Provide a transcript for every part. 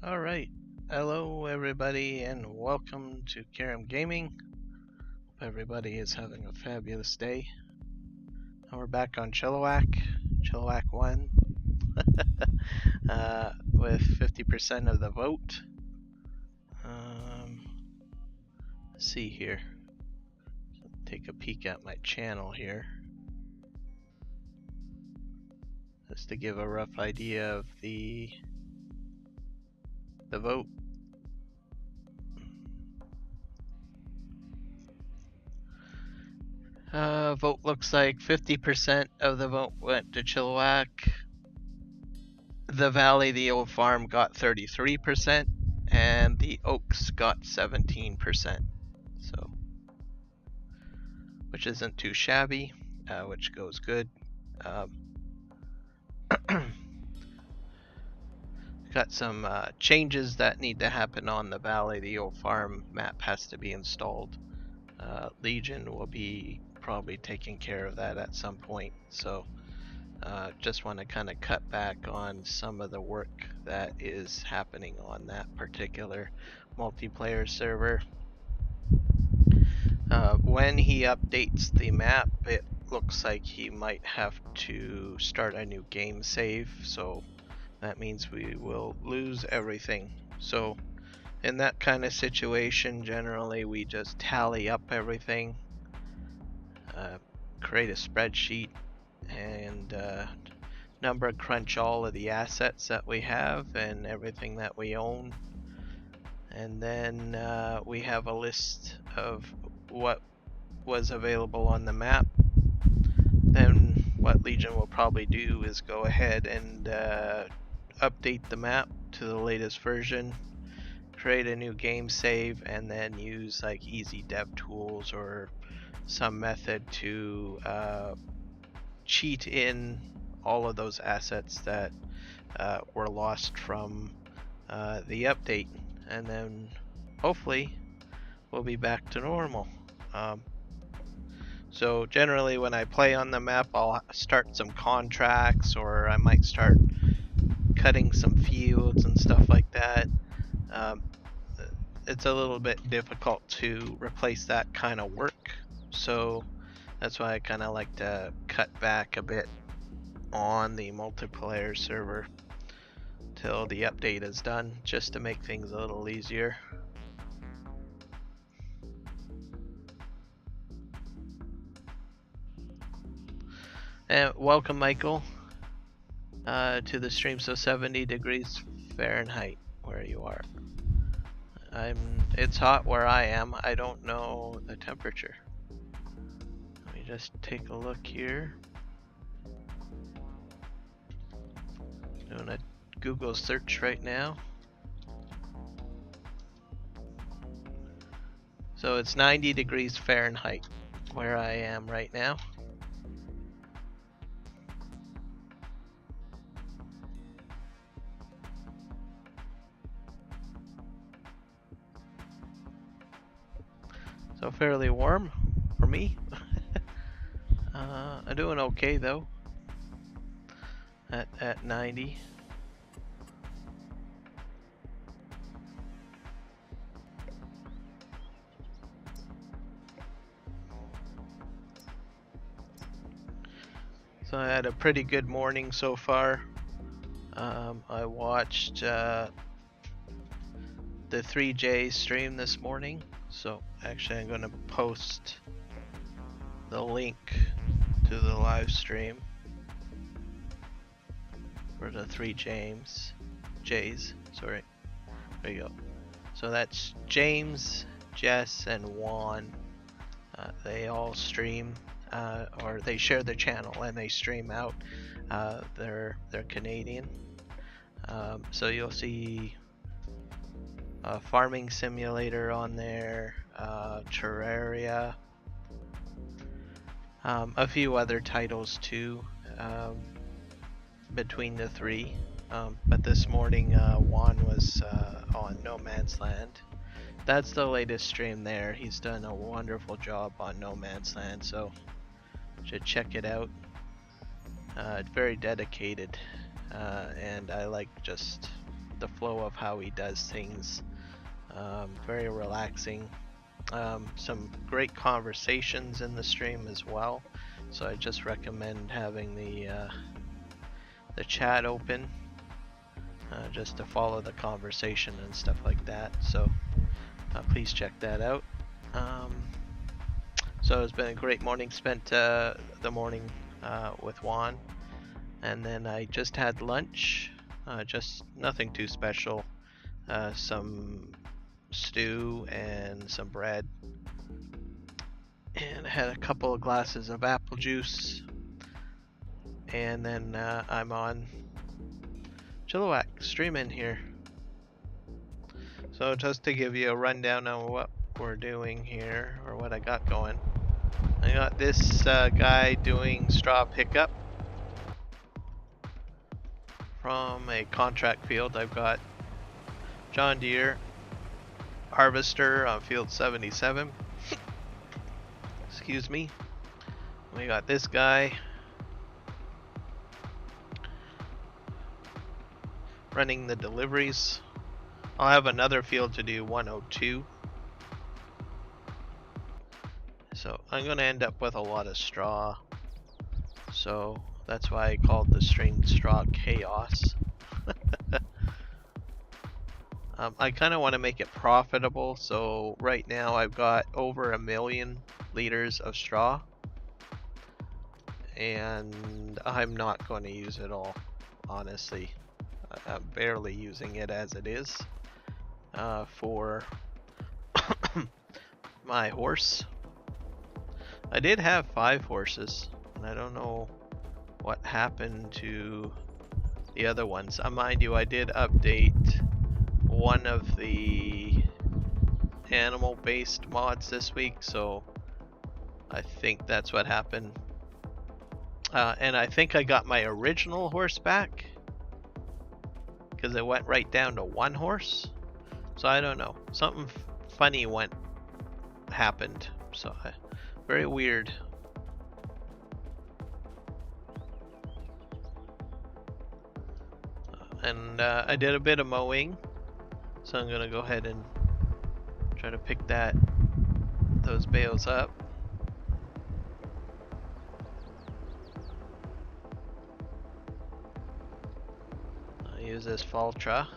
Alright, hello everybody and welcome to Argsy Gaming. Hope everybody is having a fabulous day. And we're back on Chilliwack 1, with 50% of the vote. Let's see here. Take a peek at my channel here, just to give a rough idea of the vote. Vote looks like 50% of the vote went to Chilliwack. The Valley, the old farm, got 33%, and the Oaks got 17%. So, which isn't too shabby, which goes good. Got some changes that need to happen on the Valley. The old farm map has to be installed. Legion will be probably taking care of that at some point. So just want to kind of cut back on some of the work that is happening on that particular multiplayer server. When he updates the map, it looks like he might have to start a new game save, so that means we will lose everything. So in that kind of situation, generally we just tally up everything, create a spreadsheet, and number crunch all of the assets that we have and everything that we own, and then we have a list of what was available on the map. Then what Legion will probably do is go ahead and update the map to the latest version, create a new game save, and then use like easy dev tools or some method to cheat in all of those assets that were lost from the update, and then hopefully we'll be back to normal. So generally when I play on the map, I'll start some contracts, or I might start cutting some fields and stuff like that. It's a little bit difficult to replace that kind of work, so that's why I kind of like to cut back a bit on the multiplayer server till the update is done, just to make things a little easier. And welcome, Michael, to the stream. So 70 degrees Fahrenheit where you are. It's hot where I am. I don't know the temperature. Let me just take a look here. Doing a Google search right now. So it's 90 degrees Fahrenheit where I am right now. So fairly warm for me. I'm doing okay though at 90. So I had a pretty good morning so far. I watched the 3J stream this morning. So actually I'm going to post the link to the live stream for the 3J's. Sorry. There you go. So that's James, Jess, and Juan. They all stream, or they share their channel and they stream out. They're Canadian. So you'll see Farming Simulator on there, Terraria, a few other titles too, between the three. But this morning Juan was on No Man's Land. That's the latest stream there. He's done a wonderful job on No Man's Land, so should check it out. It's very dedicated, and I like just the flow of how he does things. Very relaxing. Some great conversations in the stream as well. So I just recommend having the chat open, just to follow the conversation and stuff like that. So please check that out. So it's been a great morning. Spent the morning with Juan, and then I just had lunch. Just nothing too special. Some stew and some bread, and I had a couple of glasses of apple juice, and then I'm on Chilliwack streaming here. So just to give you a rundown on what we're doing here, or what I got going. I got this guy doing straw pickup from a contract field. I've got John Deere harvester on field 77. Excuse me. We got this guy running the deliveries. I'll have another field to do 102. So I'm going to end up with a lot of straw. So that's why I called the stream Straw Chaos. I kind of want to make it profitable. So right now I've got over 1 million liters of straw. And I'm not going to use it all, honestly. I'm barely using it as it is for my horse. I did have 5 horses, and I don't know what happened to the other ones. Mind you, I did update one of the animal-based mods this week, so I think that's what happened. And I think I got my original horse back, because it went right down to 1 horse. So I don't know. Something funny happened. So very weird. And I did a bit of mowing, so I'm gonna go ahead and try to pick those bales up. I'll use this Faltra.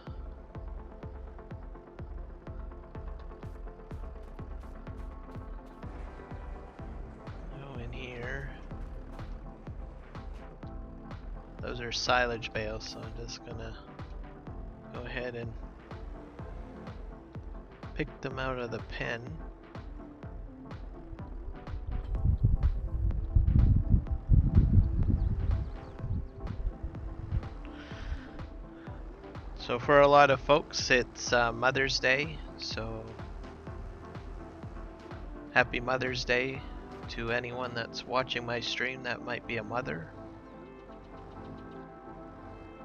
Go in here. Those are silage bales, so I'm just gonna go ahead and pick them out of the pen. So for a lot of folks, it's Mother's Day, so happy Mother's Day to anyone that's watching my stream that might be a mother.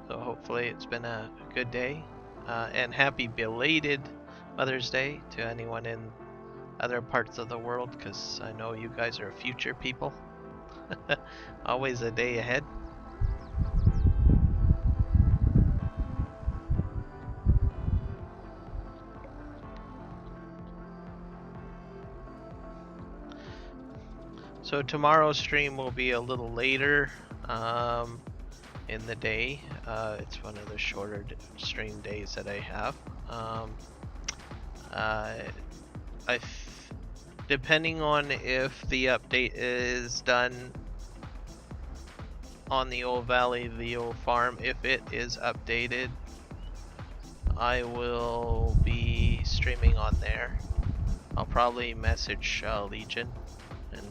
So hopefully it's been a good day, and happy belated Mother's Day to anyone in other parts of the world, because I know you guys are future people. Always a day ahead. So tomorrow's stream will be a little later in the day. It's one of the shorter stream days that I have. Depending on if the update is done on the old valley, the old farm, if it is updated, I will be streaming on there. I'll probably message Legion and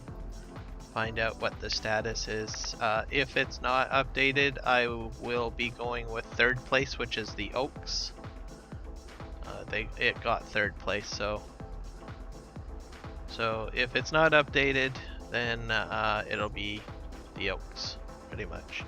find out what the status is. If it's not updated, I will be going with 3rd place, which is the Oaks. It got 3rd place, so if it's not updated, then it'll be the Oaks, pretty much.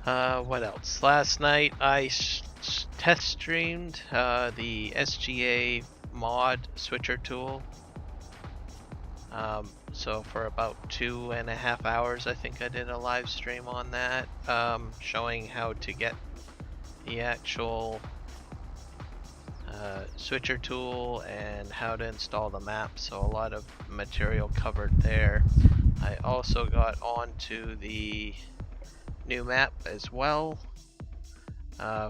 What else? Last night I test streamed the SGA mod switcher tool. So for about 2.5 hours, I think I did a live stream on that, showing how to get the actual switcher tool and how to install the map. So a lot of material covered there. I also got onto the new map as well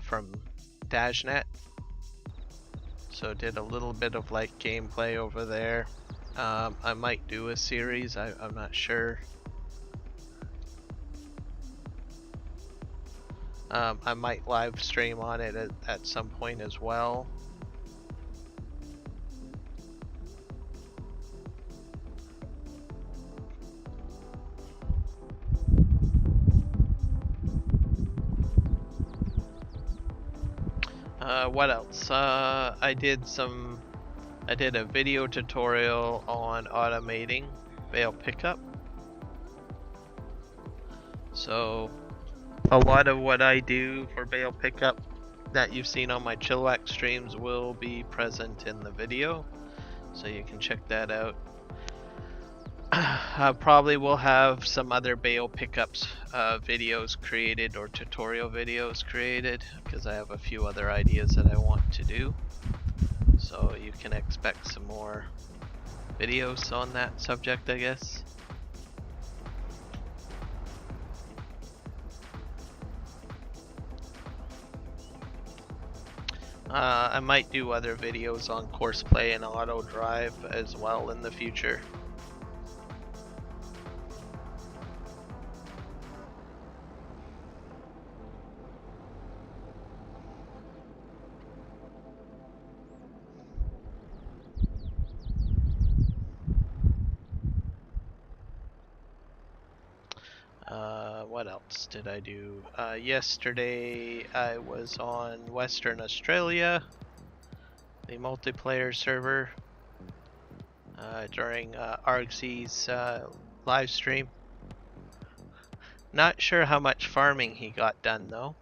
from Dashnet. So did a little bit of like gameplay over there. I might do a series, I'm not sure. I might live stream on it at some point as well. What else? I did a video tutorial on automating bale pickup. So a lot of what I do for bale pickup that you've seen on my Chilliwack streams will be present in the video, so you can check that out. I probably will have some other bale pickups videos created, or tutorial videos created, because I have a few other ideas that I want to do. So you can expect some more videos on that subject, I guess. I might do other videos on courseplay and auto drive as well in the future. What else did I do? Yesterday I was on Western Australia, the multiplayer server, during Argsy's live stream. Not sure how much farming he got done though.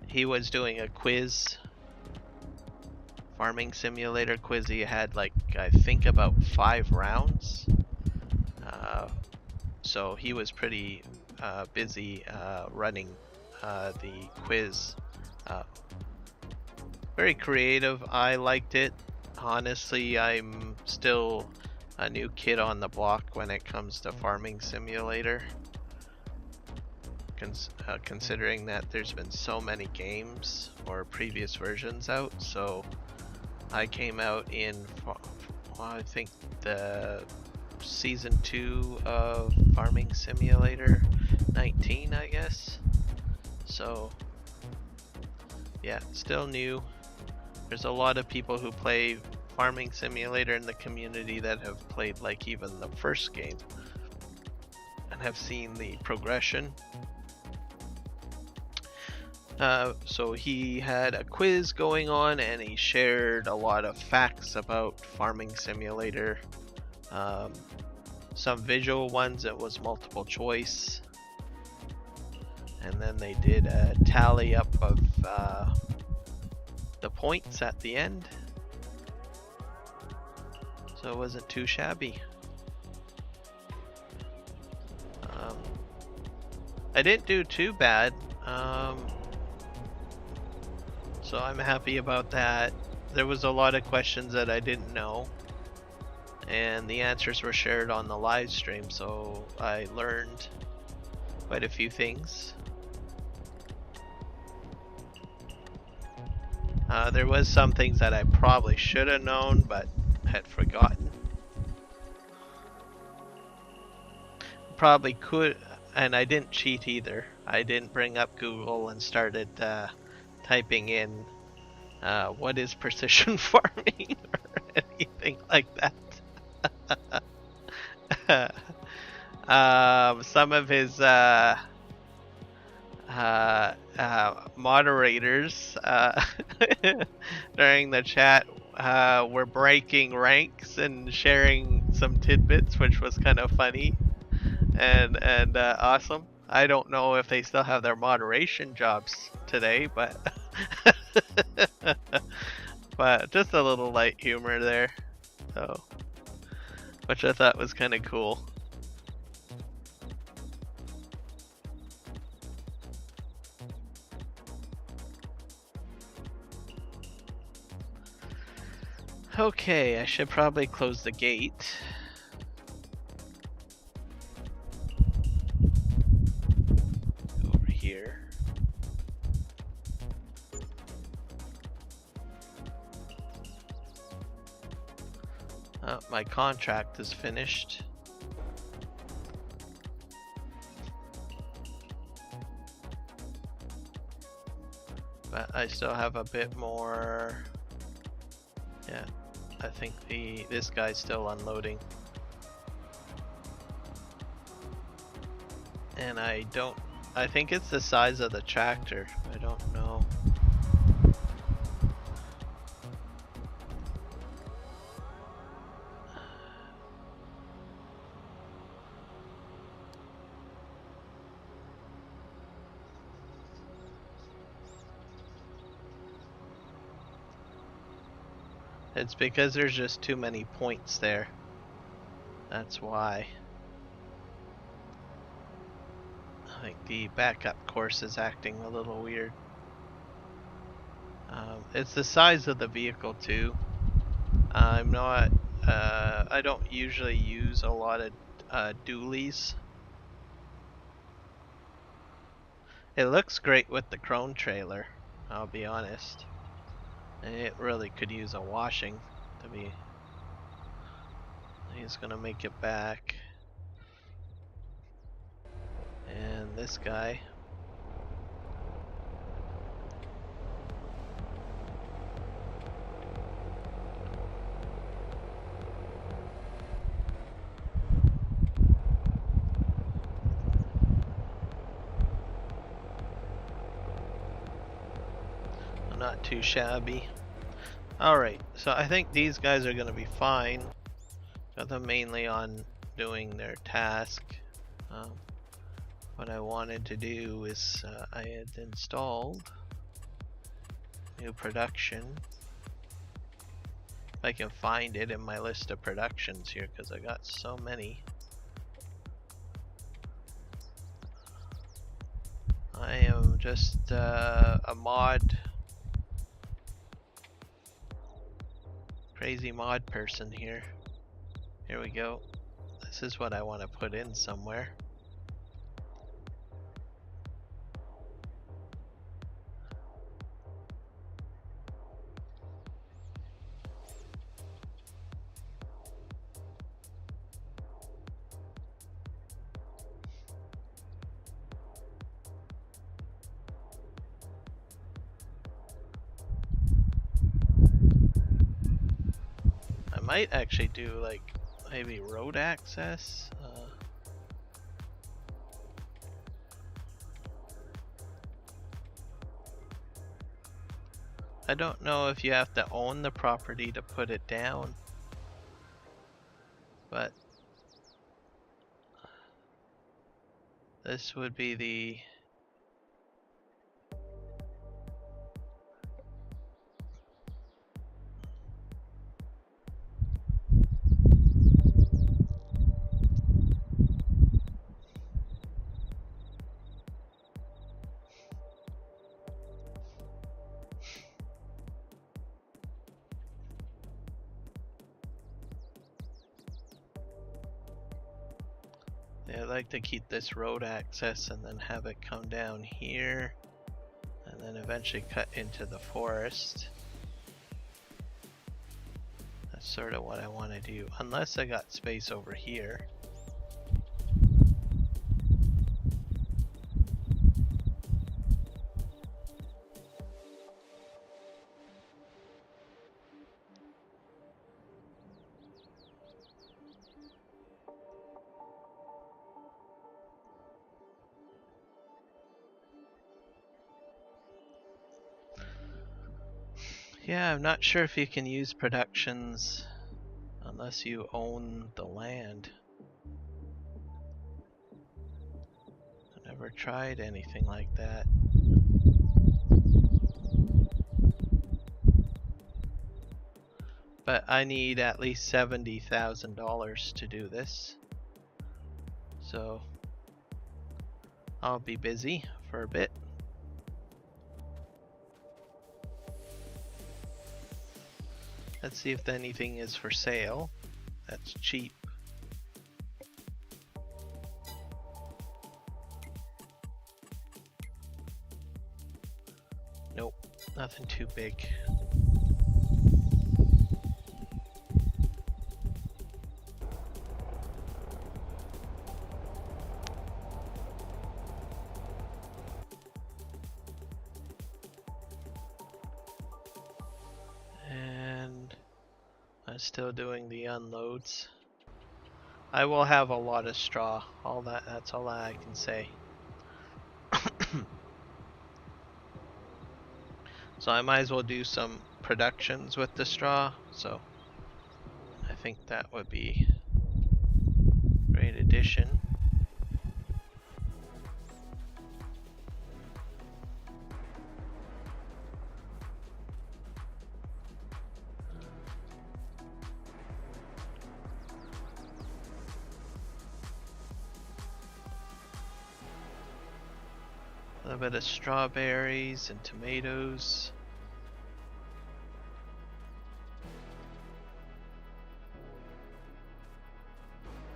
He was doing a quiz, farming simulator quiz. He had like, I think about 5 rounds. So he was pretty busy running the quiz. Very creative. I liked it. Honestly, I'm still a new kid on the block when it comes to farming simulator. Considering that there's been so many games or previous versions out, so I came out in, I think, the season 2 of Farming Simulator 19, I guess. So yeah, still new. There's a lot of people who play Farming Simulator in the community that have played like even the first game and have seen the progression. So he had a quiz going on and he shared a lot of facts about Farming Simulator. Some visual ones, it was multiple choice, and then they did a tally up of the points at the end, so it wasn't too shabby. I didn't do too bad, so I'm happy about that. There was a lot of questions that I didn't know, and the answers were shared on the live stream, so I learned quite a few things. There was some things that I probably should have known but had forgotten. Probably could, and I didn't cheat either. I didn't bring up Google and started typing in what is precision farming or anything like that. Some of his moderators during the chat were breaking ranks and sharing some tidbits, which was kind of funny. and awesome. I don't know if they still have their moderation jobs today, but but just a little light humor there, so which I thought was kind of cool. Okay, I should probably close the gate. Over here. My contract is finished. But I still have a bit more. Yeah, I think this guy's still unloading. And I think it's the size of the tractor. I don't know. It's because there's just too many points there. That's why. I think the backup course is acting a little weird. It's the size of the vehicle too. I'm not. I don't usually use a lot of dualies. It looks great with the Crone trailer, I'll be honest. And it really could use a washing to be. He's gonna make it back. And this guy. Not too shabby. Alright, so I think these guys are gonna be fine. Got them mainly on doing their task. What I wanted to do is I had installed new production. If I can find it in my list of productions here, because I got so many. I am just a mod, crazy mod person here. Here we go. This is what I want to put in somewhere. I might actually do like maybe road access. I don't know if you have to own the property to put it down, but this would be the I like to keep this road access and then have it come down here and then eventually cut into the forest. That's sort of what I want to do, unless I got space over here. Yeah, I'm not sure if you can use productions unless you own the land. Never tried anything like that. But I need at least $70,000 to do this. So I'll be busy for a bit. Let's see if anything is for sale that's cheap. Nope, nothing too big. And I'm still doing the unloads. I will have a lot of straw. That's all I can say. So I might as well do some productions with the straw. So I think that would be a great addition. A little bit of strawberries and tomatoes.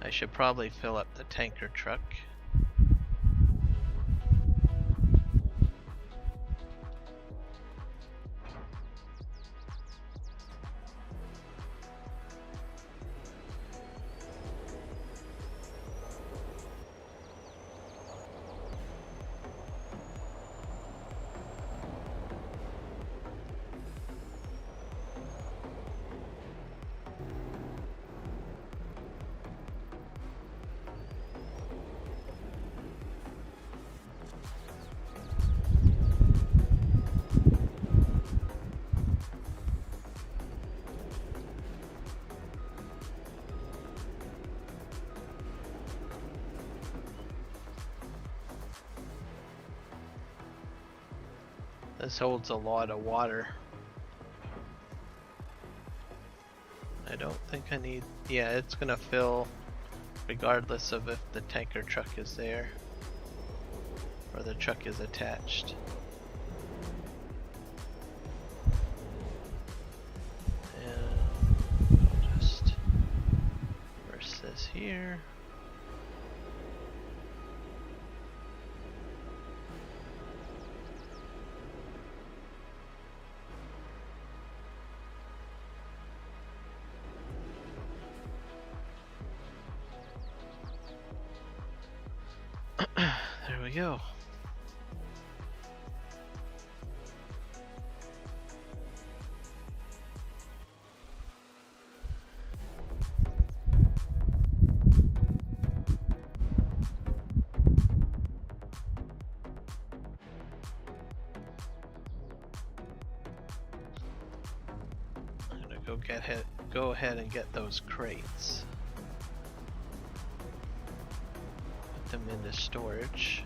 I should probably fill up the tanker truck. This holds a lot of water. I don't think I need... Yeah, it's gonna fill regardless of if the tanker truck is there or the truck is attached. And I'll just reverse this here. There we go. I'm gonna go ahead and get those crates. Put them into storage.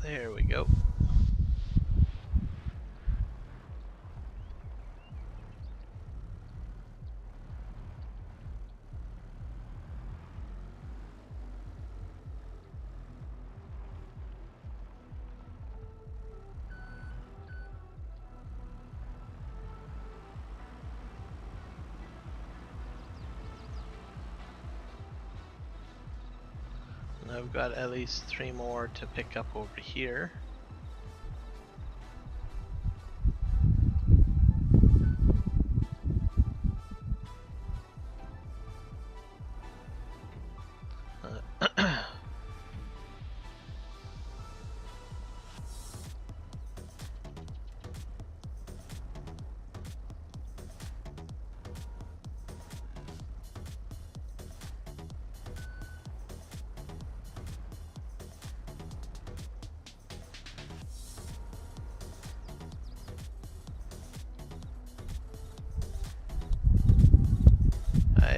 There we go. I've got at least 3 more to pick up over here.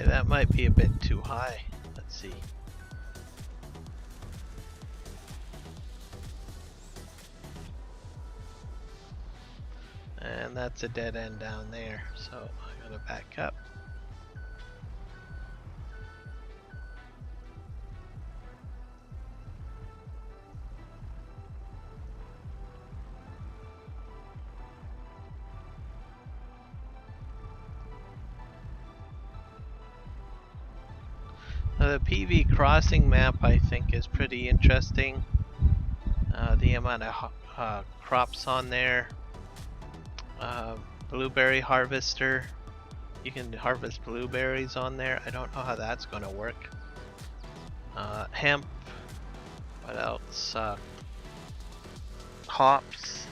That might be a bit too high. Let's see. And that's a dead end down there, so I gotta back up. The PV crossing map I think is pretty interesting. The amount of crops on there. Blueberry harvester. You can harvest blueberries on there. I don't know how that's going to work. Hemp. What else? Hops.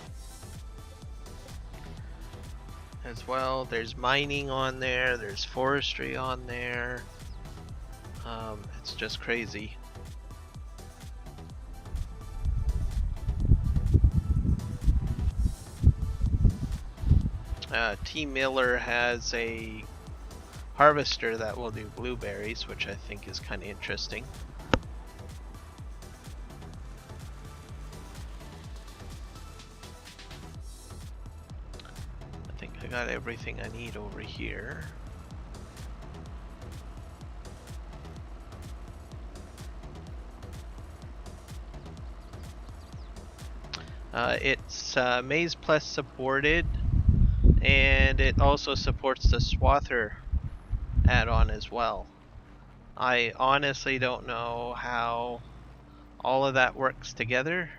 As well. There's mining on there. There's forestry on there. It's just crazy. T. Miller has a harvester that will do blueberries, which I think is kind of interesting. I think I got everything I need over here. It's Maize Plus supported, and it also supports the Swather add-on as well. I honestly don't know how all of that works together.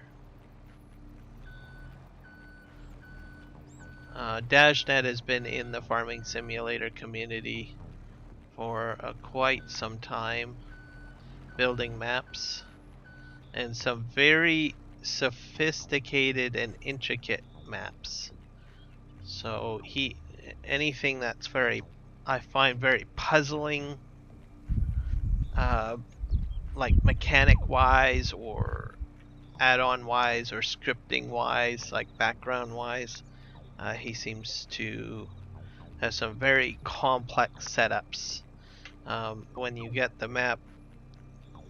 DashNet has been in the farming simulator community for quite some time, building maps, and some very sophisticated and intricate maps. So anything that's I find very puzzling, like mechanic wise or add-on wise or scripting wise, like background wise, he seems to have some very complex setups. When you get the map,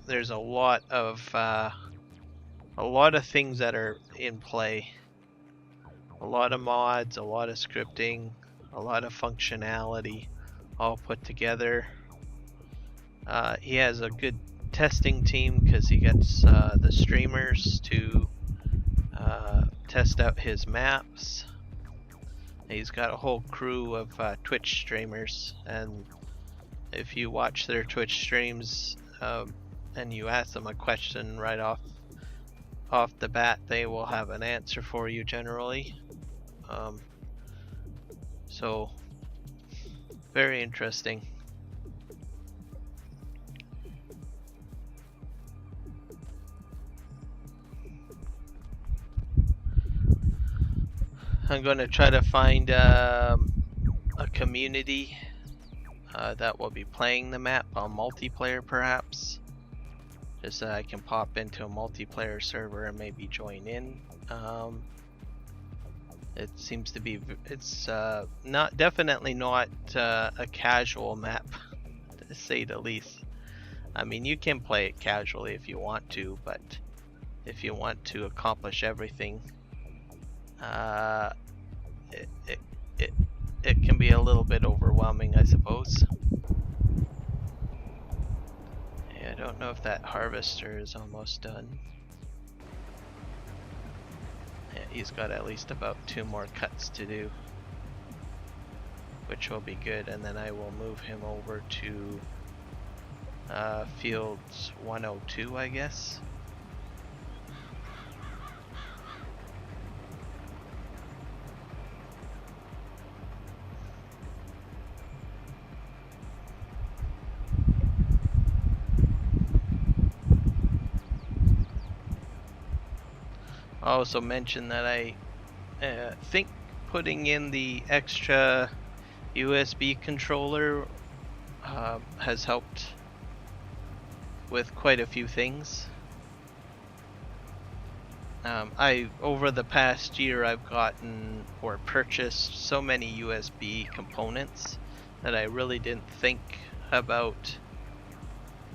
there's a lot of things that are in play. A lot of mods, a lot of scripting, a lot of functionality all put together. He has a good testing team because he gets the streamers to test out his maps. He's got a whole crew of Twitch streamers, and if you watch their Twitch streams and you ask them a question right off the bat, they will have an answer for you generally. So very interesting. I'm going to try to find a community that will be playing the map on multiplayer, perhaps. Just so I can pop into a multiplayer server and maybe join in. It seems to be, it's definitely not a casual map, to say the least. I mean, you can play it casually if you want to, but if you want to accomplish everything, it can be a little bit overwhelming, I suppose. Yeah, I don't know if that harvester is almost done. Yeah, he's got at least about 2 more cuts to do, which will be good, and then I will move him over to Fields 102, I guess. I also mentioned that I think putting in the extra USB controller has helped with quite a few things. Over the past year I've gotten or purchased so many USB components that I really didn't think about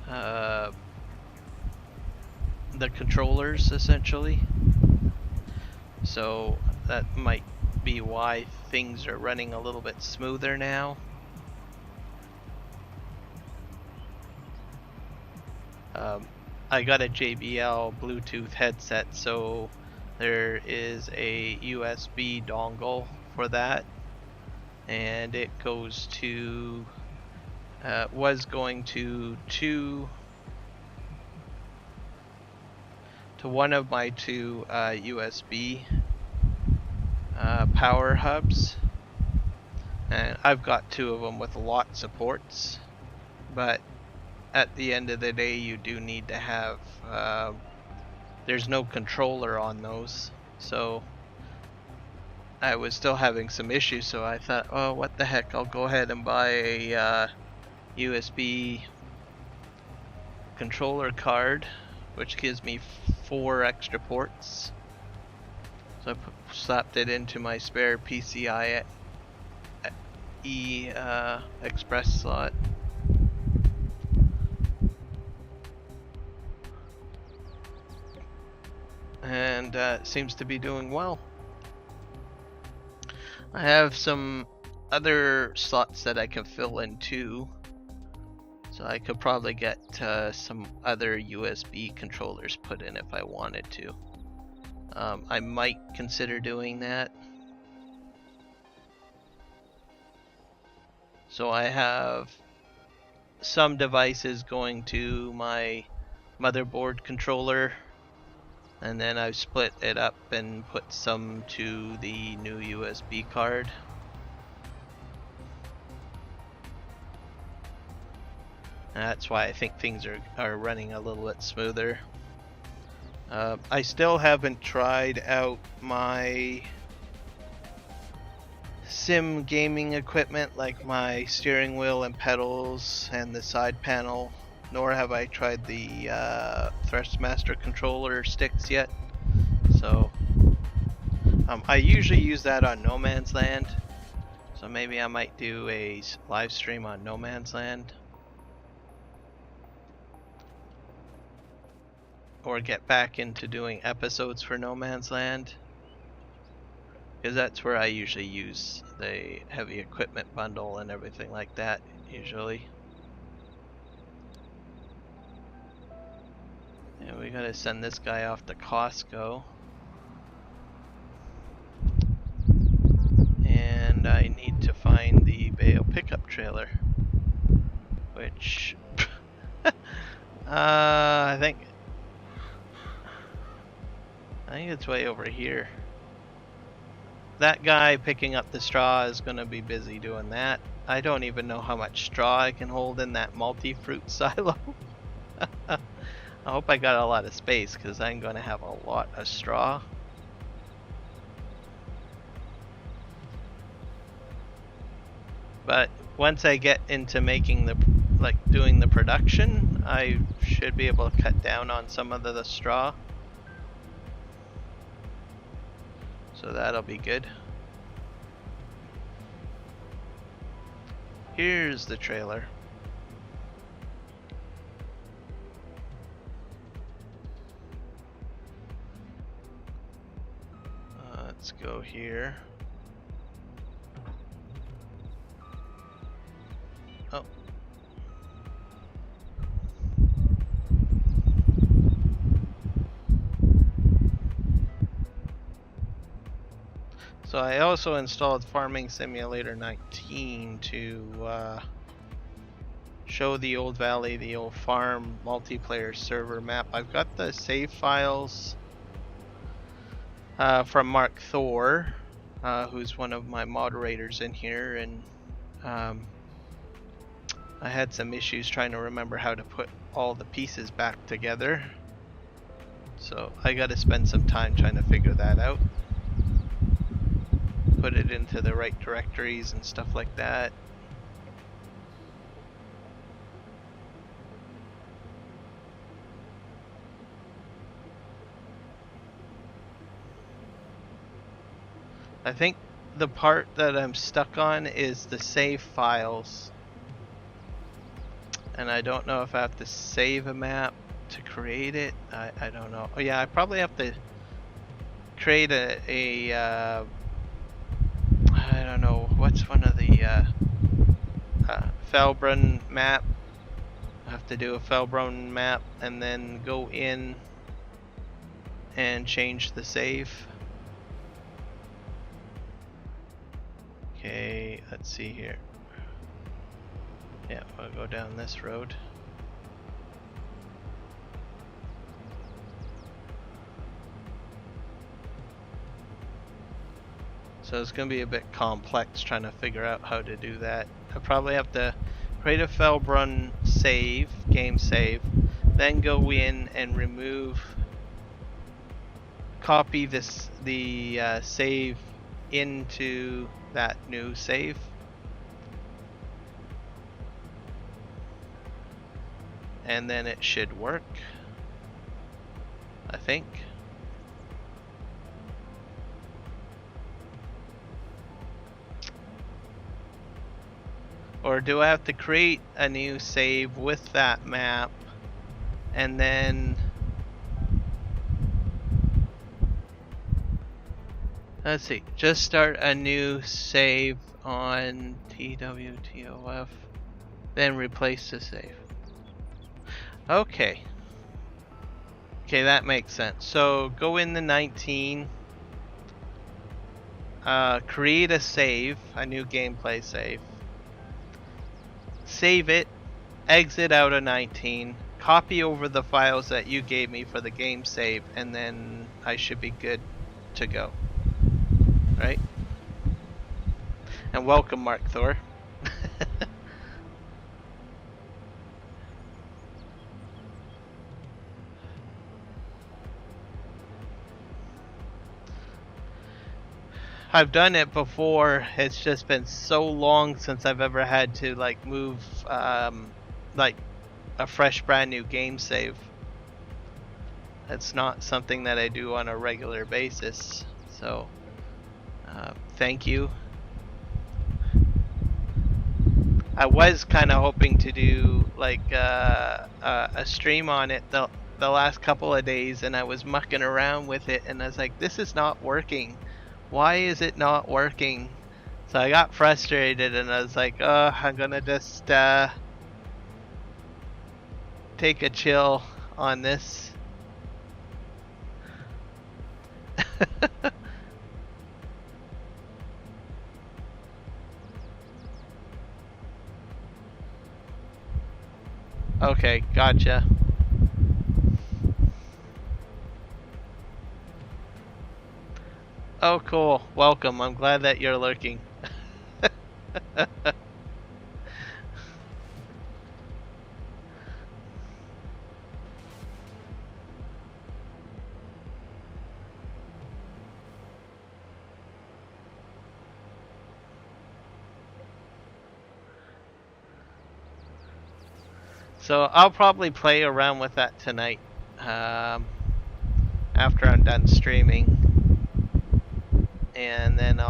the controllers essentially. So that might be why things are running a little bit smoother now. I got a JBL Bluetooth headset, so there is a USB dongle for that, and it goes to was going to one of my two USB power hubs, and I've got two of them with lots of ports, but at the end of the day you do need to have there's no controller on those, so I was still having some issues, so I thought, oh, what the heck, I'll go ahead and buy a USB controller card, which gives me 4 extra ports. So I slapped it into my spare PCI Express slot. And seems to be doing well. I have some other slots that I can fill in too, so I could probably get some other USB controllers put in if I wanted to. I might consider doing that. So I have some devices going to my motherboard controller, and then I've split it up and put some to the new USB card. And that's why I think things are running a little bit smoother. I still haven't tried out my sim gaming equipment, like my steering wheel and pedals and the side panel, nor have I tried the Thrustmaster controller sticks yet. So I usually use that on No Man's Land, so maybe I might do a live stream on No Man's Land, or get back into doing episodes for No Man's Land, because that's where I usually use the heavy equipment bundle and everything like that usually. Yeah, we gotta send this guy off to Costco. And I need to find the Bayo pickup trailer, which I think it's way over here. That guy picking up the straw is gonna be busy doing that. I don't even know how much straw I can hold in that multi-fruit silo. I hope I got a lot of space, because I'm going to have a lot of straw. But once I get into making doing the production, I should be able to cut down on some of the straw. So that'll be good. Here's the trailer. Let's go here. Oh. So I also installed Farming Simulator 19 to show the old valley, the old farm multiplayer server map. I've got the save files from Mark Thor, who's one of my moderators in here, and I had some issues trying to remember how to put all the pieces back together. So I got to spend some time trying to figure that out. Put it into the right directories and stuff like that. I think the part that I'm stuck on is the save files. And I don't know if I have to save a map to create it. I don't know. Oh yeah, I probably have to create a I don't know, what's one of the Felbrun map. I have to do a Felbrun map and then go in and change the save. Okay, let's see here. Yeah, we'll go down this road. So it's going to be a bit complex trying to figure out how to do that. I probably have to create a Felbrun save, game save, then go in and remove, copy the save into that new save. And then it should work, I think. Or do I have to create a new save with that map and then let's see, just start a new save on TWTOF, then replace the save. Okay. Okay, that makes sense. So go in the 19, create a save, a new gameplay save. Save it, exit out of 19, copy over the files that you gave me for the game save, and then I should be good to go. Right? And welcome, Mark Thor. I've done it before. It's just been so long since I've ever had to like move like a fresh brand new game save. It's not something that I do on a regular basis. So thank you. I was kind of hoping to do like a stream on it the last couple of days, and I was mucking around with it, and I was like, this is not working. Why is it not working? So I got frustrated and I was like, oh, I'm gonna just take a chill on this. Okay, gotcha. Oh, cool. Welcome. I'm glad that you're lurking. So I'll probably play around with that tonight after I'm done streaming. And then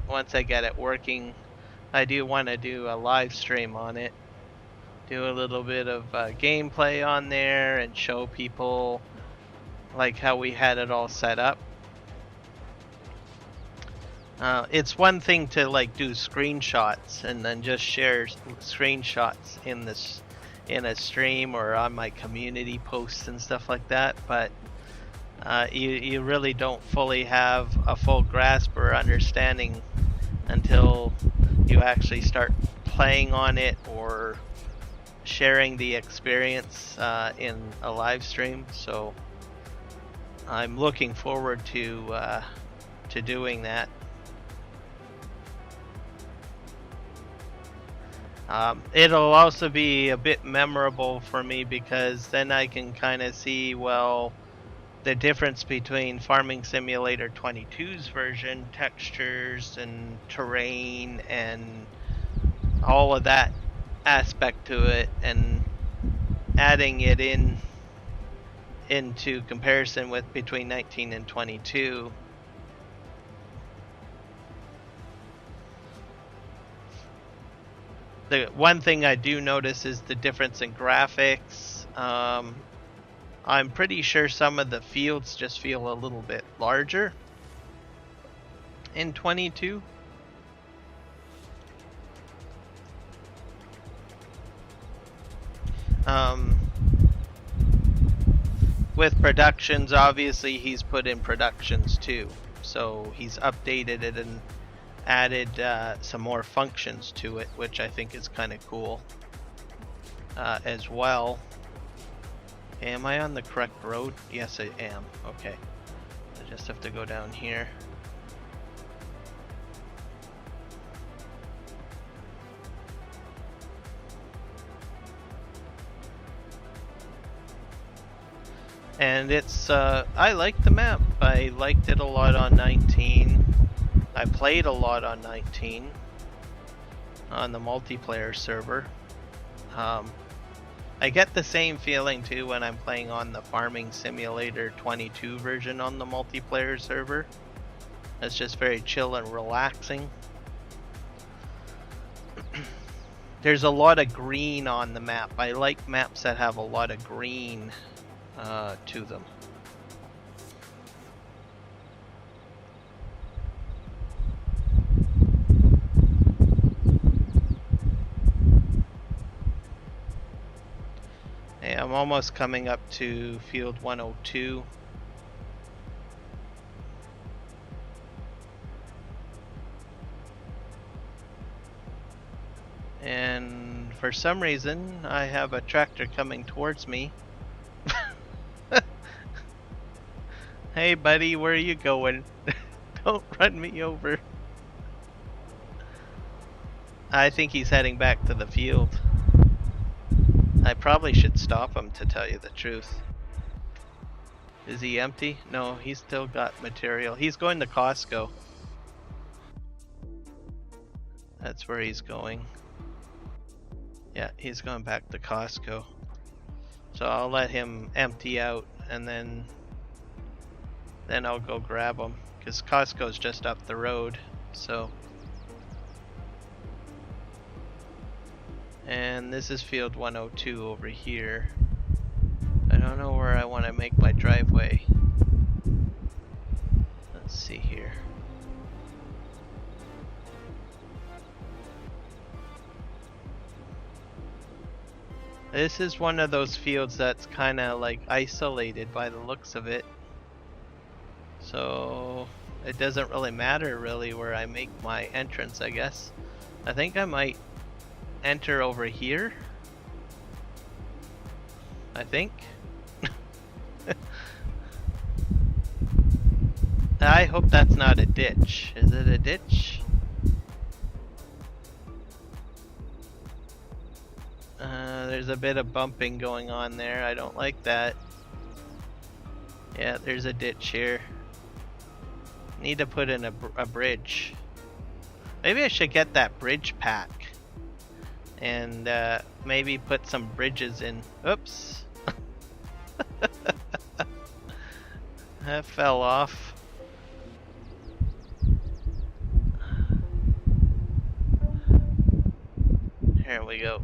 once I get it working, I do want to do a live stream on it. Do a little bit of gameplay on there and show people like how we had it all set up. It's one thing to like do screenshots and then just share screenshots in a stream or on my community posts and stuff like that, but you really don't fully have a full grasp or understanding until you actually start playing on it or sharing the experience in a live stream, so I'm looking forward to doing that. It'll also be a bit memorable for me because then I can kind of see, well, the difference between Farming Simulator 22's version, textures and terrain and all of that aspect to it, and adding it into comparison with between 19 and 22. The one thing I do notice is the difference in graphics. I'm pretty sure some of the fields just feel a little bit larger in 22. With productions, obviously he's put in productions too, so he's updated it and added some more functions to it, which I think is kind of cool as well. Am I on the correct road? Yes, I am. Okay, I just have to go down here. And it's I like the map. I liked it a lot on 19. I played a lot on 19 on the multiplayer server. I get the same feeling too when I'm playing on the Farming Simulator 22 version on the multiplayer server. It's just very chill and relaxing. There's a lot of green on the map. I like maps that have a lot of green to them. Hey, I'm almost coming up to field 102. And for some reason, I have a tractor coming towards me. Hey buddy, where are you going? Don't run me over. I think he's heading back to the field. I probably should stop him, to tell you the truth. Is he empty? No, he's still got material. He's going to Costco. That's where he's going. Yeah, he's going back to Costco. So I'll let him empty out, and then I'll go grab him, because Costco's just up the road. So, and this is field 102 over here. I don't know where I want to make my driveway. Let's see here. This is one of those fields that's kind of like isolated by the looks of it. So it doesn't really matter really where I make my entrance, I guess. I think I might enter over here. I think. I hope that's not a ditch. Is it a ditch? There's a bit of bumping going on there. I don't like that. Yeah, there's a ditch here. Need to put in a bridge. Maybe I should get that bridge pack and maybe put some bridges in. Oops. That fell off. Here we go.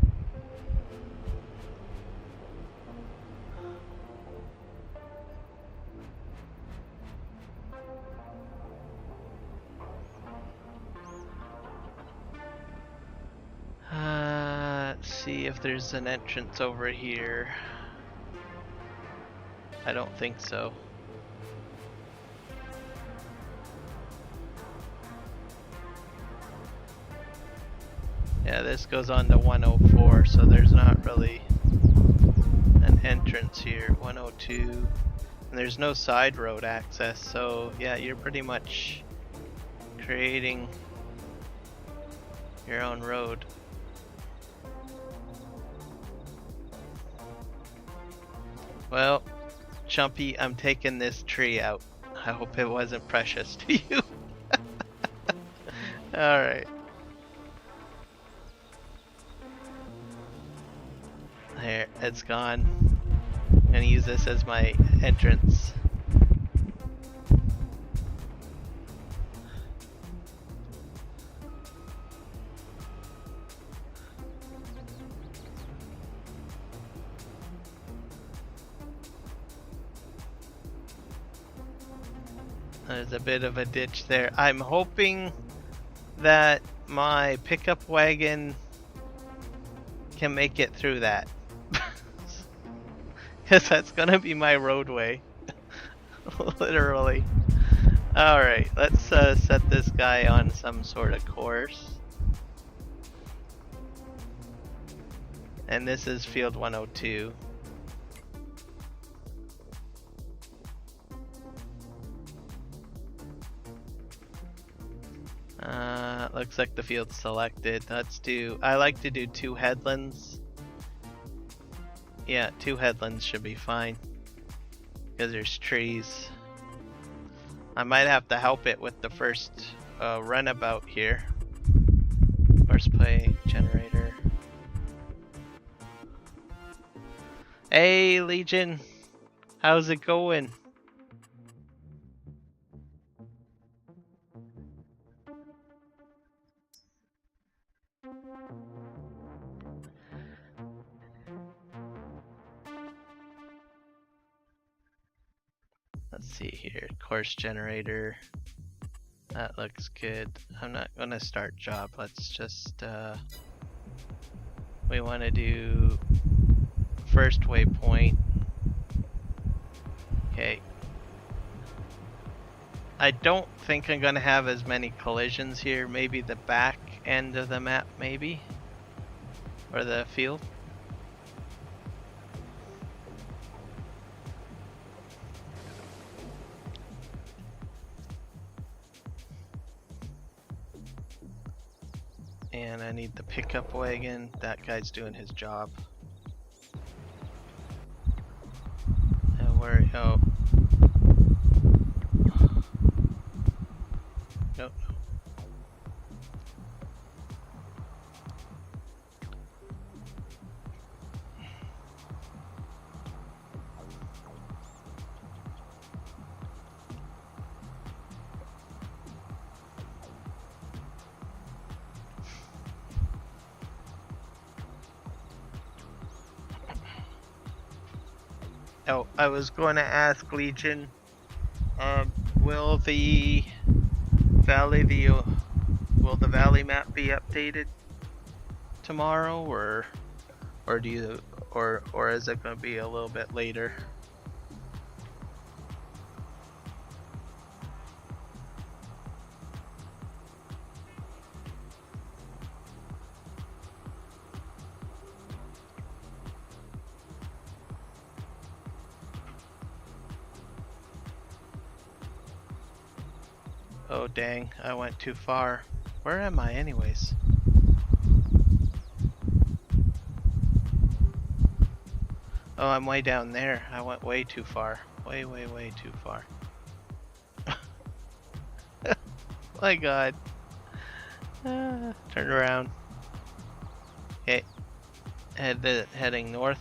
Let's see if there's an entrance over here. I don't think so. Yeah, this goes on to 104, so there's not really an entrance here. 102, and there's no side road access, so yeah, you're pretty much creating your own road. Well, Chumpy, I'm taking this tree out. I hope it wasn't precious to you. Alright. There, it's gone. I'm gonna use this as my entrance. There's a bit of a ditch there. I'm hoping that my pickup wagon can make it through that. Because that's gonna be my roadway. Literally. Alright, let's set this guy on some sort of course. And this is field 102. Looks like the field's selected. Let's do, I like to do 2 headlands. Yeah, 2 headlands should be fine. Because there's trees. I might have to help it with the first runabout here. Horseplay generator. Hey Legion, how's it going? Let's see here, course generator. That looks good. I'm not gonna start job. Let's just, we want to do first waypoint. Okay. I don't think I'm gonna have as many collisions here. Maybe the back end of the map, maybe, or the field. And I need the pickup wagon. That guy's doing his job. And where? Oh. Nope. Oh, I was going to ask Legion, will the valley map be updated tomorrow, or do you, or is it going to be a little bit later? Oh dang, I went too far. Where am I anyways? Oh, I'm way down there. I went way too far. Way too far. My god. Turn around. Okay. Heading north.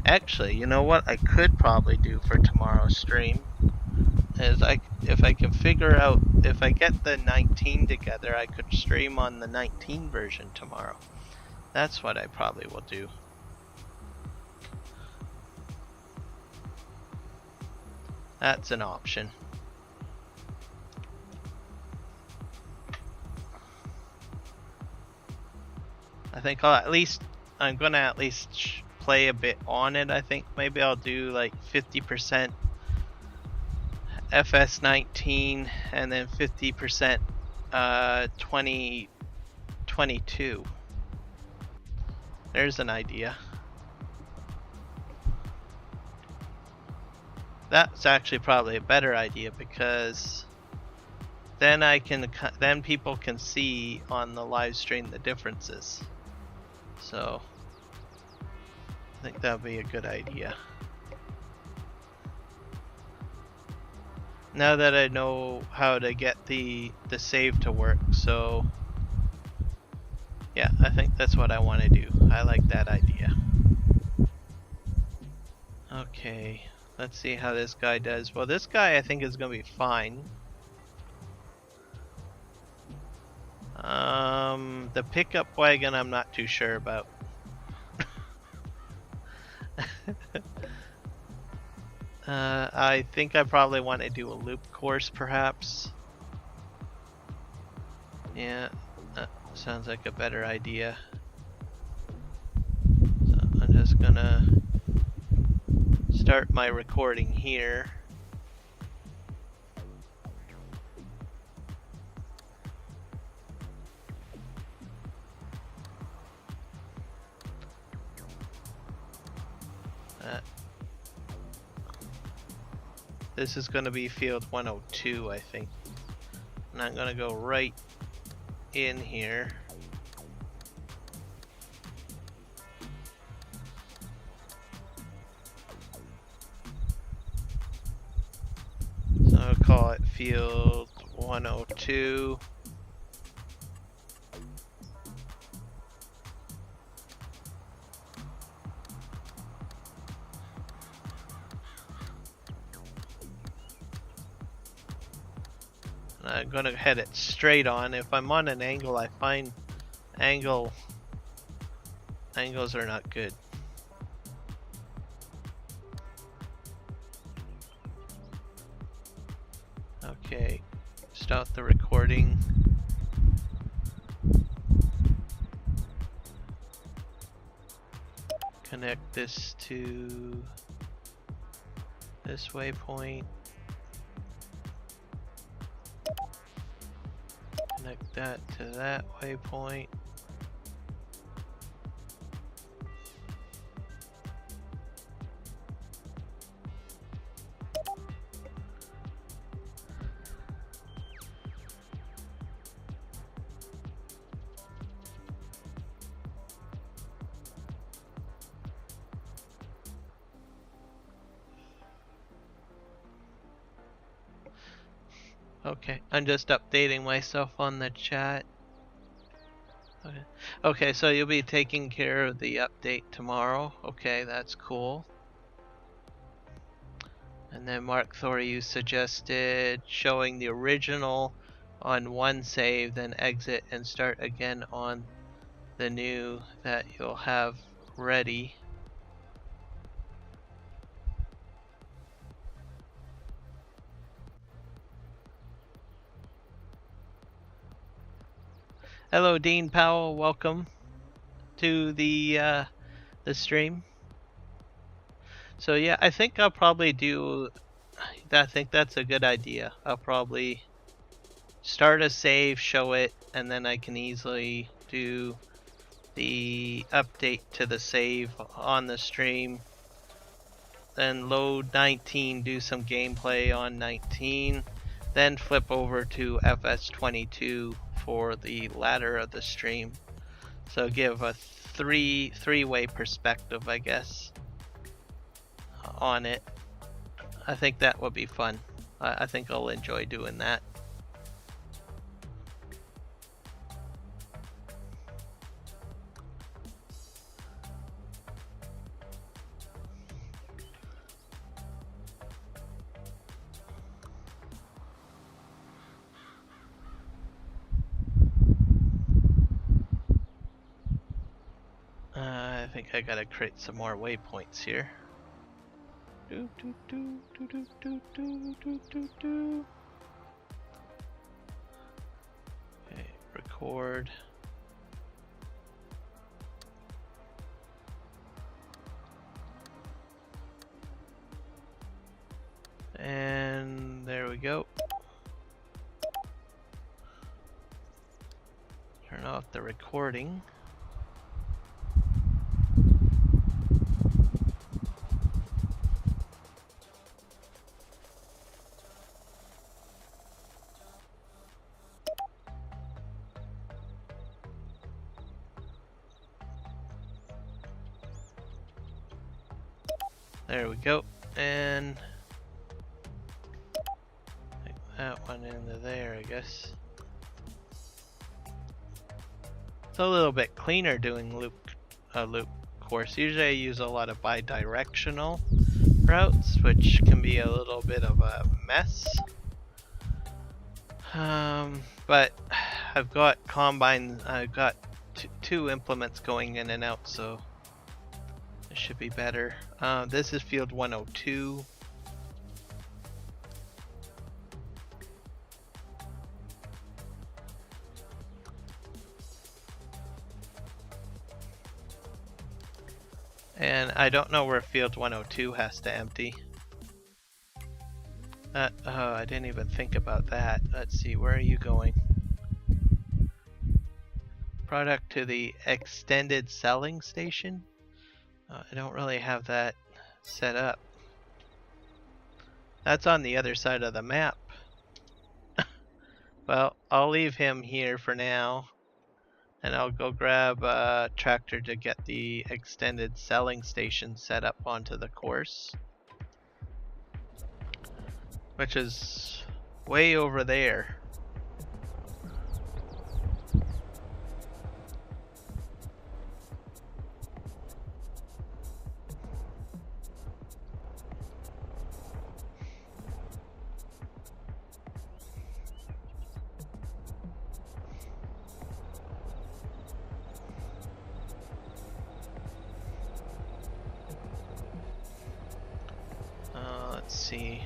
Actually, you know what I could probably do for tomorrow's stream is if I can figure out, if I get the 19 together, I could stream on the 19 version tomorrow. That's what I probably will do. That's an option. I think I'm gonna at least play a bit on it. I think maybe I'll do like 50% FS19 and then 50% 2022. There's an idea. That's actually probably a better idea, because then then people can see on the live stream the differences. So I think that would be a good idea. Now that I know how to get the save to work, so yeah, I think that's what I want to do. I like that idea. Okay, let's see how this guy does. Well, this guy I think is going to be fine. The pickup wagon I'm not too sure about. I think I probably want to do a loop course, perhaps. Yeah, that sounds like a better idea. So I'm just gonna start my recording here. This is going to be field 102, I think. And I'm going to go right in here. So I'll call it field 102. I'm gonna head it straight on. If I'm on an angle, I find angles are not good. Okay, start the recording. Connect this to this waypoint. Connect that to that waypoint. Okay, I'm just updating myself on the chat. Okay, so you'll be taking care of the update tomorrow. Okay, that's cool. And then Mark Thor, you suggested showing the original on one save, then exit and start again on the new that you'll have ready. Hello, Dean Powell. Welcome to the stream. So yeah, I think I'll probably do. I think that's a good idea. I'll probably start a save, show it, and then I can easily do the update to the save on the stream. Then load 19, do some gameplay on 19, then flip over to FS22 for the latter of the stream. So give a three-way perspective, I guess, on it. I think that would be fun. I think I'll enjoy doing that. I think I gotta create some more waypoints here. Okay, record. we go. Turn off the recording. There we go, and take that one into there, I guess. It's a little bit cleaner doing loop course. Usually I use a lot of bi-directional routes, which can be a little bit of a mess. But I've got combine. I've got two implements going in and out, so it should be better. This is field 102. And I don't know where field 102 has to empty. Oh, I didn't even think about that. Let's see, where are you going? Product to the extended selling station? I don't really have that set up. That's on the other side of the map. Well, I'll leave him here for now. And I'll go grab a tractor to get the extended selling station set up onto the course. Which is way over there. Let's see.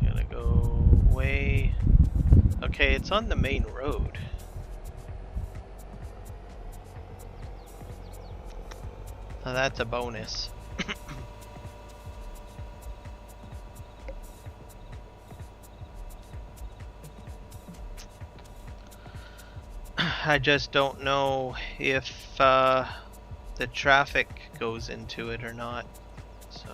I'm gonna go way. Okay, it's on the main road. So that's a bonus. I just don't know if the traffic goes into it or not. So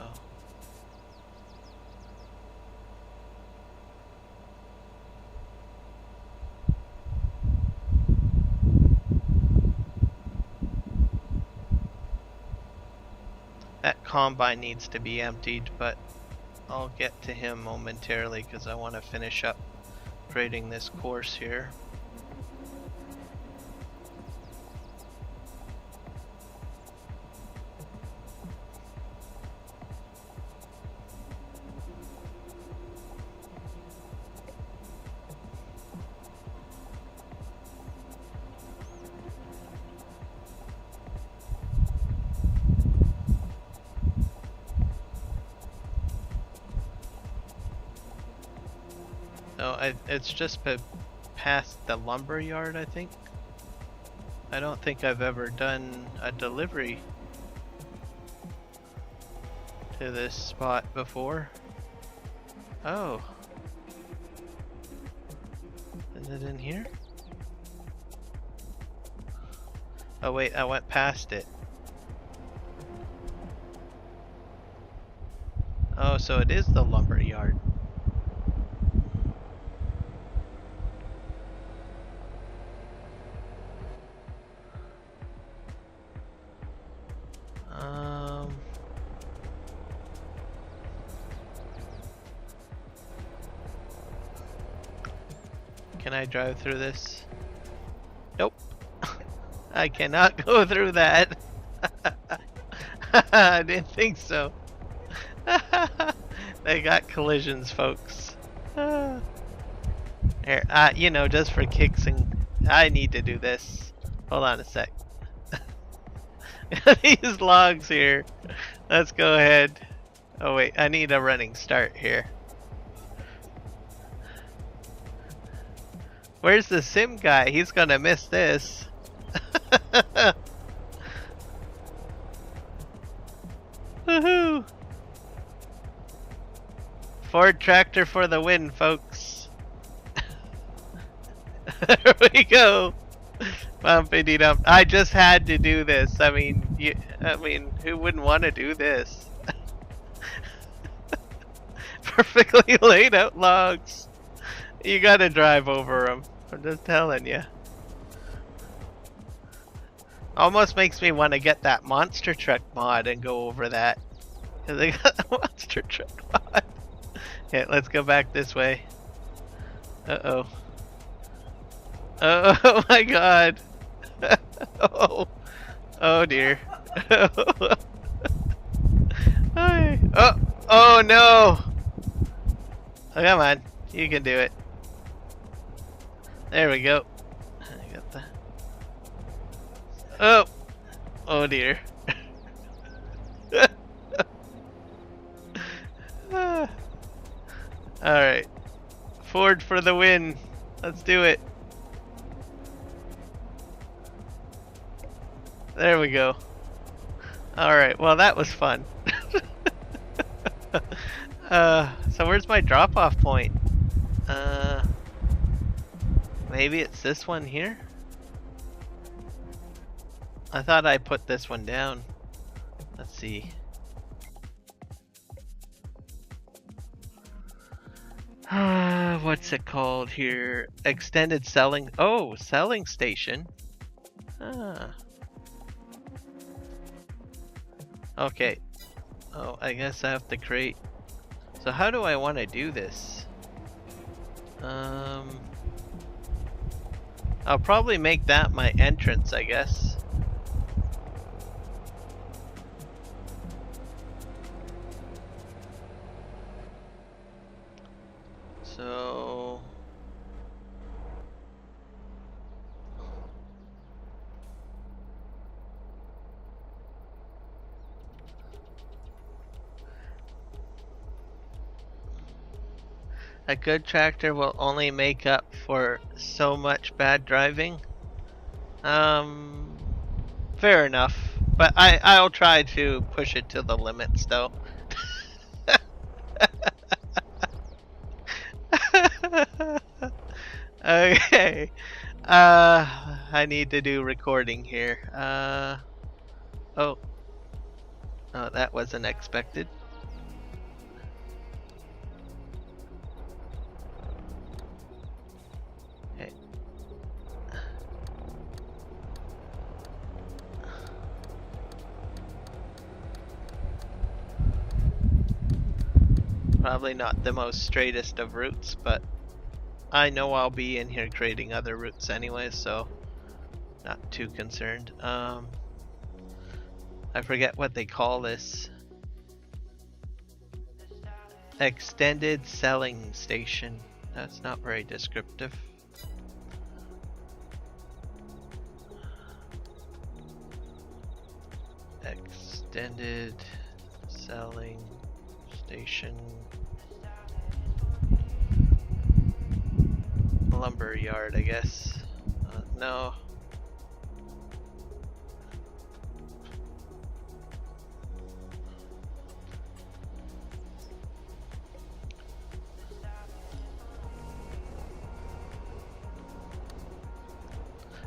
that combine needs to be emptied, but I'll get to him momentarily because I want to finish up grading this course here. No, it's just past the lumber yard, I think. I don't think I've ever done a delivery to this spot before. Oh. Is it in here? Oh wait, I went past it. Oh, so it is the lumber yard. Can I drive through this? Nope. I cannot go through that. I didn't think so. They got collisions, folks. Here, you know, just for kicks and I need to do this. Hold on a sec. These logs here. Let's go ahead. Oh wait, I need a running start here. Where's the sim guy? He's gonna miss this. Ford tractor for the win, folks. There we go. Bumpity dump. I just had to do this. I mean, who wouldn't want to do this? Perfectly laid out logs. You gotta drive over them. I'm just telling you. Almost makes me want to get that monster truck mod and go over that. Cause they got a monster truck mod. Okay, let's go back this way. Uh-oh. Oh my god. Oh. Oh dear. Hi. Oh no. Oh, come on. You can do it. There we go. I got the... Oh. Oh dear. Alright. Ford for the win. Let's do it. There we go. Alright, well that was fun. So where's my drop-off point? Maybe it's this one here? I thought I put this one down. Let's see. What's it called here? Extended selling. Oh, selling station. Ah. Okay. Oh, I guess I have to create. So how do I want to do this? I'll probably make that my entrance, I guess. So a good tractor will only make up for so much bad driving. Fair enough. But I'll try to push it to the limits though. Okay. I need to do recording here. Oh. Oh, that wasn't expected. Okay. Probably not the most straightest of routes, but I know I'll be in here creating other routes anyway, so not too concerned. I forget what they call this. Extended selling station. That's not very descriptive. Extended selling station. Lumber yard, I guess. No.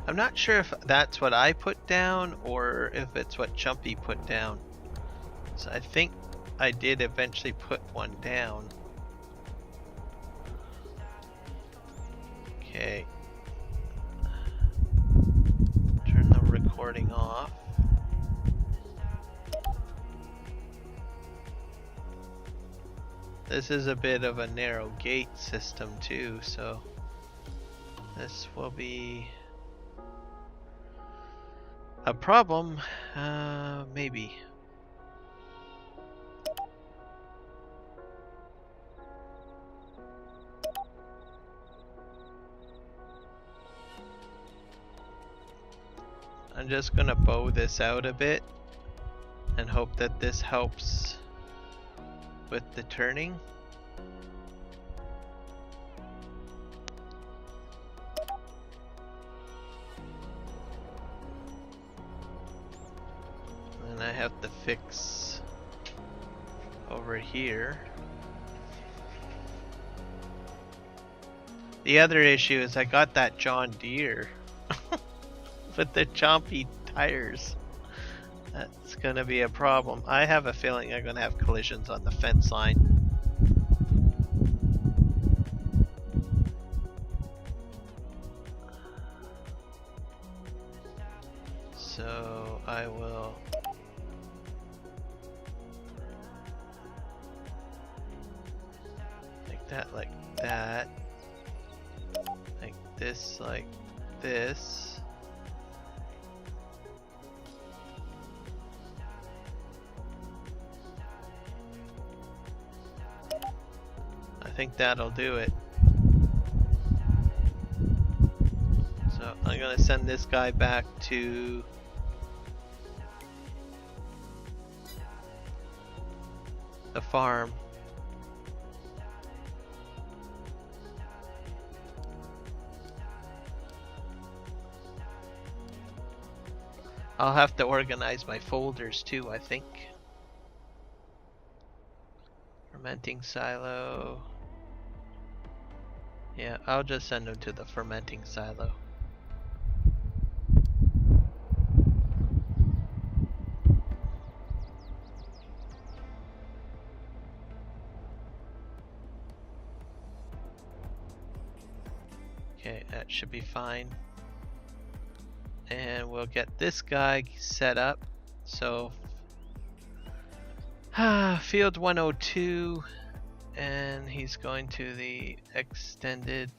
I'm not sure if that's what I put down or if it's what Chumpy put down. So I think I did eventually put one down. Okay. Turn the recording off. This is a bit of a narrow gate system too, so this will be a problem, maybe. I'm just gonna bow this out a bit and hope that this helps with the turning. And I have to fix over here. The other issue is I got that John Deere with the chompy tires. That's gonna be a problem. I have a feeling I'm gonna have collisions on the fence line. So I will make that like that. Like this, like this. I think that'll do it. So I'm gonna send this guy back to the farm. I'll have to organize my folders too, I think. Fermenting silo. Yeah, I'll just send them to the fermenting silo. Okay, that should be fine. And we'll get this guy set up. So field 102, and he's going to the extended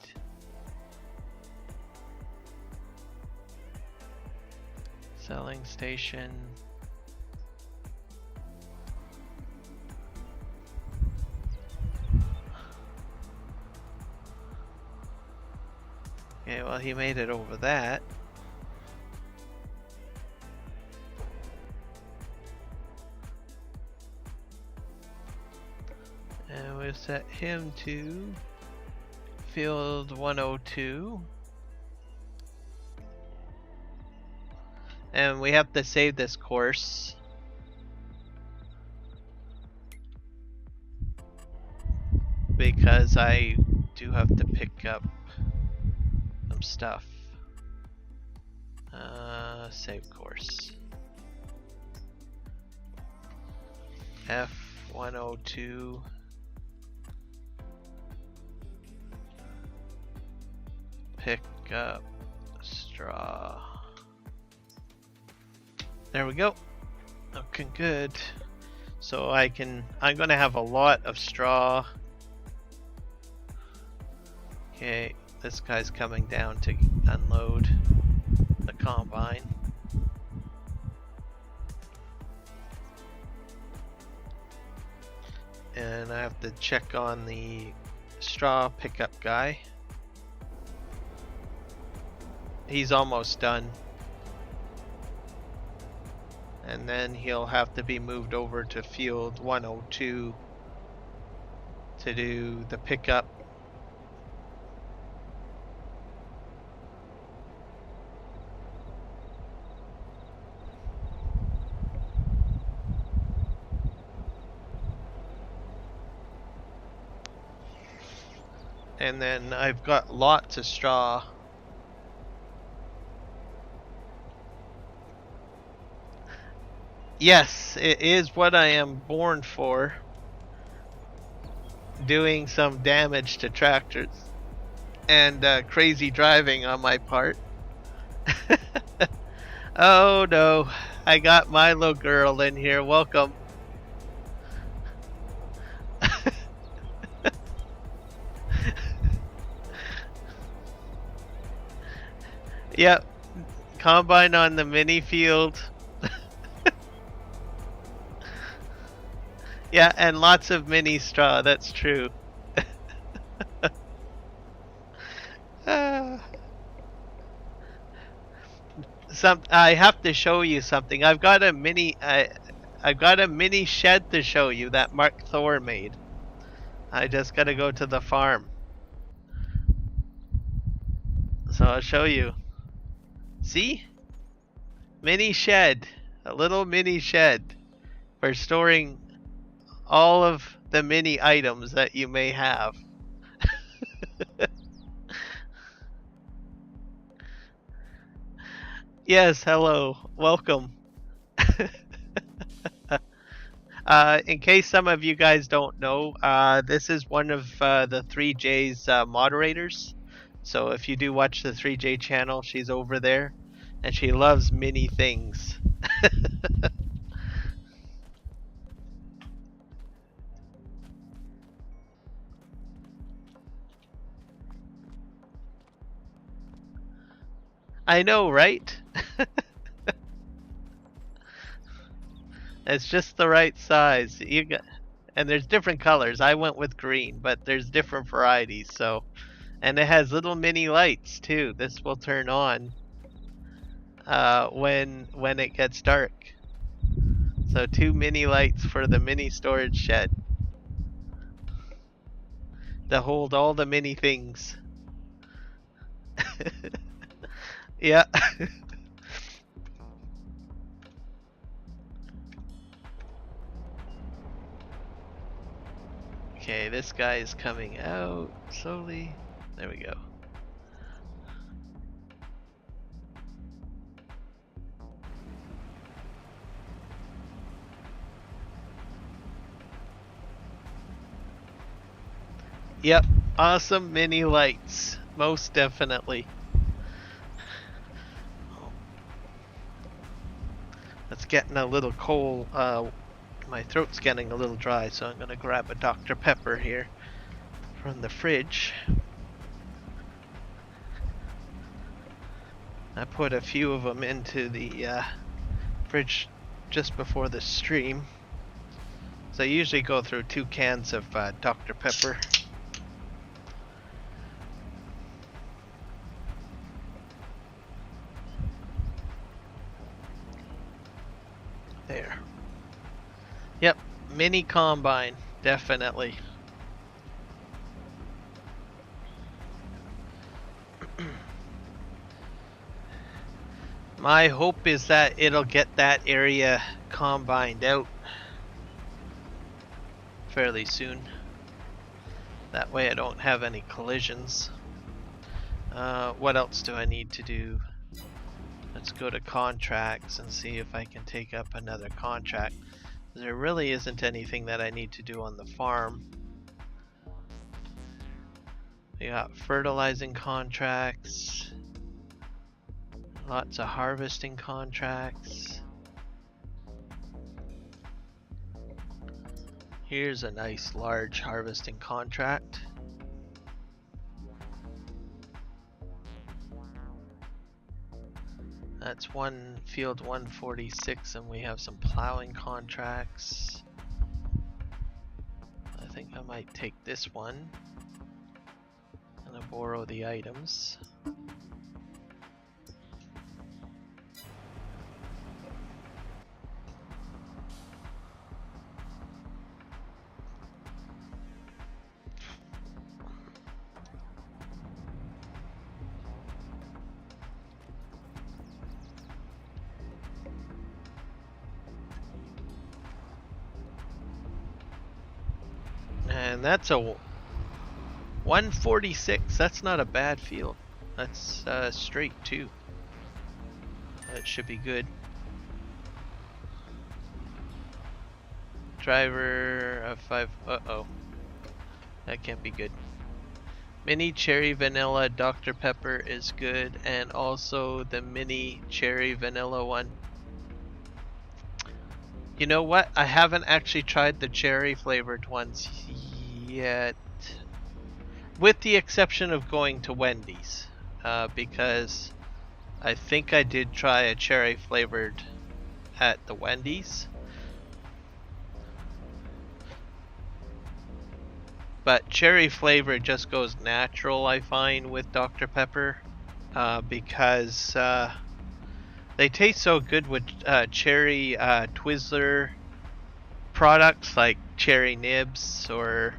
selling station. Okay, well, he made it over that. And we'll set him to field 102. And we have to save this course. Because I do have to pick up some stuff. Save course. F102. Pick up straw. There we go. Looking good. So I'm gonna have a lot of straw. Okay, this guy's coming down to unload the combine. And I have to check on the straw pickup guy. He's almost done. And then he'll have to be moved over to field 102 to do the pickup. And then I've got lots of straw. Yes, it is what I am born for. Doing some damage to tractors. And crazy driving on my part. Oh no, I got Milo girl in here, welcome. Yep, combine on the mini field. Yeah, and lots of mini straw, that's true. I have to show you something. I've got a mini shed to show you that Mark Thor made. I just gotta go to the farm. So I'll show you. See? Mini shed. A little mini shed for storing all of the mini items that you may have. Yes, hello. Welcome. In case some of you guys don't know, this is one of the 3J's moderators. So if you do watch the 3J channel, she's over there. And she loves many things. I know, right? It's just the right size. And there's different colors. I went with green, but there's different varieties. So, and it has little mini lights too. This will turn on when it gets dark. So 2 mini lights for the mini storage shed to hold all the mini things. Yeah. Okay, this guy is coming out slowly. There we go. Yep, awesome mini lights, most definitely. It's getting a little cold. My throat's getting a little dry, so I'm gonna grab a Dr. Pepper here from the fridge. I put a few of them into the fridge just before the stream. So I usually go through 2 cans of Dr. Pepper. There. Yep, mini combine, definitely. My hope is that it'll get that area combined out fairly soon. That way I don't have any collisions. What else do I need to do? Let's go to contracts and see if I can take up another contract. There really isn't anything that I need to do on the farm. We got fertilizing contracts. Lots of harvesting contracts. Here's a nice large harvesting contract. That's field 146, and we have some plowing contracts. I think I might take this one and borrow the items. And that's a 146. That's not a bad field. That's straight too. That should be good. Driver of 5. Uh-oh. That can't be good. Mini cherry vanilla Dr. Pepper is good, and also the mini cherry vanilla one. You know what? I haven't actually tried the cherry flavored ones yet, with the exception of going to Wendy's, because I think I did try a cherry flavored at the Wendy's, but cherry flavor just goes natural, I find, with Dr. Pepper, because they taste so good with cherry Twizzler products like cherry nibs or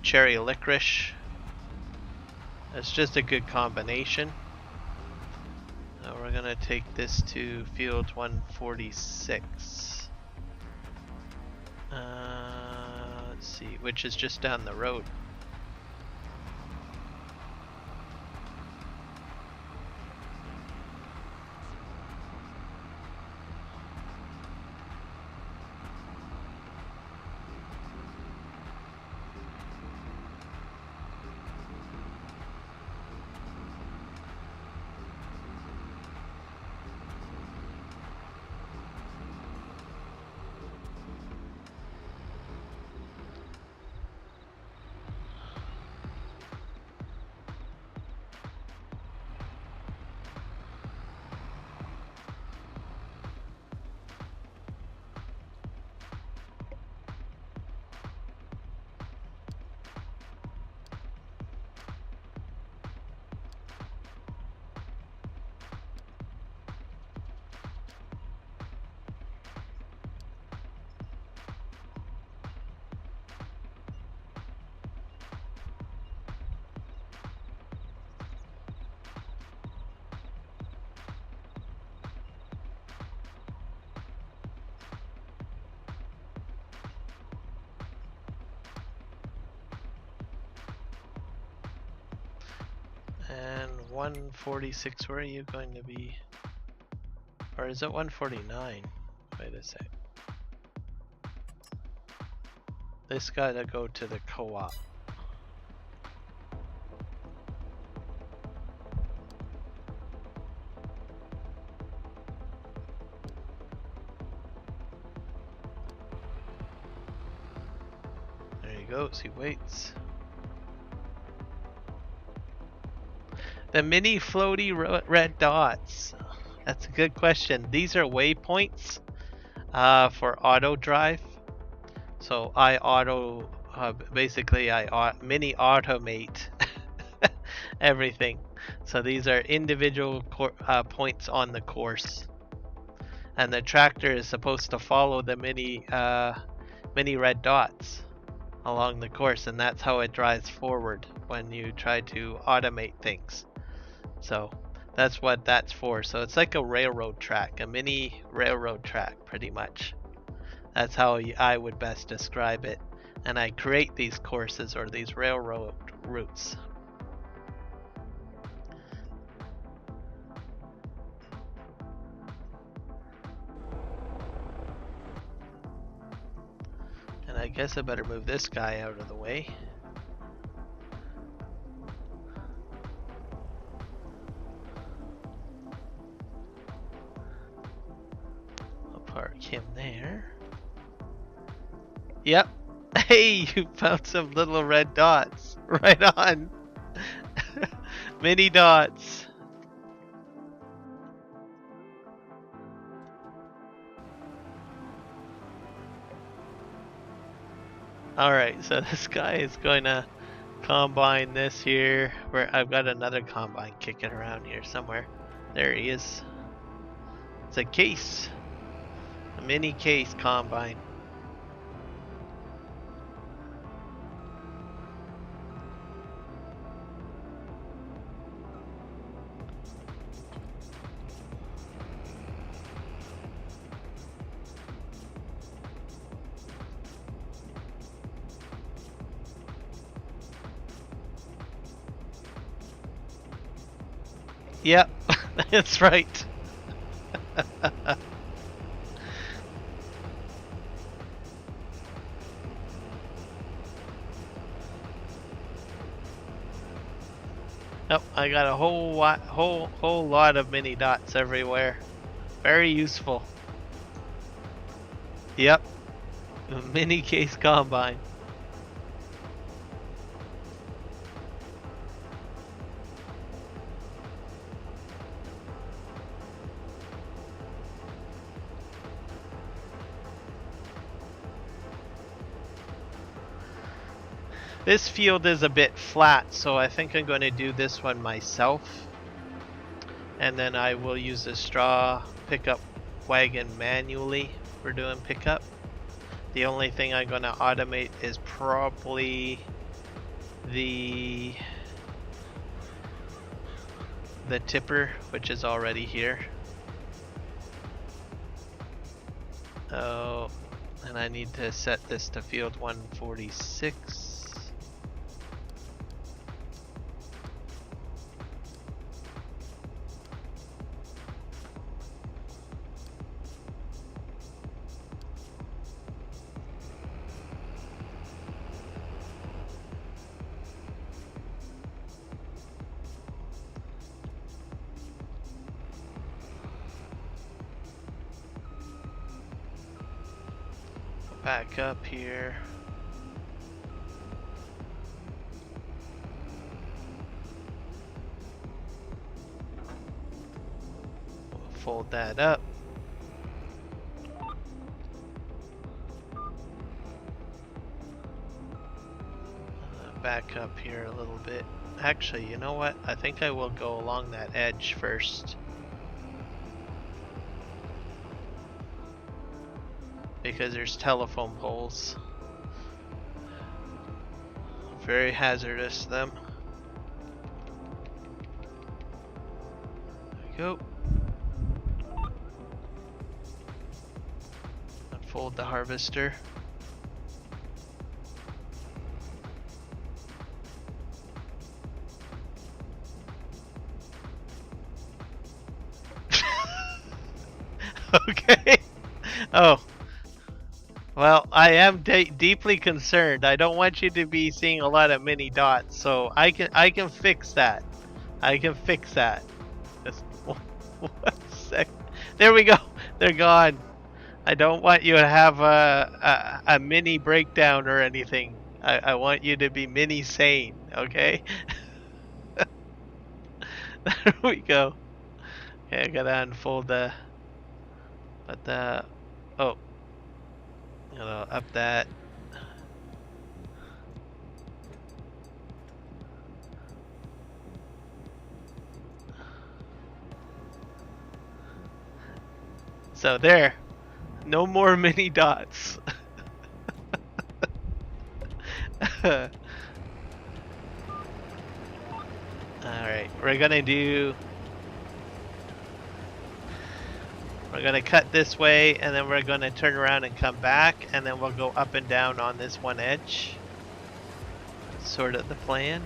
cherry licorice. It's just a good combination. Now we're gonna take this to field 146. Let's see, which is just down the road. And 146, where are you going to be? Or is it 149? Wait a sec. This gotta go to the co-op. There he goes, he waits. The mini floaty red dots. That's a good question. These are waypoints for auto drive. So I auto, basically I mini automate everything. So these are individual points on the course. And the tractor is supposed to follow the mini red dots along the course, and that's how it drives forward when you try to automate things. So that's what that's for. So it's like a railroad track, a mini railroad track pretty much. That's how I would best describe it. And I create these courses or these railroad routes. And I guess I better move this guy out of the way. I'll park him there. Yep. Hey, you found some little red dots. Right on. Mini dots. Alright, so this guy is going to combine this here. Where I've got another combine kicking around here somewhere. There he is. It's a case. A mini case combine. Yep, that's right. Nope, I got a whole lot of mini dots everywhere. Very useful. Yep, a mini case combine. This field is a bit flat, so I think I'm going to do this one myself. And then I will use the straw pickup wagon manually for doing pickup. The only thing I'm going to automate is probably the tipper, which is already here. Oh, and I need to set this to field 146. Back up here. We'll fold that up. Back up here a little bit. Actually, you know what? I think I will go along that edge first. Because there's telephone poles. Very hazardous, them. There we go. Unfold the harvester. Okay. Oh, well, I am deeply concerned. I don't want you to be seeing a lot of mini dots, so I can fix that. I can fix that. Just 1 sec. There we go. They're gone. I don't want you to have a mini breakdown or anything. I want you to be mini sane, okay? There we go. Okay, I gotta unfold oh, gotta up that. So there, no more mini dots. Alright, we're gonna cut this way and then we're gonna turn around and come back and then we'll go up and down on this one edge. Sort of the plan.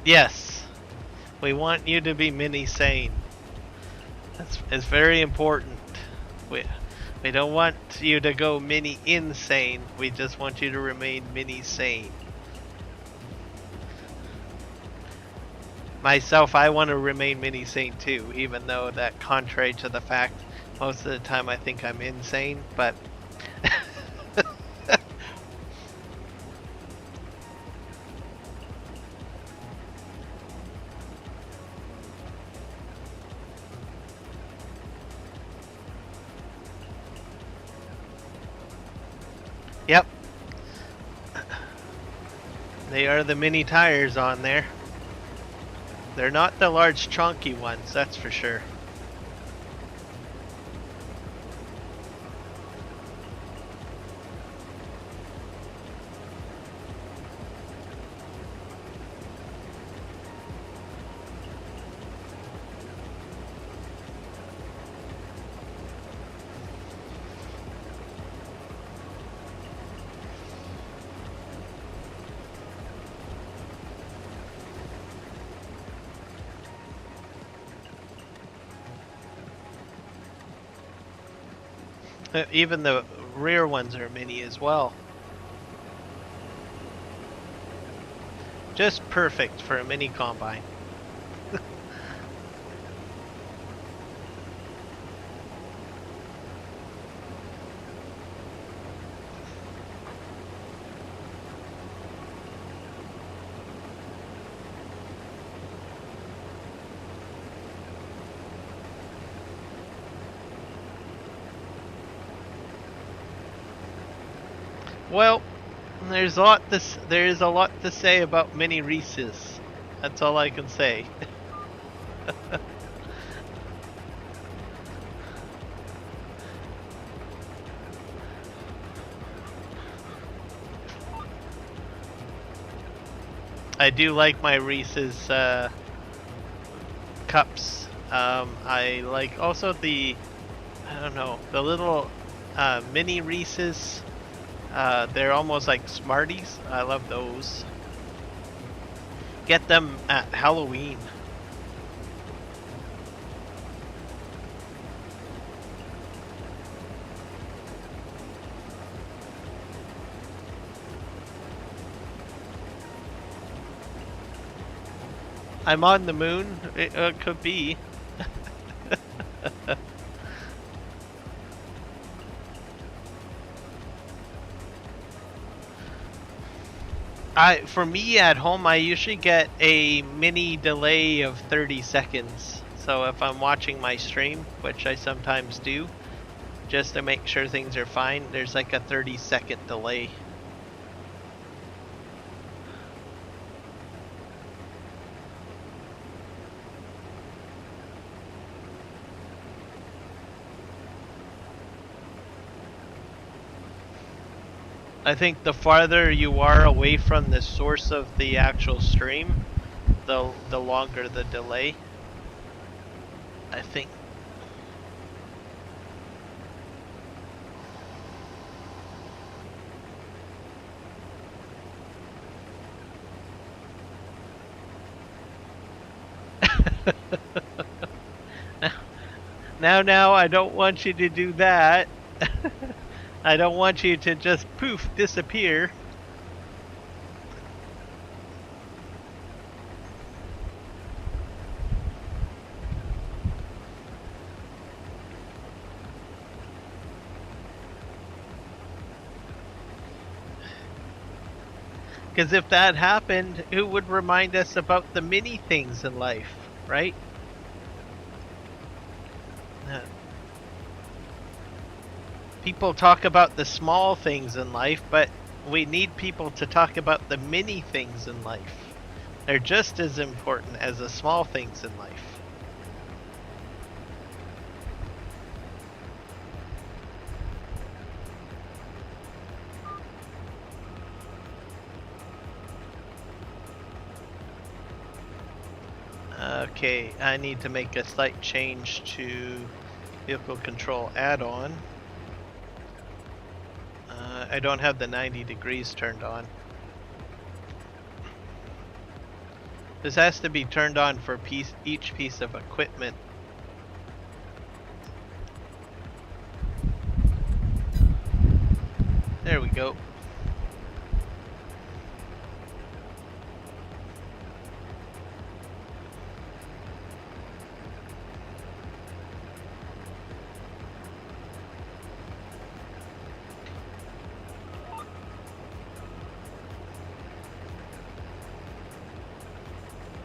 Yes, we want you to be mini sane. It's very important. We don't want you to go mini insane. We just want you to remain mini sane. Myself, I want to remain mini sane too, even though that contrary to the fact, most of the time I think I'm insane, but yep. They are the mini tires on there. They're not the large chunky ones, that's for sure. Even the rear ones are mini as well. Just perfect for a mini combine. Well, there's a lot to say about mini Reese's. That's all I can say. I do like my Reese's cups. I like also the, I don't know, the little mini Reese's. They're almost like Smarties. I love those. Get them at Halloween. I'm on the moon. It could be. For me at home, I usually get a mini delay of 30 seconds. So if I'm watching my stream, which I sometimes do, just to make sure things are fine, there's like a 30-second delay. I think the farther you are away from the source of the actual stream, the longer the delay. I think. Now, I don't want you to do that. I don't want you to just poof, disappear. Because if that happened, who would remind us about the many things in life, right? People talk about the small things in life, but we need people to talk about the many things in life. They're just as important as the small things in life. Okay, I need to make a slight change to vehicle control add-on. I don't have the 90 degrees turned on. This has to be turned on for each piece of equipment. There we go.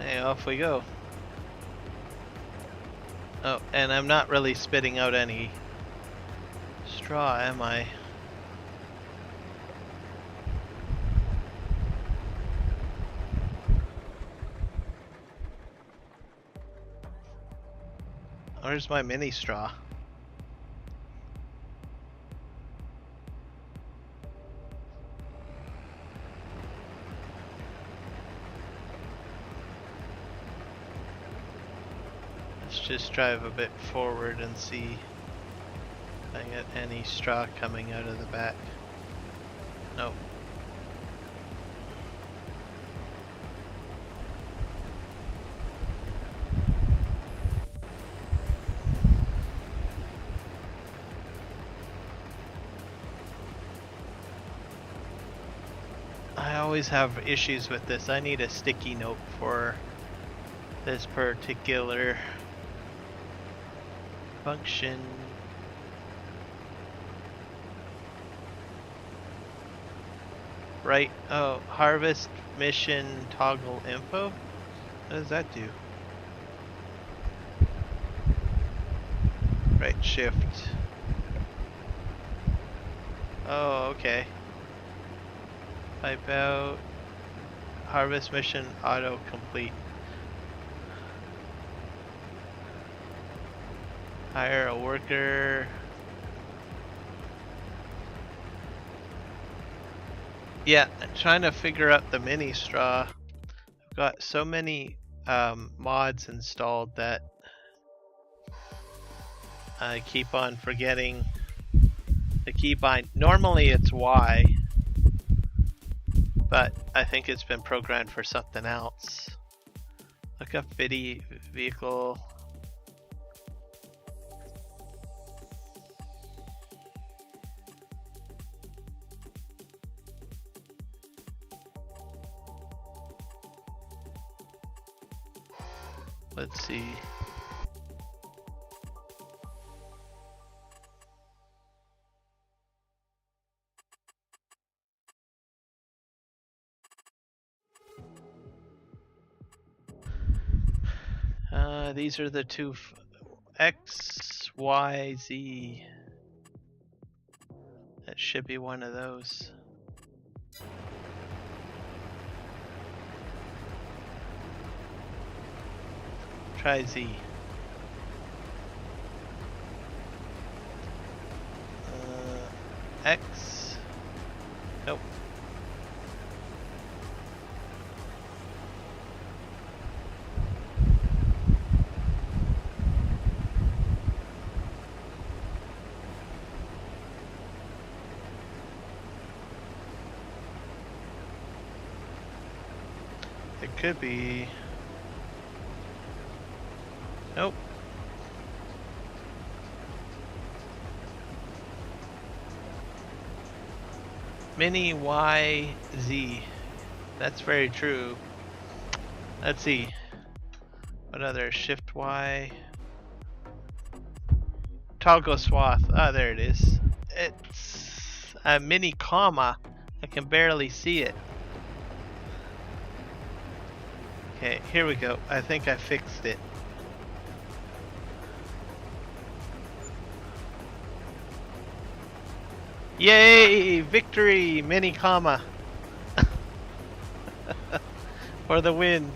Hey, off we go. Oh, and I'm not really spitting out any straw, am I? Where's my mini straw? Let's just drive a bit forward and see if I get any straw coming out of the back. Nope. I always have issues with this. I need a sticky note for this particular function. Right, oh, harvest mission toggle info? What does that do? Right, shift. Oh, okay. Pipe out. Harvest mission auto complete. Hire a worker. Yeah, I'm trying to figure out the mini straw. I've got so many mods installed that I keep on forgetting the keybind. Normally it's Y, but I think it's been programmed for something else. Look up vehicle. Let's see. These are the two X, Y, Z. That should be one of those. Try Z. X. Nope. It could be Nope. Mini YZ. That's very true. Let's see. What other? Shift Y. Toggle swath. Ah, there it is. It's a mini comma. I can barely see it. Okay, here we go. I think I fixed it. Yay! Victory! Mini comma. For the win.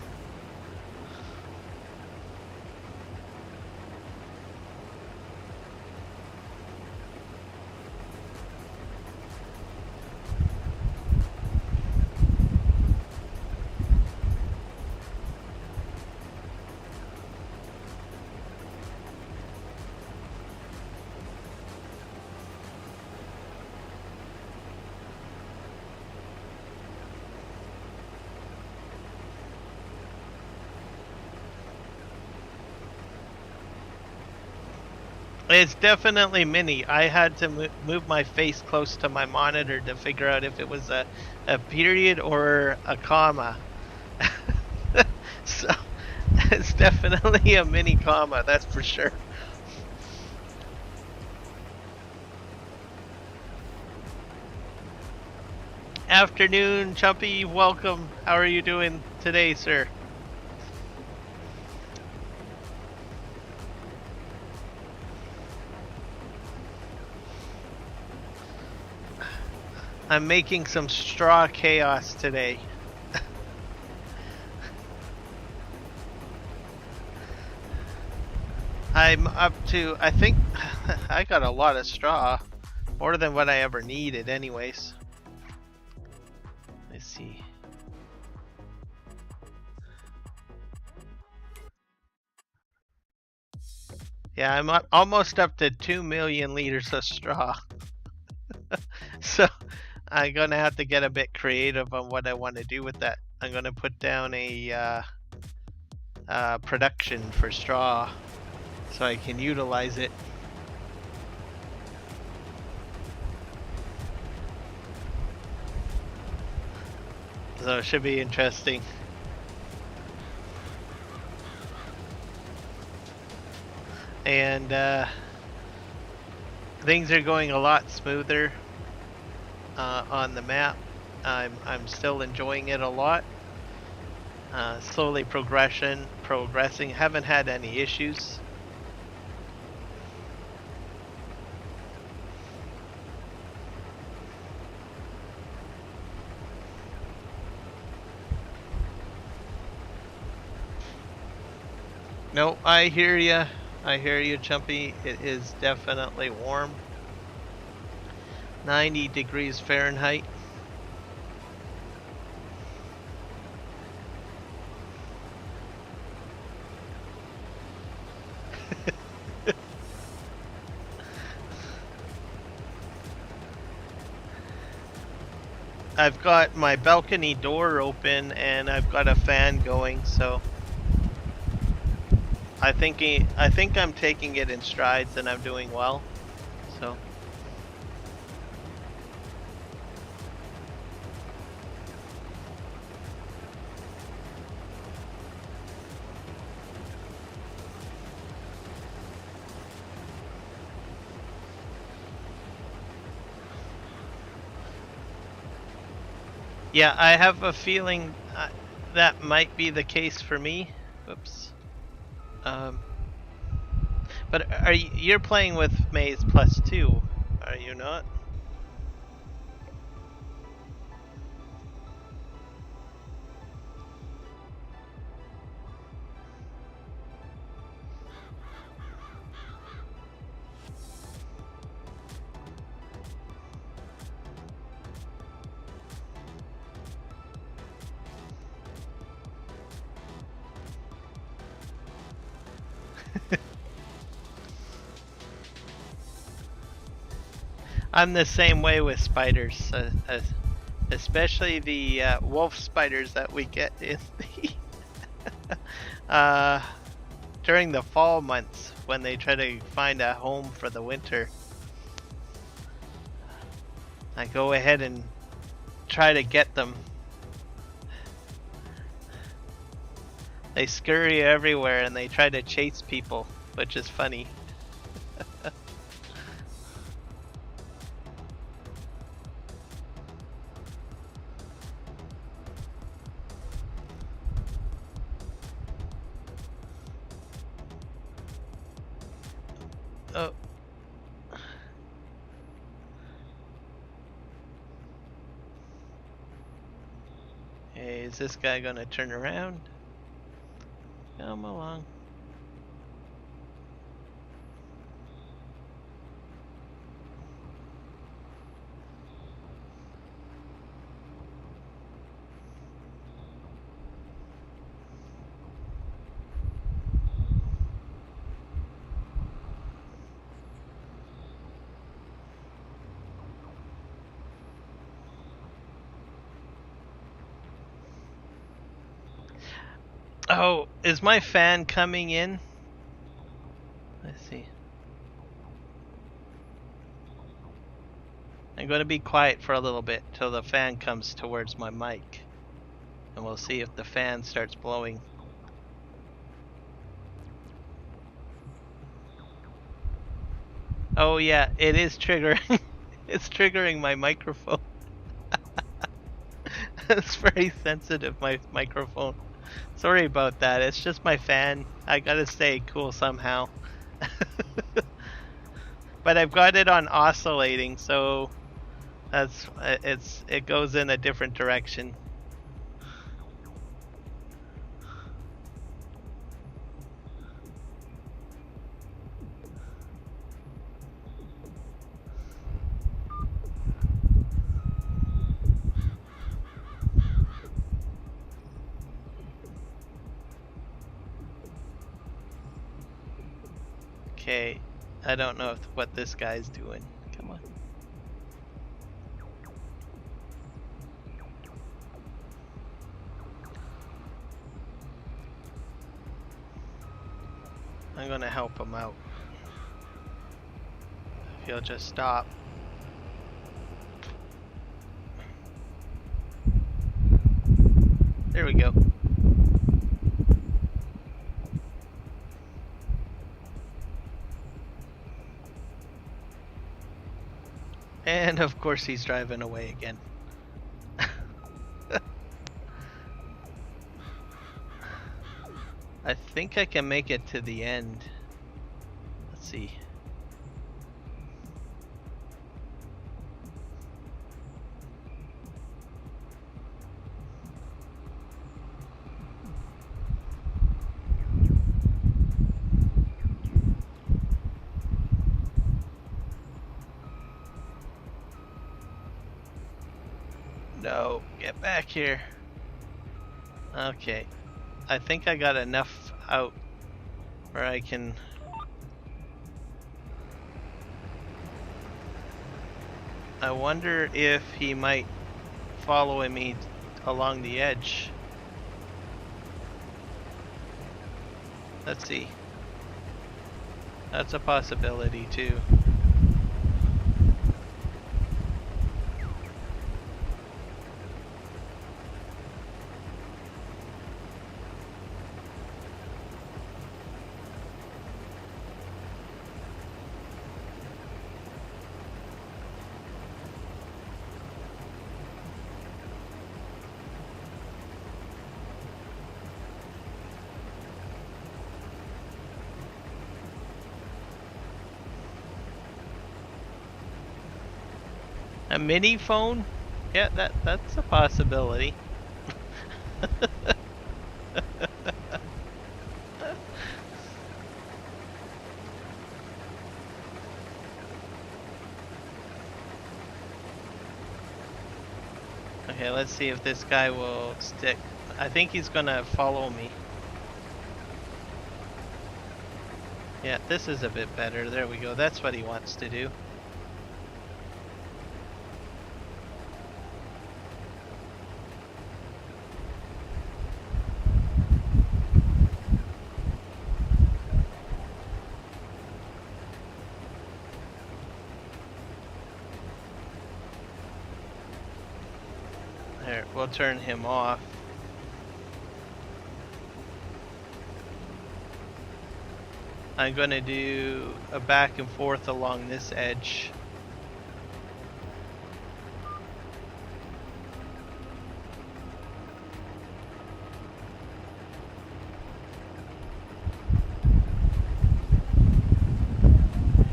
It's definitely mini. I had to move my face close to my monitor to figure out if it was a period or a comma. So it's definitely a mini comma, that's for sure. Afternoon, Chumpy. Welcome. How are you doing today, sir? I'm making some straw chaos today. I'm up to, I think, I got a lot of straw. More than what I ever needed anyways. Let's see. Yeah, I'm almost up to 2 million liters of straw. So I'm gonna have to get a bit creative on what I want to do with that. I'm gonna put down a production for straw so I can utilize it. So it should be interesting. And things are going a lot smoother on the map. I'm still enjoying it a lot. Slowly progressing. Haven't had any issues. No, I hear you. I hear you, Chumpy. It is definitely warm. 90 degrees Fahrenheit. I've got my balcony door open and I've got a fan going, so I think I'm taking it in strides and I'm doing well. So yeah, I have a feeling that might be the case for me. Oops. But you're playing with Maze Plus 2, are you not? I'm the same way with spiders, especially the wolf spiders that we get in the during the fall months when they try to find a home for the winter. I go ahead and try to get them. They scurry everywhere and they try to chase people, which is funny. Oh. Hey, is this guy gonna turn around? Come along. Oh, is my fan coming in? Let's see. I'm going to be quiet for a little bit till the fan comes towards my mic. And we'll see if the fan starts blowing. Oh yeah, it is triggering. It's triggering my microphone. It's very sensitive, my microphone. Sorry about that, it's just my fan. I gotta stay cool somehow. But I've got it on oscillating, so it goes in a different direction. Okay, I don't know what this guy's doing. Come on. I'm gonna help him out. If he'll just stop. There we go. And of course he's driving away again. I think I can make it to the end. Let's see. No, get back here. Okay. I think I got enough out where I can... I wonder if he might follow me along the edge. Let's see. That's a possibility too. A mini phone? Yeah, that's a possibility. Okay, let's see if this guy will stick. I think he's gonna follow me. Yeah, this is a bit better. There we go. That's what he wants to do. There, we'll turn him off. I'm gonna do a back and forth along this edge.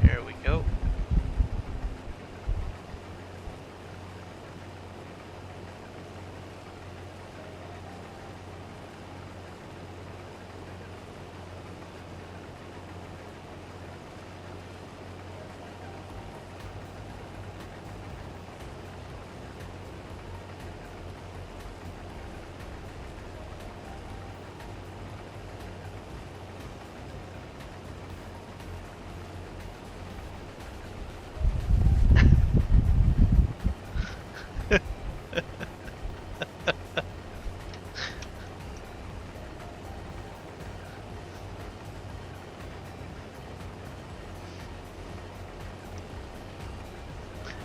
Here we go.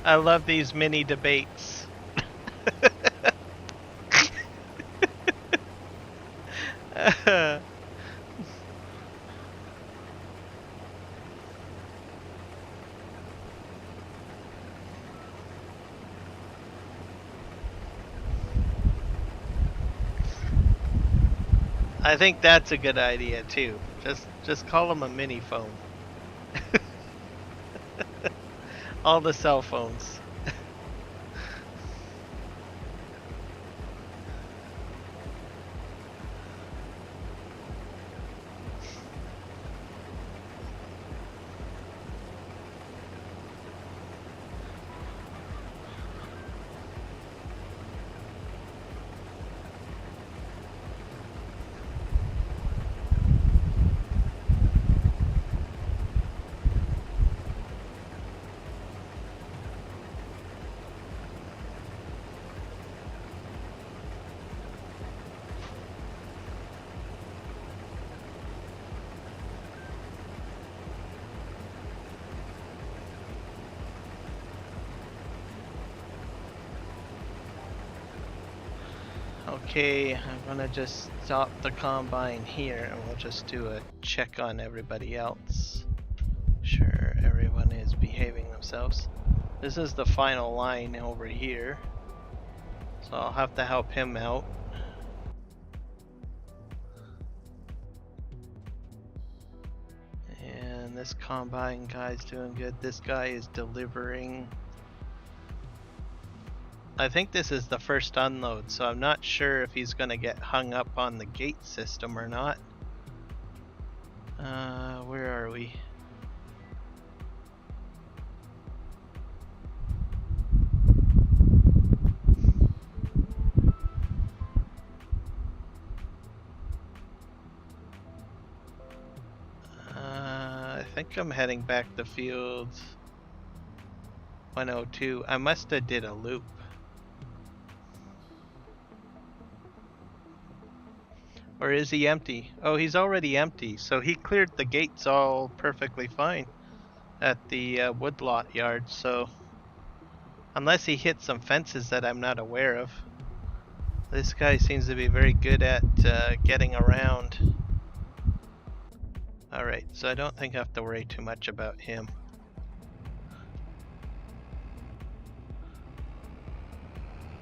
I love these mini debates. I think that's a good idea too. Just call them a mini phone. All the cell phones. Okay, I'm gonna just stop the combine here and we'll just do a check on everybody else. Sure, everyone is behaving themselves. This is the final line over here, so I'll have to help him out. And this combine guy's doing good. This guy is delivering. I think this is the first unload, so I'm not sure if he's gonna get hung up on the gate system or not. Where are we? I think I'm heading back to field 102. I must have did a loop. Or is he empty? Oh, he's already empty. So he cleared the gates all perfectly fine at the woodlot yard. So unless he hit some fences that I'm not aware of, this guy seems to be very good at getting around. Alright, so I don't think I have to worry too much about him.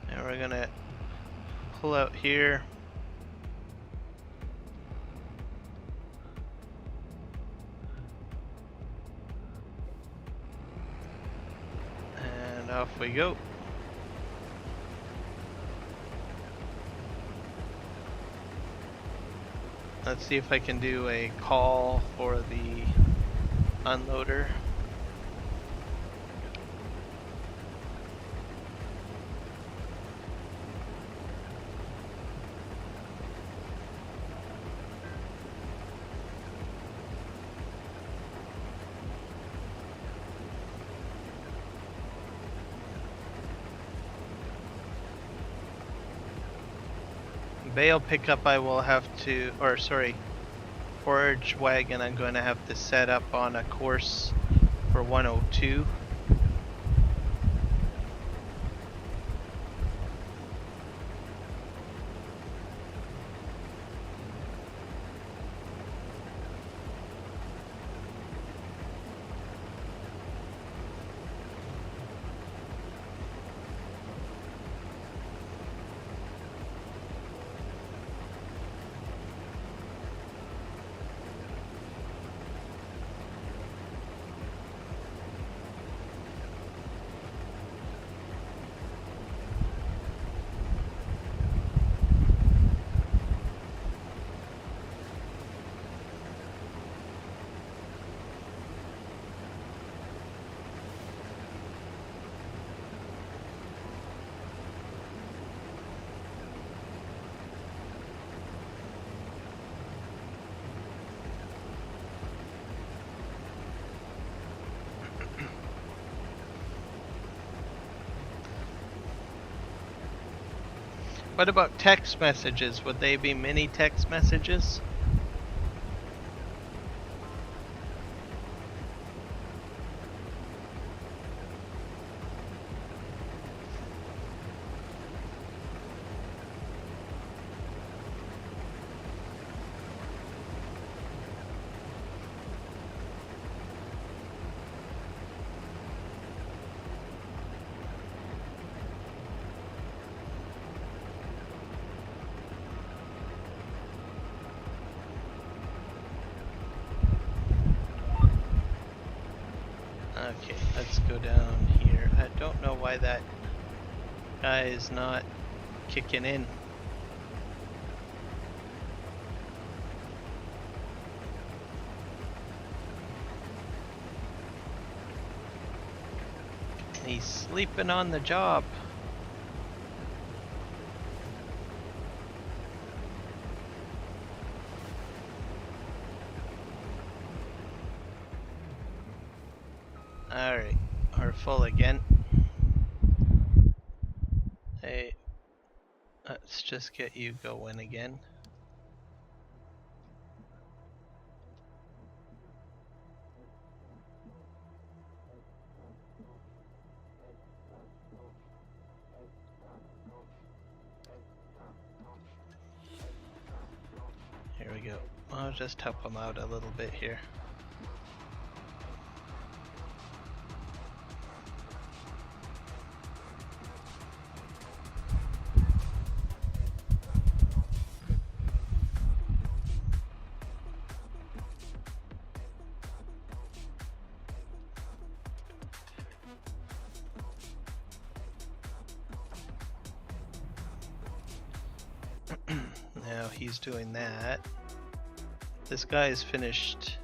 And we're gonna pull out here. And off we go. Let's see if I can do a call for the unloader. Bale pickup I will have to, or sorry, forage wagon I'm going to have to set up on a course for 102. What about text messages? Would they be mini text messages? Okay, let's go down here. I don't know why that guy is not kicking in. He's sleeping on the job. Alright, we're full again. Hey, let's just get you going again. Here we go. I'll just help him out a little bit here. Now he's doing that. This guy is finished.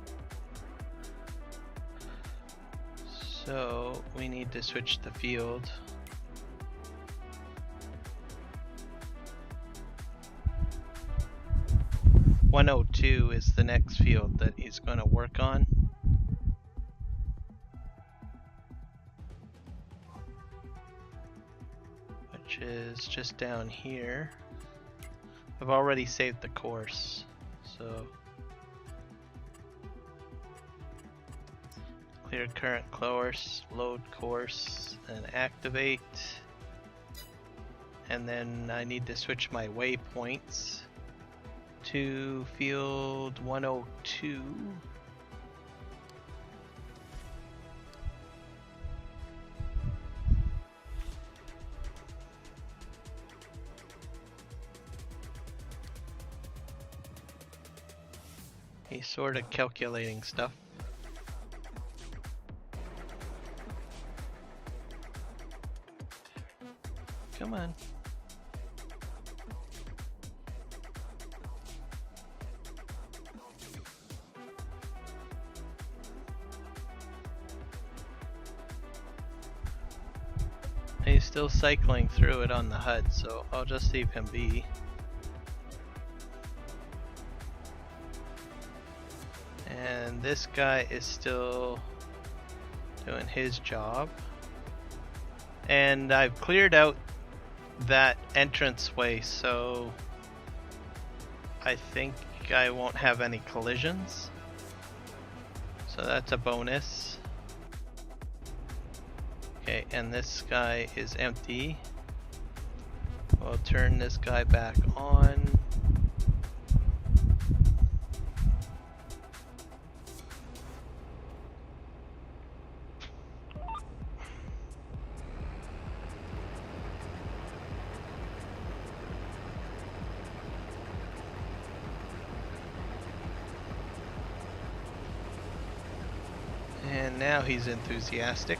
So we need to switch the field. .102 is the next field that he's going to work on. Which is just down here. I've already saved the course, so clear current course, load course, and activate. And then I need to switch my waypoints to field 102. He's sort of calculating stuff. Come on. He's still cycling through it on the HUD, so I'll just leave him be. And this guy is still doing his job. And I've cleared out that entranceway, so I think I won't have any collisions. So that's a bonus. Okay, and this guy is empty. We'll turn this guy back on. And now he's enthusiastic.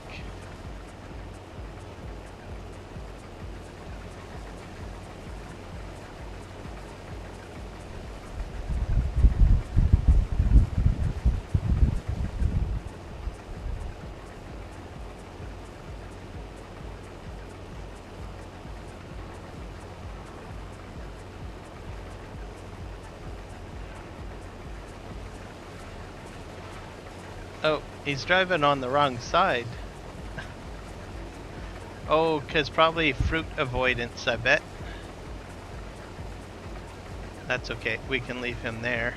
Oh, he's driving on the wrong side. Oh, 'cause probably fruit avoidance, I bet. That's okay. We can leave him there.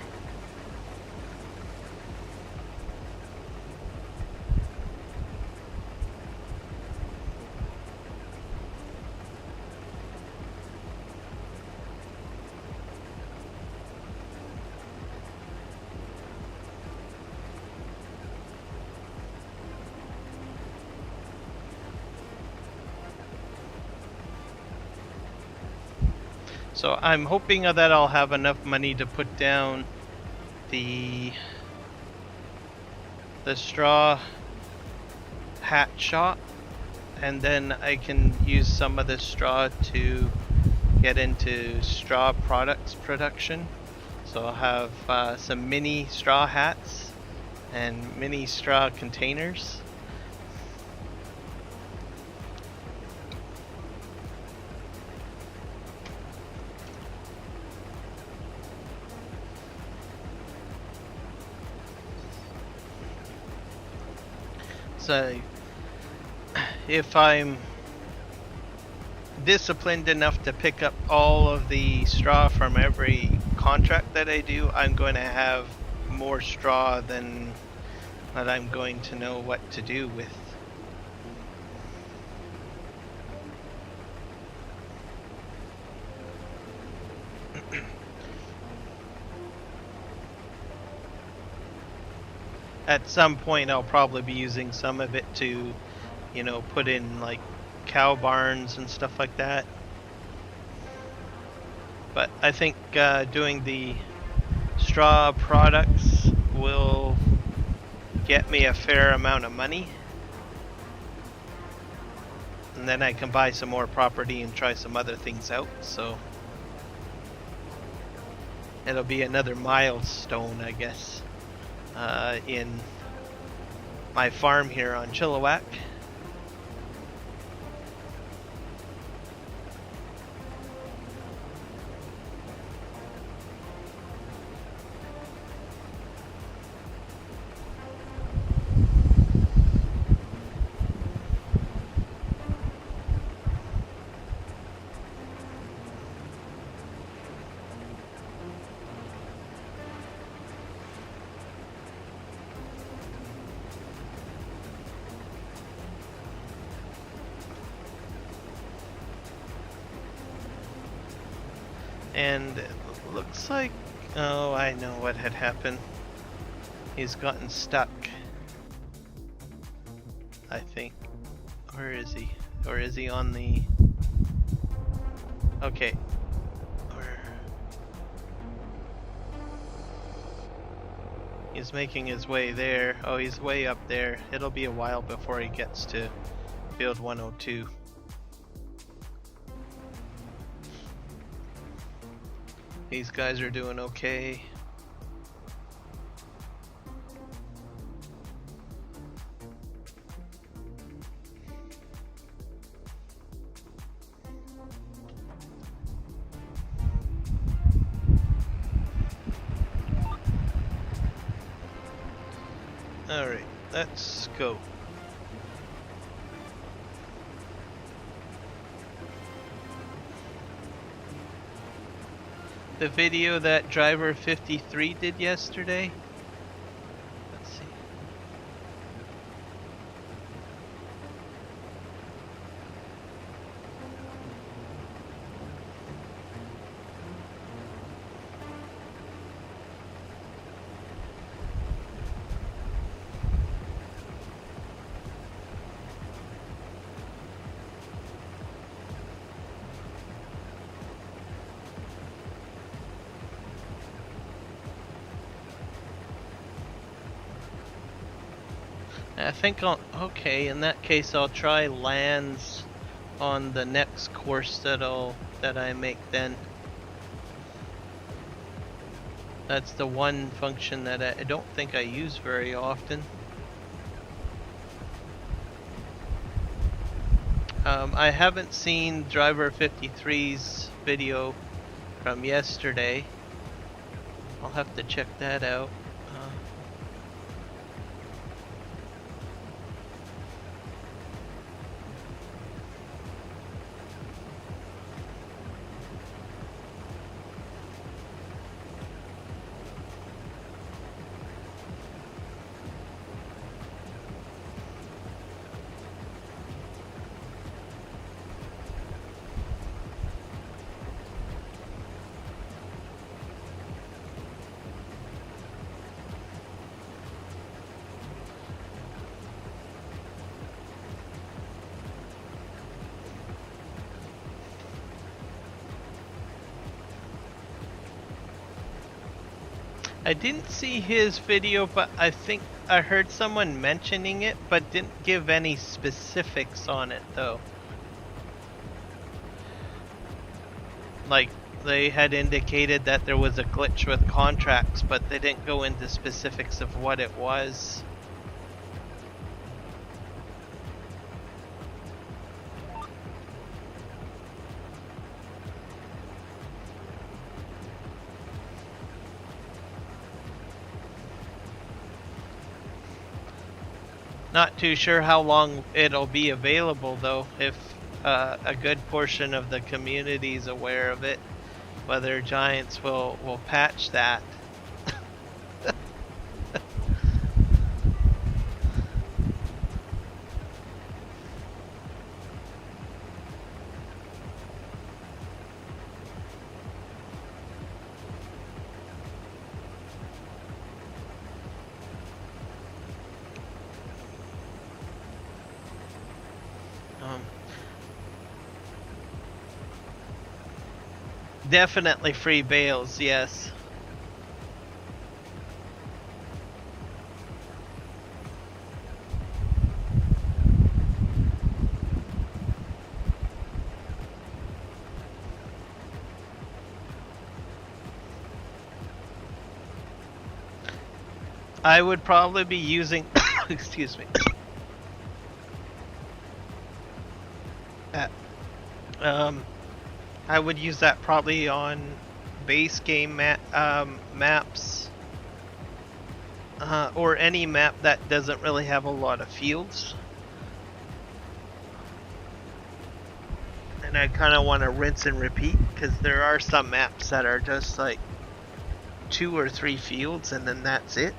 So I'm hoping that I'll have enough money to put down the straw hat shop, and then I can use some of the straw to get into straw products production. So I'll have some mini straw hats and mini straw containers. So if I'm disciplined enough to pick up all of the straw from every contract that I do, I'm going to have more straw than that I'm going to know what to do with. At some point I'll probably be using some of it to, you know, put in like cow barns and stuff like that. But I think doing the straw products will get me a fair amount of money. And then I can buy some more property and try some other things out, so it'll be another milestone, I guess, in my farm here on Chilliwack. And it looks like, oh, I know what had happened. He's gotten stuck, I think. Where is he? Or is he on the... Okay. He's making his way there. Oh, he's way up there. It'll be a while before he gets to field 102. These guys are doing okay. Alright, let's go. The video that driver 53 did yesterday. Let's see. I think I'll, okay, in that case I'll try lands on the next course that I make then. That's the one function that I don't think I use very often. I haven't seen driver 53's video from yesterday. I'll have to check that out. I didn't see his video, but I think I heard someone mentioning it, but didn't give any specifics on it though. Like, they had indicated that there was a glitch with contracts, but they didn't go into specifics of what it was. Not too sure how long it'll be available though, if a good portion of the community is aware of it, whether Giants will patch that. Definitely free bales, yes. I would probably be using excuse me. I would use that probably on base game maps, or any map that doesn't really have a lot of fields. And I kind of want to rinse and repeat, because there are some maps that are just like 2 or 3 fields and then that's it.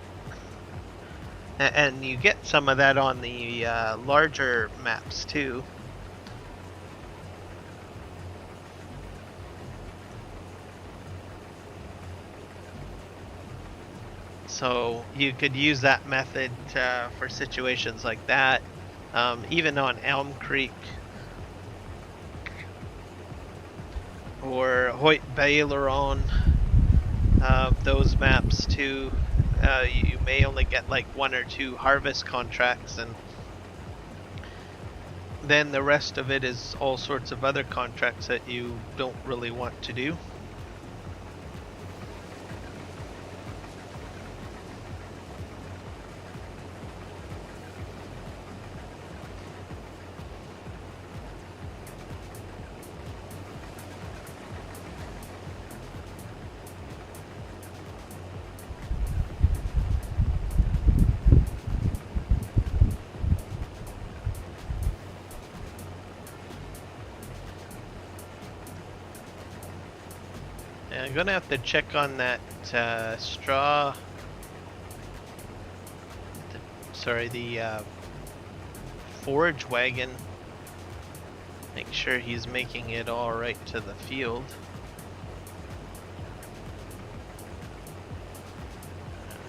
And you get some of that on the larger maps too. So you could use that method for situations like that. Even on Elm Creek or Hoyt Baileron, those maps too, you may only get like 1 or 2 harvest contracts, and then the rest of it is all sorts of other contracts that you don't really want to do. I'm gonna have to check on that straw. The forage wagon. Make sure he's making it all right to the field.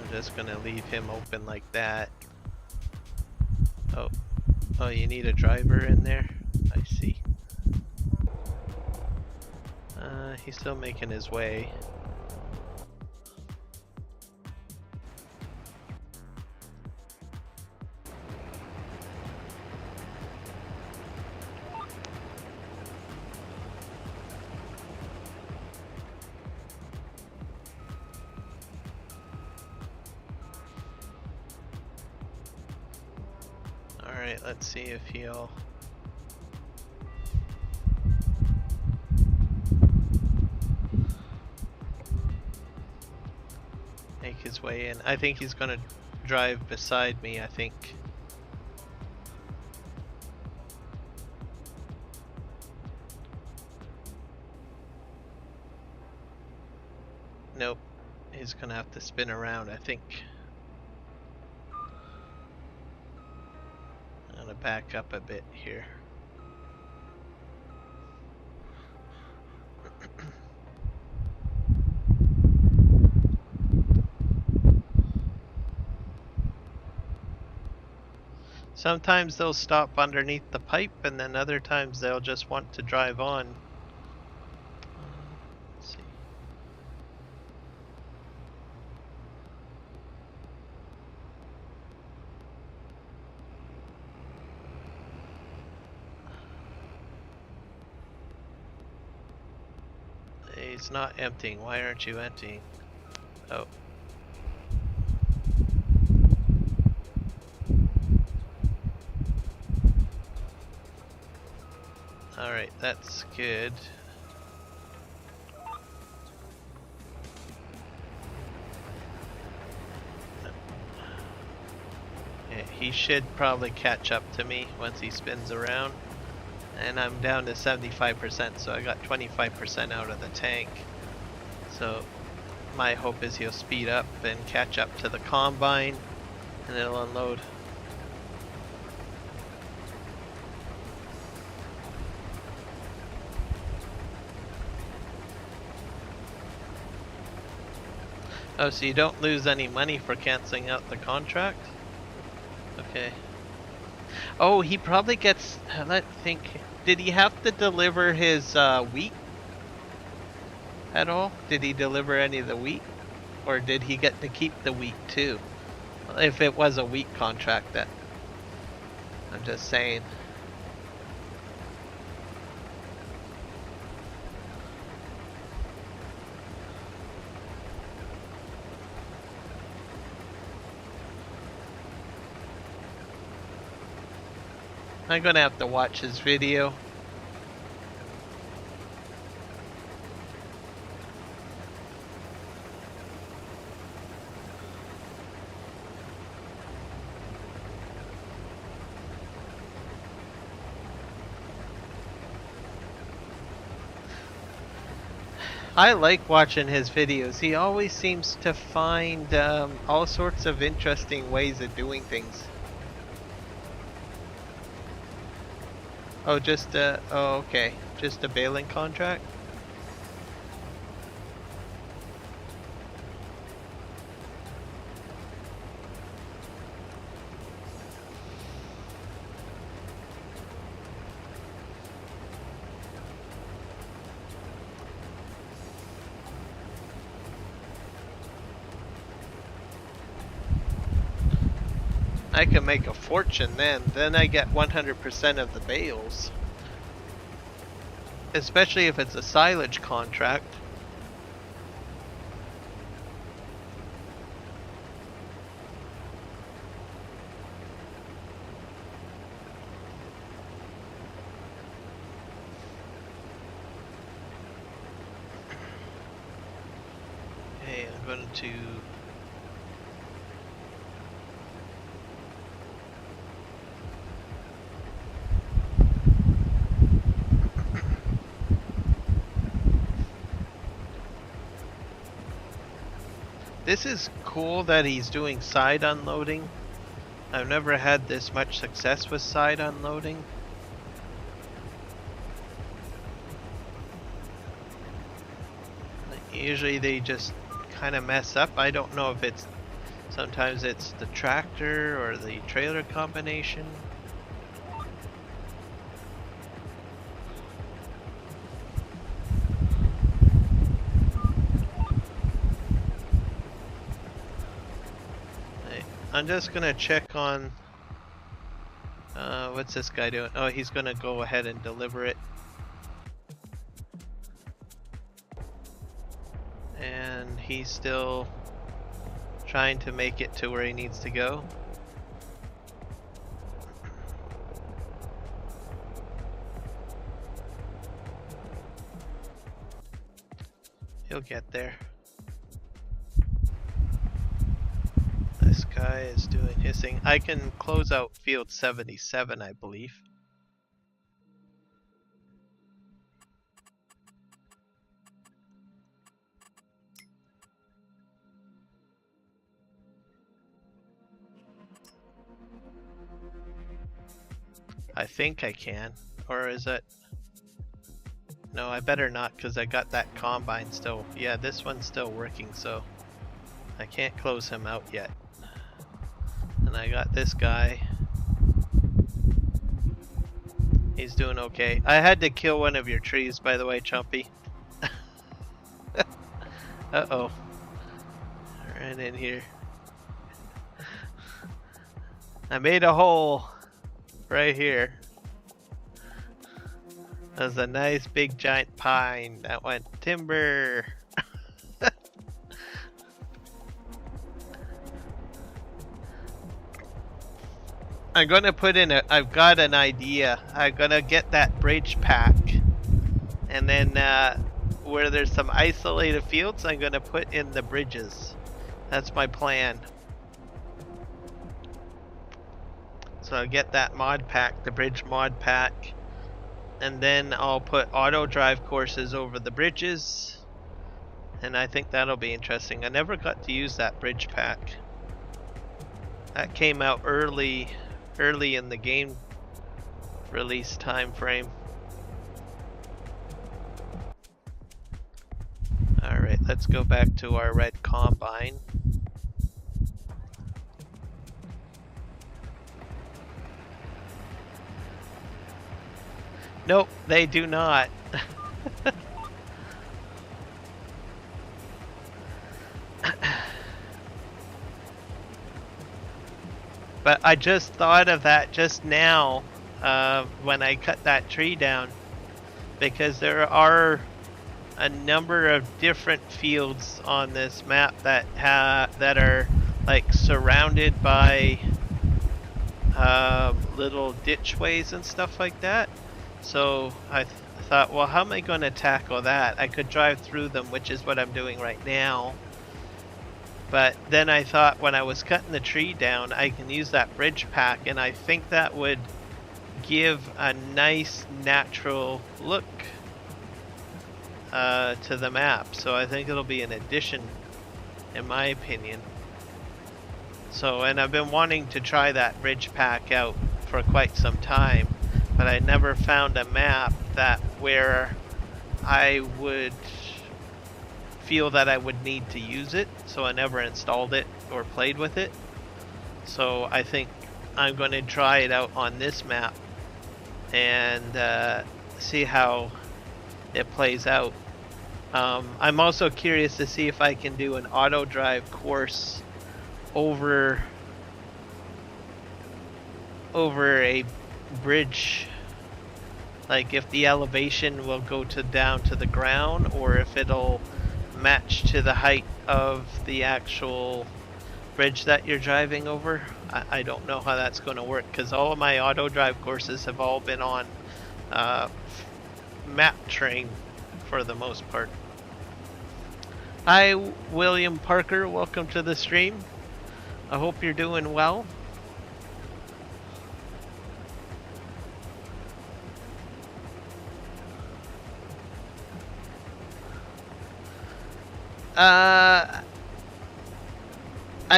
I'm just gonna leave him open like that. Oh, you need a driver in there? I see. He's still making his way. Alright, let's see if he'll... make his way in. I think he's gonna drive beside me, I think. Nope. He's gonna have to spin around, I think. I'm gonna back up a bit here. Sometimes they'll stop underneath the pipe, and then other times they'll just want to drive on. Let's see. He's not emptying. Why aren't you emptying? Oh. Alright, that's good. Yeah, he should probably catch up to me once he spins around. And I'm down to 75%, so I got 25% out of the tank. So my hope is he'll speed up and catch up to the combine and it'll unload. Oh, so you don't lose any money for canceling out the contract? Okay. Oh, he probably gets, let's think, did he have to deliver his wheat at all? Did he deliver any of the wheat? Or did he get to keep the wheat too? If it was a wheat contract, that I'm just saying. I'm gonna have to watch his video. I like watching his videos. He always seems to find all sorts of interesting ways of doing things. Oh, oh, okay. Just a baling contract? I can make a fortune then I get 100% of the bales. Especially if it's a silage contract. Okay, I'm going to This is cool that he's doing side unloading. I've never had this much success with side unloading. Usually they just kind of mess up. I don't know if it's, sometimes it's the tractor or the trailer combination. I'm just gonna check on what's this guy doing? Oh, he's gonna go ahead and deliver it. And he's still trying to make it to where he needs to go. He'll get there. This guy is doing his thing. I can close out field 77, I believe. I think I can. Or is it? No, I better not, because I got that combine still. Yeah, this one's still working, so I can't close him out yet. And I got this guy. He's doing okay. I had to kill one of your trees, by the way, Chumpy. Uh-oh. Right in here. I made a hole right here. There's a nice big giant pine that went timber. I'm gonna put in I've got an idea. I'm gonna get that bridge pack. And then where there's some isolated fields, I'm gonna put in the bridges. That's my plan. So I'll get that mod pack, the bridge mod pack. And then I'll put auto drive courses over the bridges. And I think that'll be interesting. I never got to use that bridge pack. That came out early in the game release time frame. Alright, let's go back to our red combine. Nope, they do not. But I just thought of that just now when I cut that tree down, because there are a number of different fields on this map that are like surrounded by little ditchways and stuff like that. So I thought, well, how am I going to tackle that? I could drive through them, which is what I'm doing right now. But then I thought, when I was cutting the tree down, I can use that bridge pack, and I think that would give a nice natural look to the map. So I think it'll be an addition, in my opinion. So, and I've been wanting to try that bridge pack out for quite some time, but I never found a map that where I would feel that I would need to use it, so I never installed it or played with it. So I think I'm going to try it out on this map and see how it plays out. I'm also curious to see if I can do an auto drive course over a bridge, like if the elevation will go down to the ground, or if it'll match to the height of the actual bridge that you're driving over. I don't know how that's going to work, because all of my auto drive courses have all been on map terrain for the most part. Hi William Parker, welcome to the stream. I hope you're doing well. I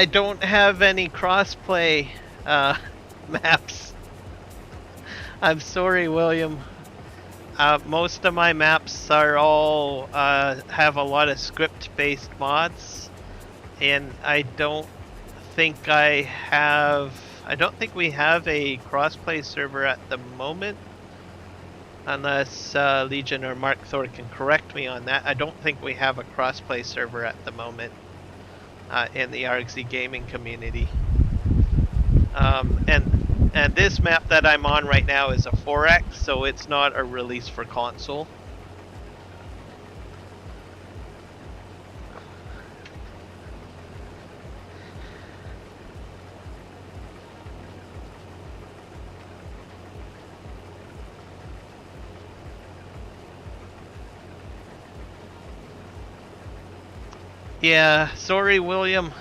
don't have any crossplay maps. I'm sorry, William. Most of my maps are all have a lot of script-based mods, and I don't think we have a crossplay server at the moment. Unless Legion or Mark Thor can correct me on that. I don't think we have a crossplay server at the moment in the Argsy Gaming community. And this map that I'm on right now is a 4X, so it's not a release for console. Yeah, sorry, William.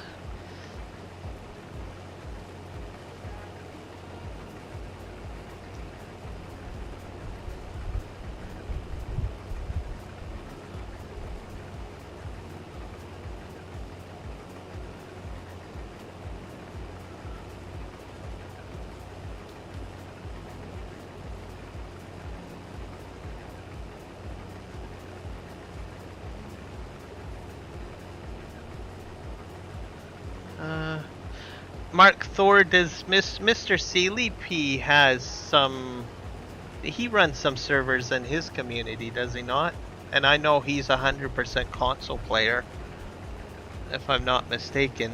Mark Thor, does Mr. Sealy P has some... He runs some servers in his community, does he not? And I know he's 100% console player, if I'm not mistaken.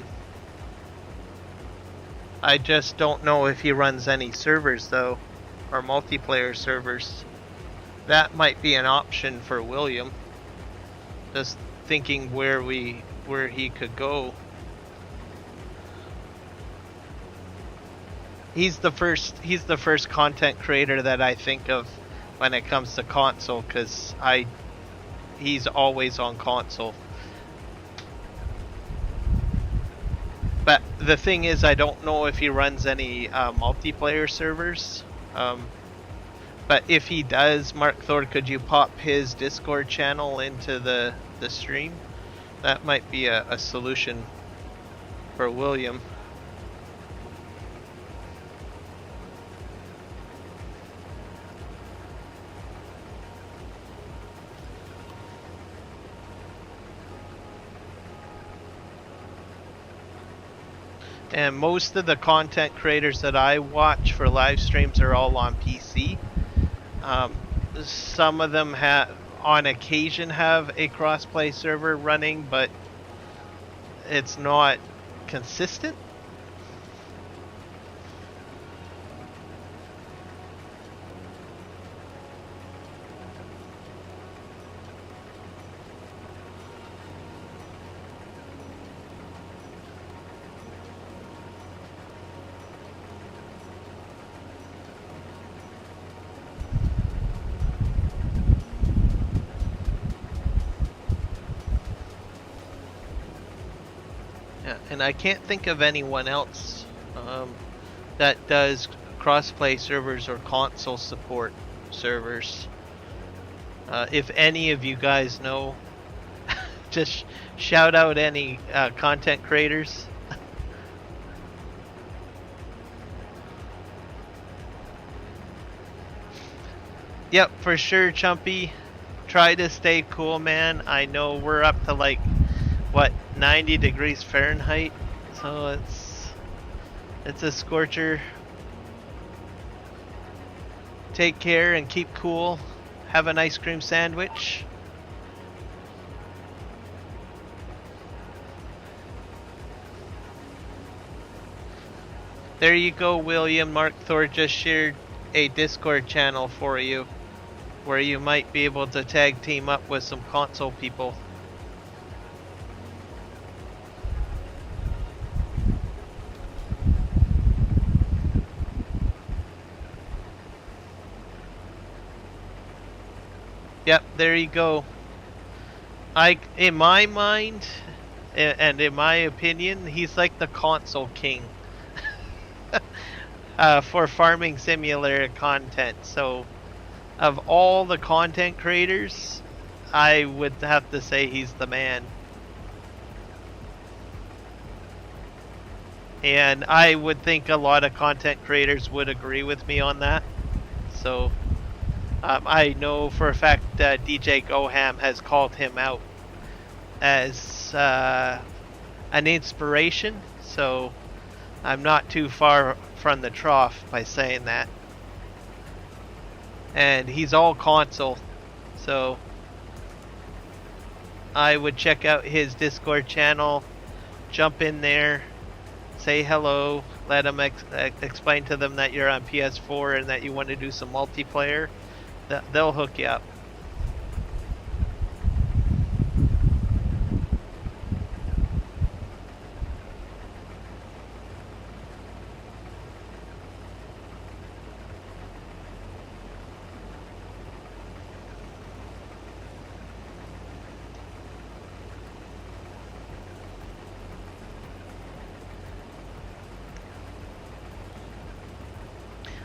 I just don't know if he runs any servers though, or multiplayer servers. that might be an option for William. Just thinking where he could go. He's the first content creator that I think of when it comes to console, because he's always on console. But the thing is, I don't know if he runs any multiplayer servers. But if he does, Mark Thor, could you pop his Discord channel into the stream? That might be a solution for William. And most of the content creators that I watch for live streams are all on PC. Some of them on occasion have a crossplay server running, but it's not consistent. And I can't think of anyone else that does crossplay servers or console support servers. If any of you guys know, just shout out any content creators. Yep, for sure, Chumpy. Try to stay cool, man. I know we're up to like, what, 90 degrees Fahrenheit, so it's a scorcher. Take care and keep cool. Have an ice cream sandwich. There you go, William. Mark Thor just shared a Discord channel for you, where you might be able to tag team up with some console people. Yep, there you go. In my mind, and in my opinion, he's like the console king for farming simulator content. So, of all the content creators, I would have to say he's the man. And I would think a lot of content creators would agree with me on that. So, I know for a fact that DJ Goham has called him out as an inspiration, so I'm not too far from the trough by saying that. And he's all console, so I would check out his Discord channel, jump in there, say hello, let him explain to them that you're on PS4 and that you want to do some multiplayer. They'll hook you up.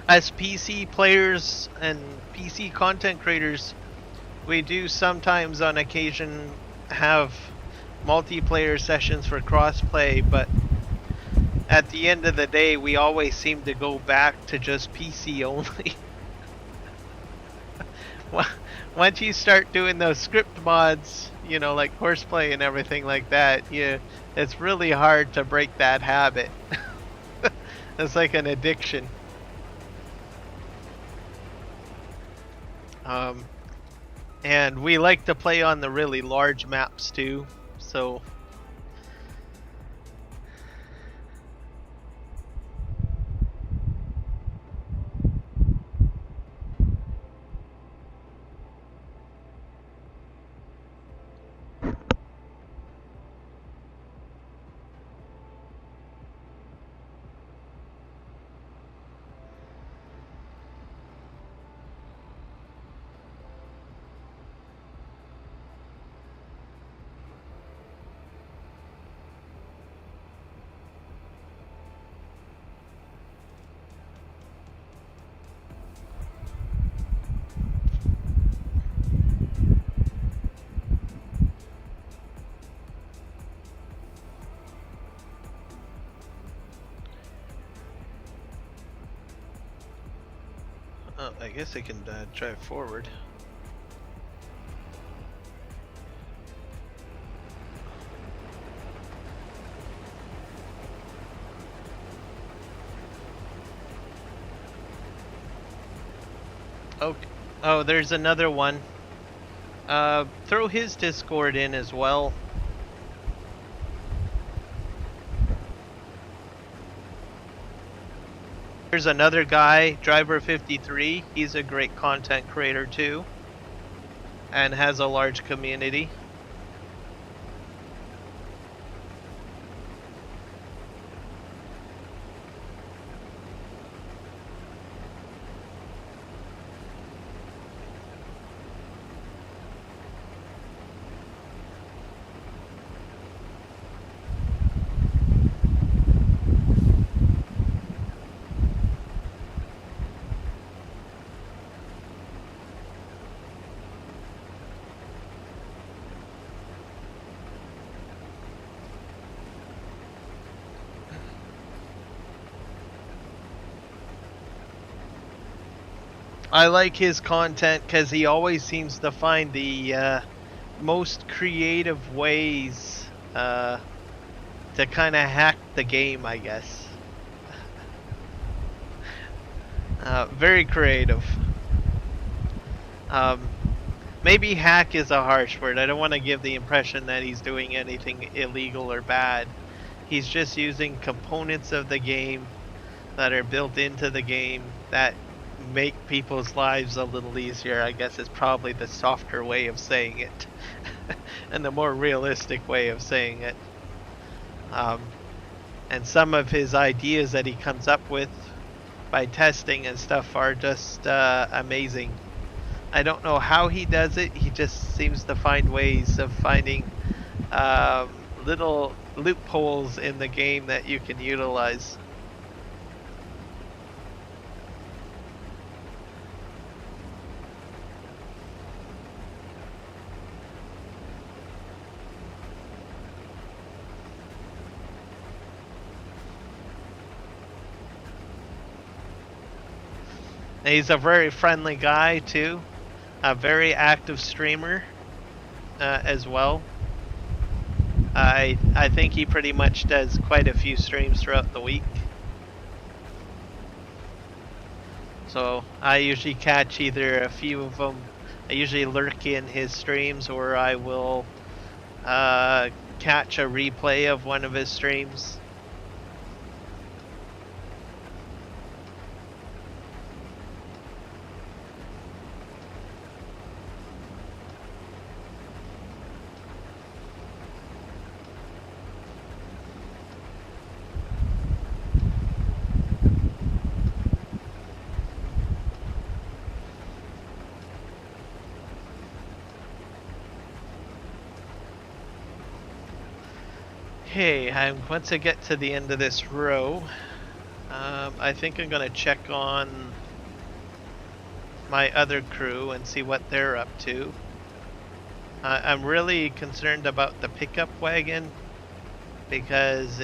As PC players and PC content creators, we do sometimes on occasion have multiplayer sessions for crossplay, but at the end of the day we always seem to go back to just PC only. Once you start doing those script mods, you know, like horseplay and everything like that, it's really hard to break that habit. It's like an addiction. And we like to play on the really large maps too, so I guess I can drive forward. Okay. Oh, there's another one. Throw his Discord in as well. There's another guy, Driver53. He's a great content creator too, and has a large community. I like his content because he always seems to find the most creative ways to kind of hack the game, I guess. Very creative. Maybe hack is a harsh word. I don't want to give the impression that he's doing anything illegal or bad. He's just using components of the game that are built into the game that make people's lives a little easier, I guess is probably the softer way of saying it. And the more realistic way of saying it. And some of his ideas that he comes up with by testing and stuff are just amazing. I don't know how he does it. He just seems to find ways of finding little loopholes in the game that you can utilize. And he's a very friendly guy too, a very active streamer as well. I think he pretty much does quite a few streams throughout the week. So I usually catch either a few of them. I usually lurk in his streams, or I will catch a replay of one of his streams. Okay, once I get to the end of this row, I think I'm gonna check on my other crew and see what they're up to. I'm really concerned about the pickup wagon because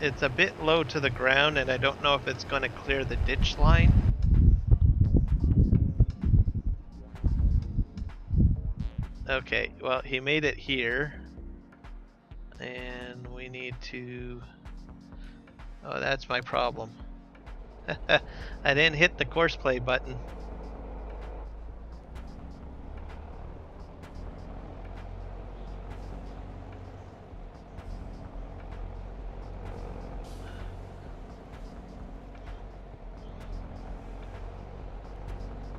it's a bit low to the ground and I don't know if it's gonna clear the ditch line. Okay, well, he made it here. And we need to... Oh, that's my problem. I didn't hit the course play button.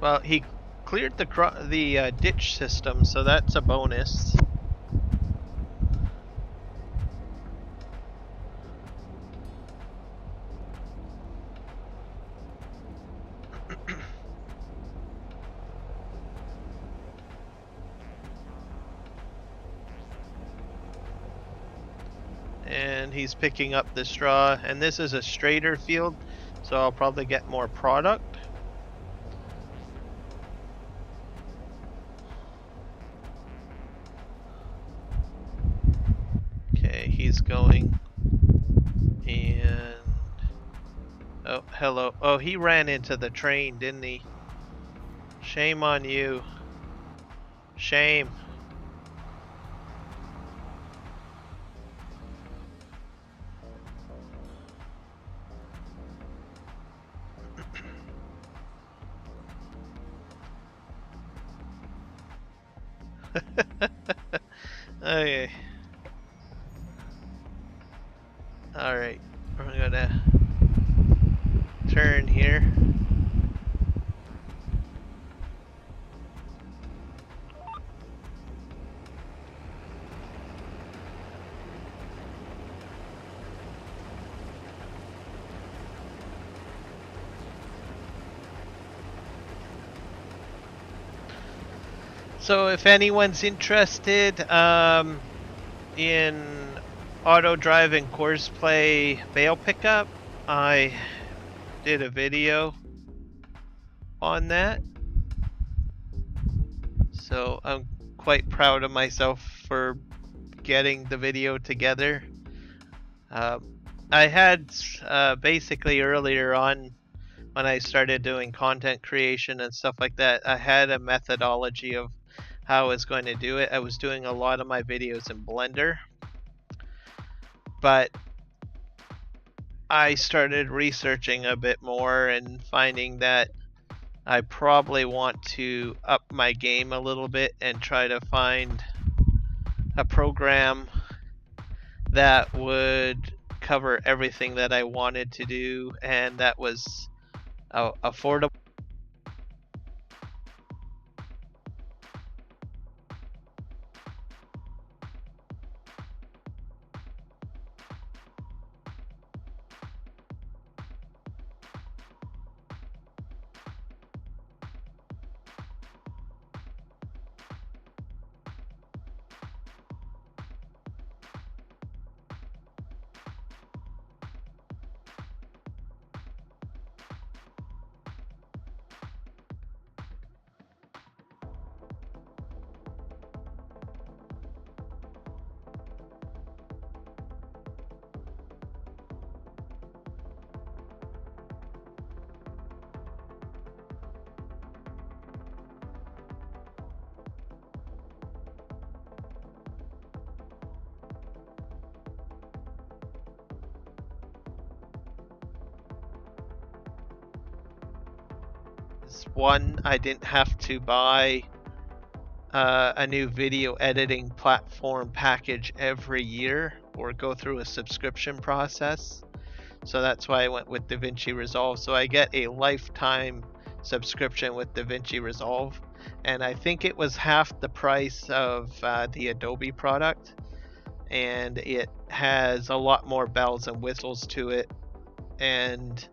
Well, he cleared the ditch system, so that's a bonus. And he's picking up the straw, and this is a straighter field, so I'll probably get more product. Okay, he's going, and Oh, hello. Oh, he ran into the train, didn't he? Shame on you. Shame. Okay. Alright. We're gonna turn here. So if anyone's interested in auto drive and course play bail pickup, I did a video on that. So I'm quite proud of myself for getting the video together. I had basically earlier on when I started doing content creation and stuff like that, I had a methodology of how I was going to do it. I was doing a lot of my videos in Blender, but I started researching a bit more and finding that I probably want to up my game a little bit and try to find a program that would cover everything that I wanted to do and that was affordable. One, I didn't have to buy a new video editing platform package every year or go through a subscription process. So that's why I went with DaVinci Resolve. So I get a lifetime subscription with DaVinci Resolve. And I think it was half the price of the Adobe product. And it has a lot more bells and whistles to it. And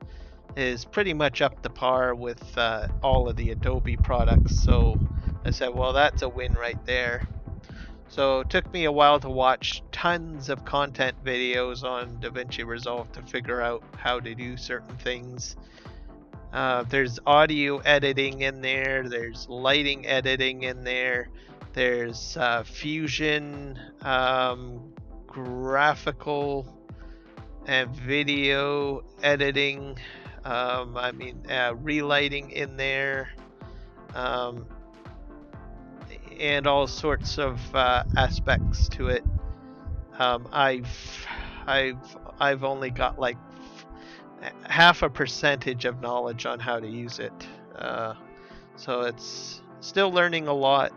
is pretty much up to par with all of the Adobe products. So I said, well, that's a win right there. So it took me a while to watch tons of content videos on DaVinci Resolve to figure out how to do certain things. There's audio editing in there, there's lighting editing in there, there's fusion, graphical and video editing, relighting in there, and all sorts of aspects to it. I've only got like half a percentage of knowledge on how to use it, so it's still learning a lot.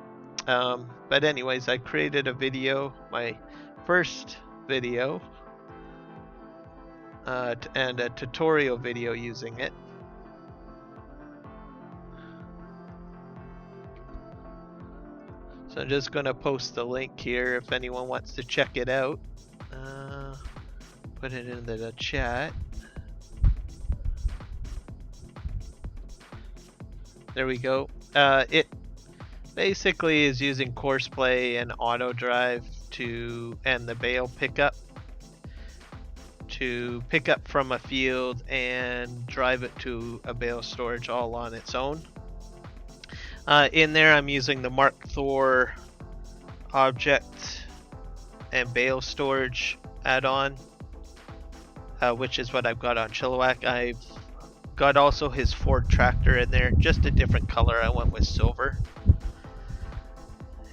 But anyways, I created a video, my first video, and a tutorial video using it. So I'm just going to post the link here if anyone wants to check it out. Put it into the chat. There we go. It basically is using Courseplay and Auto Drive and the bail pickup to pick up from a field and drive it to a bail storage all on its own. In there I'm using the Mark Thor object and bail storage add-on, which is what I've got on Chilliwack. I've got also his Ford tractor in there, just a different color. I went with silver.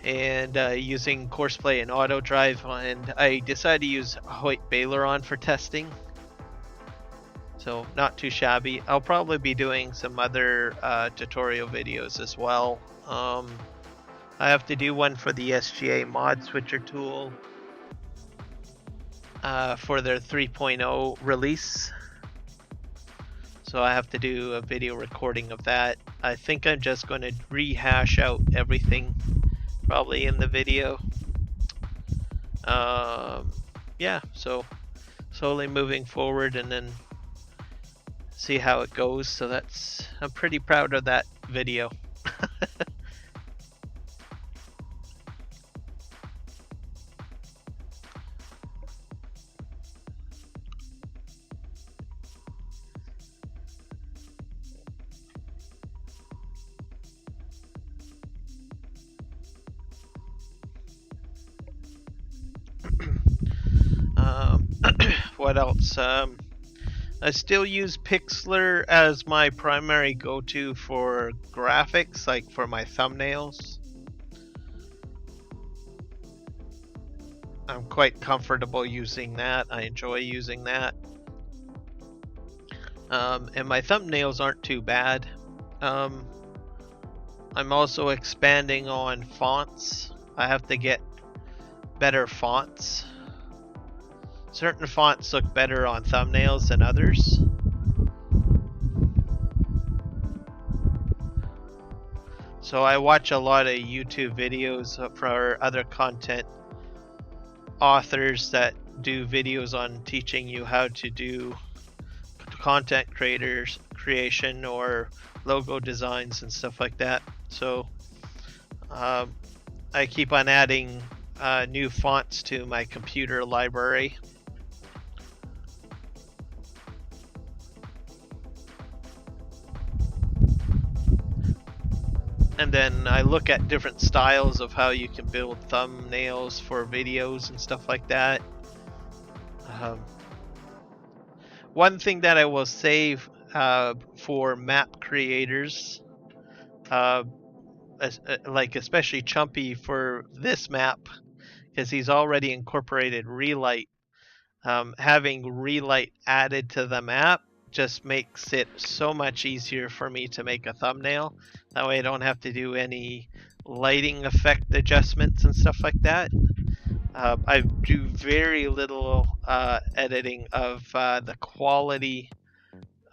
And using Courseplay and Auto Drive, and I decided to use Hoyt Baileron for testing. So not too shabby. I'll probably be doing some other tutorial videos as well. I have to do one for the SGA mod switcher tool for their 3.0 release. So I have to do a video recording of that. I think I'm just going to rehash out everything probably in the video. Yeah, so slowly moving forward and then see how it goes. So that's, I'm pretty proud of that video. What else? I still use Pixlr as my primary go-to for graphics, like for my thumbnails. I'm quite comfortable using that. I enjoy using that. And my thumbnails aren't too bad. I'm also expanding on fonts. I have to get better fonts. Certain fonts look better on thumbnails than others. So I watch a lot of YouTube videos for other content authors that do videos on teaching you how to do content creation or logo designs and stuff like that. So I keep on adding new fonts to my computer library. And then I look at different styles of how you can build thumbnails for videos and stuff like that. One thing that I will say for map creators, like especially Chumpy for this map, because he's already incorporated Relight. Having Relight added to the map just makes it so much easier for me to make a thumbnail. That way I don't have to do any lighting effect adjustments and stuff like that. I do very little editing of the quality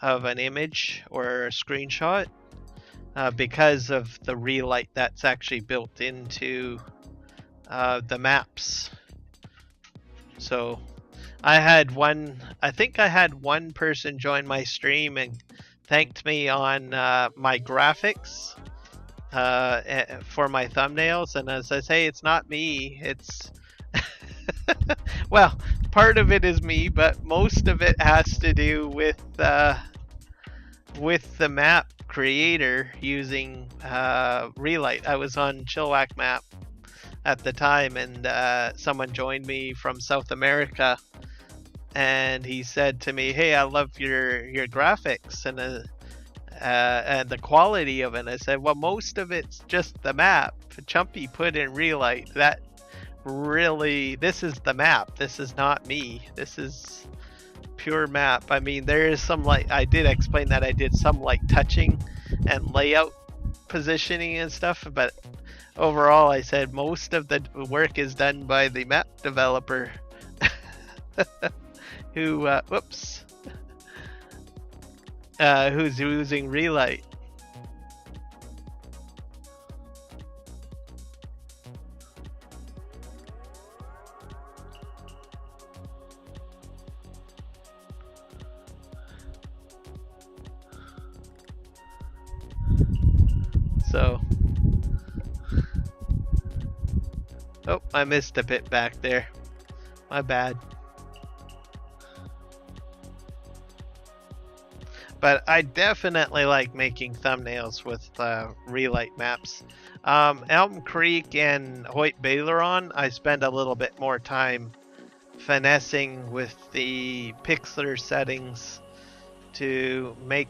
of an image or a screenshot because of the Relight that's actually built into the maps. So I think I had one person join my stream and thanked me on my graphics for my thumbnails, and as I say, it's not me, it's well, part of it is me, but most of it has to do with the map creator using Relight. I was on Chilliwack map at the time, and someone joined me from South America, and he said to me, "Hey, I love your graphics and the quality of it." And I said, "Well, most of it's just the map. Chumpy put in Relight. That really, this is the map. This is not me. This is pure map." I mean, there is some light. I did explain that I did some light touching and layout positioning and stuff, but overall, I said most of the work is done by the map developer. Who, who's using Relight. So, oh, I missed a bit back there. My bad. But I definitely like making thumbnails with Relight maps. Elm Creek and Hoyt Baileron, I spend a little bit more time finessing with the Pixlr settings to make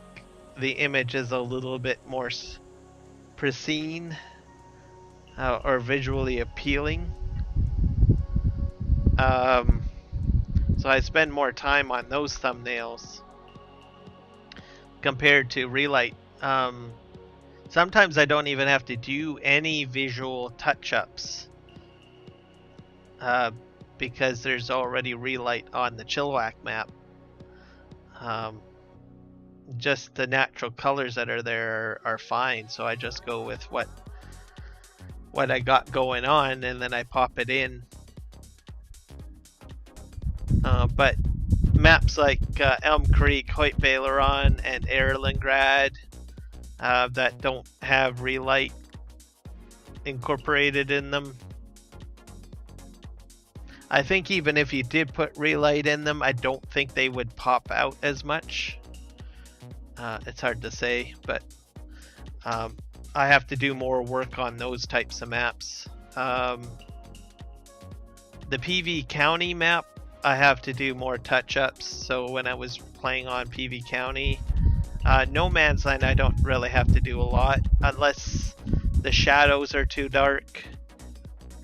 the image is a little bit more pristine or visually appealing. So I spend more time on those thumbnails compared to relight. Sometimes I don't even have to do any visual touch-ups because there's already relight on the Chilliwack map. Just the natural colors that are there are fine, so I just go with what I got going on, and then I pop it in. But maps like Elm Creek, Hoyt Baileron, and Erlengrad that don't have relight incorporated in them, I think even if you did put relight in them, I don't think they would pop out as much. It's hard to say, but I have to do more work on those types of maps. The PV County map, I have to do more touch-ups. So when I was playing on PV County, No Man's Land, I don't really have to do a lot unless the shadows are too dark.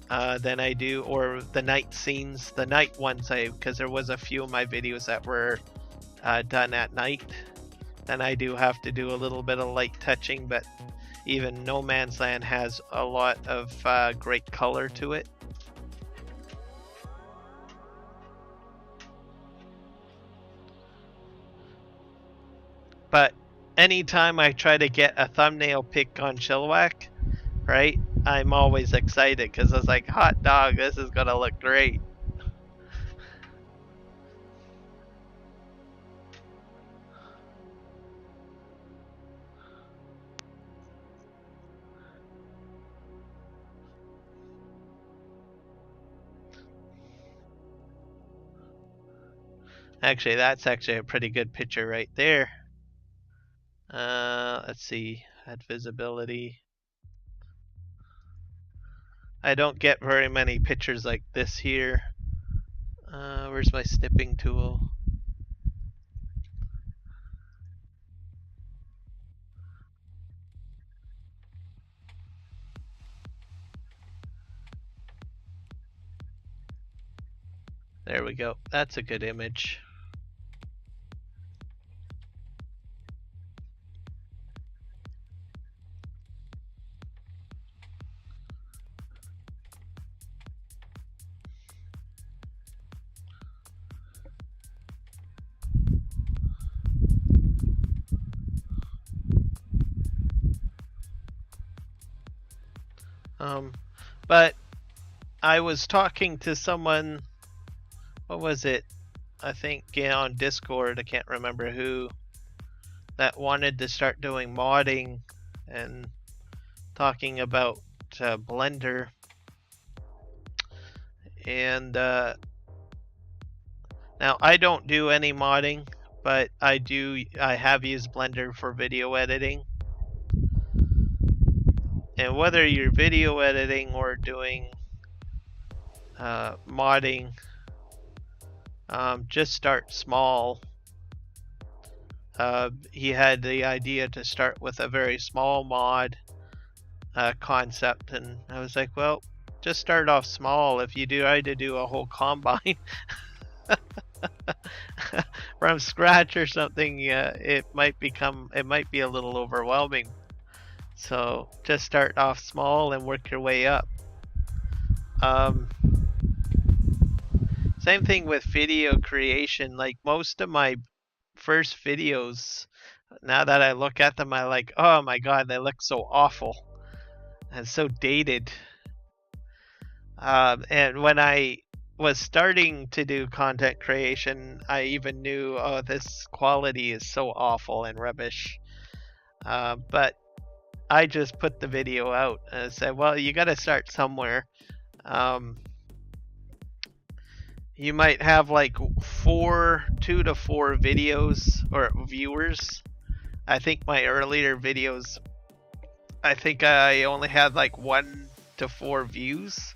Then I do, or the night scenes, the night ones, because there was a few of my videos that were done at night. Then I do have to do a little bit of light touching, but even No Man's Land has a lot of great color to it. But anytime I try to get a thumbnail pick on Chilliwack, right, I'm always excited because I was like, hot dog, this is gonna look great. Actually, that's actually a pretty good picture right there. Let's see, add visibility. I don't get very many pictures like this here. Where's my snipping tool? There we go. That's a good image. But I was talking to someone, what was it? I think on Discord, I can't remember who, that wanted to start doing modding and talking about Blender. And now I don't do any modding, but I have used Blender for video editing. And whether you're video editing or doing modding, just start small. He had the idea to start with a very small mod concept, and I was like, well, just start off small. If you try to do a whole combine from scratch or something, it might be a little overwhelming. So just start off small and work your way up. Same thing with video creation. Like most of my first videos, now that I look at them, I like, oh my god, they look so awful and so dated. And when I was starting to do content creation, I even knew, oh, this quality is so awful and rubbish. But I just put the video out and said, well, you got to start somewhere. You might have like 2 to 4 videos or viewers. I think my earlier videos, I think I only had like 1 to 4 views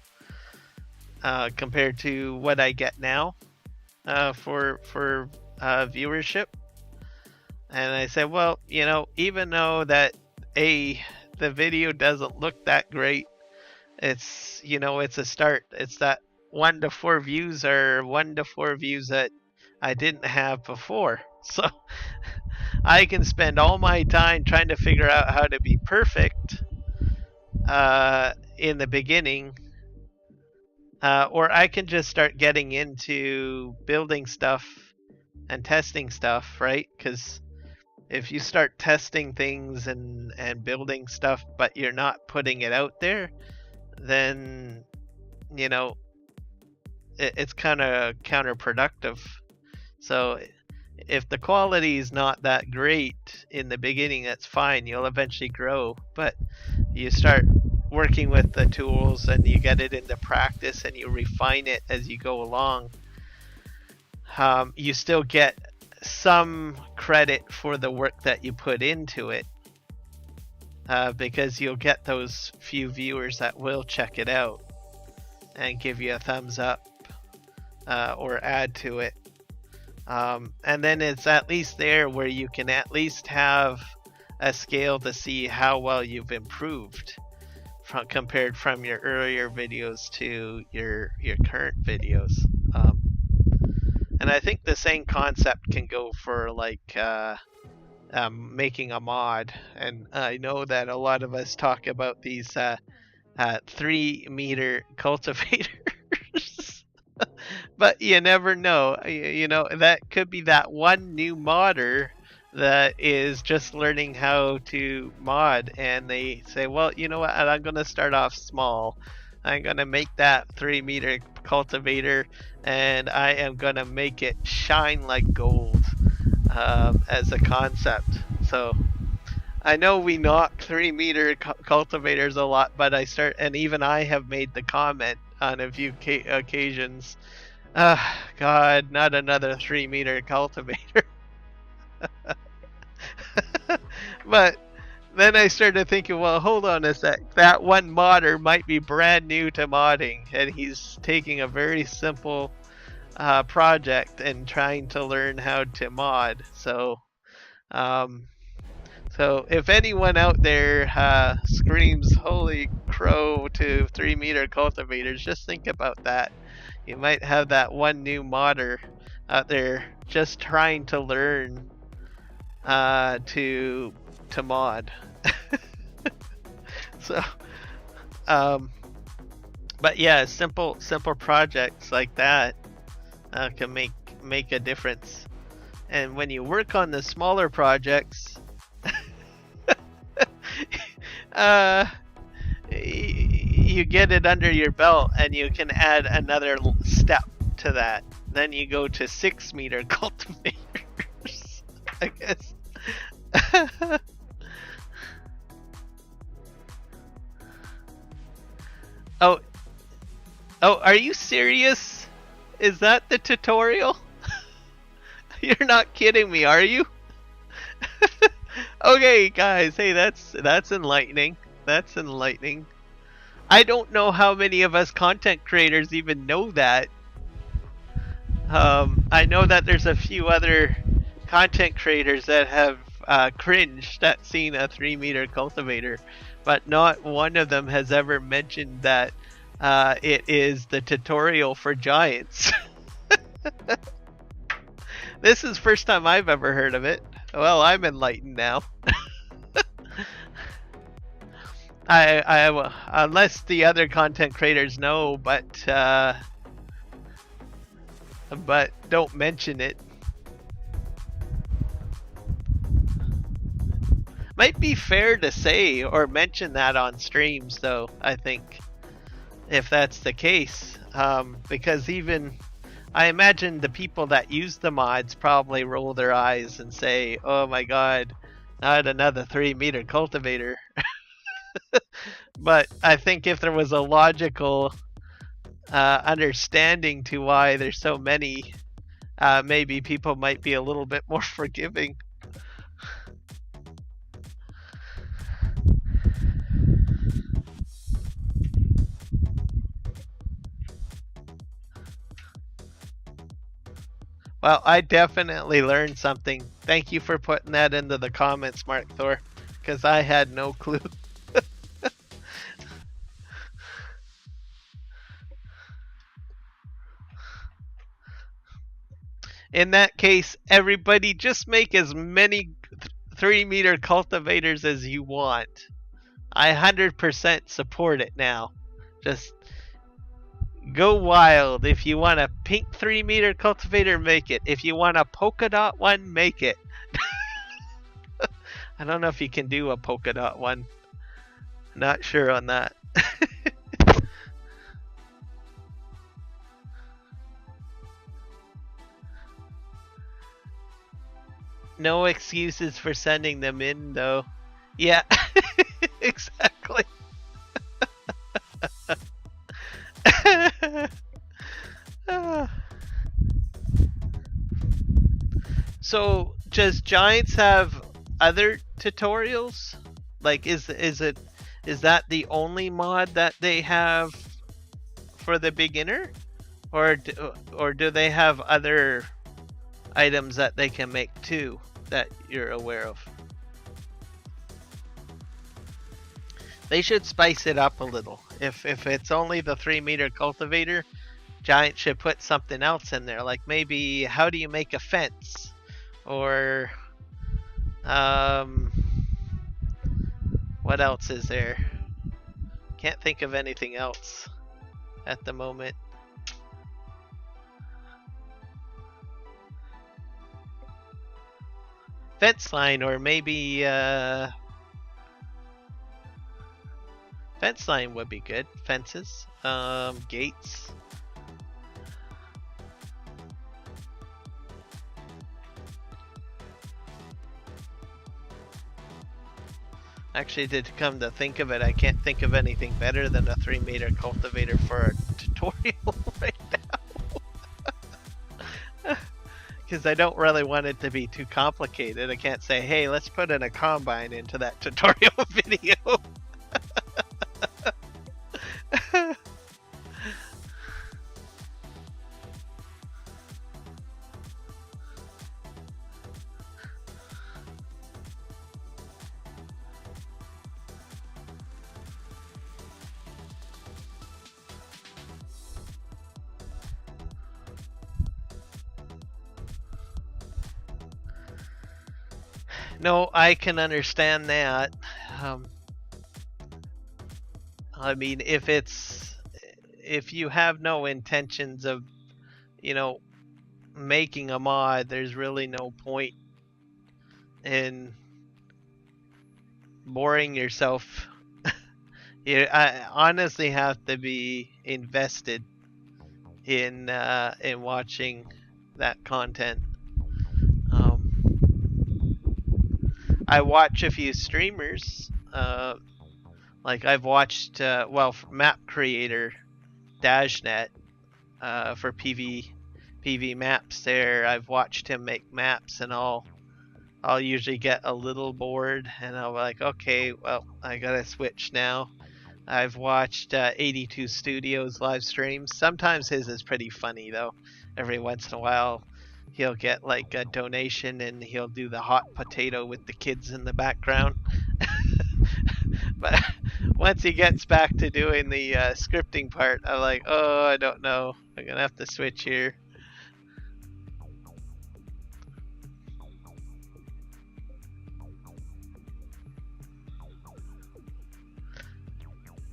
compared to what I get now for viewership. And I said, well, even though that the video doesn't look that great, it's a start. It's that 1 to 4 views or 1 to 4 views that I didn't have before. So I can spend all my time trying to figure out how to be perfect in the beginning, or I can just start getting into building stuff and testing stuff, right? Because if you start testing things and building stuff, but you're not putting it out there, then it's kind of counterproductive. So if the quality is not that great in the beginning, that's fine. You'll eventually grow, but you start working with the tools and you get it into practice and you refine it as you go along. You still get some credit for the work that you put into it, because you'll get those few viewers that will check it out and give you a thumbs up, or add to it. And then it's at least there where you can at least have a scale to see how well you've improved compared from your earlier videos to your current videos. And I think the same concept can go for like making a mod. And I know that a lot of us talk about these 3-meter cultivators. But you never know. That could be that one new modder that is just learning how to mod, and they say, well, you know what, I'm going to start off small. I'm going to make that 3-meter cultivator, and I am going to make it shine like gold, as a concept. So I know we knock 3-meter cultivators a lot, but and even I have made the comment on a few occasions, God, not another 3-meter cultivator. But then I started thinking, well, hold on a sec. That one modder might be brand new to modding, and he's taking a very simple project and trying to learn how to mod. So if anyone out there screams "Holy crow" to 3-meter cultivators, just think about that. You might have that one new modder out there just trying to learn to mod. So, but yeah, simple projects like that can make a difference. And when you work on the smaller projects, you get it under your belt and you can add another step to that. Then you go to 6-meter cultivators, I guess. Oh, are you serious? Is that the tutorial? You're not kidding me, are you? Okay, guys, hey, that's enlightening. That's enlightening. I don't know how many of us content creators even know that. I know that there's a few other content creators that have cringed at seeing a 3-meter cultivator, but not one of them has ever mentioned that it is the tutorial for giants. This is the first time I've ever heard of it. Well, I'm enlightened now. I unless the other content creators know, but don't mention it. Might be fair to say or mention that on streams, though, I think, if that's the case, because even I imagine the people that use the mods probably roll their eyes and say, oh my god, not another 3-meter cultivator. But I think if there was a logical understanding to why there's so many, maybe people might be a little bit more forgiving. Well, I definitely learned something. Thank you for putting that into the comments, Mark Thor, because I had no clue. In that case, everybody just make as many 3-meter cultivators as you want. I 100% support it now. Just go wild. If you want a pink 3-meter cultivator, make it. If you want a polka dot one, make it. I don't know if you can do a polka dot one. Not sure on that. No excuses for sending them in, though. Yeah, exactly. So, does Giants have other tutorials? Like, is that the only mod that they have for the beginner, or do they have other items that they can make too that you're aware of? They should spice it up a little. If it's only the 3-meter cultivator, Giant should put something else in there, like maybe how do you make a fence, or what else is there? Can't think of anything else at the moment. Fence line, or maybe fence line would be good. Fences, gates. Actually, to come to think of it, I can't think of anything better than a 3-meter cultivator for a tutorial right now. Because I don't really want it to be too complicated. I can't say, hey, let's put in a combine into that tutorial video. No, I can understand that. I mean, if you have no intentions of, making a mod, there's really no point in boring yourself. I honestly have to be invested in watching that content. I watch a few streamers. Like I've watched Map Creator Dashnet for PV maps there. I've watched him make maps, and I'll usually get a little bored, and I'll be like, okay, well, I gotta switch now. I've watched 82 Studios live streams. Sometimes his is pretty funny though. Every once in a while, he'll get like a donation, and he'll do the hot potato with the kids in the background. But once he gets back to doing the scripting part, I'm like, oh, I don't know. I'm gonna have to switch here.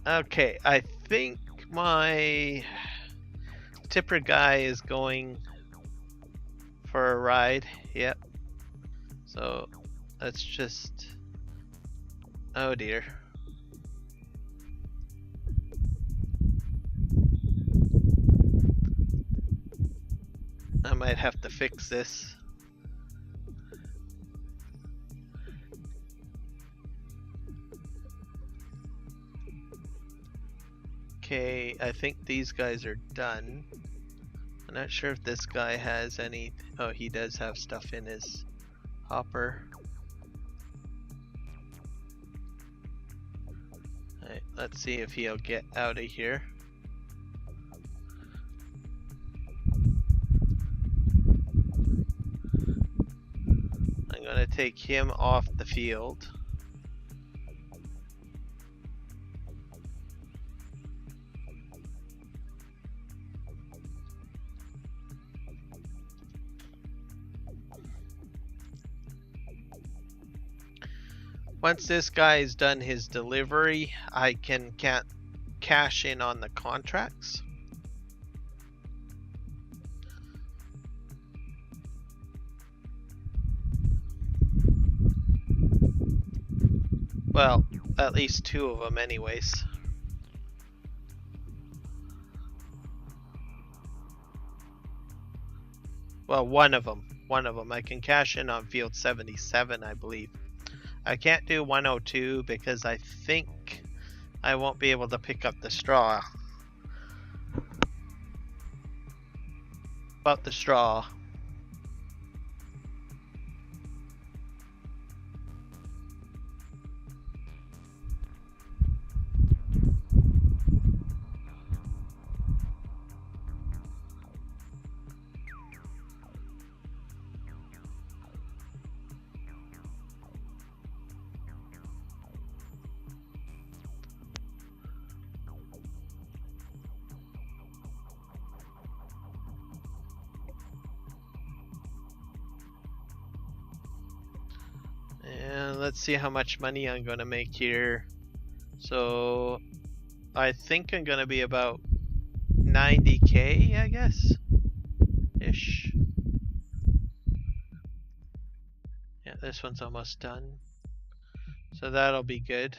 Okay, I think my tipper guy is going for a ride. Yep. So let's just... Oh dear. I might have to fix this. Okay, I think these guys are done. I'm not sure if this guy has any... Oh, he does have stuff in his hopper. Alright, let's see if he'll get out of here. take him off the field. Once this guy's done his delivery, I can cash in on the contracts. Well, at least 2 of them anyways. Well, one of them. I can cash in on field 77, I believe. I can't do 102 because I think I won't be able to pick up the straw. About the straw. And let's see how much money I'm going to make here. So I think I'm going to be about 90k, I guess, ish. Yeah, this one's almost done, so that'll be good.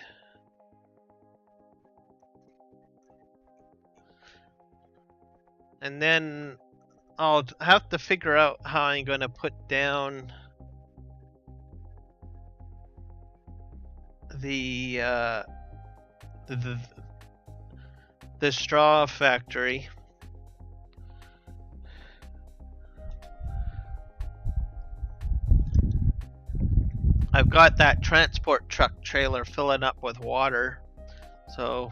And then I'll have to figure out how I'm going to put down the straw factory. I've got that transport truck trailer filling up with water, so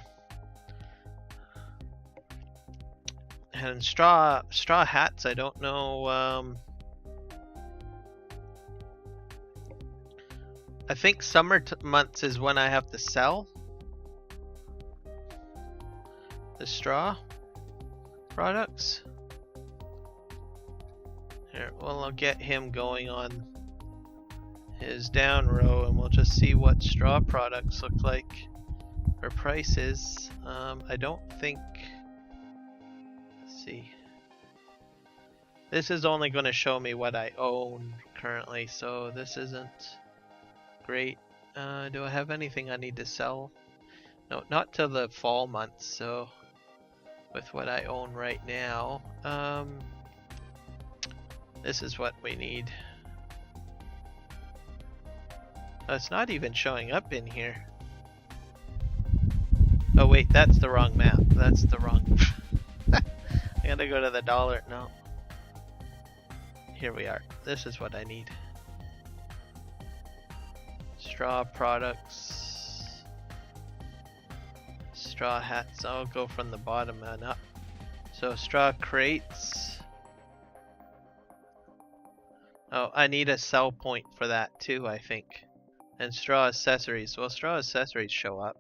and straw hats, I don't know. I think summer months is when I have to sell the straw products. Here, well, I'll get him going on his down row and we'll just see what straw products look like for prices. I don't think, let's see, this is only going to show me what I own currently, so this isn't great. Do I have anything I need to sell? No, not till the fall months, so with what I own right now, this is what we need. Oh, it's not even showing up in here. Oh wait, that's the wrong map. That's the wrong. I gotta go to the dollar. No. Here we are. This is what I need. Straw products. Straw hats. I'll go from the bottom and up. So straw crates. Oh, I need a sell point for that too, I think. And straw accessories. Well, straw accessories show up.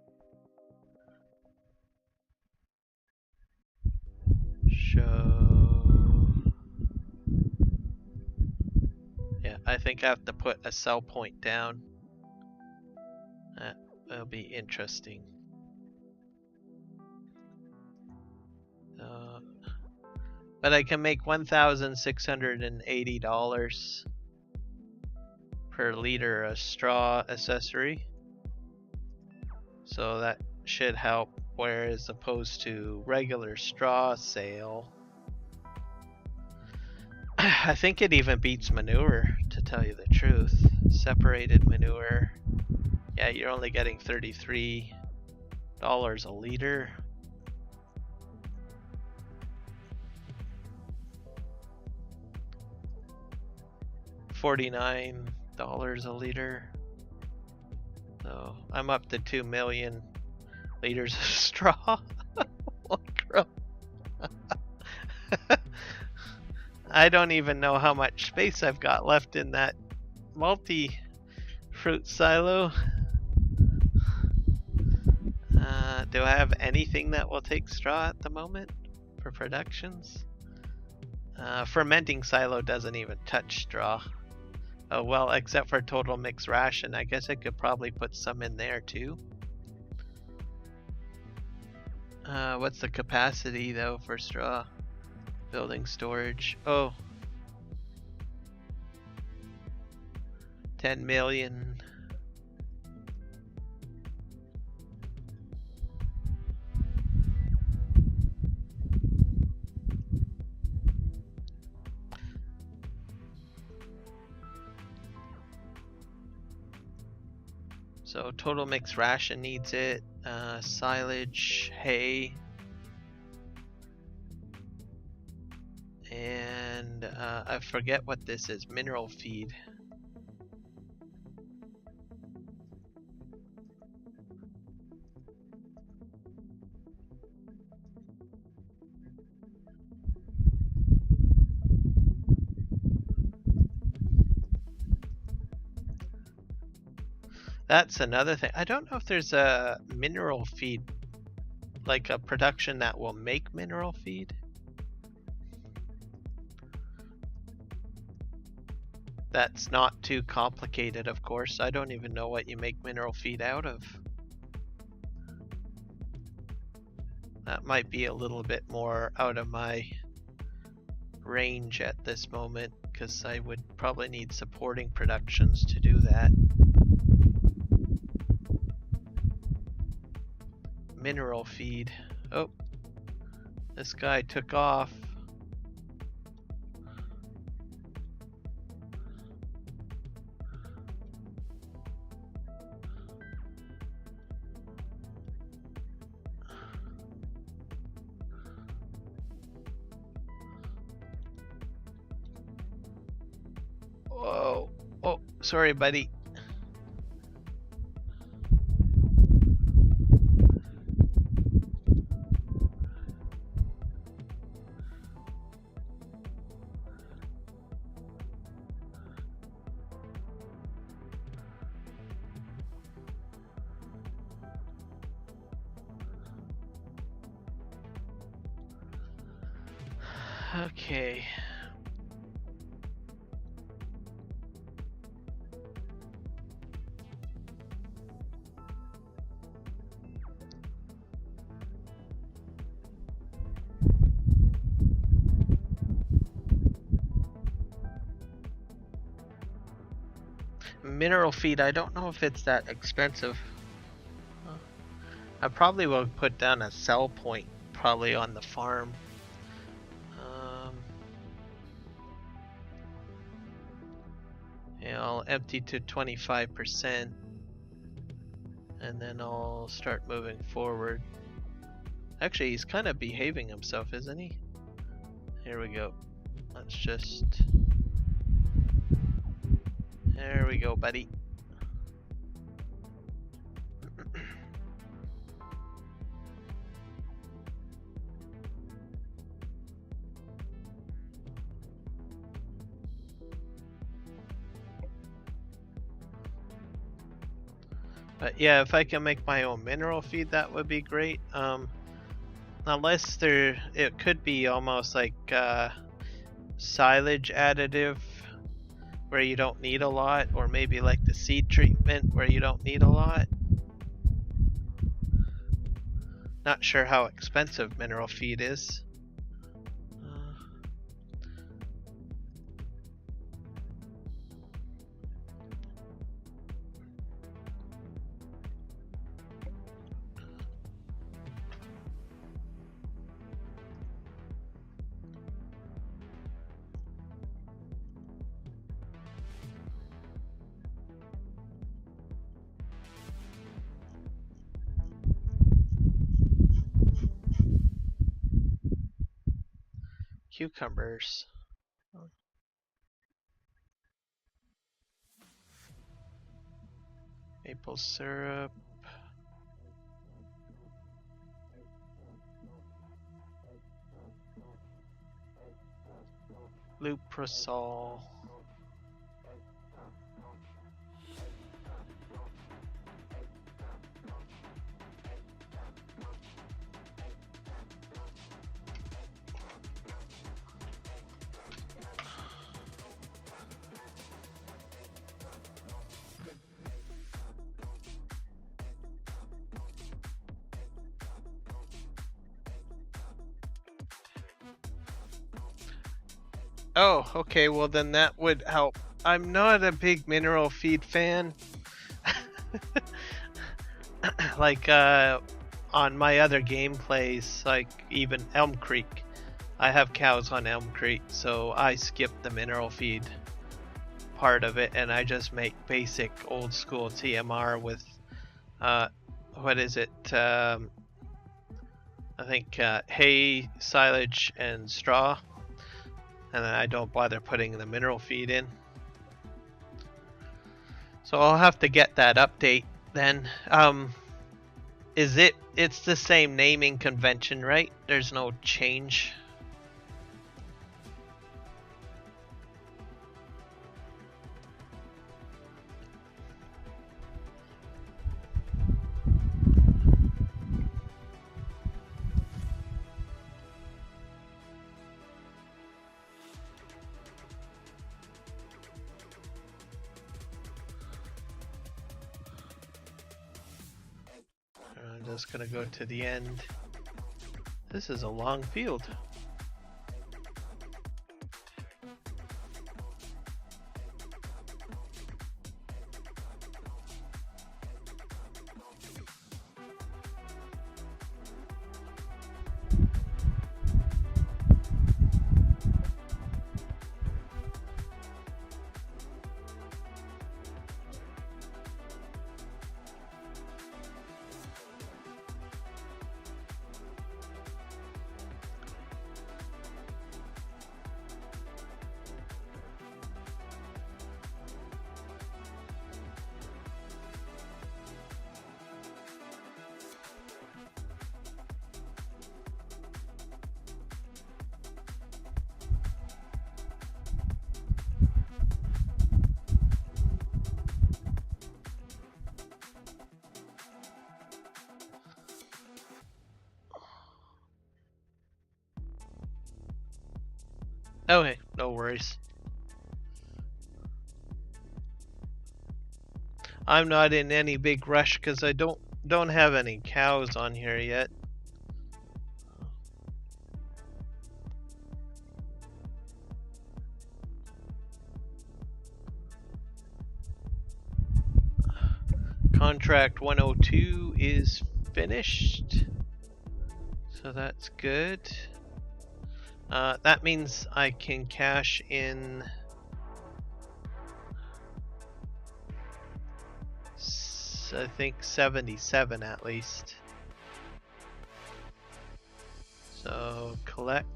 Yeah, I think I have to put a sell point down. That'll be interesting. But I can make $1,680 per liter of straw accessory. So that should help, whereas opposed to regular straw sale. I think it even beats manure, to tell you the truth. Separated manure. Yeah, you're only getting $33 a liter. $49 a liter. So I'm up to 2 million liters of straw. I don't even know how much space I've got left in that multi fruit silo. Do I have anything that will take straw at the moment for productions? Fermenting silo doesn't even touch straw. Oh well, except for total mix ration. I guess I could probably put some in there too. What's the capacity though for straw? Building storage. Oh. 10 million. So total mix ration needs it. Silage, hay. And I forget what this is. Mineral feed. That's another thing. I don't know if there's a mineral feed, like a production that will make mineral feed. That's not too complicated, of course. I don't even know what you make mineral feed out of. That might be a little bit more out of my range at this moment, because I would probably need supporting productions to do that. Mineral feed. Oh, this guy took off. Whoa. Oh, sorry, buddy. Okay. Mineral feed, I don't know if it's that expensive. I probably will put down a sell point probably on the farm. Yeah, I'll empty to 25% and then I'll start moving forward. Actually, he's kind of behaving himself, isn't he? Here we go. Let's just... There we go, buddy. But yeah, if I can make my own mineral feed, that would be great. Unless it could be almost like silage additive where you don't need a lot, or maybe like the seed treatment where you don't need a lot. Not sure how expensive mineral feed is. Cucumbers. Maple syrup. Luprosol. Oh, okay, well then that would help. I'm not a big mineral feed fan. Like on my other gameplays, like even Elm Creek, I have cows on Elm Creek, so I skip the mineral feed part of it and I just make basic old school TMR with what is it? I think hay, silage, and straw, and then I don't bother putting the mineral feed in. So I'll have to get that update then. It's the same naming convention, right? There's no change. I'm just gonna go to the end. This is a long field. Okay, no worries. I'm not in any big rush because I don't have any cows on here yet. Contract 102 is finished, so that's good. That means I can cash in I think 77 at least. So collect.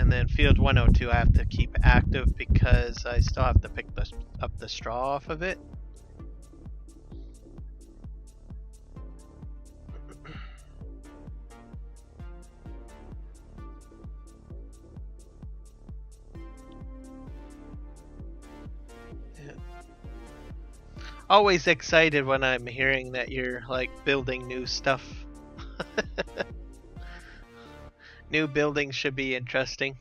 And then field 102 I have to keep active because I still have to pick up the straw off of it. Yeah. Always excited when I'm hearing that you're like building new stuff. New buildings should be interesting.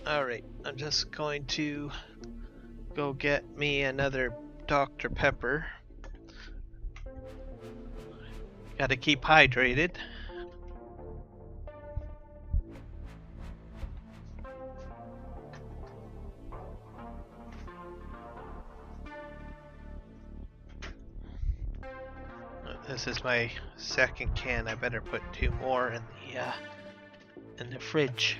Alright, I'm just going to go get me another Dr. Pepper. Gotta keep hydrated. This is my second can. I better put 2 more in the fridge.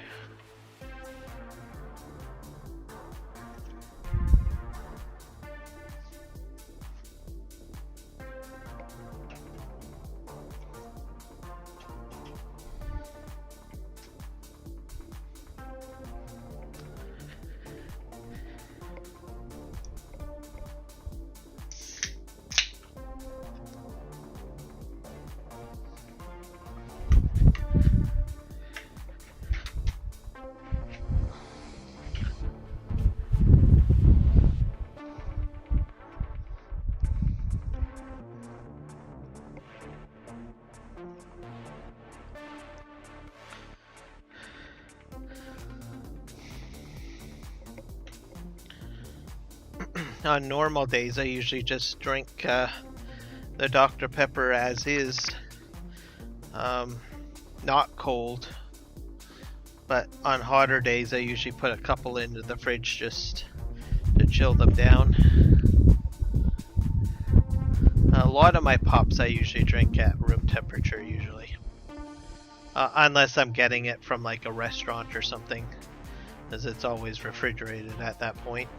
On normal days, I usually just drink the Dr. Pepper as is, not cold. But on hotter days, I usually put a couple into the fridge just to chill them down. A lot of my pops I usually drink at room temperature usually. Unless I'm getting it from like a restaurant or something, as it's always refrigerated at that point.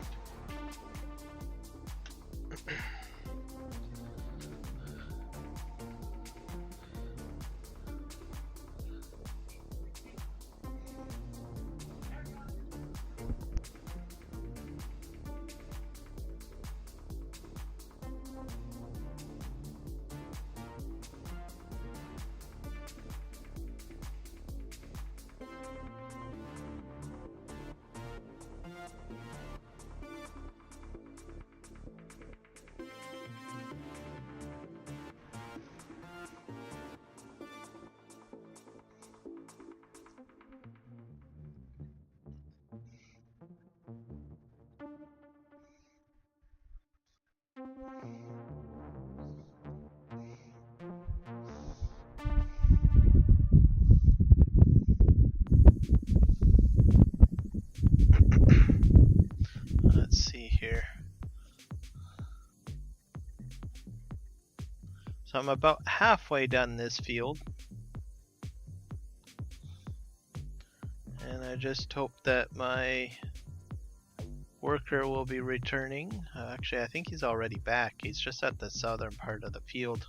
Let's see here. So I'm about halfway done this field. And I just hope that my worker will be returning. Actually, I think he's already back. He's just at the southern part of the field.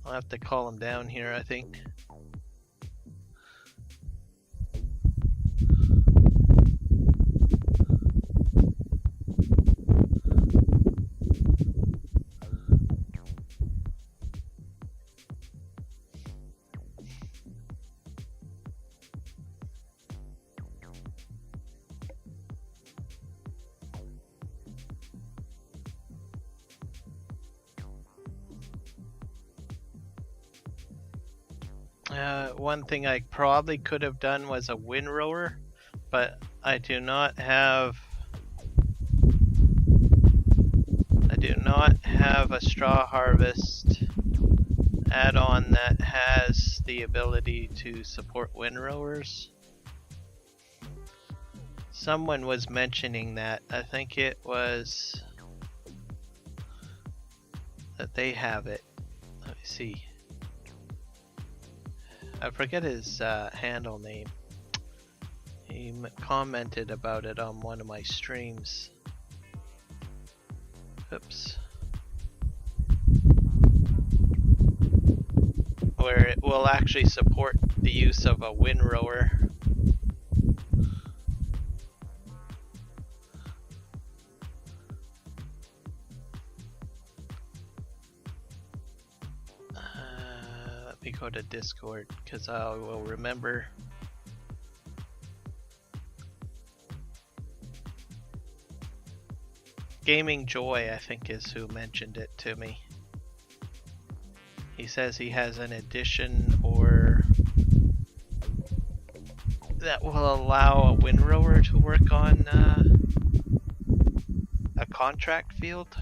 I'll have to call him down here, I think. One thing I probably could have done was a windrower, but I do not have a straw harvest add-on that has the ability to support windrowers. Someone was mentioning that. I think it was that they have it. Let me see. I forget his handle name. He commented about it on one of my streams. Oops. Where it will actually support the use of a windrower. Let me go to Discord because I will remember. Gaming Joy, I think, is who mentioned it to me. He says he has an addition or that will allow a windrower to work on a contract field.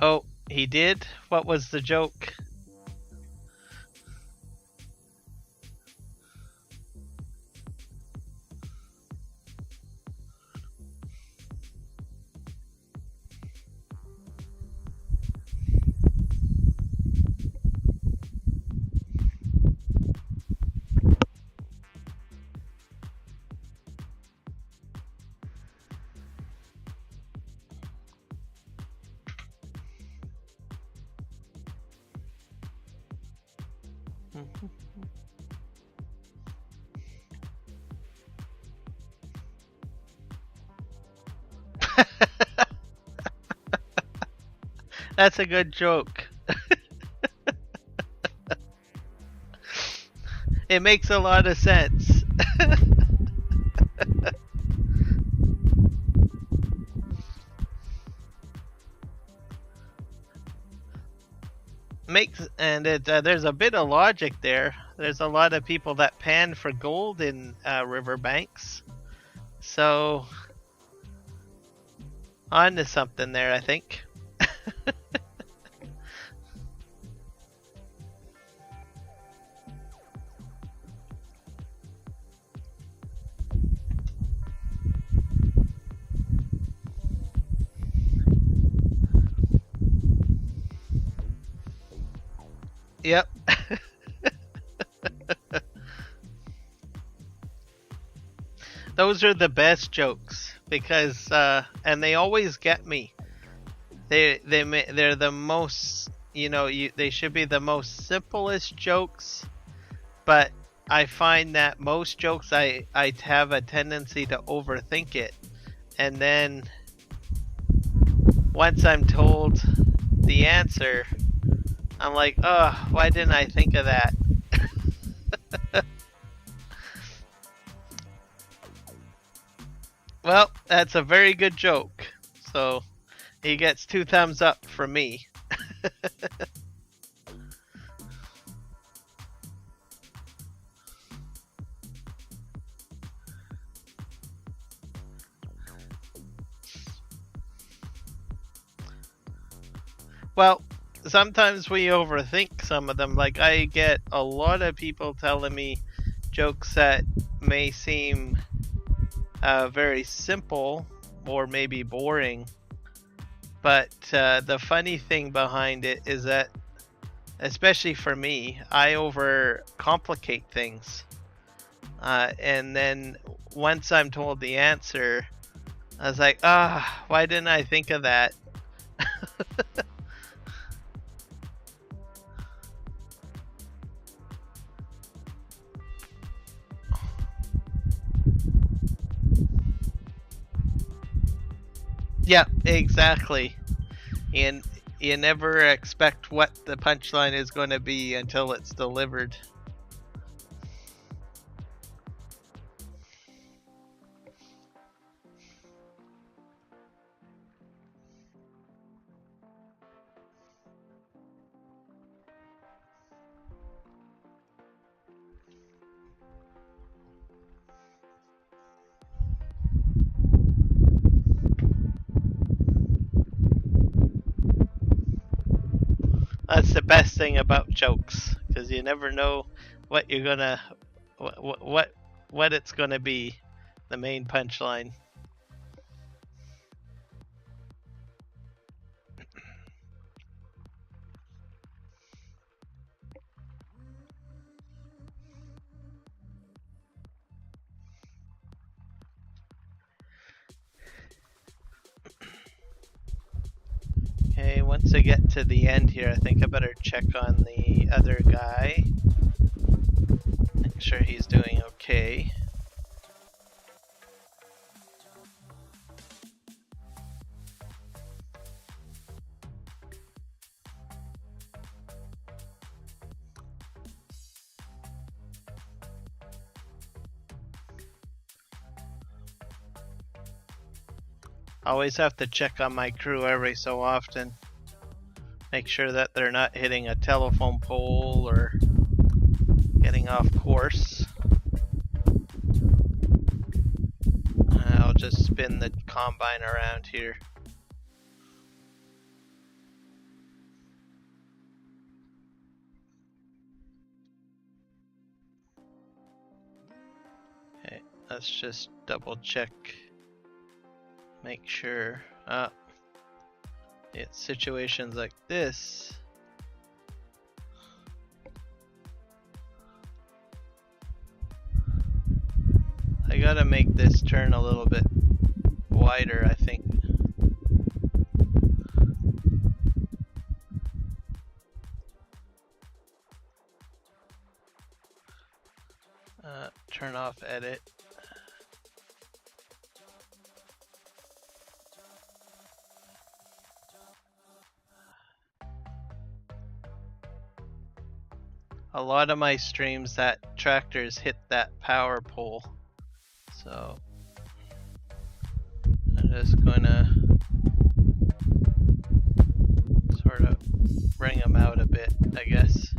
Oh, he did? What was the joke? That's a good joke. It makes a lot of sense. makes and it there's a bit of logic there. There's a lot of people that pan for gold in riverbanks, so on to something there, I think. Yep. Those are the best jokes because and they always get me. They're the most, they should be the most simplest jokes, but I find that most jokes I have a tendency to overthink it, and then once I'm told the answer, I'm like, oh, why didn't I think of that? Well, that's a very good joke. So he gets 2 thumbs up from me. Well, sometimes we overthink some of them. Like, I get a lot of people telling me jokes that may seem very simple or maybe boring, but the funny thing behind it is that, especially for me, I overcomplicate things, and then once I'm told the answer, I was like, why didn't I think of that? Yeah, exactly. And you never expect what the punchline is going to be until it's delivered. That's the best thing about jokes, because you never know what you're gonna, what it's gonna be, the main punchline. Okay, once I get to the end here, I think I better check on the other guy. Make sure he's doing okay. Always have to check on my crew every so often. Make sure that they're not hitting a telephone pole or getting off course. I'll just spin the combine around here. Okay, let's just double check. Make sure. It's situations like this. I gotta make this turn a little bit wider, I think. Turn off edit. A lot of my streams, that tractors hit that power pole, so I'm just gonna sort of bring him out a bit, I guess.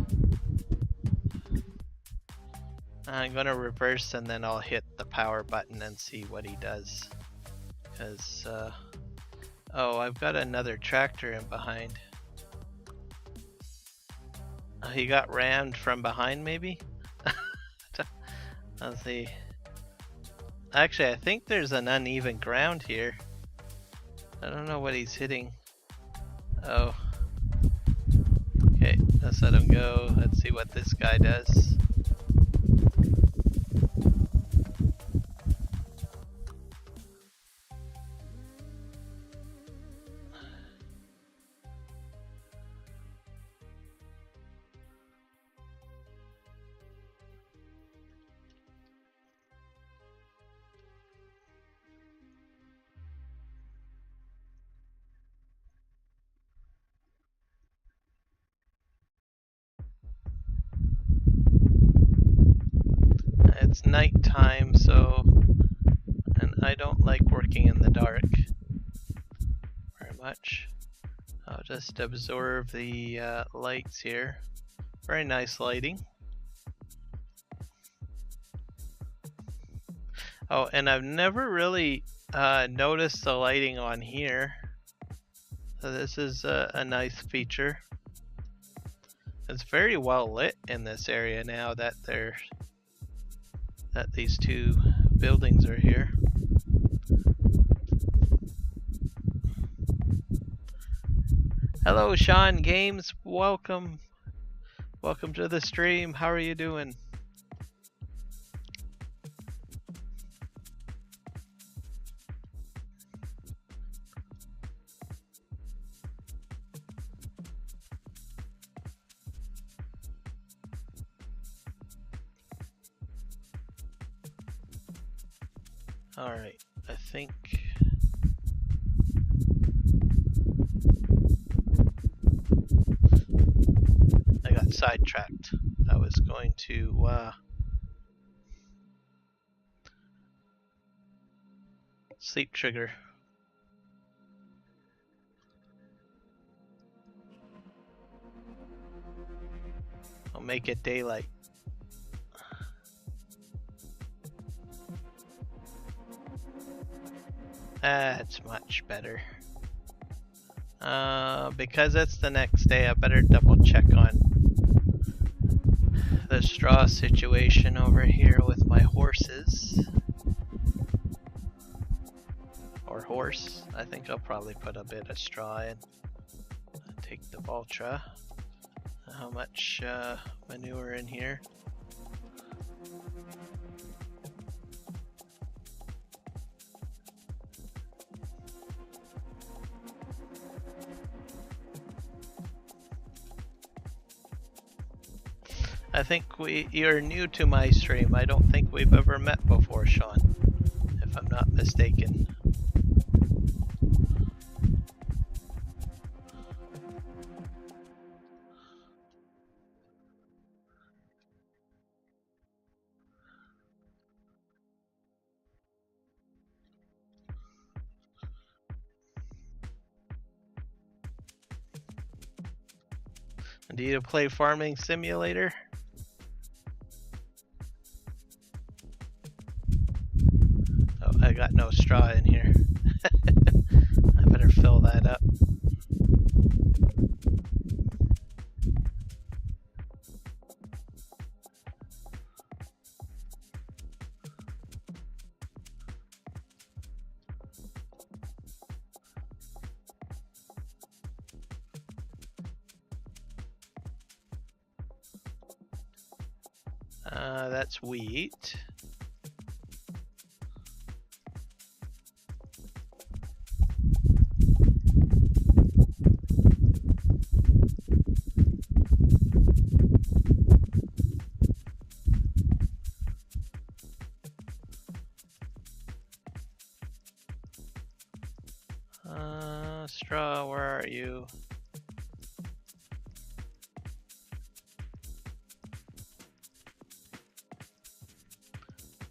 I'm gonna reverse and then I'll hit the power button and see what he does. Because, oh, I've got another tractor in behind. He got rammed from behind, maybe? Let's see. Actually, I think there's an uneven ground here. I don't know what he's hitting. Oh. Okay, let's let him go. Let's see what this guy does. It's nighttime, so, and I don't like working in the dark very much. I'll just absorb the lights here. Very nice lighting. Oh, and I've never really noticed the lighting on here. So this is a nice feature. It's very well lit in this area now that these two buildings are here. Hello, Sean Games. Welcome. Welcome to the stream. How are you doing? Alright, I think I got sidetracked. I was going to sleep trigger. I'll make it daylight. That's much better. Because it's the next day, I better double check on the straw situation over here with my horses. Or horse. I think I'll probably put a bit of straw in. Take the Valtra. How much manure in here? I think you're new to my stream. I don't think we've ever met before, Sean, if I'm not mistaken. Do you play Farming Simulator? I got no straw in here. I better fill that up. That's wheat. Straw, where are you?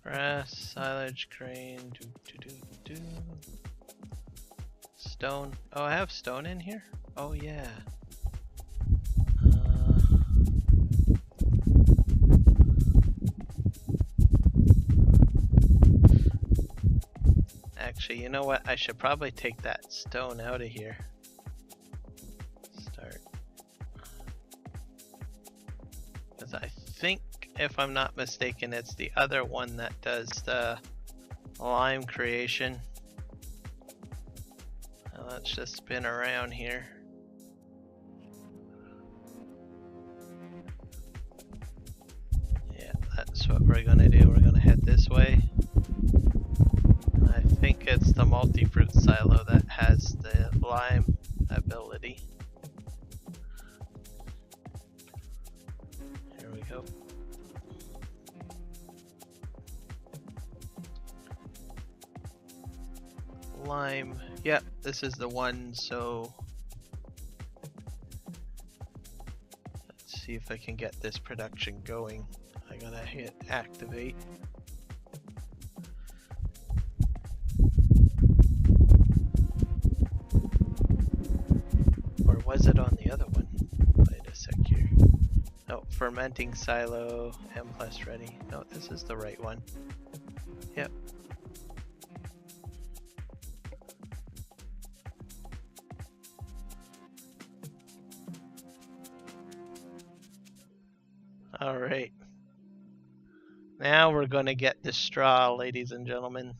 Grass, silage, grain, stone. Oh, I have stone in here? Oh yeah. Actually, you know what? I should probably take that stone out of here. Start. Because I think, if I'm not mistaken, it's the other one that does the lime creation. Now let's just spin around here. Yeah, that's what we're gonna do. We're gonna head this way. I think it's the multi-fruit silo that has the lime ability. Here we go. Lime. Yep, this is the one, so let's see if I can get this production going. I gotta hit activate. Or was it on the other one? Wait a sec here. Oh, fermenting silo, M+ ready. No, this is the right one. Yep. Alright. Now we're gonna get the straw, ladies and gentlemen.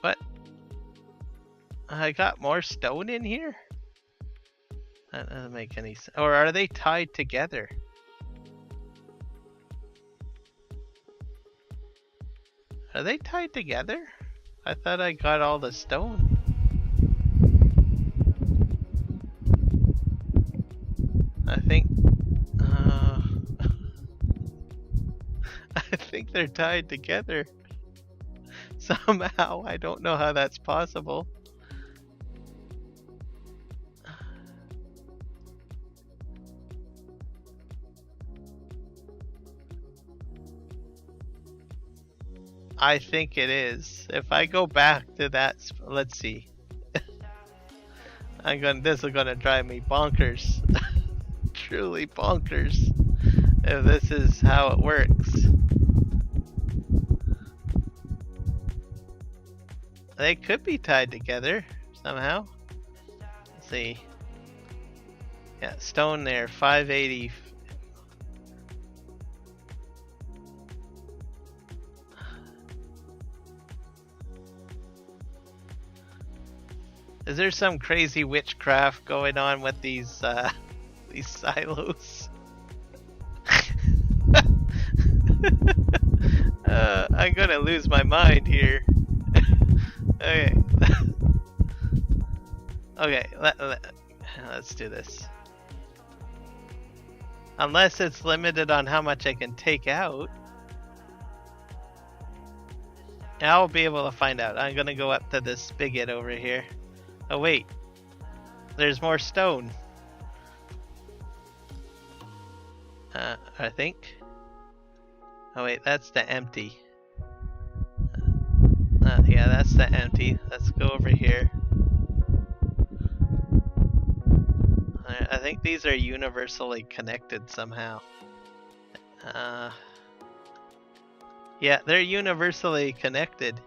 What? I got more stone in here? That doesn't make any sense. Or are they tied together? Are they tied together? I thought I got all the stone. I think... I think they're tied together. Somehow. I don't know how that's possible. I think it is. If I go back to that, let's see. This is gonna drive me bonkers. Truly bonkers. If this is how it works. They could be tied together somehow. Let's see. Yeah, stone there, 580. Is there some crazy witchcraft going on with these silos? I'm gonna lose my mind here. Okay. Okay, let's do this. Unless it's limited on how much I can take out. I'll be able to find out. I'm gonna go up to this spigot over here. Oh wait, there's more stone. I think. Oh wait, that's the empty. Yeah, that's the empty. Let's go over here. I think these are universally connected somehow. Yeah, they're universally connected.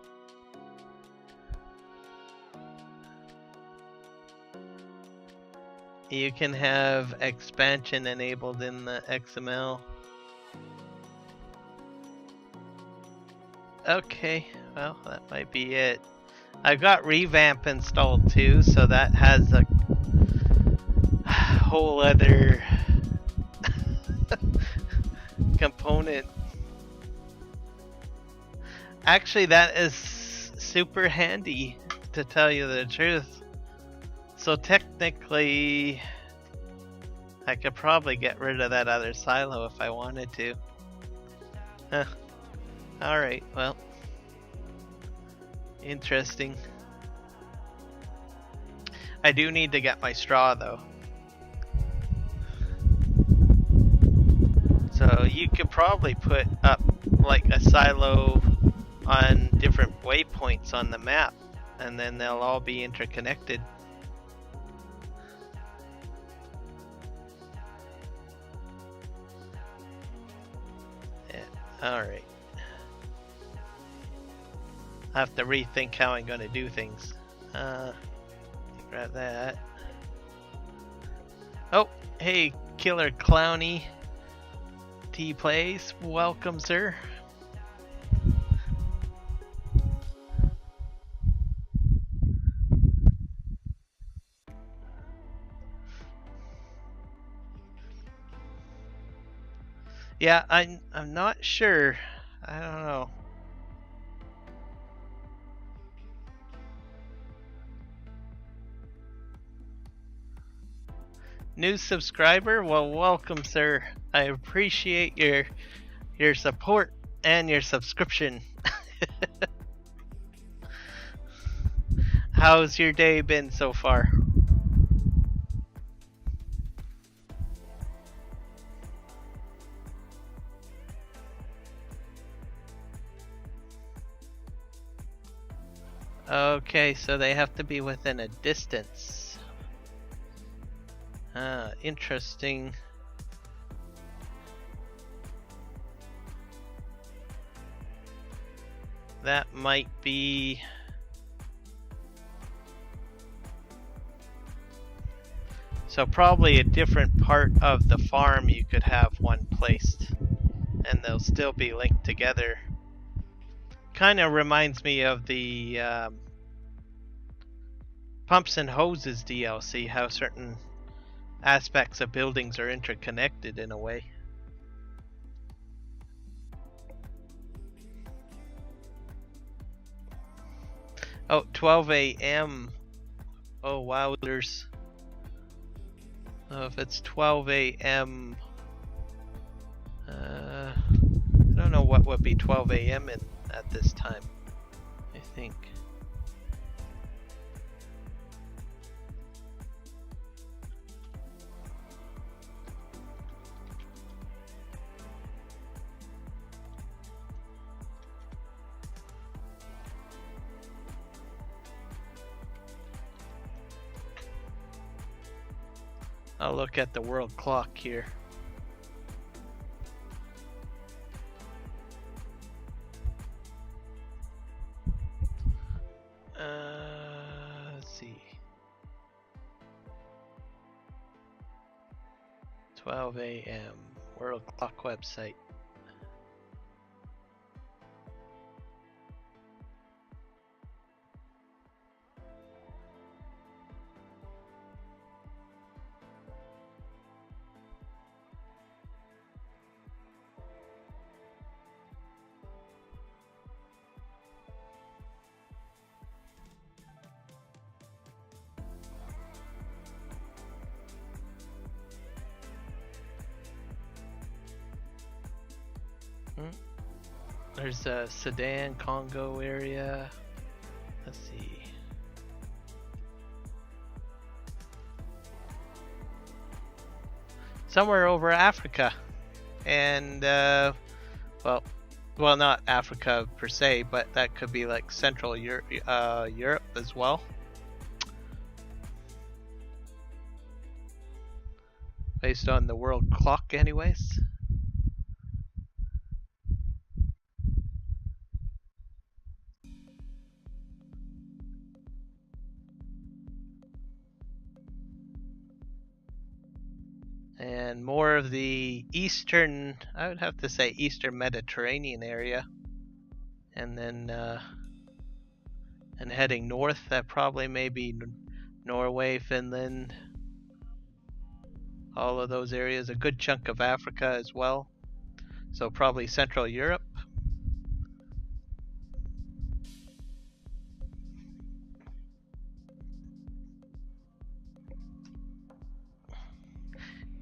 You can have expansion enabled in the XML. Okay, well, that might be it. I've got revamp installed too, so that has a whole other component. Actually, that is super handy, to tell you the truth. So technically, I could probably get rid of that other silo if I wanted to. Huh. Alright, well. Interesting. I do need to get my straw though. So you could probably put up like a silo on different waypoints on the map, and then they'll all be interconnected. Yeah, alright. I have to rethink how I'm going to do things. Grab that. Oh, hey, Killer Clowny. T-Plays, welcome, sir. Yeah, I'm not sure. I don't know. New subscriber? Well, welcome, sir. I appreciate your support and your subscription. How's your day been so far? Okay, so they have to be within a distance. Interesting. That might be... So probably a different part of the farm you could have one placed, and they'll still be linked together. Kind of reminds me of the Pumps and Hoses DLC, how certain aspects of buildings are interconnected in a way. Oh, 12 a.m. Oh wow, there's... if it's 12 a.m. I don't know what would be 12 a.m. at this time, I think. I'll look at the world clock here. Let's see. 12 a.m. World clock website. There's a Sudan, Congo area. Let's see. Somewhere over Africa. And, well, not Africa per se, but that could be like Central Europe as well. Based on the world clock anyways. And more of the eastern, I would have to say eastern Mediterranean area. And then, and heading north, that probably maybe Norway, Finland, all of those areas, a good chunk of Africa as well. So probably Central Europe.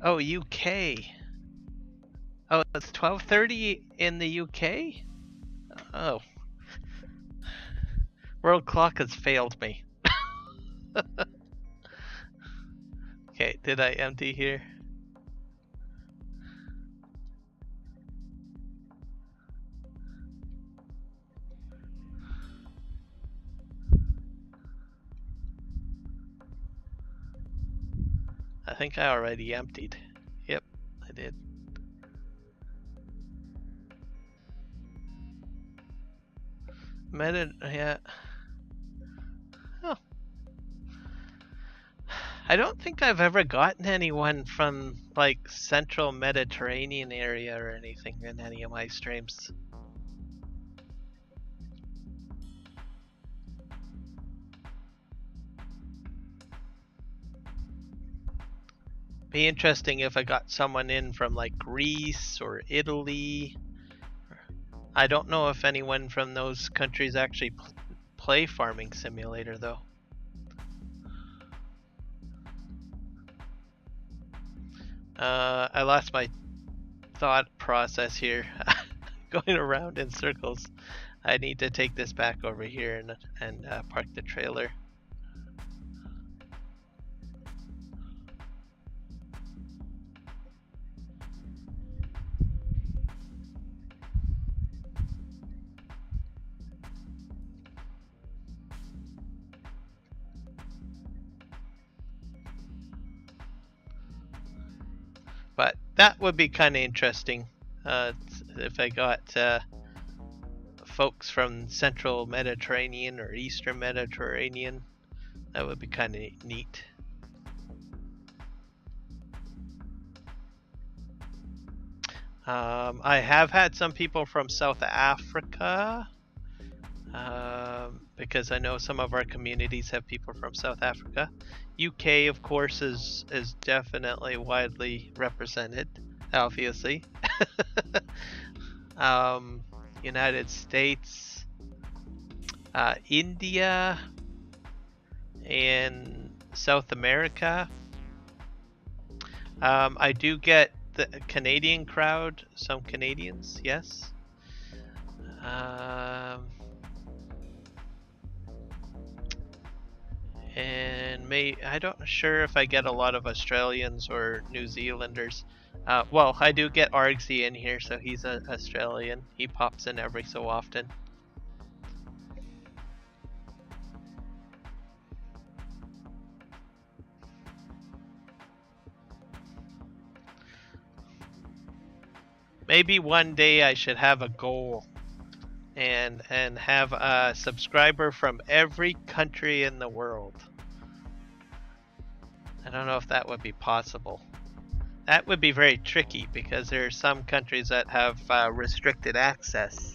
Oh, UK. Oh, it's 12:30 in the UK? Oh. World clock has failed me. Okay, did I empty here? think I already emptied. Yep, I did. Yeah. Oh. I don't think I've ever gotten anyone from like central Mediterranean area or anything in any of my streams. Be interesting if I got someone in from like Greece or Italy. I don't know if anyone from those countries actually play Farming Simulator though. I lost my thought process here. Going around in circles. I need to take this back over here and park the trailer. But that would be kind of interesting if I got folks from central Mediterranean or eastern Mediterranean. That would be kind of neat. I have had some people from South Africa because I know some of our communities have people from South Africa. UK, of course, is definitely widely represented, obviously. United States, India, and South America. I do get the Canadian crowd, some Canadians, yes. And I'm not sure if I get a lot of Australians or New Zealanders. Well, I do get Argsy in here, so he's an Australian. He pops in every so often. Maybe one day I should have a goal and have a subscriber from every country in the world. I don't know if that would be possible. That would be very tricky because there are some countries that have restricted access.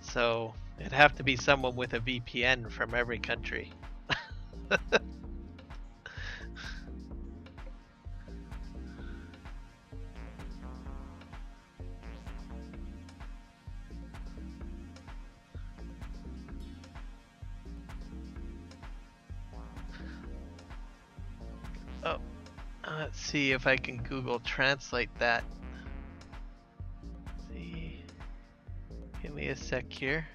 So it'd have to be someone with a VPN from every country. Oh, let's see if I can Google Translate that. Let's see, give me a sec here.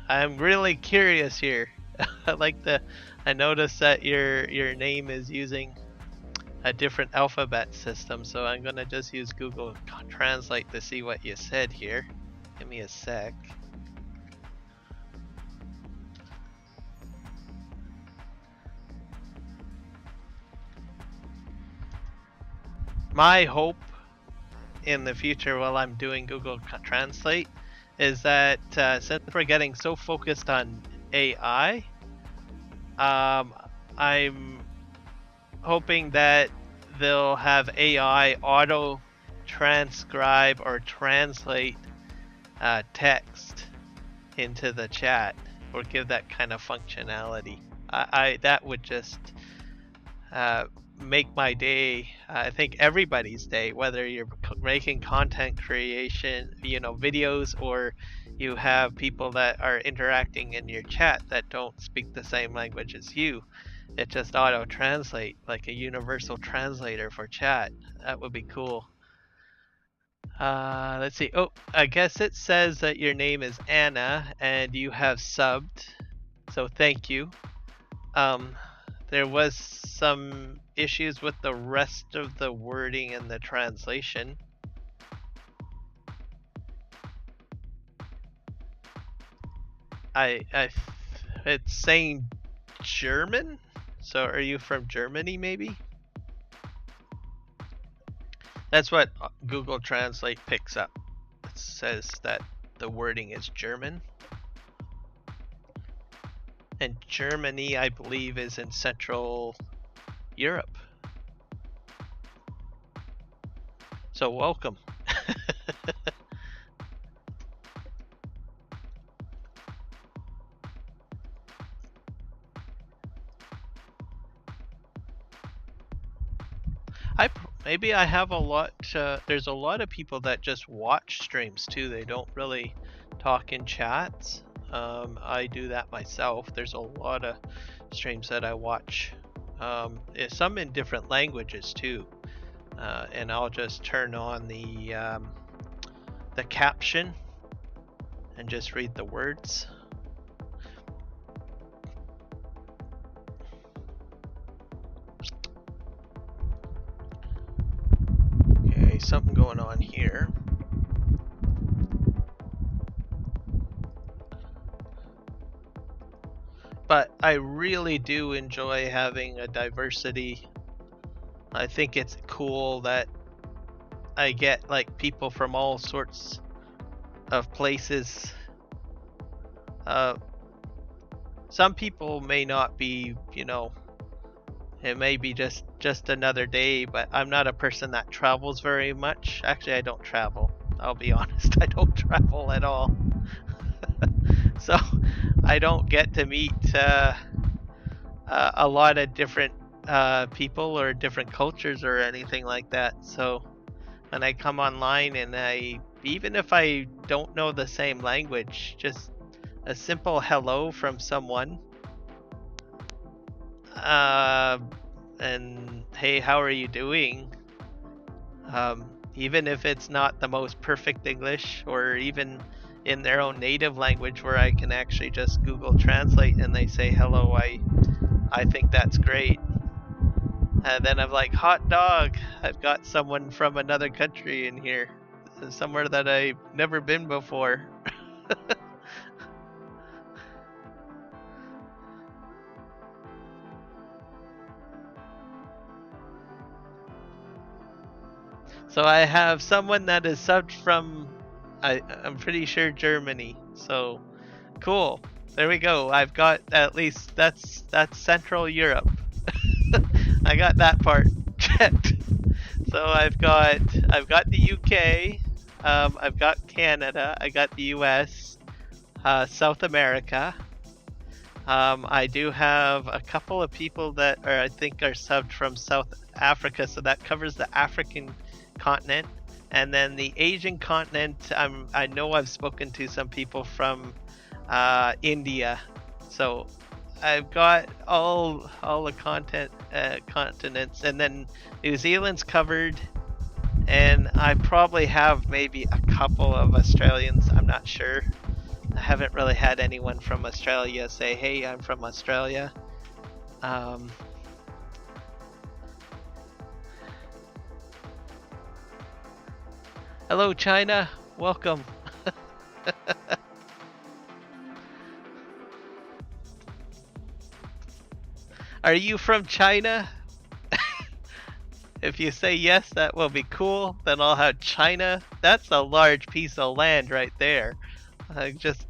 I'm really curious here. I noticed that your name is using a different alphabet system, so I'm gonna just use Google Translate to see what you said here. Give me a sec. My hope in the future while I'm doing Google Translate is that since we're getting so focused on AI, I'm hoping that they'll have AI auto transcribe or translate text into the chat, or give that kind of functionality. That would just make my day. I think everybody's day, whether you're making content creation, videos, or you have people that are interacting in your chat that don't speak the same language as you. It just auto translate like a universal translator for chat. That would be cool. Let's see. Oh, I guess it says that your name is Anna and you have subbed, so thank you. There was some issues with the rest of the wording and the translation. it's saying German. So are you from Germany maybe? That's what Google Translate picks up. It says that the wording is German. And Germany, I believe, is in Central Europe. So welcome. Maybe I have a lot. There's a lot of people that just watch streams too. They don't really talk in chats. I do that myself. There's a lot of streams that I watch. Some in different languages too. And I'll just turn on the caption and just read the words. Okay, something going on here. But I really do enjoy having a diversity. I think it's cool that I get like people from all sorts of places. Some people may not be, you know, it may be just another day, but I'm not a person that travels very much. Actually, I don't travel. I'll be honest, I don't travel at all. So I don't get to meet a lot of different people or different cultures or anything like that. So when I come online and even if I don't know the same language, just a simple hello from someone, and hey, how are you doing? Even if it's not the most perfect English, or even in their own native language where I can actually just Google Translate and they say hello, I think that's great. And then I'm like, hot dog, I've got someone from another country in here, somewhere that I've never been before. So I have someone that is subbed from, I'm pretty sure, Germany. So cool. There we go. I've got at least that's Central Europe. I got that part checked. So I've got the UK, I've got Canada, I got the US, South America. I do have a couple of people that I think are subbed from South Africa, so that covers the African continent. And then the Asian continent, I know I've spoken to some people from India. So I've got all the continents, and then New Zealand's covered, and I probably have maybe a couple of Australians. I'm not sure. I haven't really had anyone from Australia say, hey, I'm from Australia. Hello, China. Welcome. Are you from China? If you say yes, that will be cool. Then I'll have China. That's a large piece of land right there. Just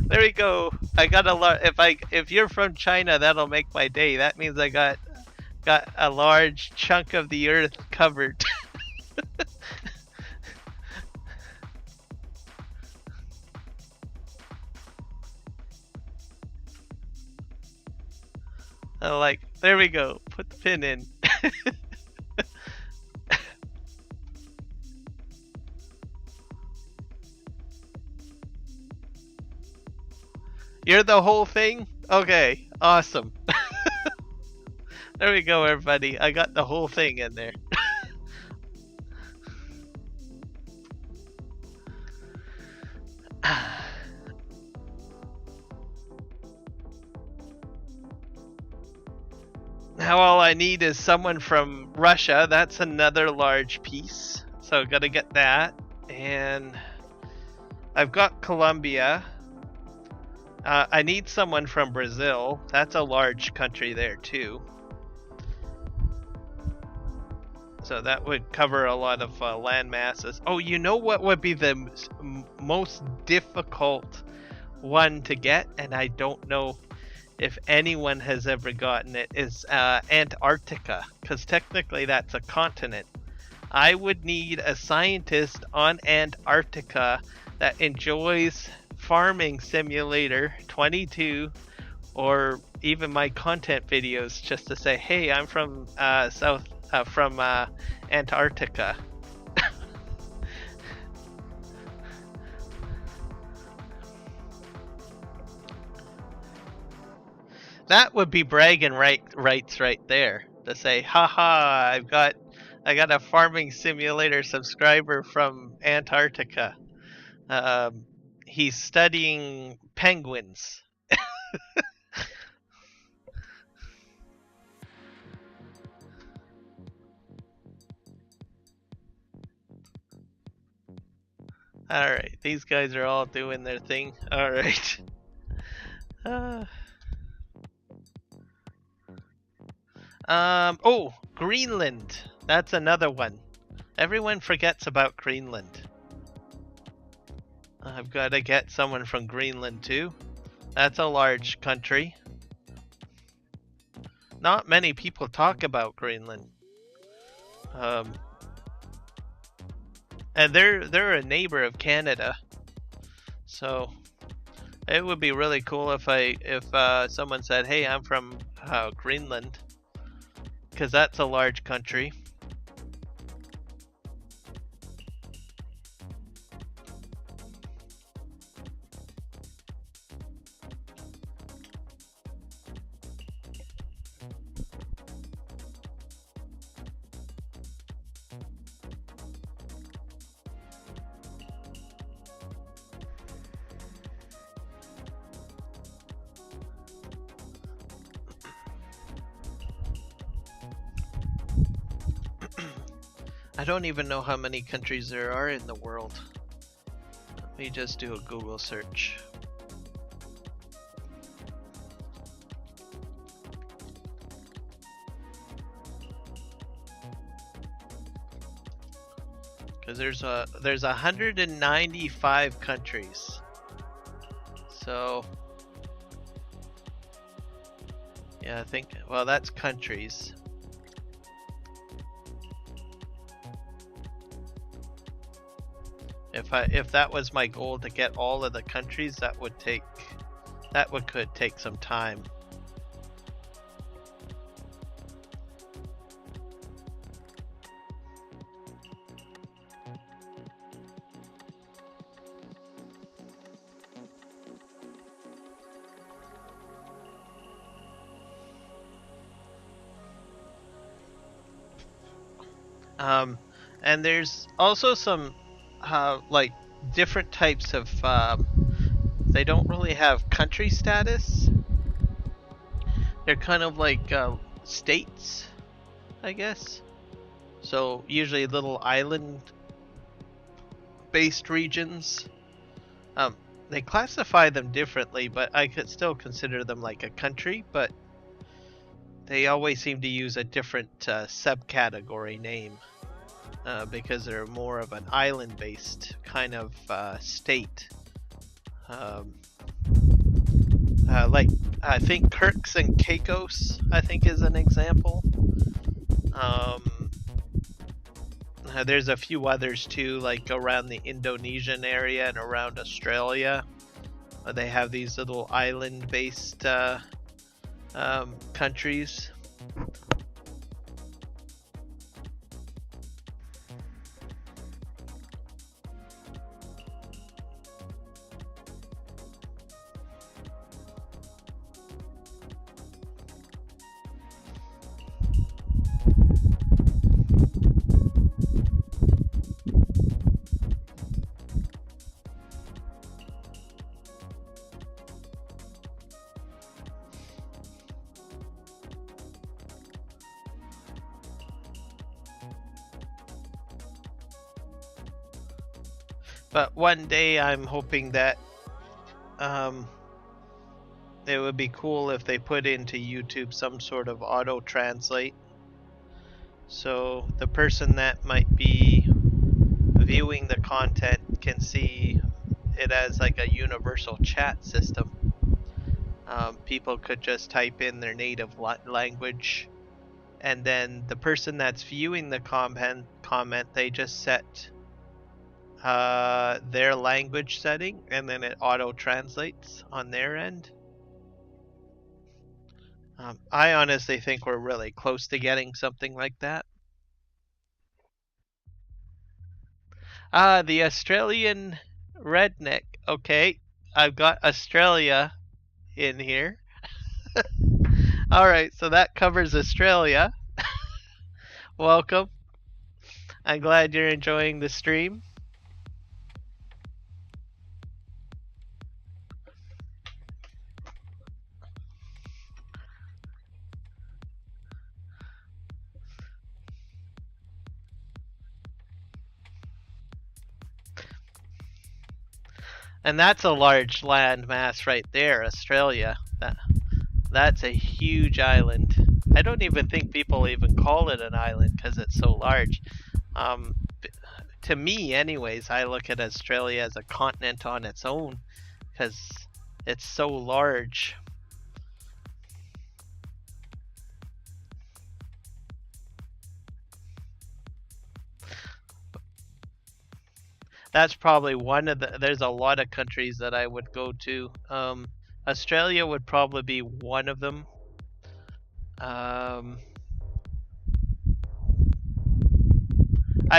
there we go. I got a lot. If you're from China, that'll make my day. That means I got a large chunk of the earth covered. Like, there we go. Put the pin in. You're the whole thing? Okay, awesome. There we go, everybody. I got the whole thing in there. Now all I need is someone from Russia. That's another large piece. So gotta get that. And I've got Colombia. I need someone from Brazil. That's a large country there too. So that would cover a lot of land masses. Oh, you know what would be the most difficult one to get, and I don't know if anyone has ever gotten it, is Antarctica, because technically that's a continent. I would need a scientist on Antarctica that enjoys Farming Simulator 22 or even my content videos, just to say, hey, I'm from Antarctica. That would be bragging rights right there, to say, haha, I got a Farming Simulator subscriber from Antarctica. He's studying penguins. Alright, these guys are all doing their thing. Alright. Oh, Greenland. That's another one. Everyone forgets about Greenland. I've got to get someone from Greenland too. That's a large country. Not many people talk about Greenland. And they're a neighbor of Canada. So it would be really cool if someone said, "Hey, I'm from Greenland," because that's a large country. I don't even know how many countries there are in the world. Let me just do a Google search. Because there's 195 countries. So yeah, I think, well, that's countries. If that was my goal, to get all of the countries, could take some time. And there's also some like different types of they don't really have country status. They're kind of like states, I guess. So usually little island based regions. They classify them differently, but I could still consider them like a country, but they always seem to use a different subcategory name. Because they're more of an island-based kind of state. Like, I think Kirks and Caicos, I think, is an example. There's a few others too, like around the Indonesian area and around Australia. They have these little island-based countries. But one day I'm hoping that it would be cool if they put into YouTube some sort of auto translate. So the person that might be viewing the content can see it as like a universal chat system. People could just type in their native language, and then the person that's viewing the comment, they just set their language setting, and then it auto translates on their end. I honestly think we're really close to getting something like that. The Australian redneck. Okay, I've got Australia in here. Alright, so that covers Australia. Welcome. I'm glad you're enjoying the stream. And that's a large land mass right there, Australia. That's a huge island. I don't even think people even call it an island because it's so large. To me, anyways, I look at Australia as a continent on its own because it's so large. That's probably one of the. There's a lot of countries that I would go to. Australia would probably be one of them. I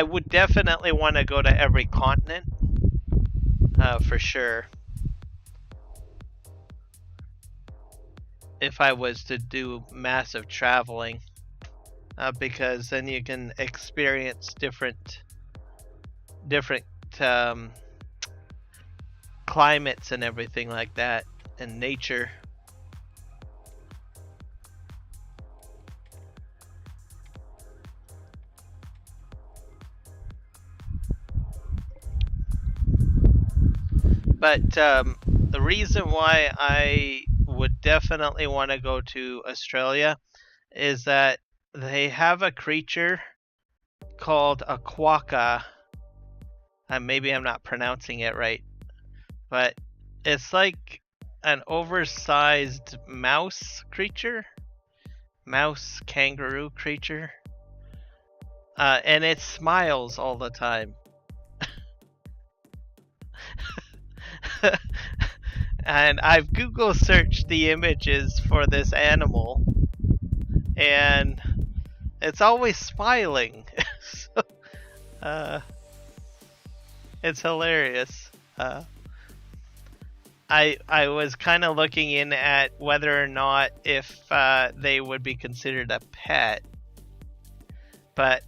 would definitely want to go to every continent, for sure. If I was to do massive traveling, because then you can experience different climates and everything like that, and nature. But the reason why I would definitely want to go to Australia is that they have a creature called a quokka. Maybe I'm not pronouncing it right, but it's like an oversized mouse kangaroo creature, and it smiles all the time. And I've Google searched the images for this animal, and it's always smiling. So, it's hilarious. I was kind of looking in at whether or not if they would be considered a pet, but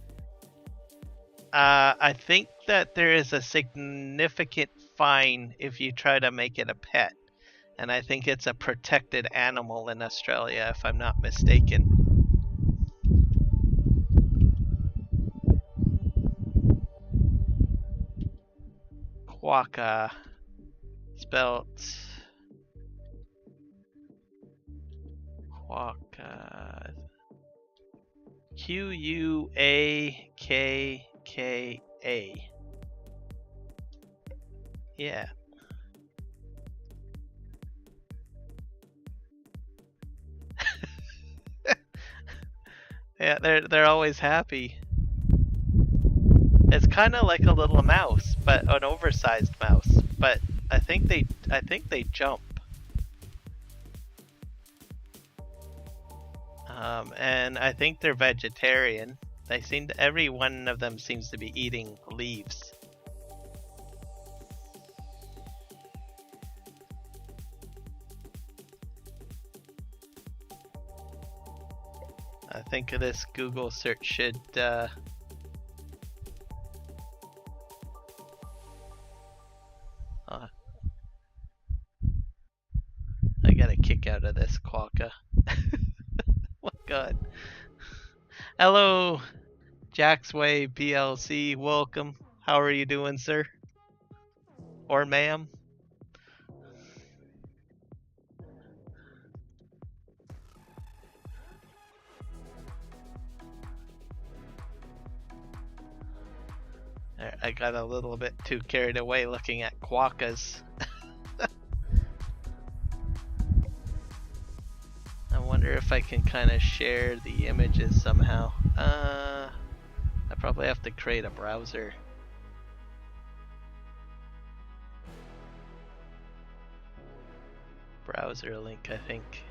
I think that there is a significant fine if you try to make it a pet, and I think it's a protected animal in Australia, if I'm not mistaken. Quokka, spelt quokka, Quakka. Yeah. Yeah, they're always happy. It's kind of like a little mouse, but an oversized mouse. But I think they jump. And I think they're vegetarian. Every one of them seems to be eating leaves. I think this Google search should I got a kick out of this quokka. Oh my god. Hello, Jacksway PLC, welcome. How are you doing, sir? Or ma'am. I got a little bit too carried away looking at quokkas. I wonder if I can kind of share the images somehow. I probably have to create a browser. Browser link, I think.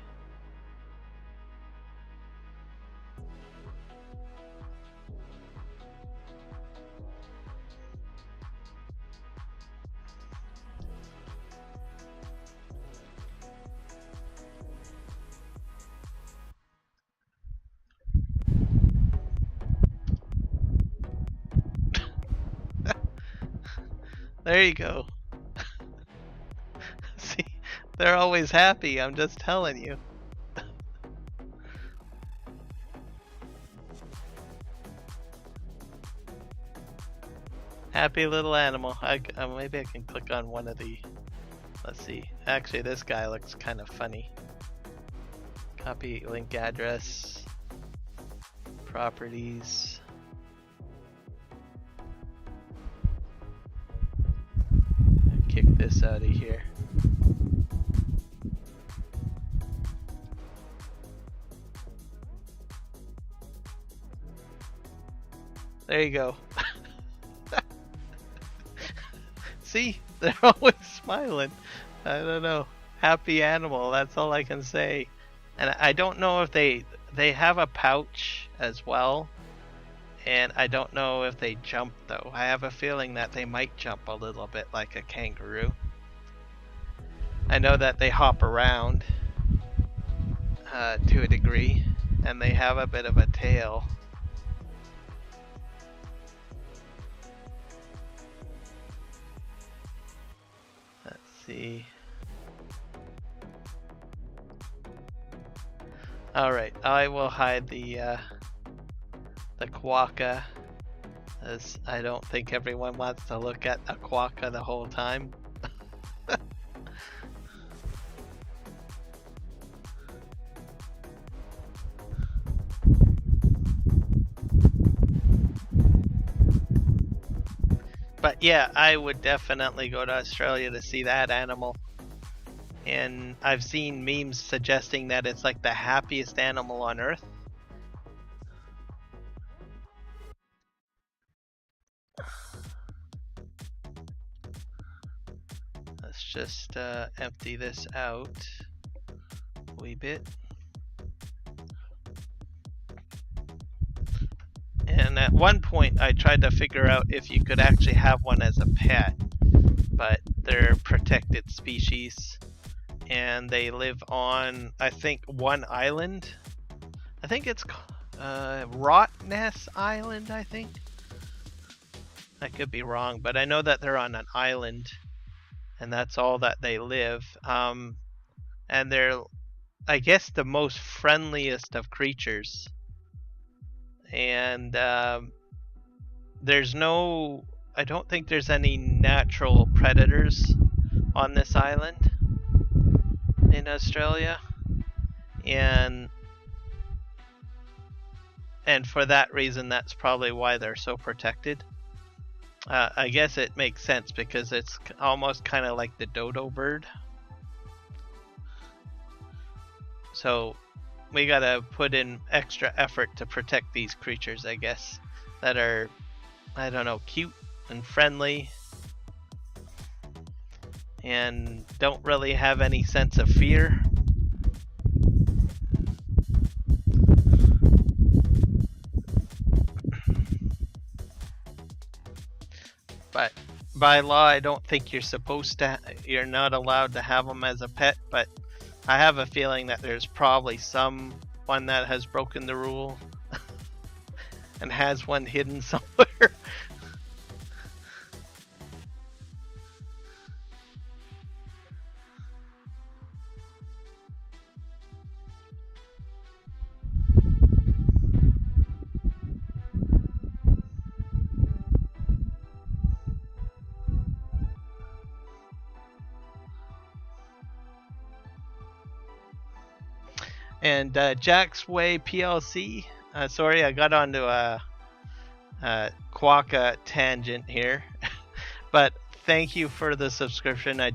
There you go. See, they're always happy, I'm just telling you. Happy little animal. Maybe I can click on one of the... Let's see. Actually, this guy looks kind of funny. Copy link address. Properties. Kick this out of here. There you go. See, they're always smiling. I don't know. Happy animal, that's all I can say. And I don't know if they have a pouch as well. And I don't know if they jump though. I have a feeling that they might jump a little bit like a kangaroo. I know that they hop around to a degree, and they have a bit of a tail. Let's see. Alright, I will hide the quokka, as I don't think everyone wants to look at a quokka the whole time. But yeah, I would definitely go to Australia to see that animal. And I've seen memes suggesting that it's like the happiest animal on Earth. Let's just empty this out a wee bit. And at one point I tried to figure out if you could actually have one as a pet, but they're protected species and they live on, I think, one island. I think it's Rottnest Island, I think. I could be wrong, but I know that they're on an island and that's all that they live. And they're, I guess, the most friendliest of creatures. And there's no, I don't think there's any natural predators on this island in Australia, and for that reason that's probably why they're so protected. I guess it makes sense because it's almost kind of like the dodo bird, so we gotta put in extra effort to protect these creatures, I guess, that are, I don't know, cute and friendly and don't really have any sense of fear. But by law, I don't think you're not allowed to have them as a pet, but I have a feeling that there's probably someone that has broken the rule and has one hidden somewhere. And Jack's Way PLC. Sorry, I got onto a Quokka tangent here. But thank you for the subscription. I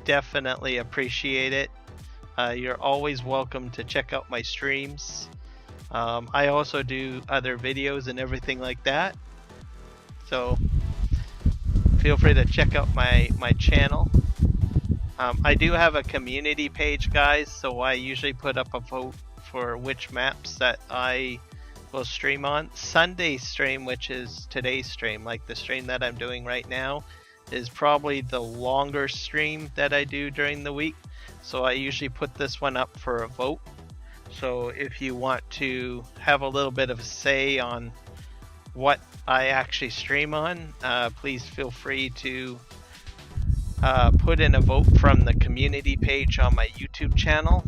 definitely appreciate it. You're always welcome to check out my streams. I also do other videos and everything like that. So feel free to check out my channel. I do have a community page, guys, so I usually put up a vote for which maps that I will stream on. Sunday stream, which is today's stream, like the stream that I'm doing right now, is probably the longer stream that I do during the week. So I usually put this one up for a vote. So if you want to have a little bit of a say on what I actually stream on, please feel free to put in a vote from the community page on my YouTube channel.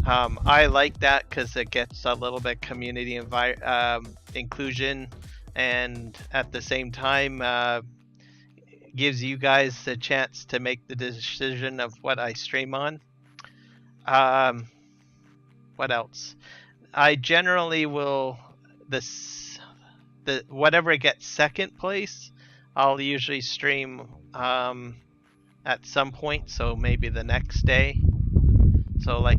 I like that because it gets a little bit community inclusion, and at the same time gives you guys the chance to make the decision of what I stream on. What else? I generally will whatever gets second place, I'll usually stream at some point, so maybe the next day. So like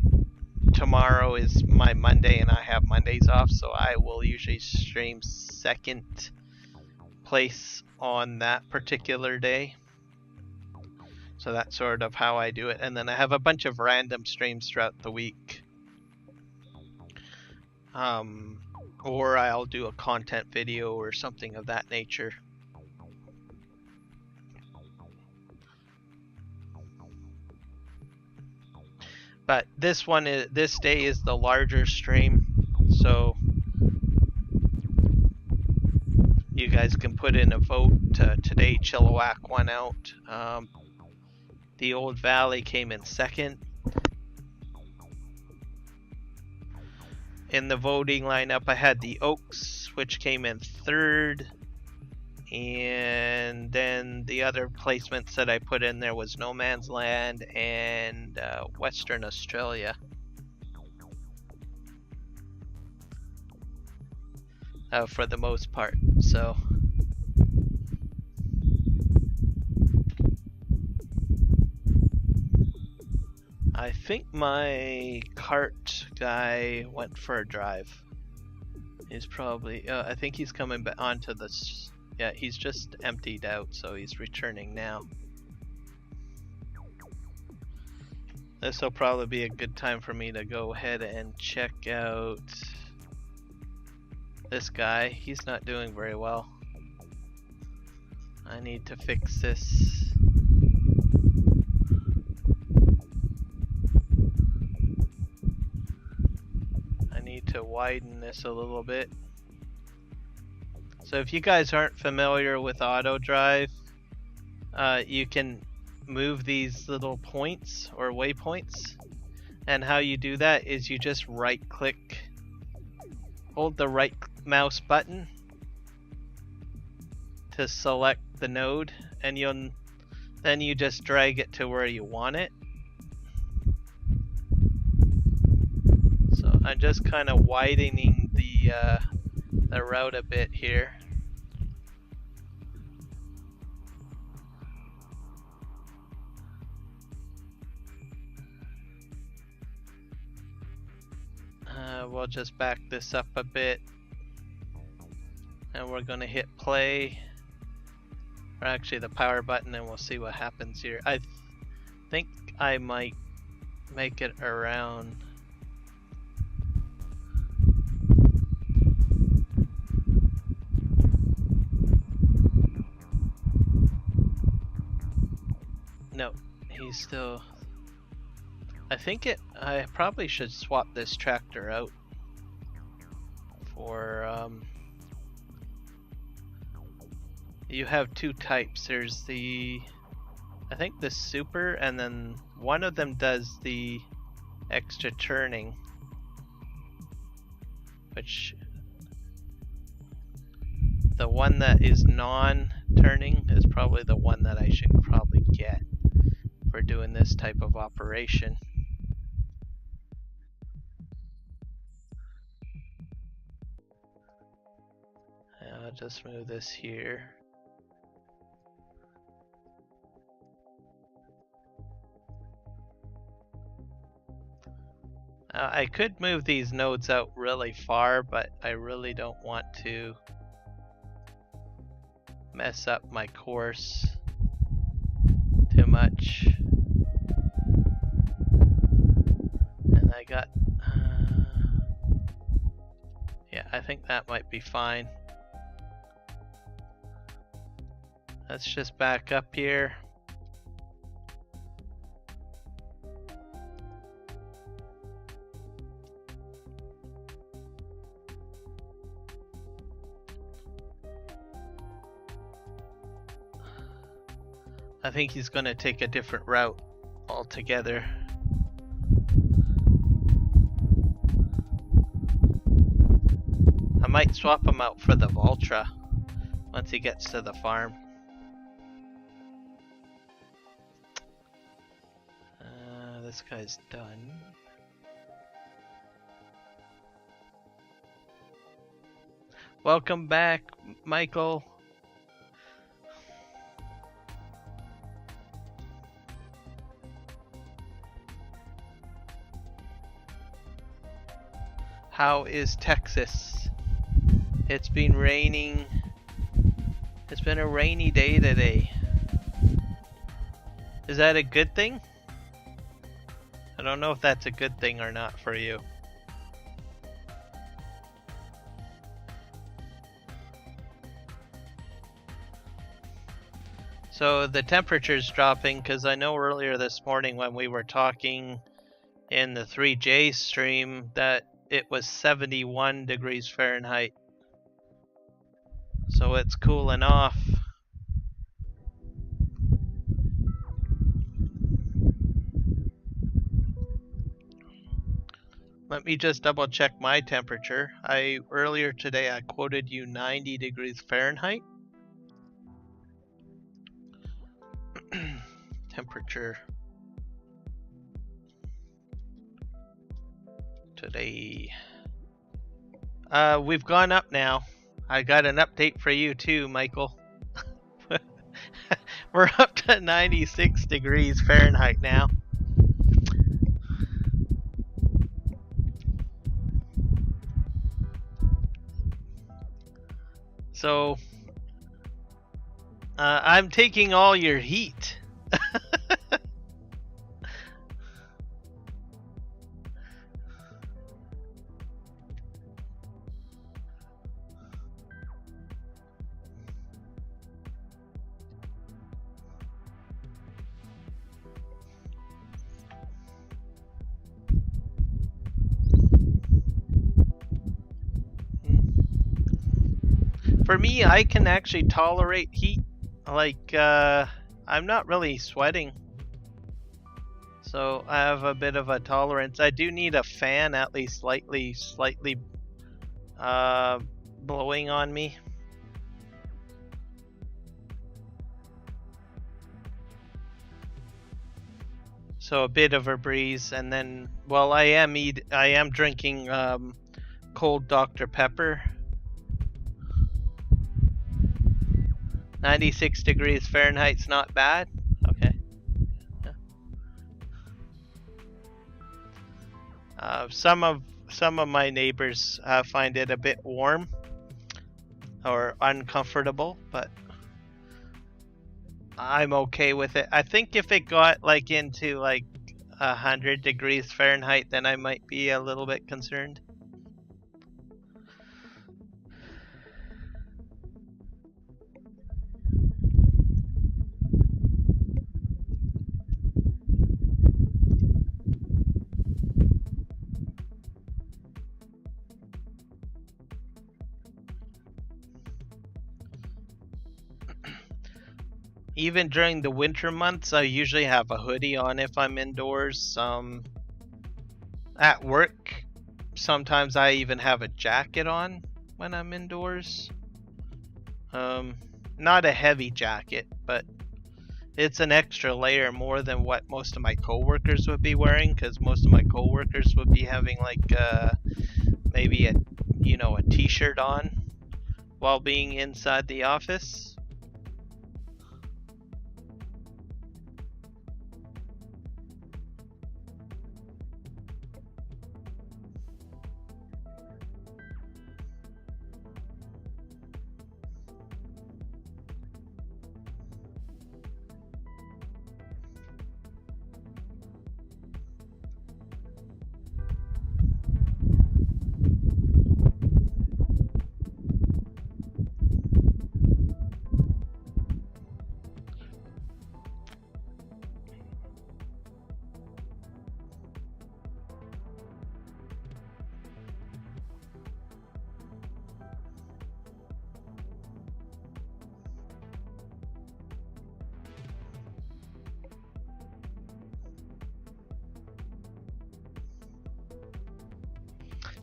tomorrow is my Monday and I have Mondays off, so I will usually stream second place on that particular day. So that's sort of how I do it. And then I have a bunch of random streams throughout the week. Or I'll do a content video or something of that nature. But this day is the larger stream, so you guys can put in a vote. Today Chilliwack won out. The Old Valley came in second. In the voting lineup, I had the Oaks, which came in third. And then the other placements that I put in there was No Man's Land and Western Australia. For the most part, so I think my cart guy went for a drive. He's probably I think he's coming back onto this. Yeah, he's just emptied out, so he's returning now. This will probably be a good time for me to go ahead and check out this guy. He's not doing very well. I need to fix this. I need to widen this a little bit. So if you guys aren't familiar with auto drive, you can move these little points or waypoints, and how you do that is you just right click, hold the right mouse button to select the node, and then you just drag it to where you want it. So I'm just kind of widening the route a bit here. We'll just back this up a bit, and we're going to hit play, or actually the power button, and we'll see what happens here. I think I might make it around. No, he's still. I think I probably should swap this tractor out for you have two types. There's I think the super, and then one of them does the extra turning, which the one that is non-turning is probably the one that I should probably get for doing this type of operation. I'll just move this here. I could move these nodes out really far, but I really don't want to mess up my course too much. And I got, yeah, I think that might be fine. Let's just back up here. I think he's going to take a different route altogether. I might swap him out for the Valtra once he gets to the farm. This guy's done. Welcome back, Michael. How is Texas? It's been raining. It's been a rainy day today. Is that a good thing? I don't know if that's a good thing or not for you. So the temperature's dropping because I know earlier this morning when we were talking in the 3J stream that it was 71 degrees Fahrenheit. So it's cooling off. Let me just double check my temperature. Earlier today I quoted you 90 degrees Fahrenheit. Temperature today. We've gone up now. I got an update for you too, Michael. We're up to 96 degrees Fahrenheit now. So, I'm taking all your heat. For me, I can actually tolerate heat. Like, I'm not really sweating. So I have a bit of a tolerance. I do need a fan at least slightly blowing on me. So a bit of a breeze, and then, well, I am drinking cold Dr. Pepper. 96 degrees Fahrenheit's not bad. Okay. Yeah. Some of my neighbors find it a bit warm or uncomfortable, but I'm okay with it. I think if it got like into like 100 degrees Fahrenheit, then I might be a little bit concerned. Even during the winter months, I usually have a hoodie on if I'm indoors. At work, sometimes I even have a jacket on when I'm indoors. Not a heavy jacket, but it's an extra layer more than what most of my coworkers would be wearing, because most of my coworkers would be having like maybe a t-shirt on. while being inside the office.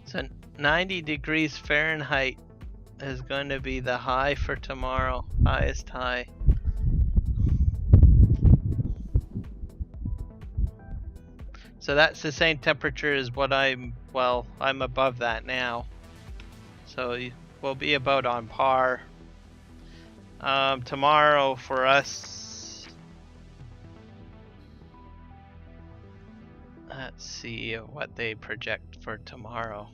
So 90 degrees Fahrenheit is going to be the high for tomorrow, highest high. So that's the same temperature as what I'm above that now. So we'll be about on par. Tomorrow for us, let's see what they project for tomorrow.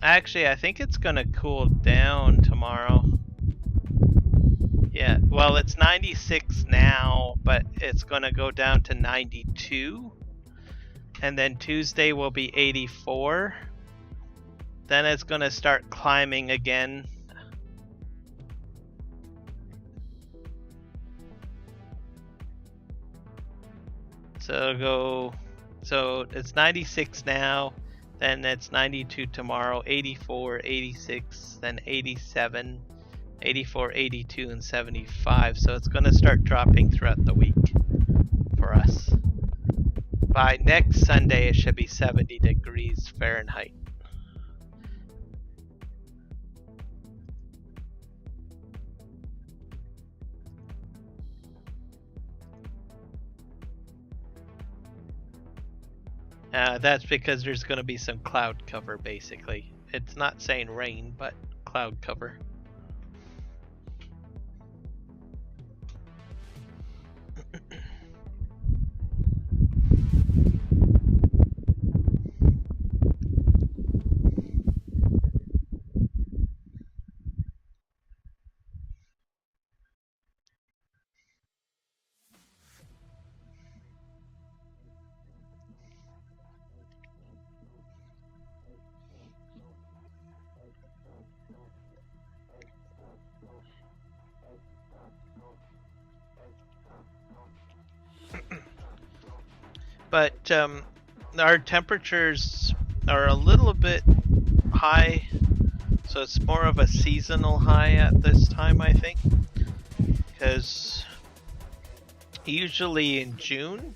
Actually, I think it's gonna cool down tomorrow. Yeah, well, it's 96 now, but it's gonna go down to 92. And then Tuesday will be 84. Then it's gonna start climbing again. So it's 96 now. Then it's 92 tomorrow, 84, 86, then 87, 84, 82, and 75. So it's going to start dropping throughout the week for us. By next Sunday, it should be 70 degrees Fahrenheit. That's because there's going to be some cloud cover, basically. It's not saying rain, but cloud cover. But our temperatures are a little bit high, so it's more of a seasonal high at this time, I think, because usually in June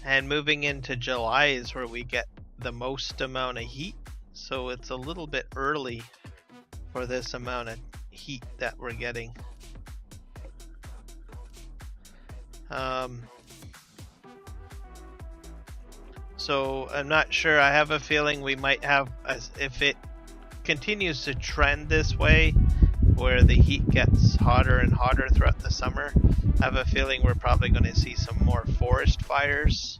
and moving into July is where we get the most amount of heat, so it's a little bit early for this amount of heat that we're getting. So I'm not sure. I have a feeling we might have, if it continues to trend this way, where the heat gets hotter and hotter throughout the summer, I have a feeling we're probably going to see some more forest fires.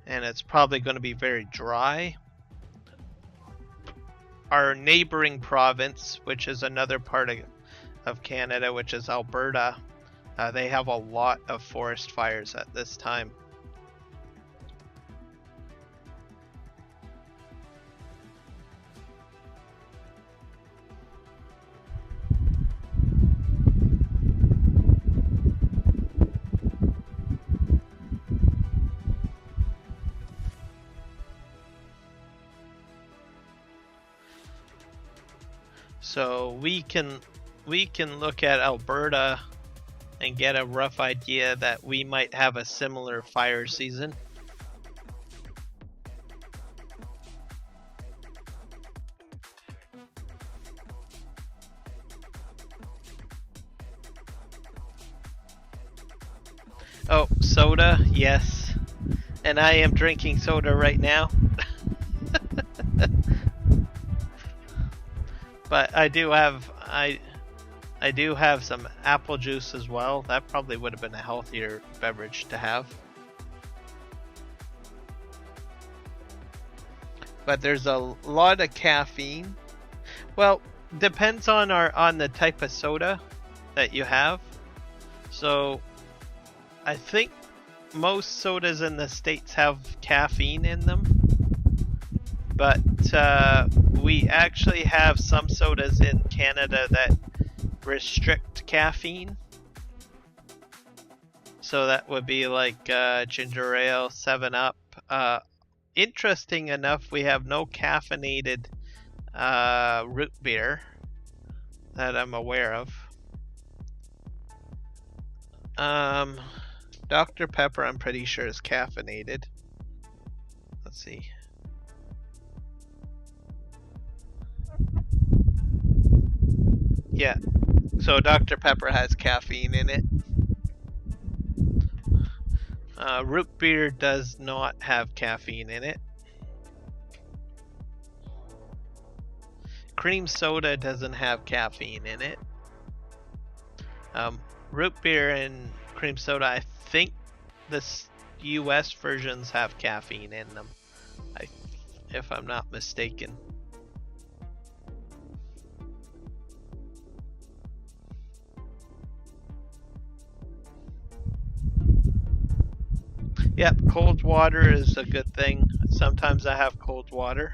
And it's probably going to be very dry. Our neighboring province, which is another part of Canada, which is Alberta, they have a lot of forest fires at this time. So we can look at Alberta and get a rough idea that we might have a similar fire season. Oh, soda, yes. And I am drinking soda right now. But I do have some apple juice as well. That probably would have been a healthier beverage to have. But there's a lot of caffeine. Well, depends on the type of soda that you have. So I think most sodas in the States have caffeine in them. But we actually have some sodas in Canada that restrict caffeine. So that would be like ginger ale, 7-Up. Interesting enough, we have no caffeinated root beer that I'm aware of. Dr. Pepper, I'm pretty sure, is caffeinated. Let's see. Yeah, so Dr. Pepper has caffeine in it. Root beer does not have caffeine in it. Cream soda doesn't have caffeine in it. Root beer and cream soda, I think the US versions have caffeine in them, if I'm not mistaken. Yep, cold water is a good thing. Sometimes I have cold water.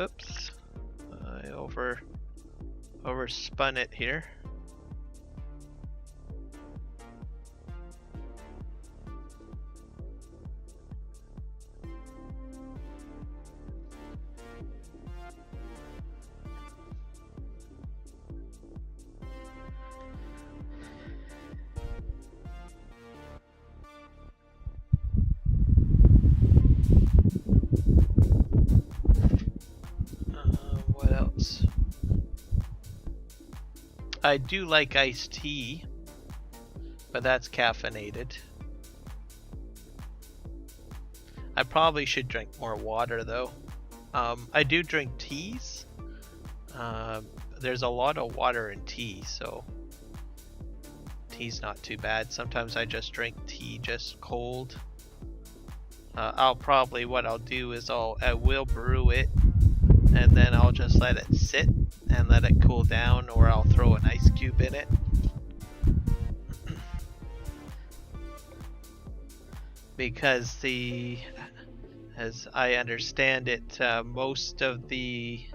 Oops, I overspun it here. What else? I do like iced tea, but that's caffeinated. I probably should drink more water though. I do drink teas. There's a lot of water in tea, so tea's not too bad. Sometimes I just drink tea just cold. What I'll do is I will brew it, and then I'll just let it sit and let it cool down, or I'll throw an ice cube in it. Because as I understand it, most of the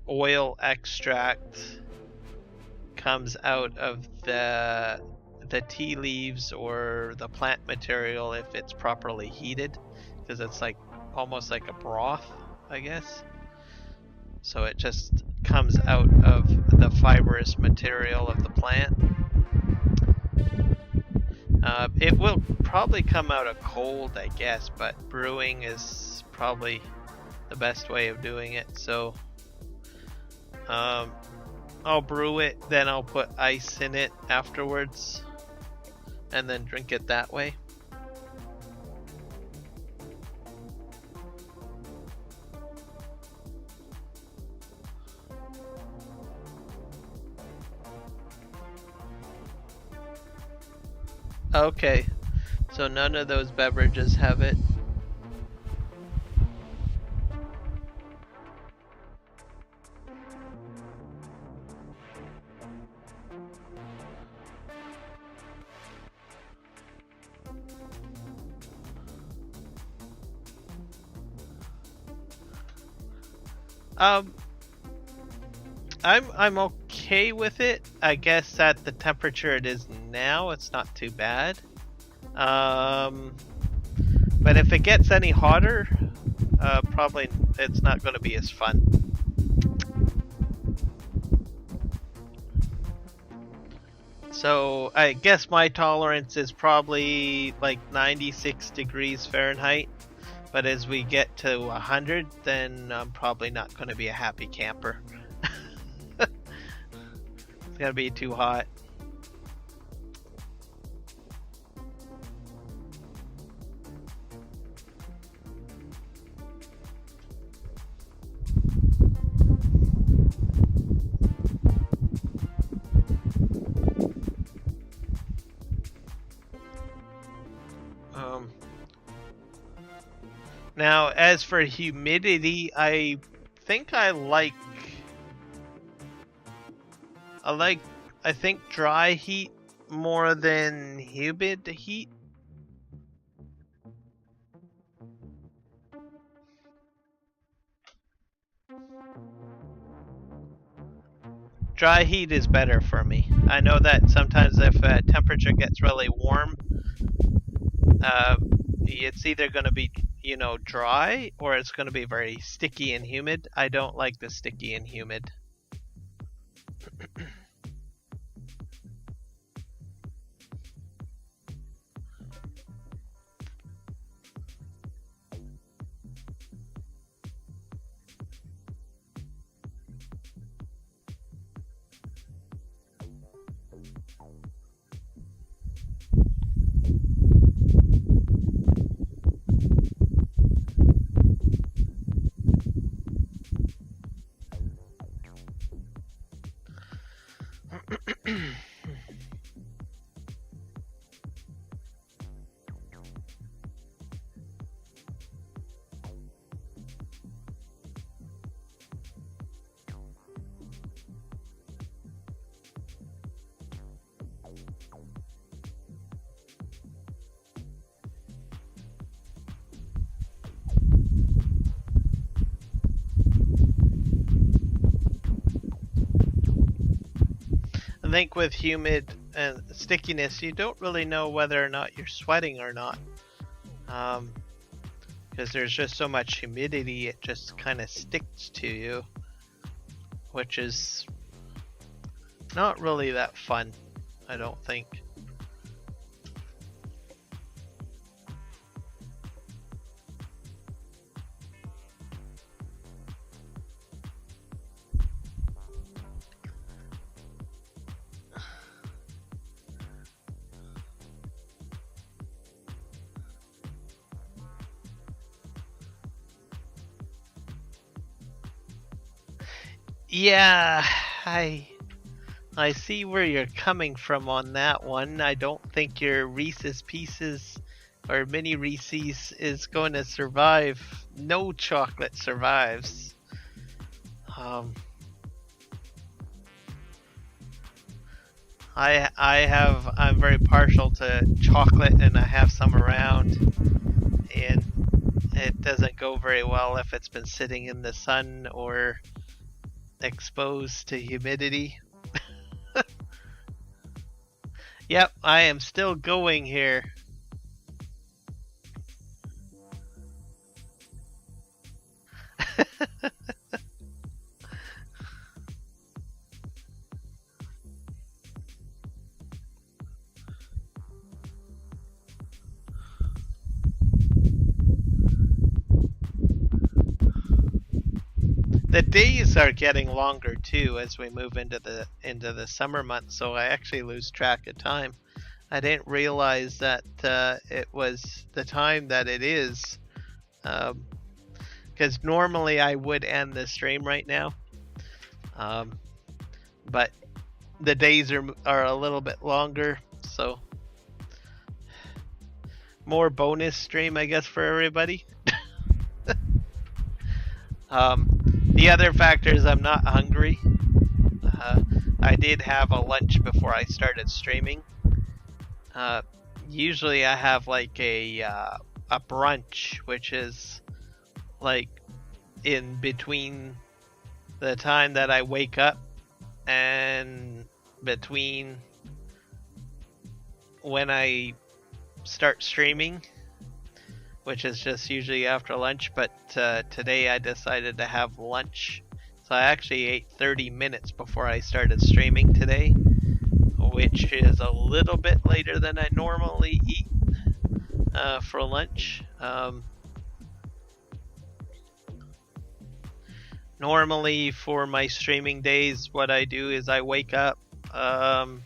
oil extract comes out of the tea leaves or the plant material if it's properly heated, because it's like almost like a broth, I guess. So it just comes out of the fibrous material of the plant. It will probably come out of cold, I guess, but brewing is probably the best way of doing it. So I'll brew it, then I'll put ice in it afterwards, and then drink it that way. Okay, so none of those beverages have it. I'm okay with it. I guess at the temperature it is now, it's not too bad. But if it gets any hotter, probably it's not going to be as fun. So I guess my tolerance is probably like 96 degrees Fahrenheit. But as we get to 100, then I'm probably not going to be a happy camper. It's going to be too hot. Now, as for humidity, I think I think dry heat more than humid heat. Dry heat is better for me. I know that sometimes if temperature gets really warm, it's either going to be, you know, dry or it's going to be very sticky and humid. I don't like the sticky and humid. I think with humid and stickiness, you don't really know whether or not you're sweating or not. Because there's just so much humidity, it just kind of sticks to you, which is not really that fun, I don't think. Yeah, I see where you're coming from on that one. I don't think your Reese's Pieces or mini Reese's is going to survive. No chocolate survives. I'm very partial to chocolate, and I have some around, and it doesn't go very well if it's been sitting in the sun or exposed to humidity. Yep, I am still going here. The days are getting longer too as we move into the summer months, so I actually lose track of time. I didn't realize that it was the time that it is, because normally I would end the stream right now, but the days are a little bit longer, so more bonus stream, I guess, for everybody. The other factor is I'm not hungry. I did have a lunch before I started streaming. Usually I have like a brunch, which is like in between the time that I wake up and between when I start streaming, which is just usually after lunch, but today I decided to have lunch. So I actually ate 30 minutes before I started streaming today, which is a little bit later than I normally eat for lunch. Normally for my streaming days, what I do is I wake up and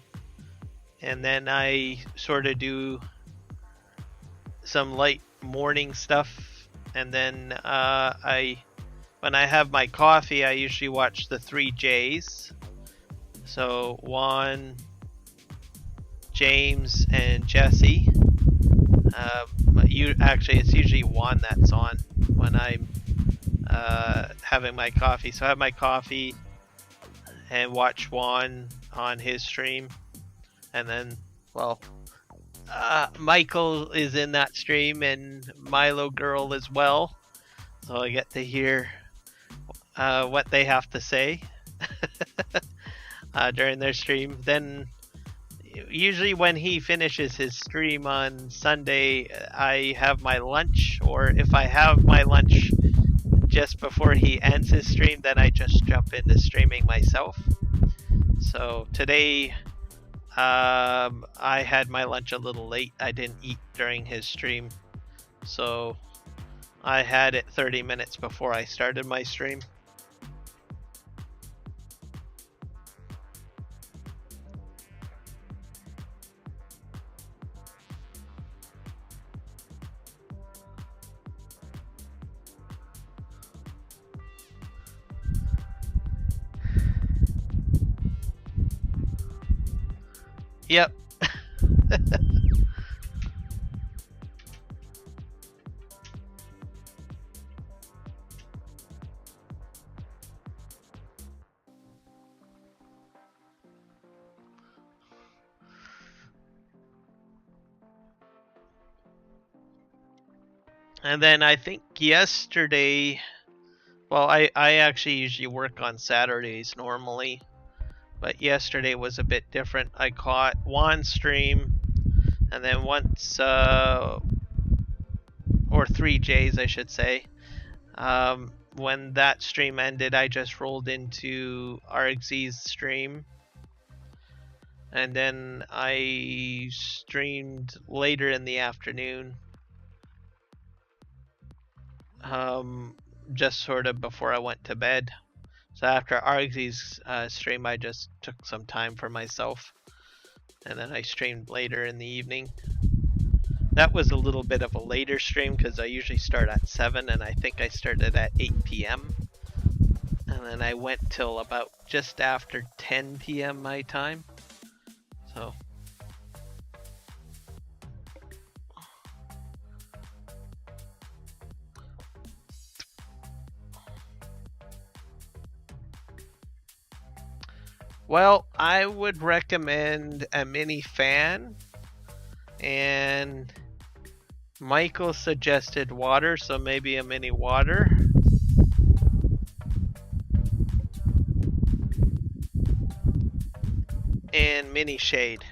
then I sort of do some light morning stuff, and then when I have my coffee, I usually watch the 3 J's. So Juan, James, and Jesse. It's usually Juan that's on. when I'm having my coffee. So I have my coffee and watch Juan on his stream, and then, well, Michael is in that stream and Milo Girl as well, so I get to hear what they have to say during their stream. Then usually when he finishes his stream on Sunday, I have my lunch, or if I have my lunch just before he ends his stream, then I just jump into streaming myself. So today I had my lunch a little late. I didn't eat during his stream, so I had it 30 minutes before I started my stream. Yep. And then I think yesterday, well, I actually usually work on Saturdays normally, but yesterday was a bit different. I caught one stream, and then once, or 3Js I should say. When that stream ended, I just rolled into Argsy's stream, and then I streamed later in the afternoon, just sort of before I went to bed. So after Argsy's stream, I just took some time for myself, and then I streamed later in the evening. That was a little bit of a later stream because I usually start at 7, and I think I started at 8 p.m. And then I went till about just after 10 p.m. my time. So well, I would recommend a mini fan, and Michael suggested water, so maybe a mini water. And mini shade.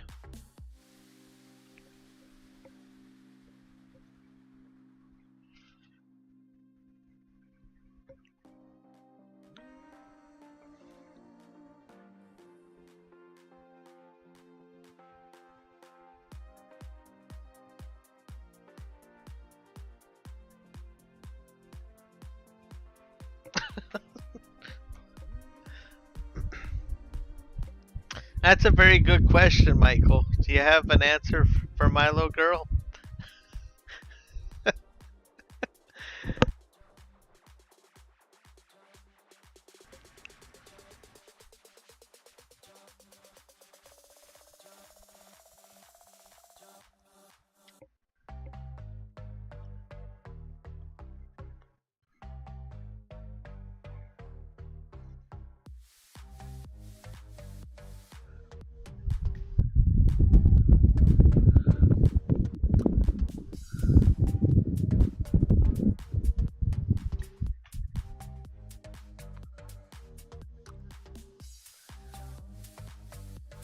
That's a very good question, Michael. Do you have an answer for Milo Girl?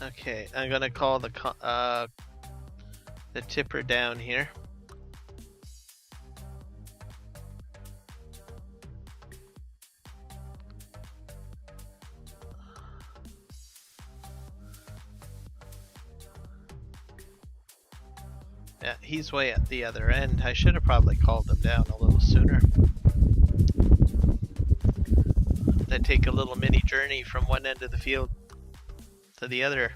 Okay, I'm gonna call the tipper down here. Yeah, he's way at the other end. I should have probably called him down a little sooner. Then take a little mini journey from one end of the field to the other.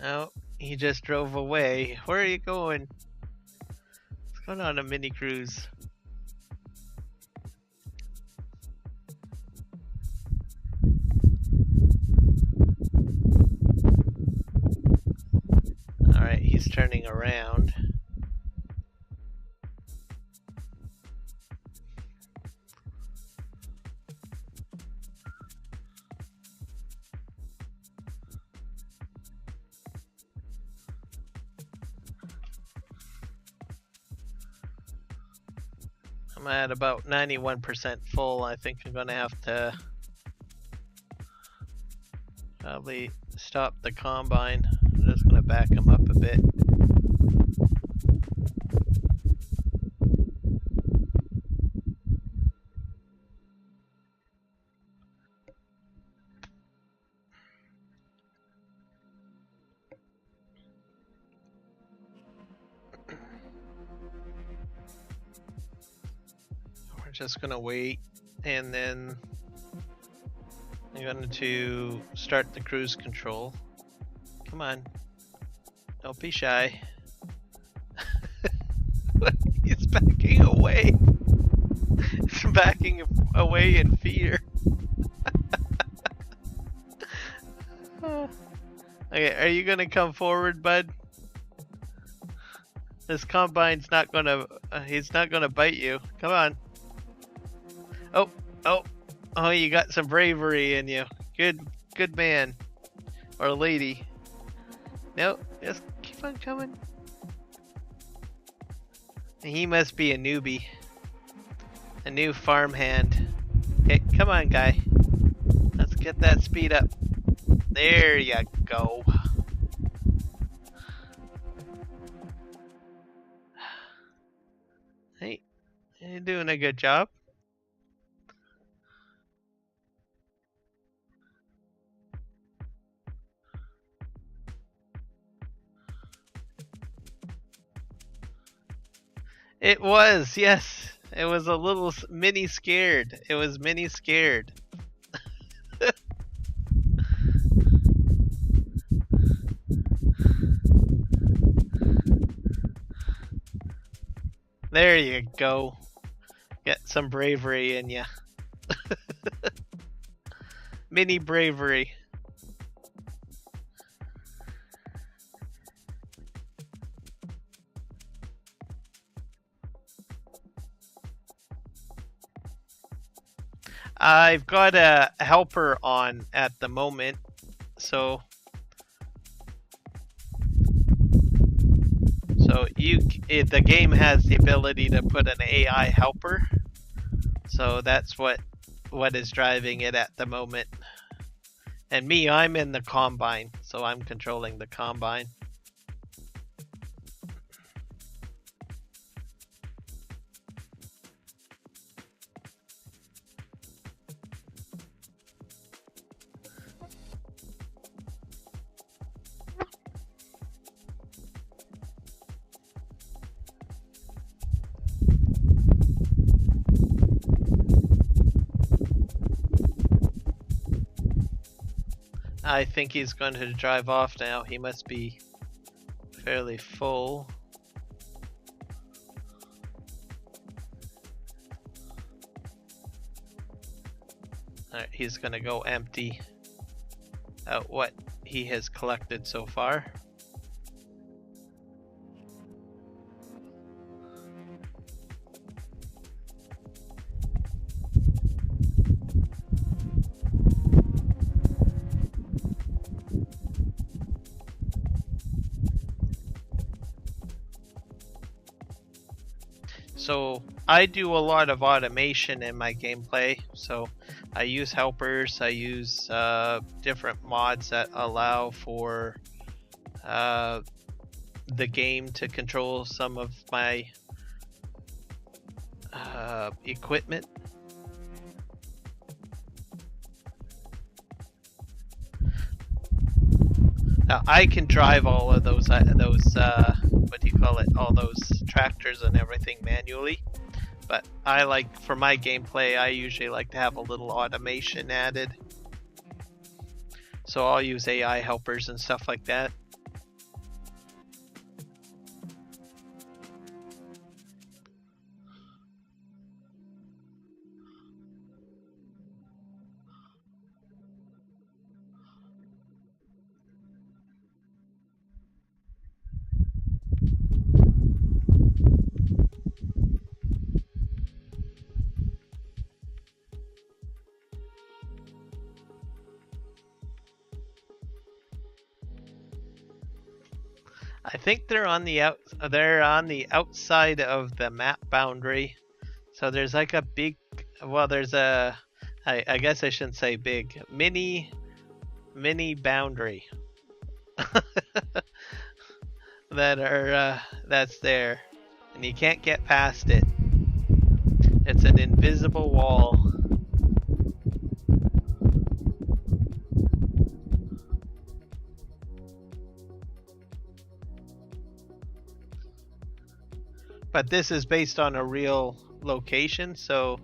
Oh, he just drove away. Where are you going? What's going on a mini cruise? Alright, he's turning around. I'm at about 91% full. I think I'm gonna have to probably stop the combine. I'm just gonna back him up a bit. Just gonna wait, and then I'm going to start the cruise control. Come on, don't be shy. He's backing away. He's backing away in fear. Okay, are you gonna come forward, bud? This combine's not gonna. He's not gonna bite you. Come on. Oh, you got some bravery in you. Good man. Or lady. No, just keep on coming. He must be a newbie. A new farmhand. Okay, come on, guy. Let's get that speed up. There you go. Hey, you're doing a good job. It was, yes. It was a little mini scared. It was mini scared. There you go. Get some bravery in ya. Mini bravery. I've got a helper on at the moment, so the game has the ability to put an AI helper, so that's what is driving it at the moment. And me, I'm in the combine, so I'm controlling the combine. I think he's going to drive off now. He must be fairly full. Alright, he's going to go empty out what he has collected so far. So I do a lot of automation in my gameplay, so I use helpers, I use different mods that allow for the game to control some of my equipment. I can drive all of those what do you call it? All those tractors and everything manually. But I like, for my gameplay, I usually like to have a little automation added. So I'll use AI helpers and stuff like that. I think they're on the outside of the map boundary. So there's like a big, well, there's a, I guess I shouldn't say big, mini boundary that's there, and you can't get past it. It's an invisible wall. But this is based on a real location, so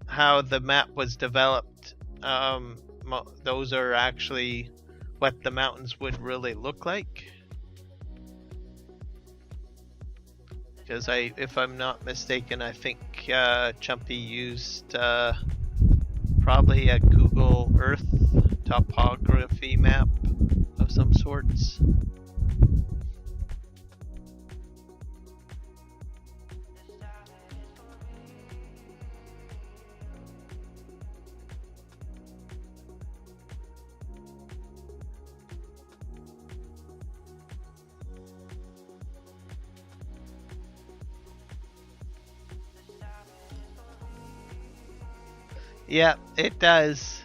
how the map was developed, those are actually what the mountains would really look like. Because if I'm not mistaken, I think Chumpy used probably a Google Earth topography map of some sorts. Yeah, it does.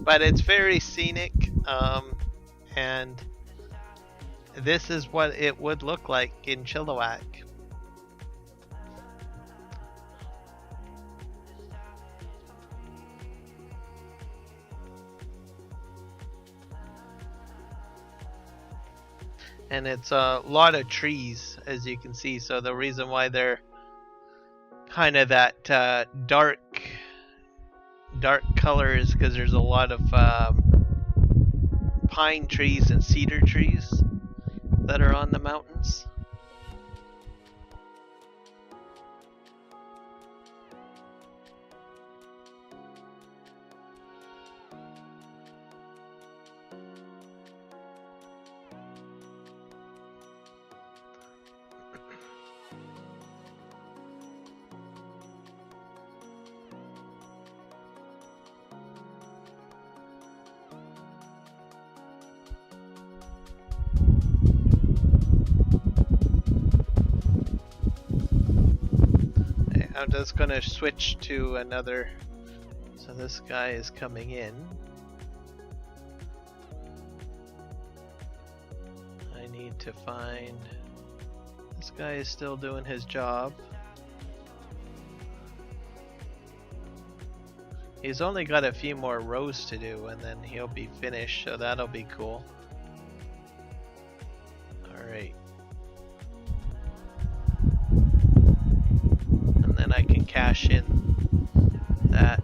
But it's very scenic, and this is what it would look like in Chilliwack. And it's a lot of trees, as you can see, so the reason why they're kind of that dark color is because there's a lot of pine trees and cedar trees that are on the mountains. I'm just gonna switch to another. So this guy is coming in. I need to find. This guy is still doing his job. He's only got a few more rows to do and then he'll be finished, so that'll be cool. Alright. And then I can cash in that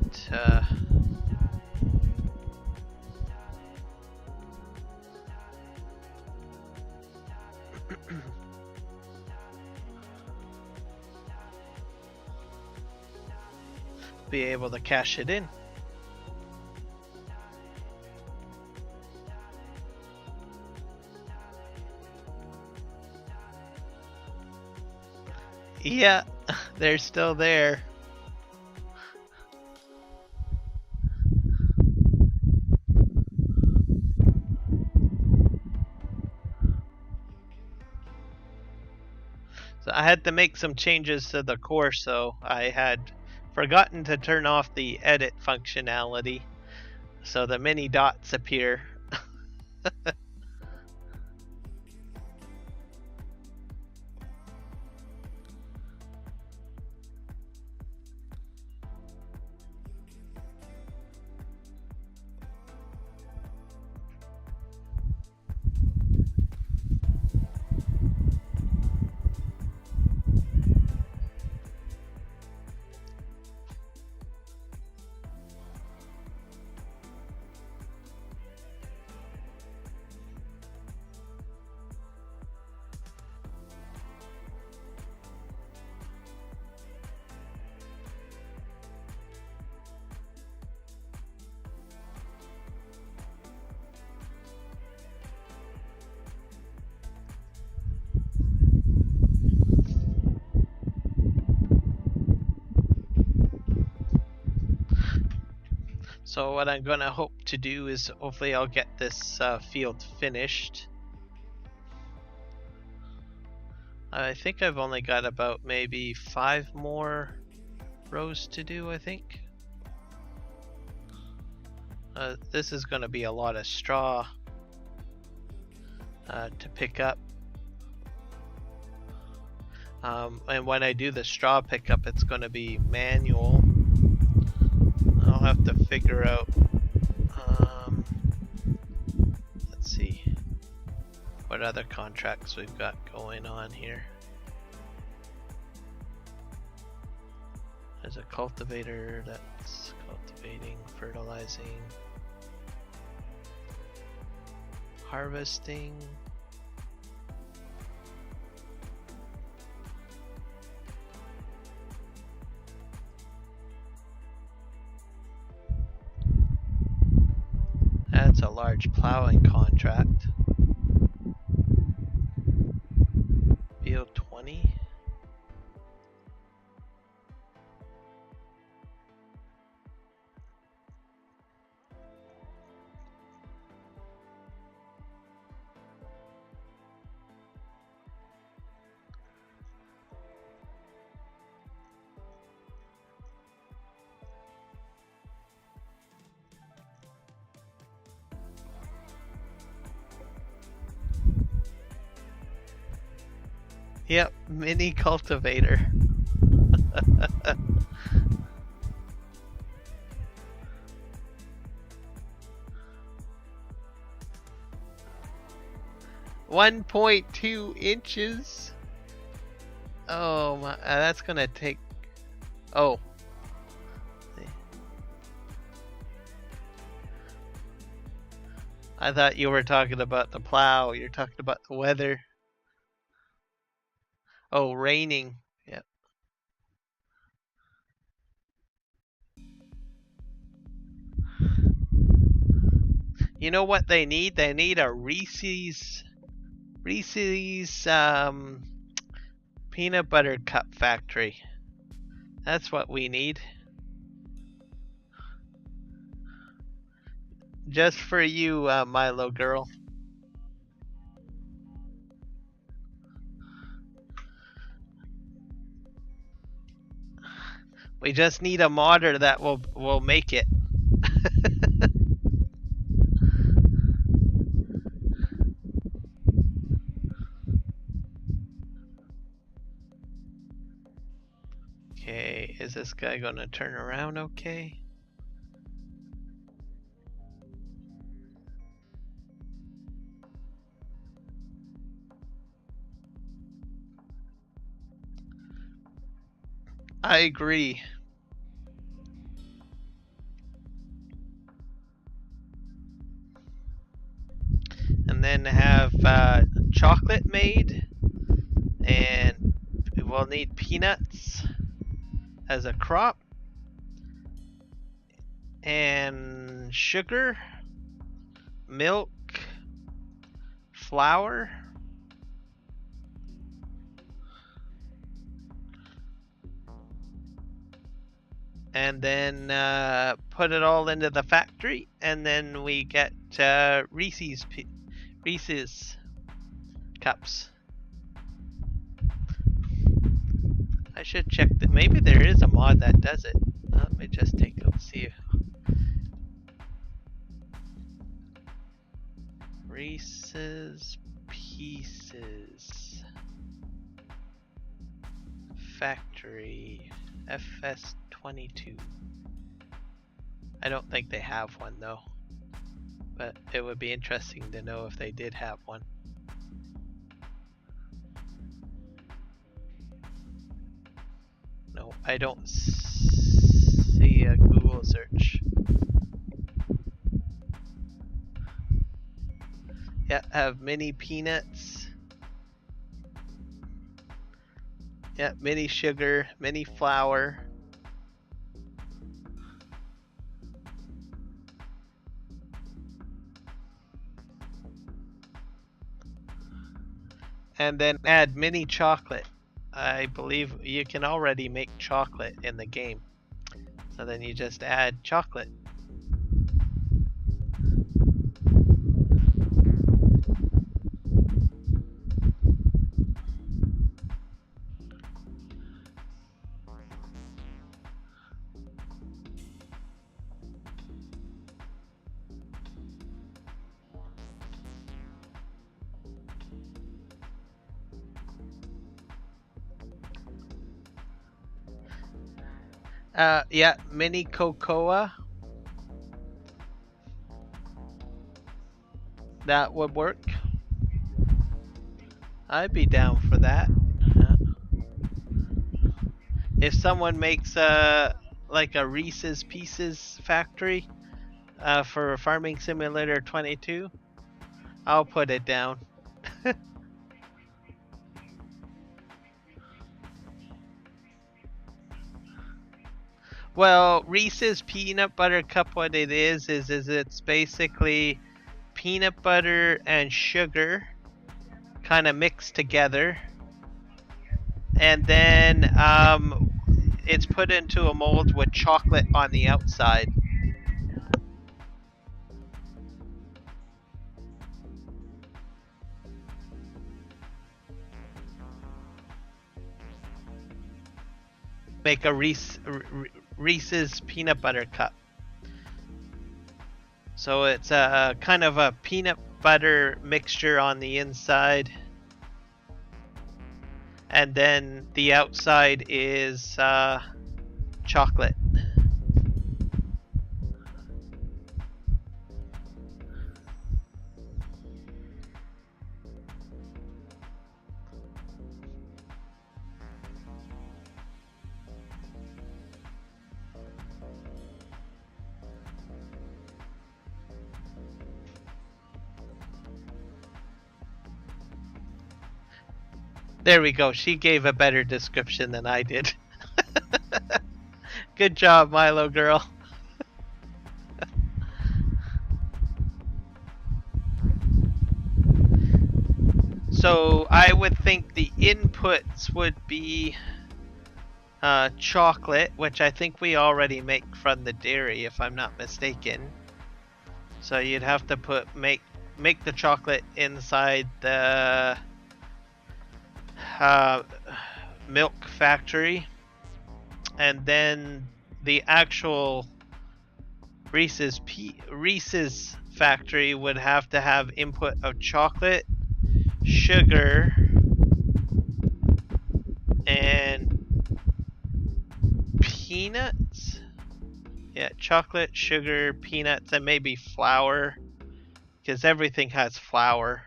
be able to cash it in. Yeah, they're still there. So I had to make some changes to the course, so I had forgotten to turn off the edit functionality, so the mini dots appear. So what I'm gonna hope to do is hopefully I'll get this field finished. I think I've only got about maybe 5 more rows to do, I think. This is going to be a lot of straw to pick up. And when I do the straw pickup, it's going to be manual. I'll have to figure out, let's see, what other contracts we've got going on here. There's a cultivator that's cultivating, fertilizing, harvesting. That's a large plowing contract. Field 20. Yep, mini cultivator. $1.2 inches. Oh my, that's gonna take. Oh. I thought you were talking about the plow. You're talking about the weather. Oh, raining. Yep. You know what they need? They need a Reese's peanut butter cup factory. That's what we need. Just for you, Milo girl. We just need a modder that will make it. Okay, is this guy gonna turn around okay? I agree. And then have chocolate made, and we'll need peanuts as a crop, and sugar, milk, flour, and then put it all into the factory, and then we get Reese's cups. I should check that. Maybe there is a mod that does it. Let me just take a see. Reese's Pieces Factory FS22. I don't think they have one though, but it would be interesting to know if they did have one. No, I don't see a Google search. Yeah, have mini peanuts. Yeah, mini sugar, mini flour. And then add mini chocolate. I believe you can already make chocolate in the game. So then you just add chocolate. Yeah, mini cocoa. That would work. I'd be down for that. If someone makes like a Reese's Pieces factory for Farming Simulator 22, I'll put it down. Well, Reese's Peanut Butter Cup, what it is it's basically peanut butter and sugar kind of mixed together, and then it's put into a mold with chocolate on the outside. Make a Reese's Peanut Butter Cup. So it's a kind of a peanut butter mixture on the inside, and then the outside is chocolate. There we go. She gave a better description than I did. Good job, Milo girl. So I would think the inputs would be chocolate, which I think we already make from the dairy, if I'm not mistaken. So you'd have to make the chocolate inside the milk factory, and then the actual Reese's factory would have to have input of chocolate, sugar, and peanuts. Yeah, chocolate, sugar, peanuts, and maybe flour, because everything has flour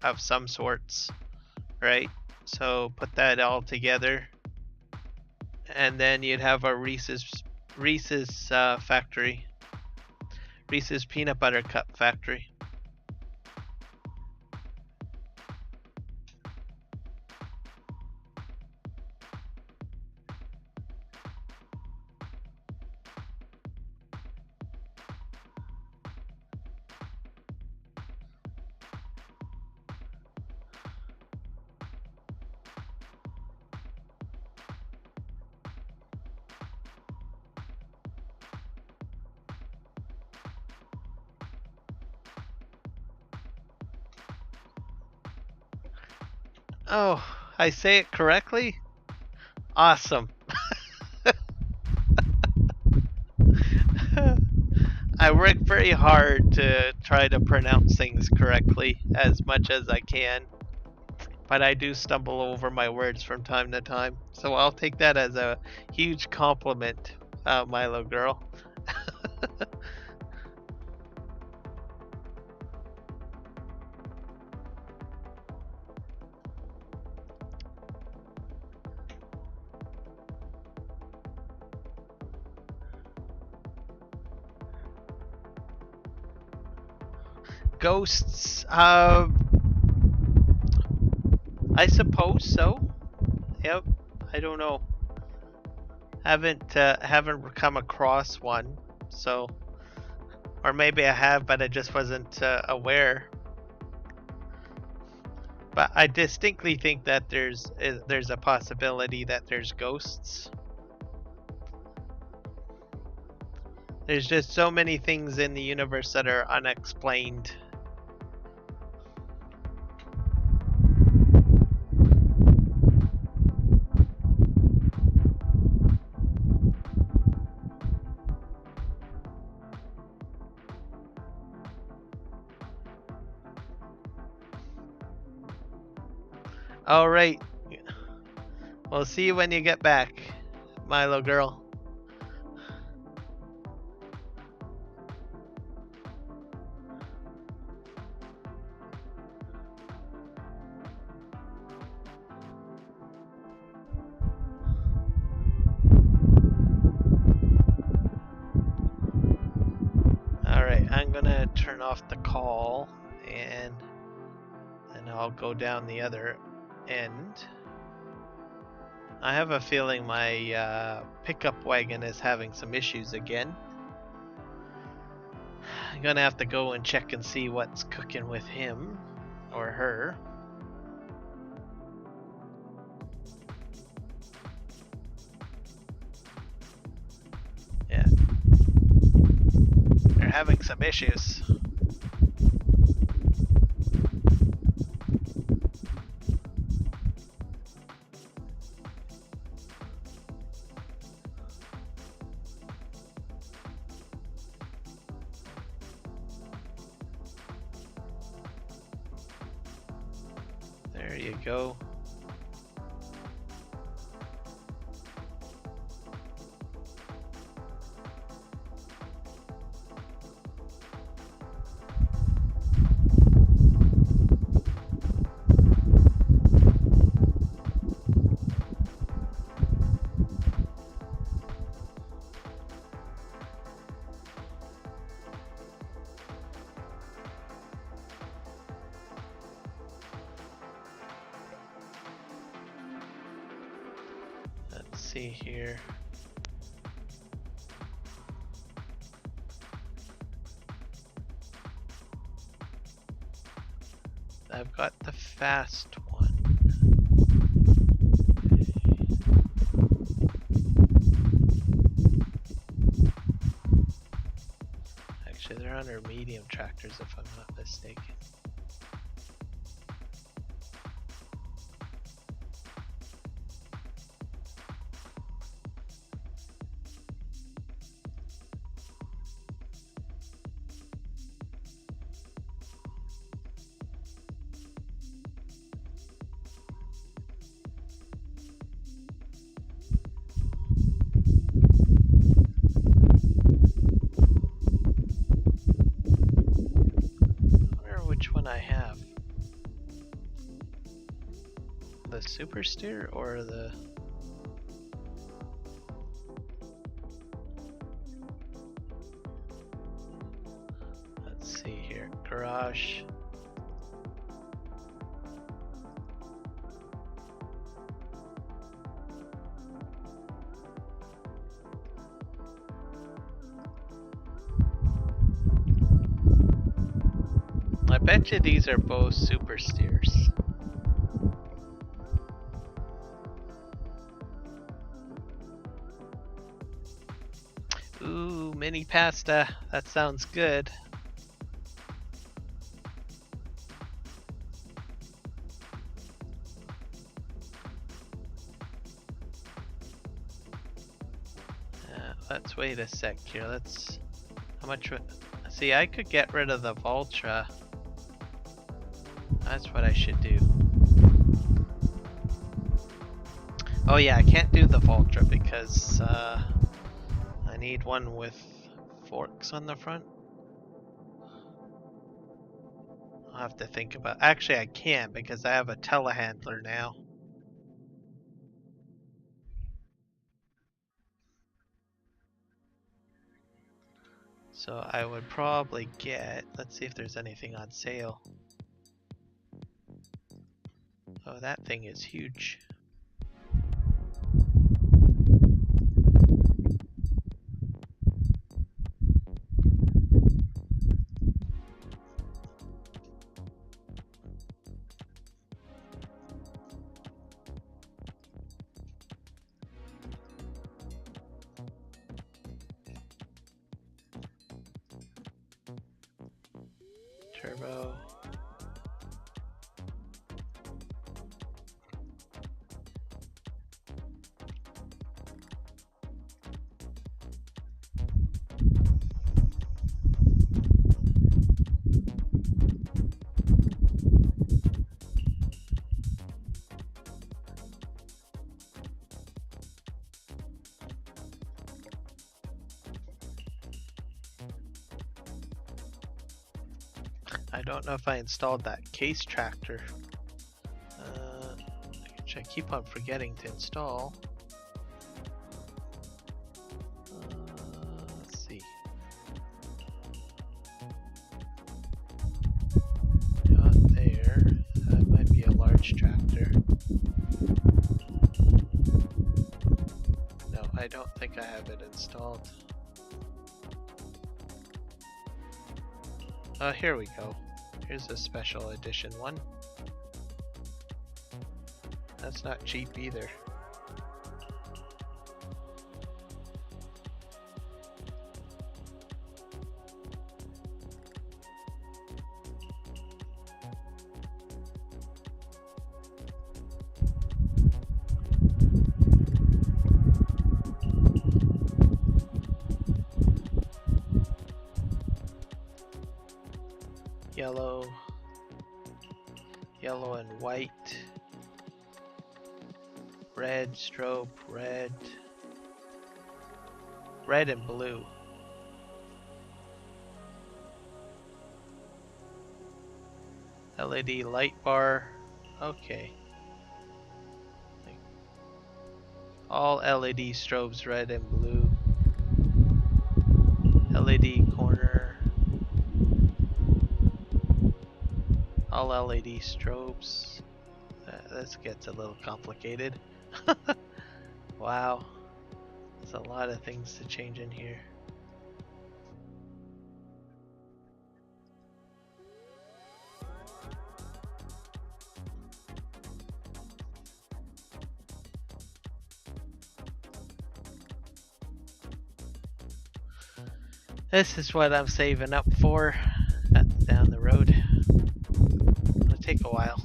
of some sorts, right? So put that all together, and then you'd have a Reese's factory, Reese's Peanut Butter Cup factory. Oh, I say it correctly? Awesome. I work very hard to try to pronounce things correctly as much as I can, but I do stumble over my words from time to time. So I'll take that as a huge compliment, Milo girl. Ghosts, I suppose so. Yep, I don't know. Haven't come across one, so, or maybe I have, but I just wasn't aware. But I distinctly think that there's a possibility that there's ghosts. There's just so many things in the universe that are unexplained. All right. We'll see you when you get back, Milo girl. turn off the call, and then I'll go down the other end. I have a feeling my pickup wagon is having some issues again. I'm gonna have to go and check and see what's cooking with him or her. Yeah, they're having some issues. There you go. Let's see here. I've got the fast one. Actually, they're under medium tractors if I'm not mistaken. I have the super steer or the let's see here, garage. I bet you these are both super steers. Ooh, mini pasta. That sounds good. Let's wait a sec here. Let's. How much? See, I could get rid of the Valtra. That's what I should do. Oh yeah, I can't do the Valtra because I need one with forks on the front. I'll have to think about. Actually, I can't because I have a telehandler now. So I would probably get. Let's see if there's anything on sale. Oh, that thing is huge. Turbo. I don't know if I installed that case tractor, which I keep on forgetting to install. Let's see. don't think I have it installed. Oh, here we go. Here's a special edition one. That's not cheap either. Yellow and white, red strobe, red and blue. LED light bar, okay. All LED strobes, red and blue. LED corner. All LED strobes. This gets a little complicated. Wow. There's a lot of things to change in here. This is what I'm saving up for down the road. It'll take a while.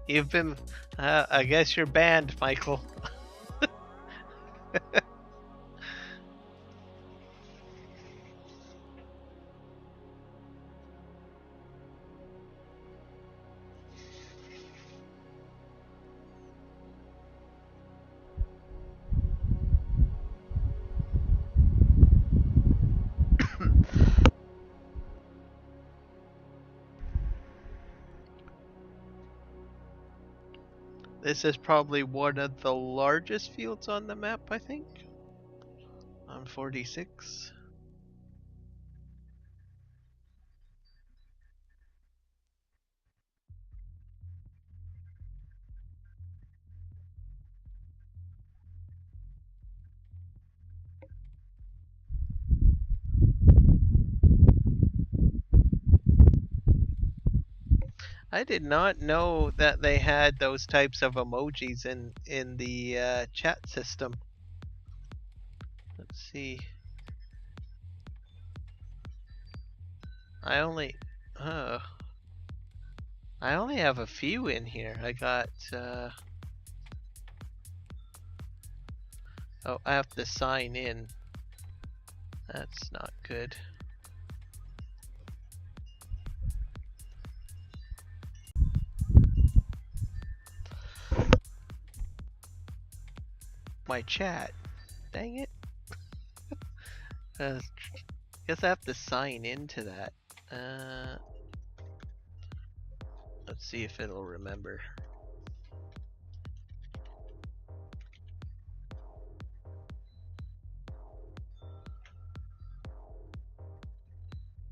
You've been, I guess you're banned, Michael. This is probably one of the largest fields on the map, I think. On 46. I did not know that they had those types of emojis in the chat system. Let's see. I only have a few in here. I got oh, I have to sign in. That's not good. My chat. Dang it. Guess I have to sign into that. Let's see if it'll remember.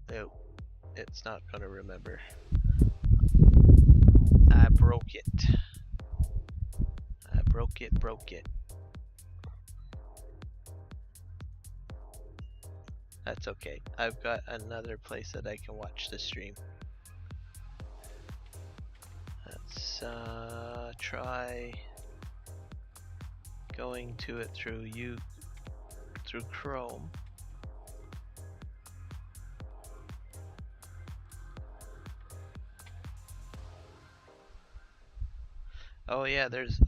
Nope, it's not gonna remember. I broke it. I broke it. That's okay. I've got another place that I can watch the stream. Let's try going to it through Chrome. Oh yeah, there's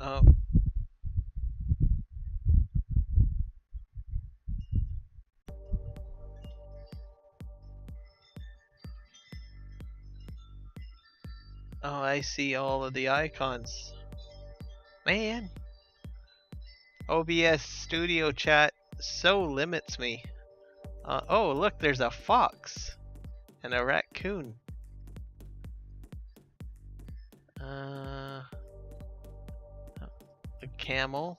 Oh, I see all of the icons. Man, OBS Studio Chat so limits me. Oh, look, there's a fox and a raccoon. A camel,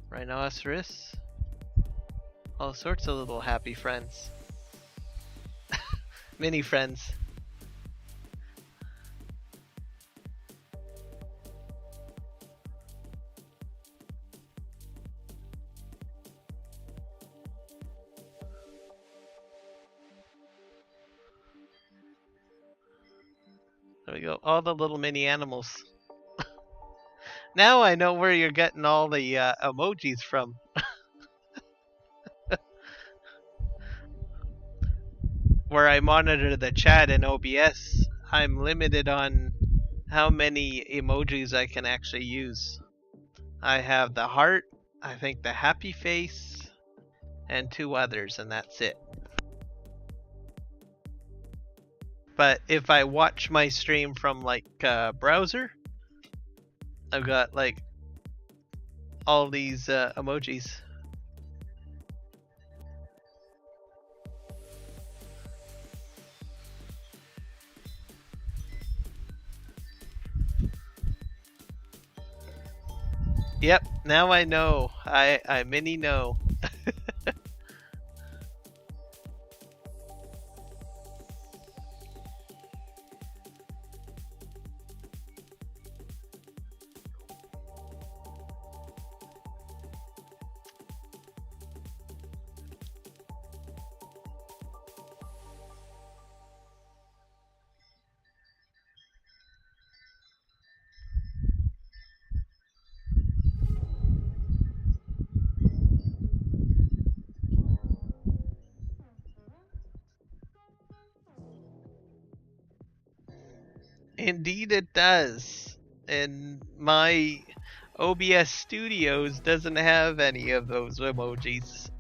rhinoceros, all sorts of little happy friends. Mini friends. There we go, all the little mini animals. Now I know where you're getting all the emojis from. Where I monitor the chat in OBS, I'm limited on how many emojis I can actually use. I have the heart, I think the happy face, and 2 others, and that's it. But if I watch my stream from like browser, I've got like all these emojis. Yep, now I know. I mini know. Indeed it does. And my OBS Studios doesn't have any of those emojis.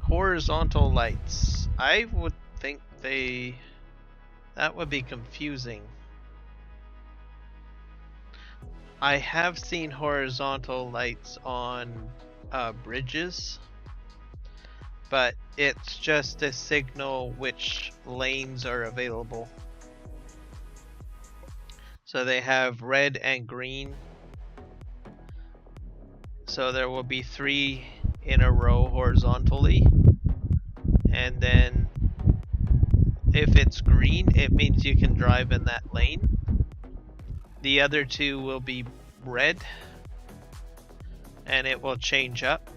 Horizontal lights. I would think that would be confusing. I have seen horizontal lights on bridges, but it's just to signal which lanes are available. So they have red and green. So there will be 3 in a row horizontally. And then if it's green, it means you can drive in that lane. The other 2 will be red, and it will change up.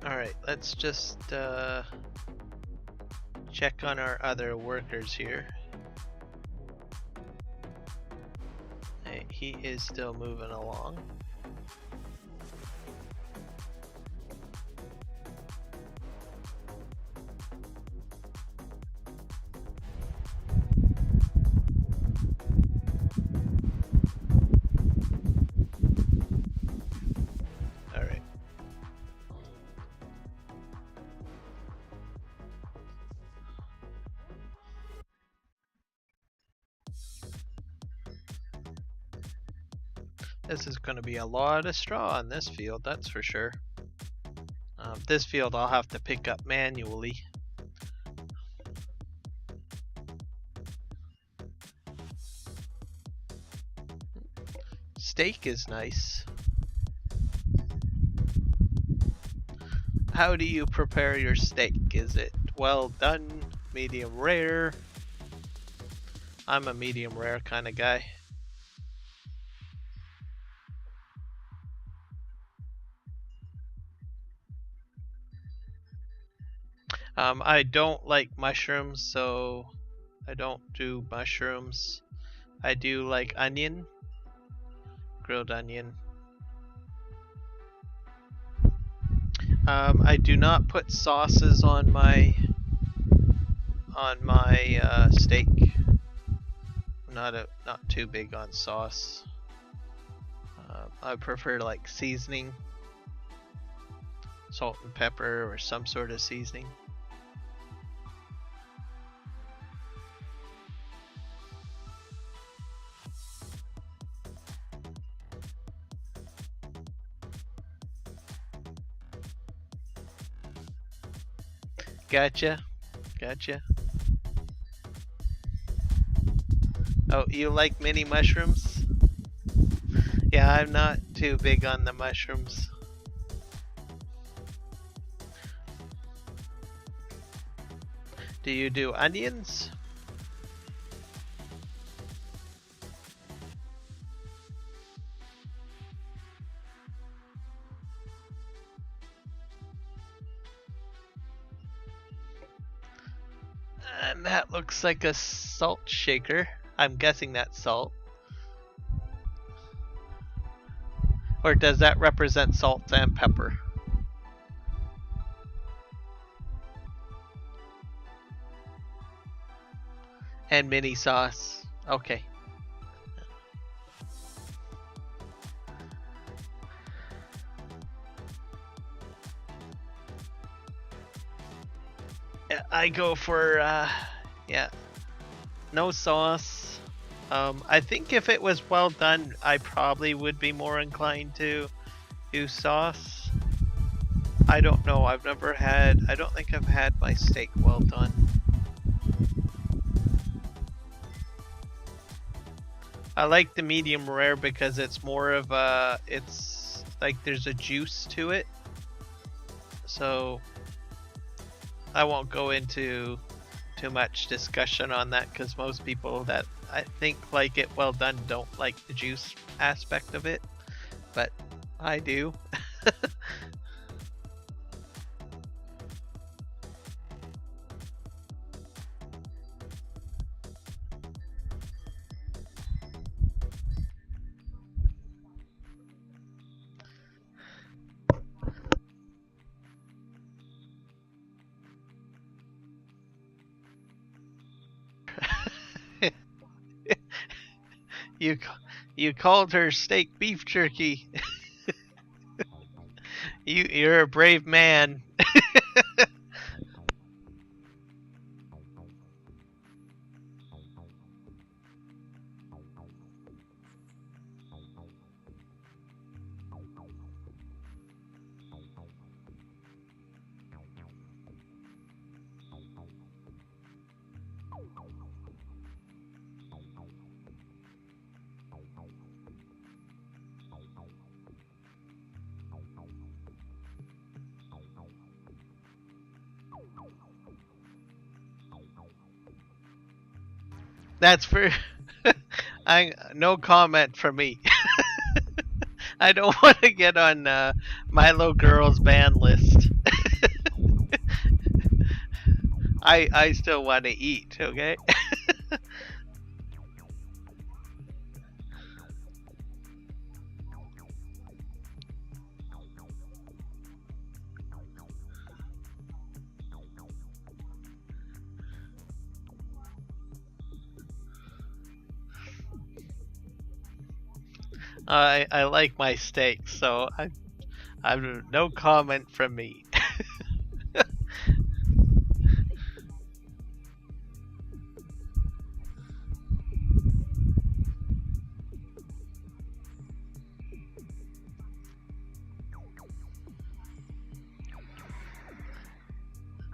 Alright, let's just check on our other workers here. Hey, he is still moving along. This is going to be a lot of straw on this field, that's for sure. This field I'll have to pick up manually. Steak is nice. How do you prepare your steak? Is it well done, medium rare? I'm a medium rare kind of guy. I don't like mushrooms, so I don't do mushrooms. I do like onion, grilled onion. I do not put sauces on my steak. I'm not too big on sauce. I prefer like seasoning, salt and pepper, or some sort of seasoning. Gotcha. Oh, you like mini mushrooms? Yeah, I'm not too big on the mushrooms. Do you do onions? And that looks like a salt shaker. I'm guessing that's salt. Or does that represent salt and pepper? And mini sauce. Okay. I go for yeah, no sauce. I think if it was well done, I probably would be more inclined to do sauce. I don't know. I don't think I've had my steak well done. I like the medium rare because it's more of a, it's like there's a juice to it. So I won't go into too much discussion on that because most people that I think like it well done don't like the juice aspect of it, but I do. You called her steak beef jerky. You're a brave man. That's for no comment from me. I don't want to get on Milo Girl's ban list. I still want to eat, okay? I like my steak, so I'm no comment from me.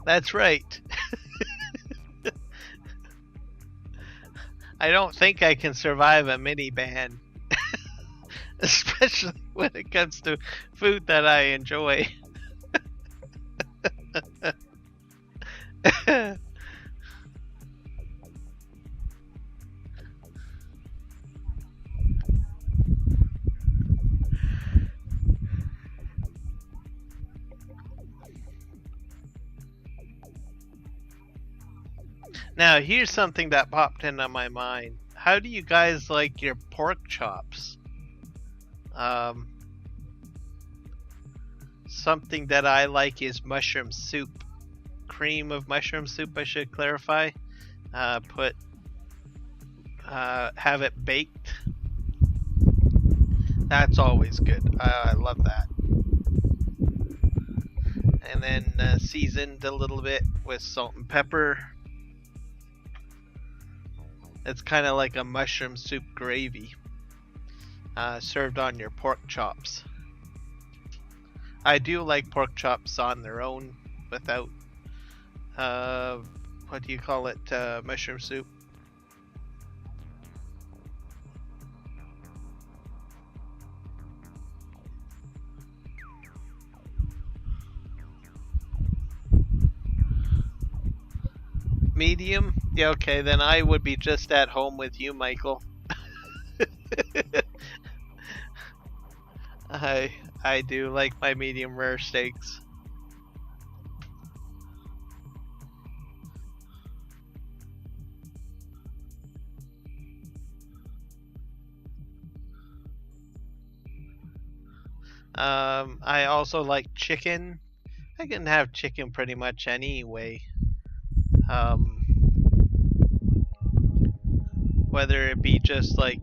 That's right. I don't think I can survive a minivan. Especially when it comes to food that I enjoy. Now, here's something that popped into my mind. How do you guys like your pork chops? Something that I like is mushroom soup. Cream of mushroom soup, I should clarify. Have it baked. That's always good. I love that. And then seasoned a little bit with salt and pepper. It's kind of like a mushroom soup gravy served on your pork chops. I do like pork chops on their own without, what do you call it, mushroom soup? Medium? Yeah, okay, then I would be just at home with you, Michael. I do like my medium rare steaks. I also like chicken. I can have chicken pretty much anyway. Whether it be just like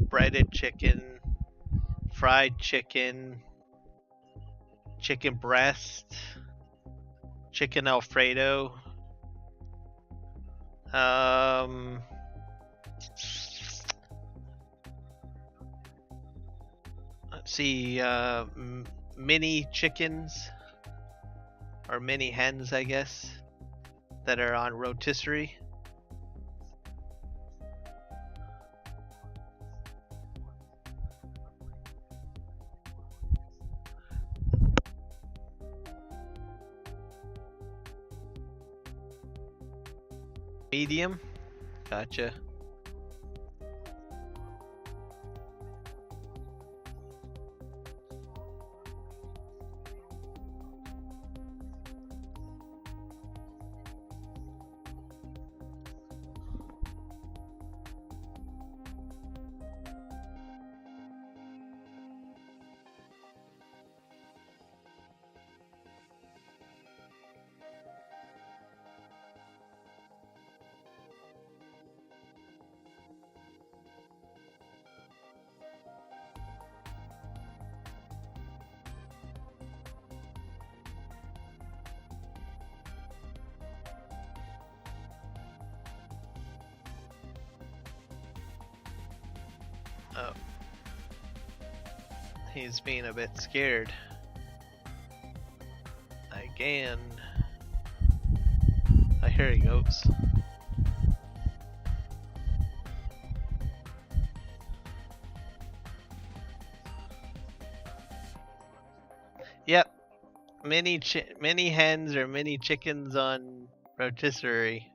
breaded chicken, fried chicken, chicken breast, chicken Alfredo. Let's see, mini chickens, or mini hens, I guess, that are on rotisserie. Medium? Gotcha. Oh. He's being a bit scared. Again. Oh, here he goes. Yep. Mini hens or mini chickens on rotisserie.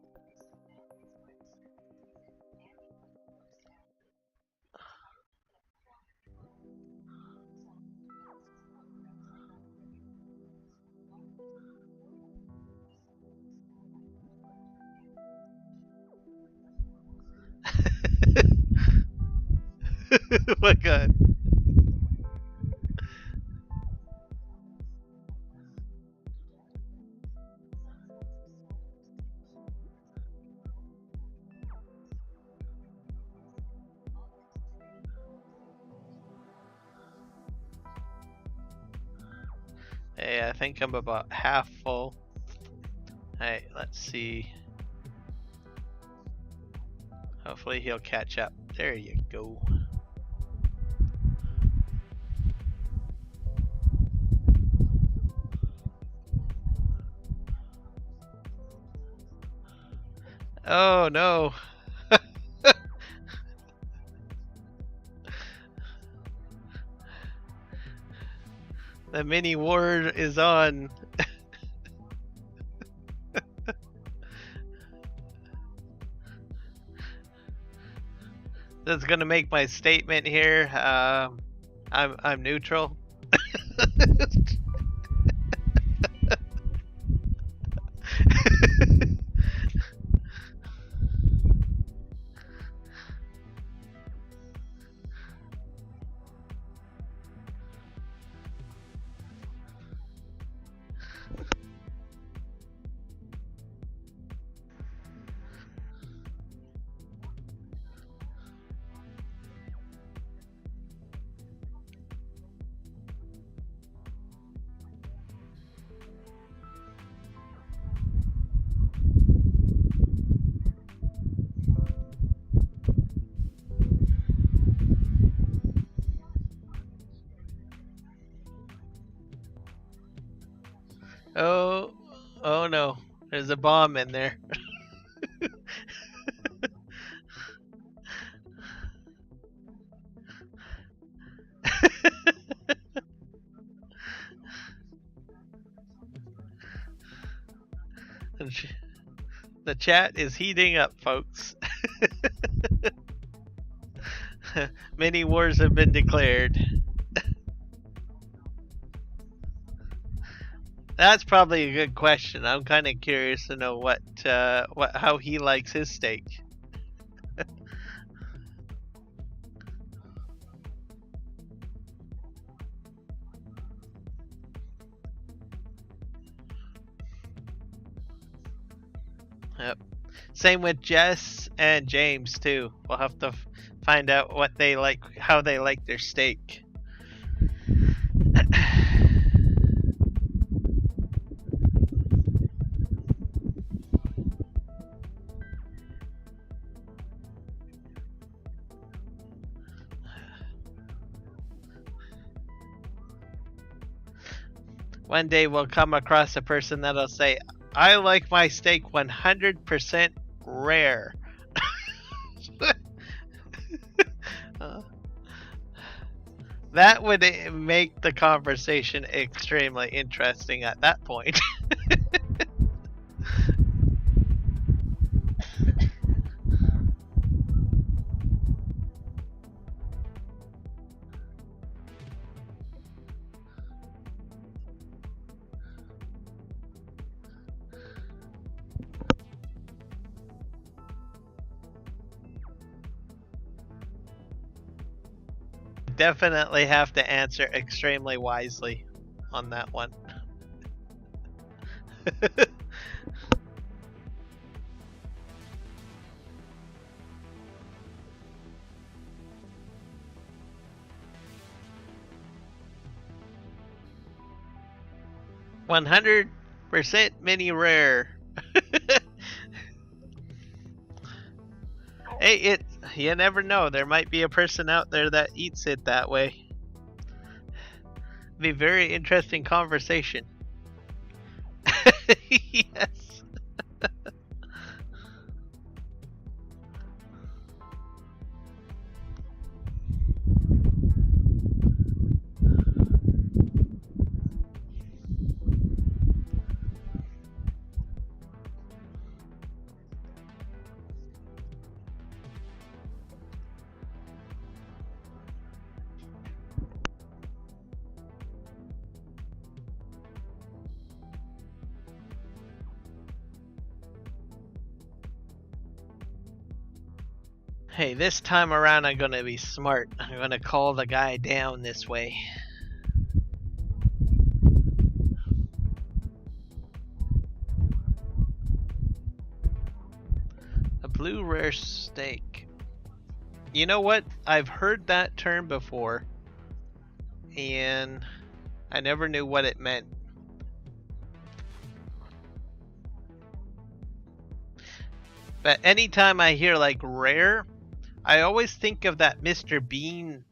Oh my god. Hey, I think I'm about half full. Hey, let's see. Hopefully he'll catch up. There you go. Oh no. The mini war is on. That's gonna make my statement here. I'm neutral. Oh, oh no. There's a bomb in there. The chat is heating up, folks. Many wars have been declared. That's probably a good question. I'm kind of curious to know how he likes his steak. Yep. Same with Jess and James too. We'll have to find out what they like, how they like their steak. One day we'll come across a person that'll say, I like my steak 100% rare. That would make the conversation extremely interesting at that point. Definitely have to answer extremely wisely on that one. %, mini rare. Hey, you never know. There might be a person out there that eats it that way. Be very interesting conversation. Yes. Hey, this time around I'm gonna be smart. I'm gonna call the guy down this way. A blue rare steak. You know what? I've heard that term before, and I never knew what it meant. But anytime I hear like rare, I always think of that Mr. Bean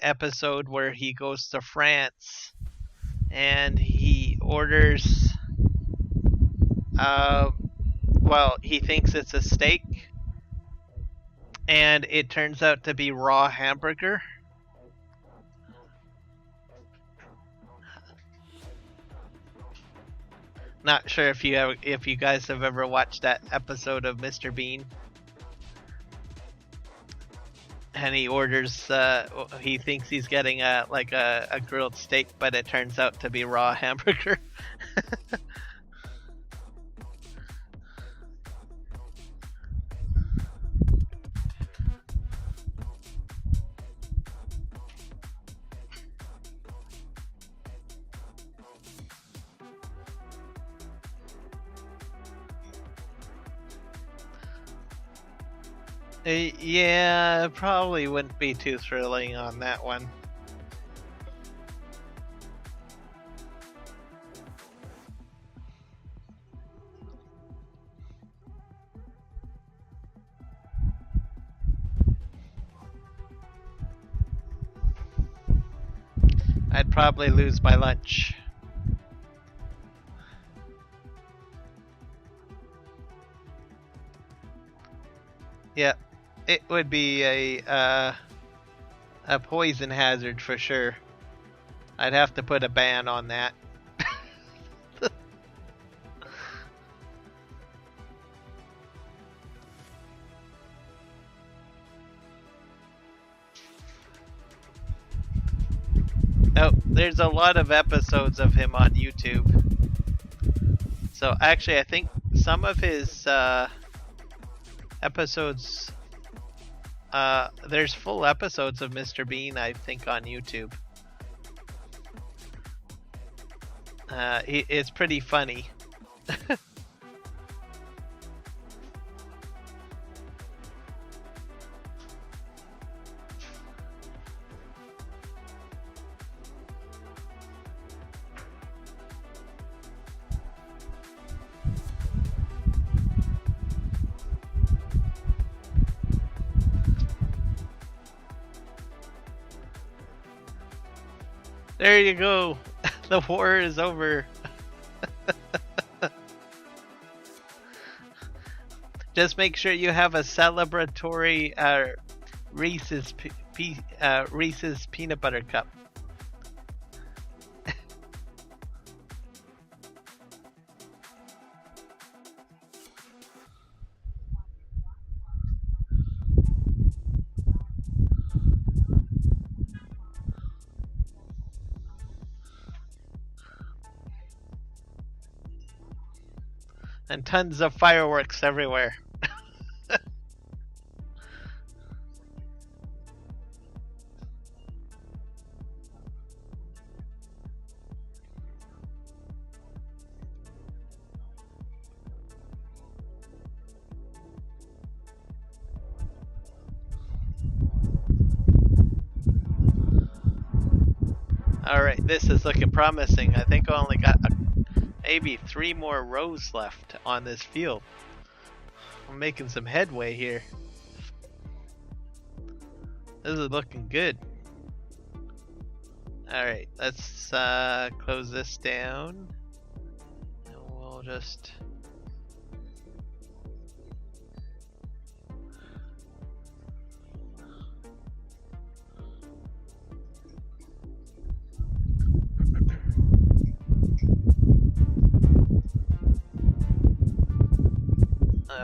episode where he goes to France and he orders Well, he thinks it's a steak, and it turns out to be raw hamburger. Not sure if you guys have ever watched that episode of Mr. Bean. And he orders, he thinks he's getting a grilled steak, but it turns out to be raw hamburger. Yeah, probably wouldn't be too thrilling on that one. I'd probably lose my lunch. Yeah, it would be a poison hazard for sure. I'd have to put a ban on that. Oh, there's a lot of episodes of him on YouTube. So actually, I think some of his episodes, there's full episodes of Mr. Bean, I think, on YouTube. It's pretty funny. There you go. The war is over. Just make sure you have a celebratory Reese's Reese's peanut butter cup. And tons of fireworks everywhere. Alright, this is looking promising. I think I only got maybe 3 more rows left on this field. I'm making some headway here. This is looking good. Alright, let's close this down. And we'll just...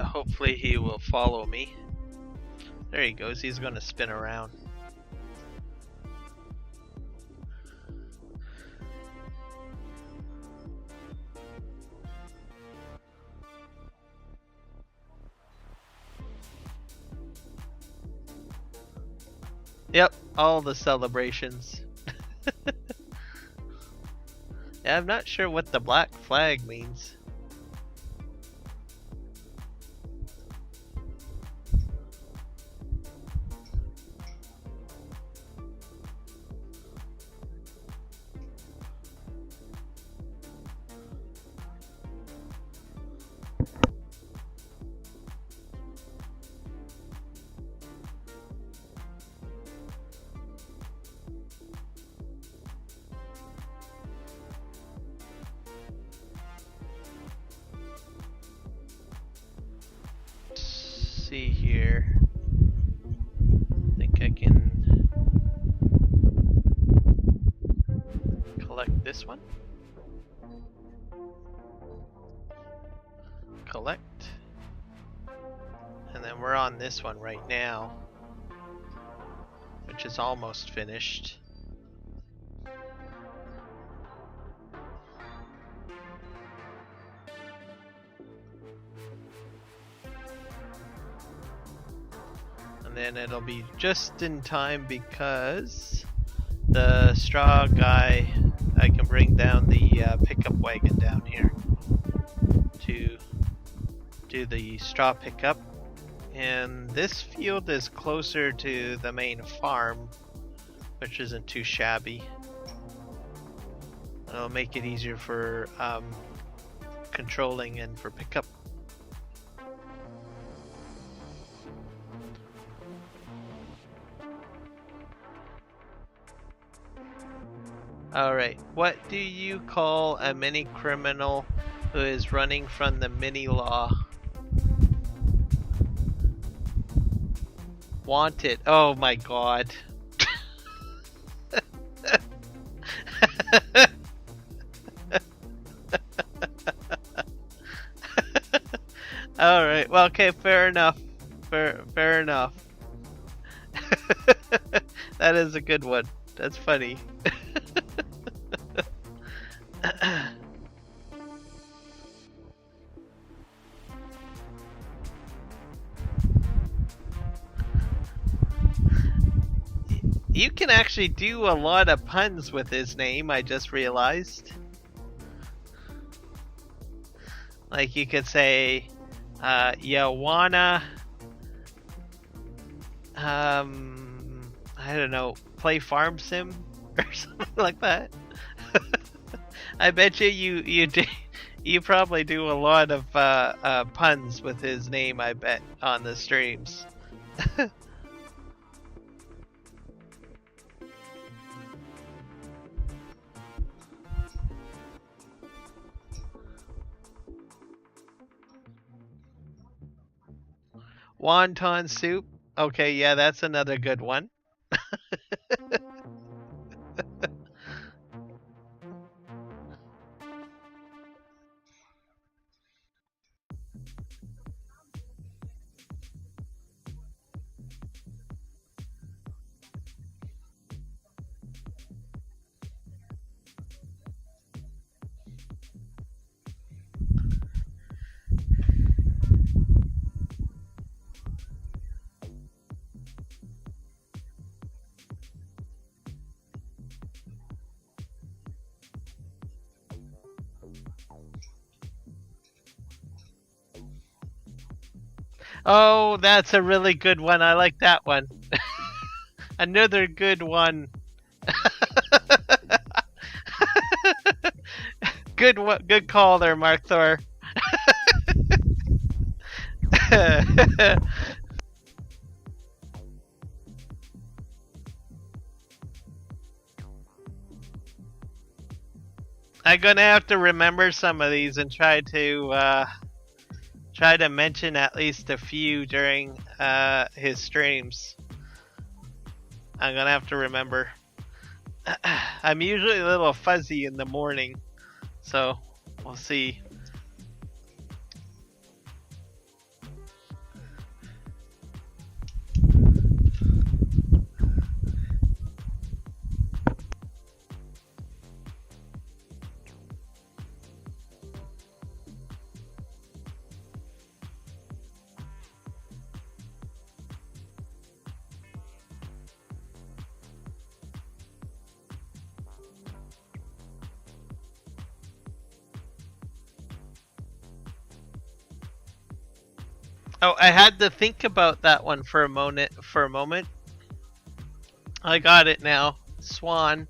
hopefully he will follow me. There he goes, he's going to spin around. Yep, all the celebrations. Yeah, I'm not sure what the black flag means. see here. I think I can collect this one. Collect. And then we're on this one right now, which is almost finished. And then it'll be just in time because the straw guy, I can bring down the pickup wagon down here to do the straw pickup. And this field is closer to the main farm, which isn't too shabby. It'll make it easier for controlling and for pickup. Alright, what do you call a mini criminal who is running from the mini law? Wanted. Oh my god. Alright, well, okay, fair enough. Fair enough. That is a good one. That's funny. You can actually do a lot of puns with his name, I just realized. Like you could say, you wanna, I don't know, play farm sim or something like that. I bet you probably do a lot of puns with his name, I bet, on the streams. Wonton soup. Okay, yeah, that's another good one. Oh, that's a really good one. I like that one. Another good one. Good call there, Mark Thor. I'm gonna have to remember some of these and try to mention at least a few during his streams. I'm gonna have to remember. I'm usually a little fuzzy in the morning, so we'll see. Oh, I had to think about that one for a moment. I got it now. Swan.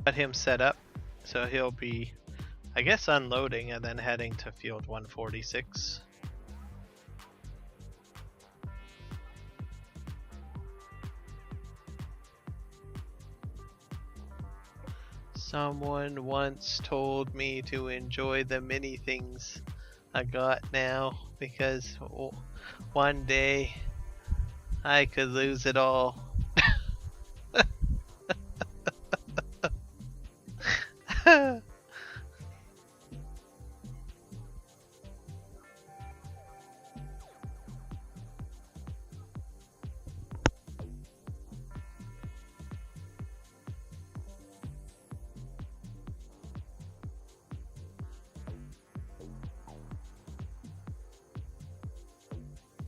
Got him set up, so he'll be, I guess, unloading and then heading to field 146. Someone once told me to enjoy the many things I got now, because one day I could lose it all.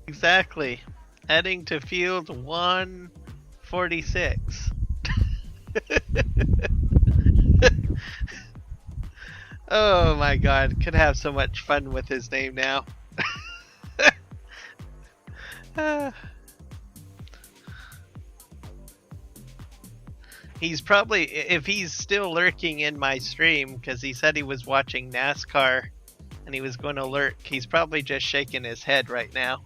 Exactly. Heading to field 146. Oh my god, could have so much fun with his name now. He's probably, if he's still lurking in my stream, because he said he was watching NASCAR and he was going to lurk, he's probably just shaking his head right now.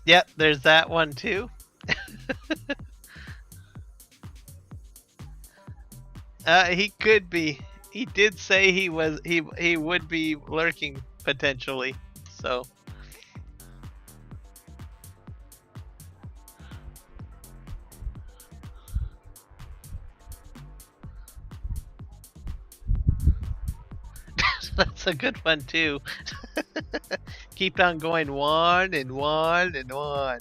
Yep, there's that one too. He could be. He did say he would be lurking potentially. So that's a good one too. Keep on going one and one and one.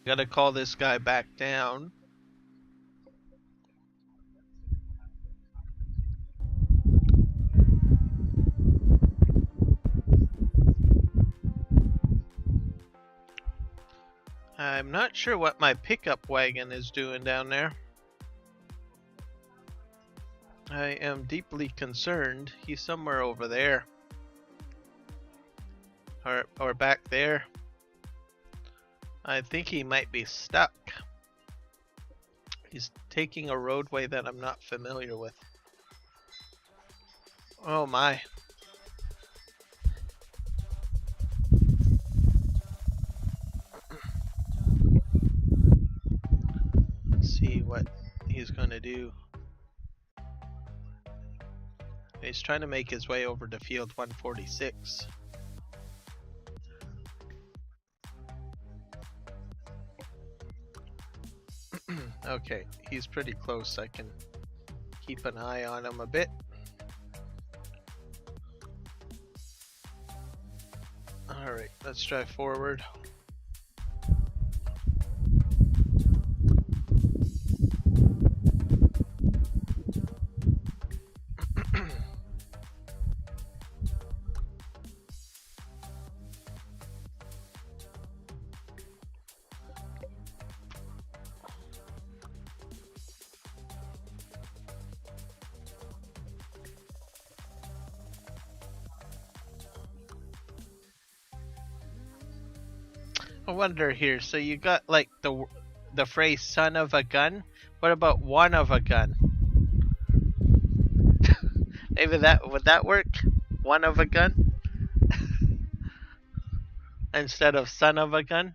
Gotta call this guy back down. I'm not sure what my pickup wagon is doing down there. I am deeply concerned. He's somewhere over there. Or back there. I think he might be stuck. He's taking a roadway that I'm not familiar with. Oh my. . do. He's trying to make his way over to field 146. Okay, he's pretty close. I can keep an eye on him a bit. Alright, let's drive forward. I wonder here, so you got like the phrase son of a gun? What about one of a gun? Maybe would that work? One of a gun? Instead of son of a gun?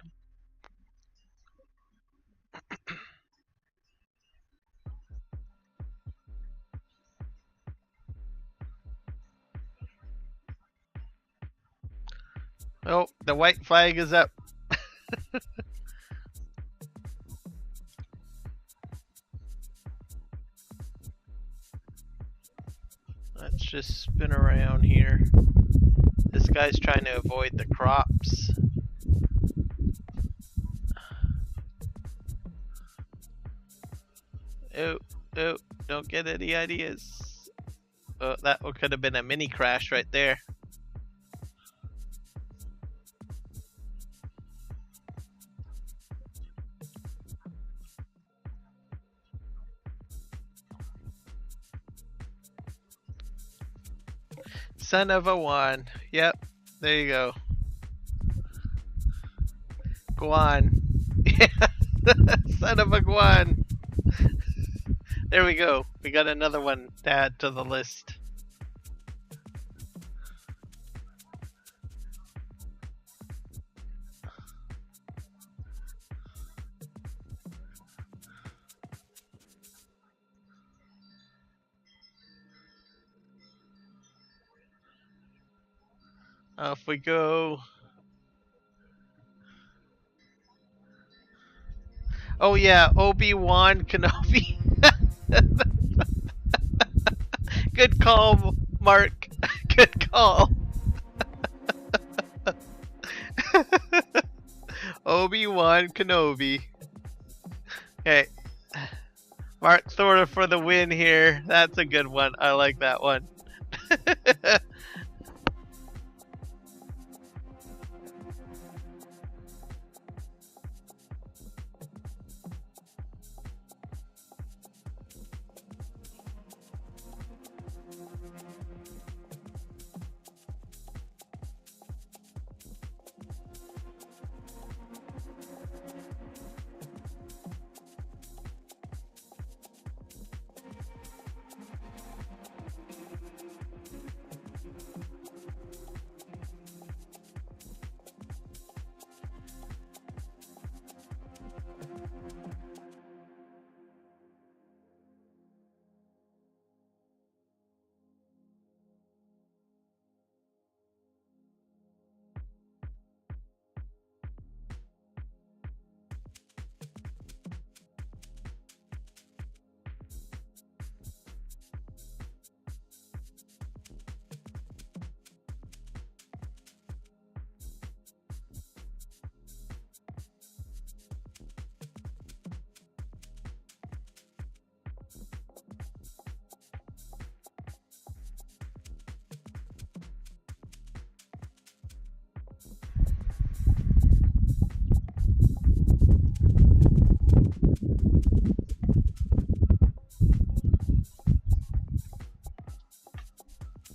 Oh, the white flag is up. Let's just spin around here. This guy's trying to avoid the crops. Oh, oh, don't get any ideas. Oh, that could have been a mini crash right there. Son of a one. Yep, there you go. Guan. Yeah, son of a guan. There we go. We got another one to add to the list. Off we go. Oh yeah, Obi-Wan Kenobi. Good call, Mark. Good call. Obi-Wan Kenobi. Okay. Mark Thorda for the win here. That's a good one. I like that one.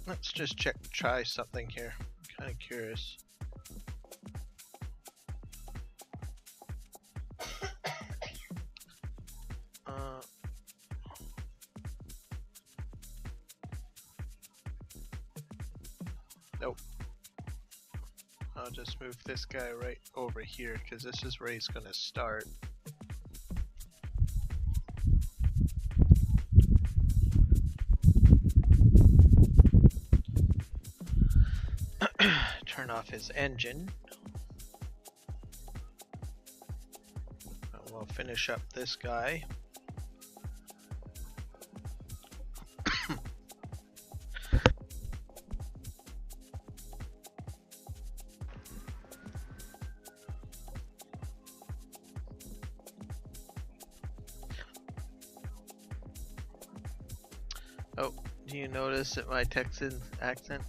Let's just try something here. I'm kind of curious. Nope. I'll just move this guy right over here because this is where he's gonna start. off his engine. We'll finish up this guy. Oh, do you notice my Texan accent?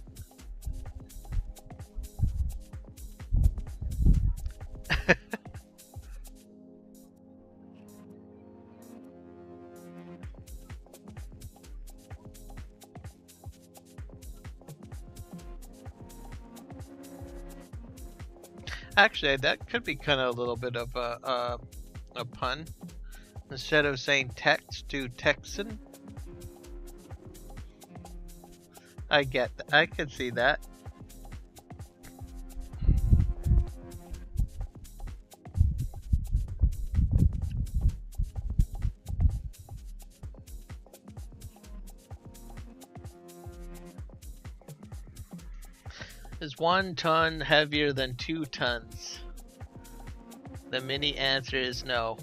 Actually, that could be kind of a little bit of a pun. Instead of saying Tex to Texan. I get that. I could see that. Is 1 ton heavier than 2 tons? The mini answer is no.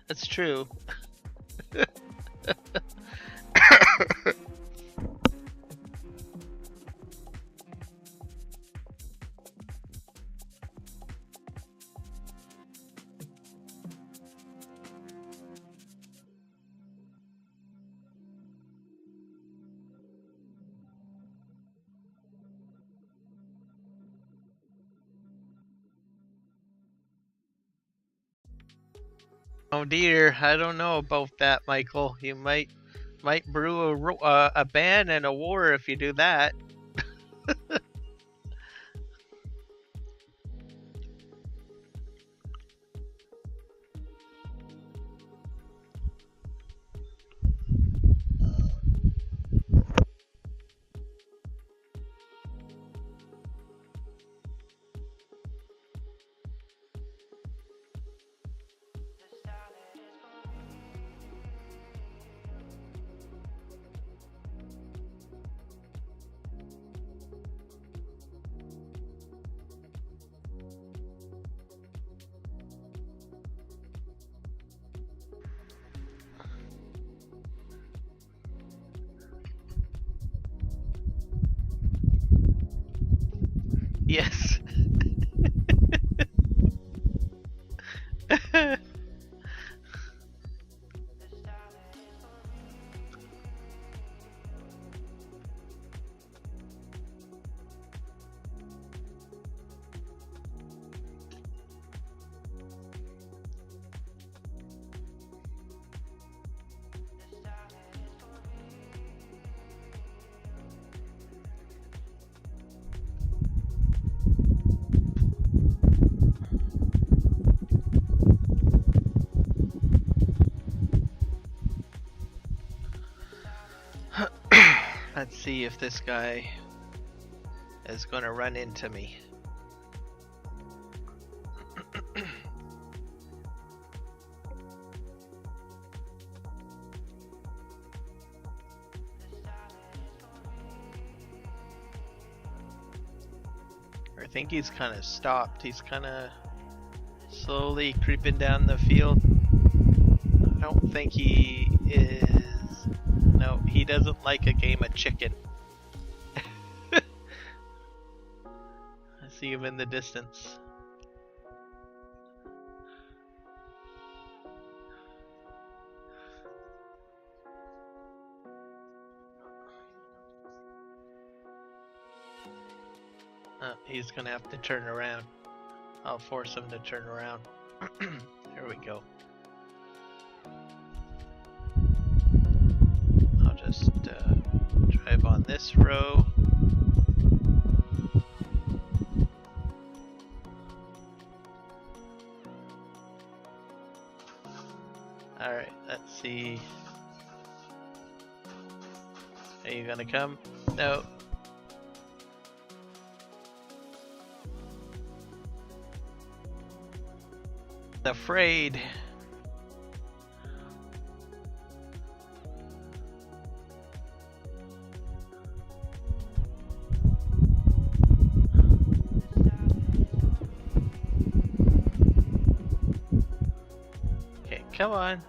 That's true. Oh dear, I don't know about that, Michael. You might brew a ban and a war if you do that. Yes. Let's see if this guy is going to run into me. I think he's kind of stopped. He's kind of slowly creeping down the field. I don't think he is. No, he doesn't like a game of chicken. I see him in the distance. He's gonna have to turn around. I'll force him to turn around. There we go. I'll just drive on this row. Alright, let's see. Are you gonna come? No. Afraid. Come on.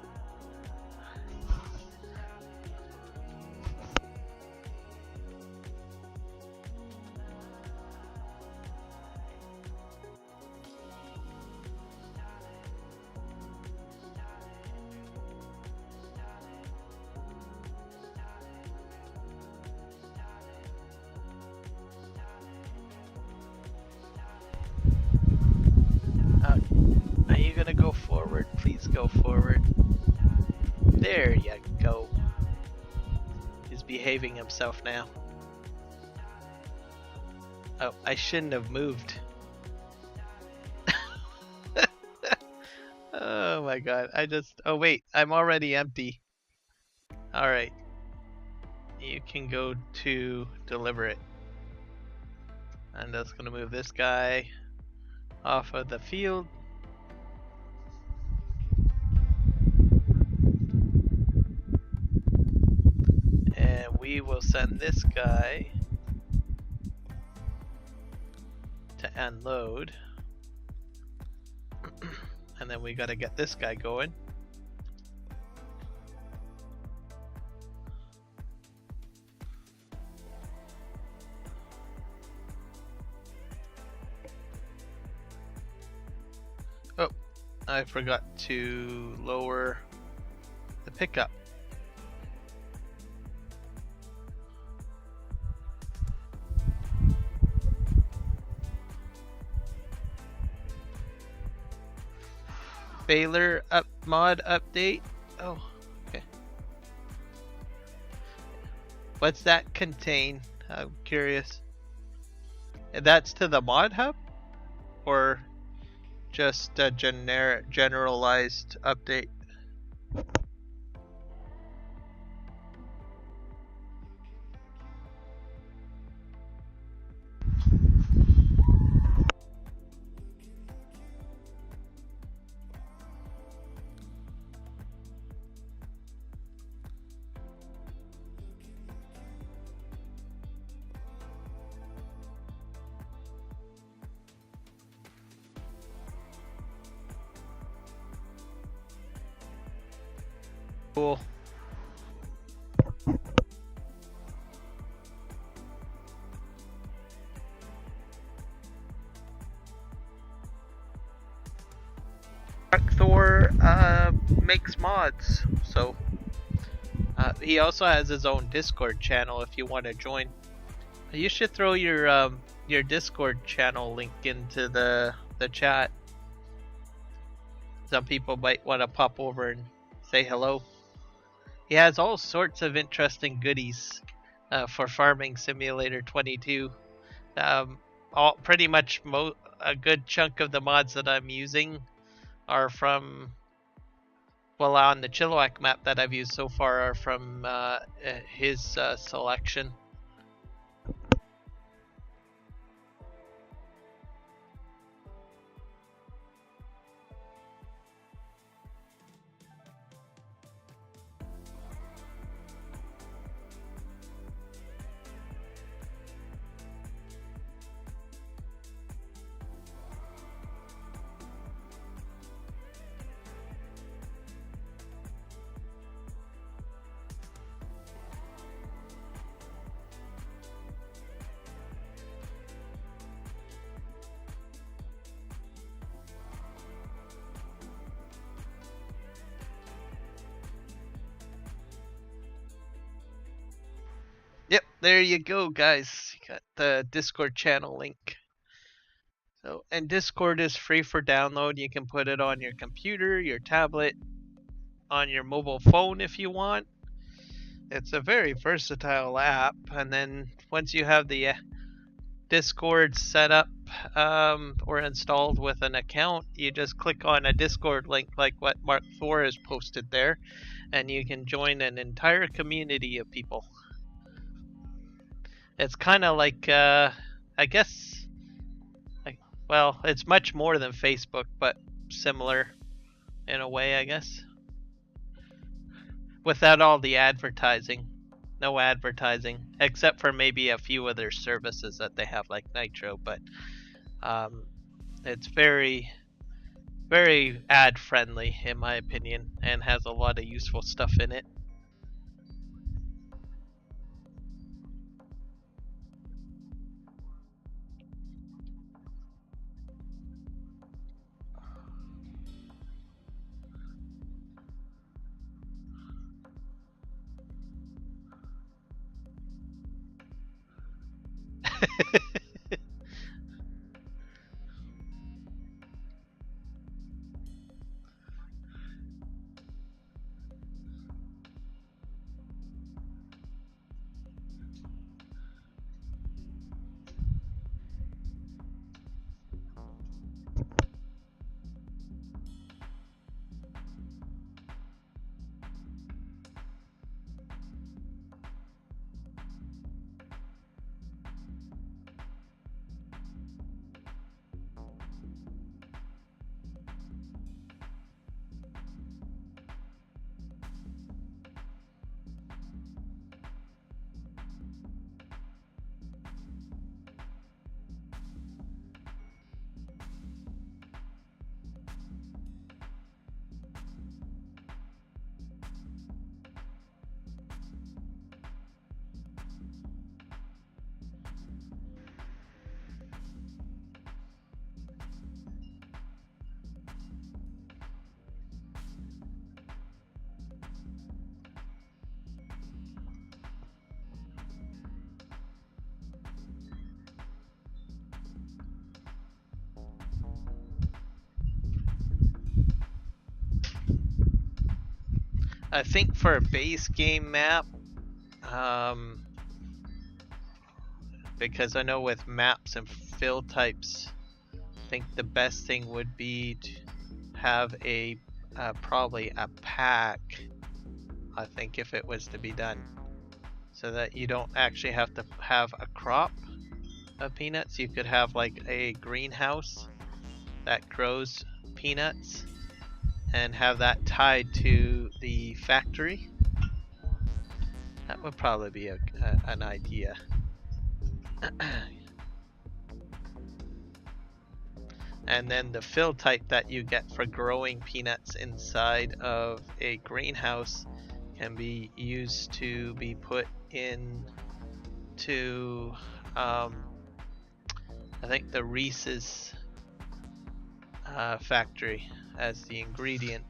Are you gonna go forward? Please go forward. There you go. He's behaving himself now. Oh, I shouldn't have moved. Oh my god, oh wait, I'm already empty. Alright. You can go to deliver it. I'm just gonna move this guy off of the field. And we will send this guy to unload. And then we gotta get this guy going. Oh, I forgot to lower the pickup. Baylor mod update. Oh, okay. What's that contain? I'm curious. That's to the mod hub, or just a generalized update? Cool. Thor makes mods, so he also has his own Discord channel if you want to join. You should throw your Discord channel link into the chat. Some people might want to pop over and say hello. He has all sorts of interesting goodies for Farming Simulator 22. Pretty much a good chunk of the mods that I'm using are from, well, on the Chilliwack map that I've used so far are from his selection. Yep, there you go, guys. You got the Discord channel link. So, and Discord is free for download. You can put it on your computer, your tablet, on your mobile phone if you want. It's a very versatile app. And then once you have the Discord set up or installed with an account, you just click on a Discord link like what Mark Thor has posted there, and you can join an entire community of people. It's kind of like, I guess, well, it's much more than Facebook, but similar in a way, I guess. Without all the advertising. No advertising, except for maybe a few of their services that they have, like Nitro, but it's very, very ad friendly in my opinion, and has a lot of useful stuff in it. I think for a base game map, because I know with maps and fill types, I think the best thing would be to have a probably a pack. I think if it was to be done, so that you don't actually have to have a crop of peanuts, you could have like a greenhouse that grows peanuts and have that tied to the factory. That would probably be an idea. And then the fill type that you get for growing peanuts inside of a greenhouse can be used to be put in to I think the Reese's factory as the ingredient.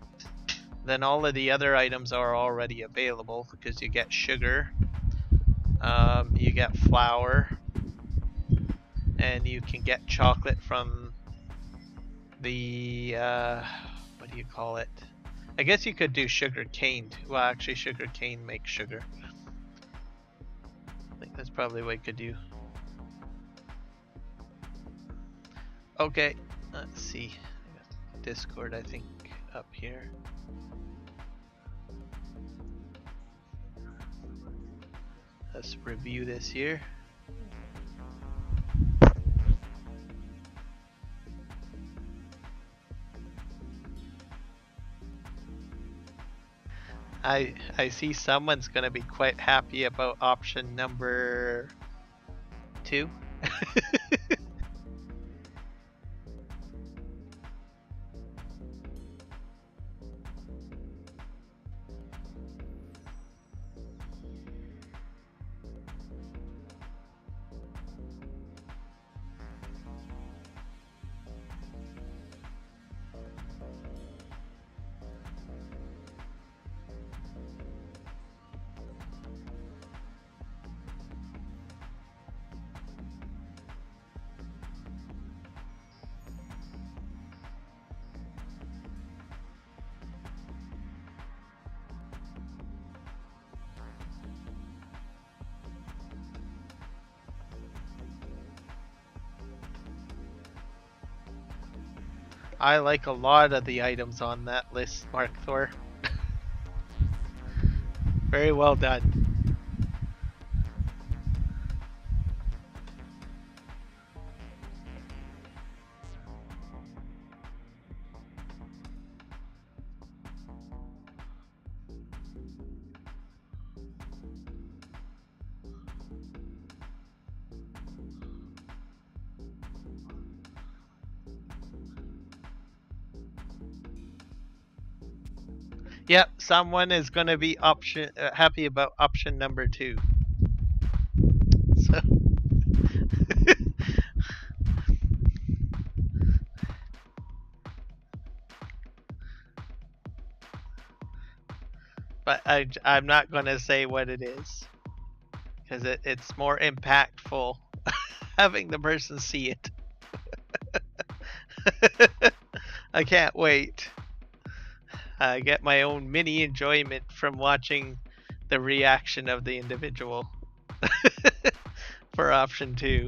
Then all of the other items are already available because you get sugar, you get flour, and you can get chocolate from the what do you call it? I guess you could do sugar cane. Well, actually, sugar cane makes sugar. I think that's probably what you could do. Okay, let's see. I got Discord, I think, up here. Let's review this here. I see someone's gonna be quite happy about option number 2. I like a lot of the items on that list, Mark Thor. Very well done. Yep, someone is going to be happy about option number 2. So but I'm not going to say what it is because it's more impactful having the person see it. I can't wait. I get my own mini enjoyment from watching the reaction of the individual for option 2.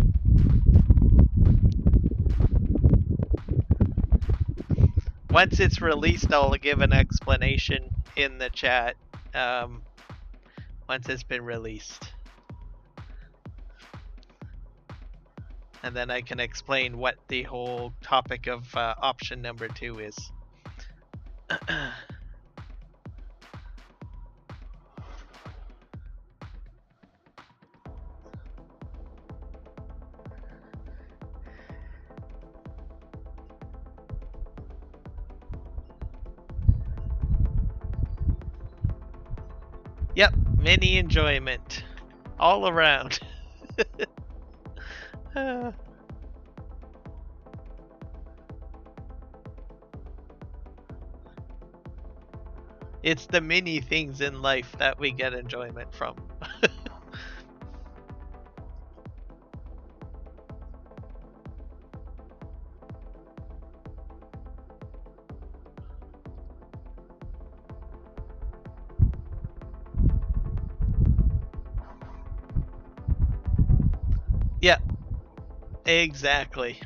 Once it's released, I'll give an explanation in the chat. Once it's been released. And then I can explain what the whole topic of option number 2 is. Yep, mini enjoyment all around. It's the mini things in life that we get enjoyment from. Yep, exactly.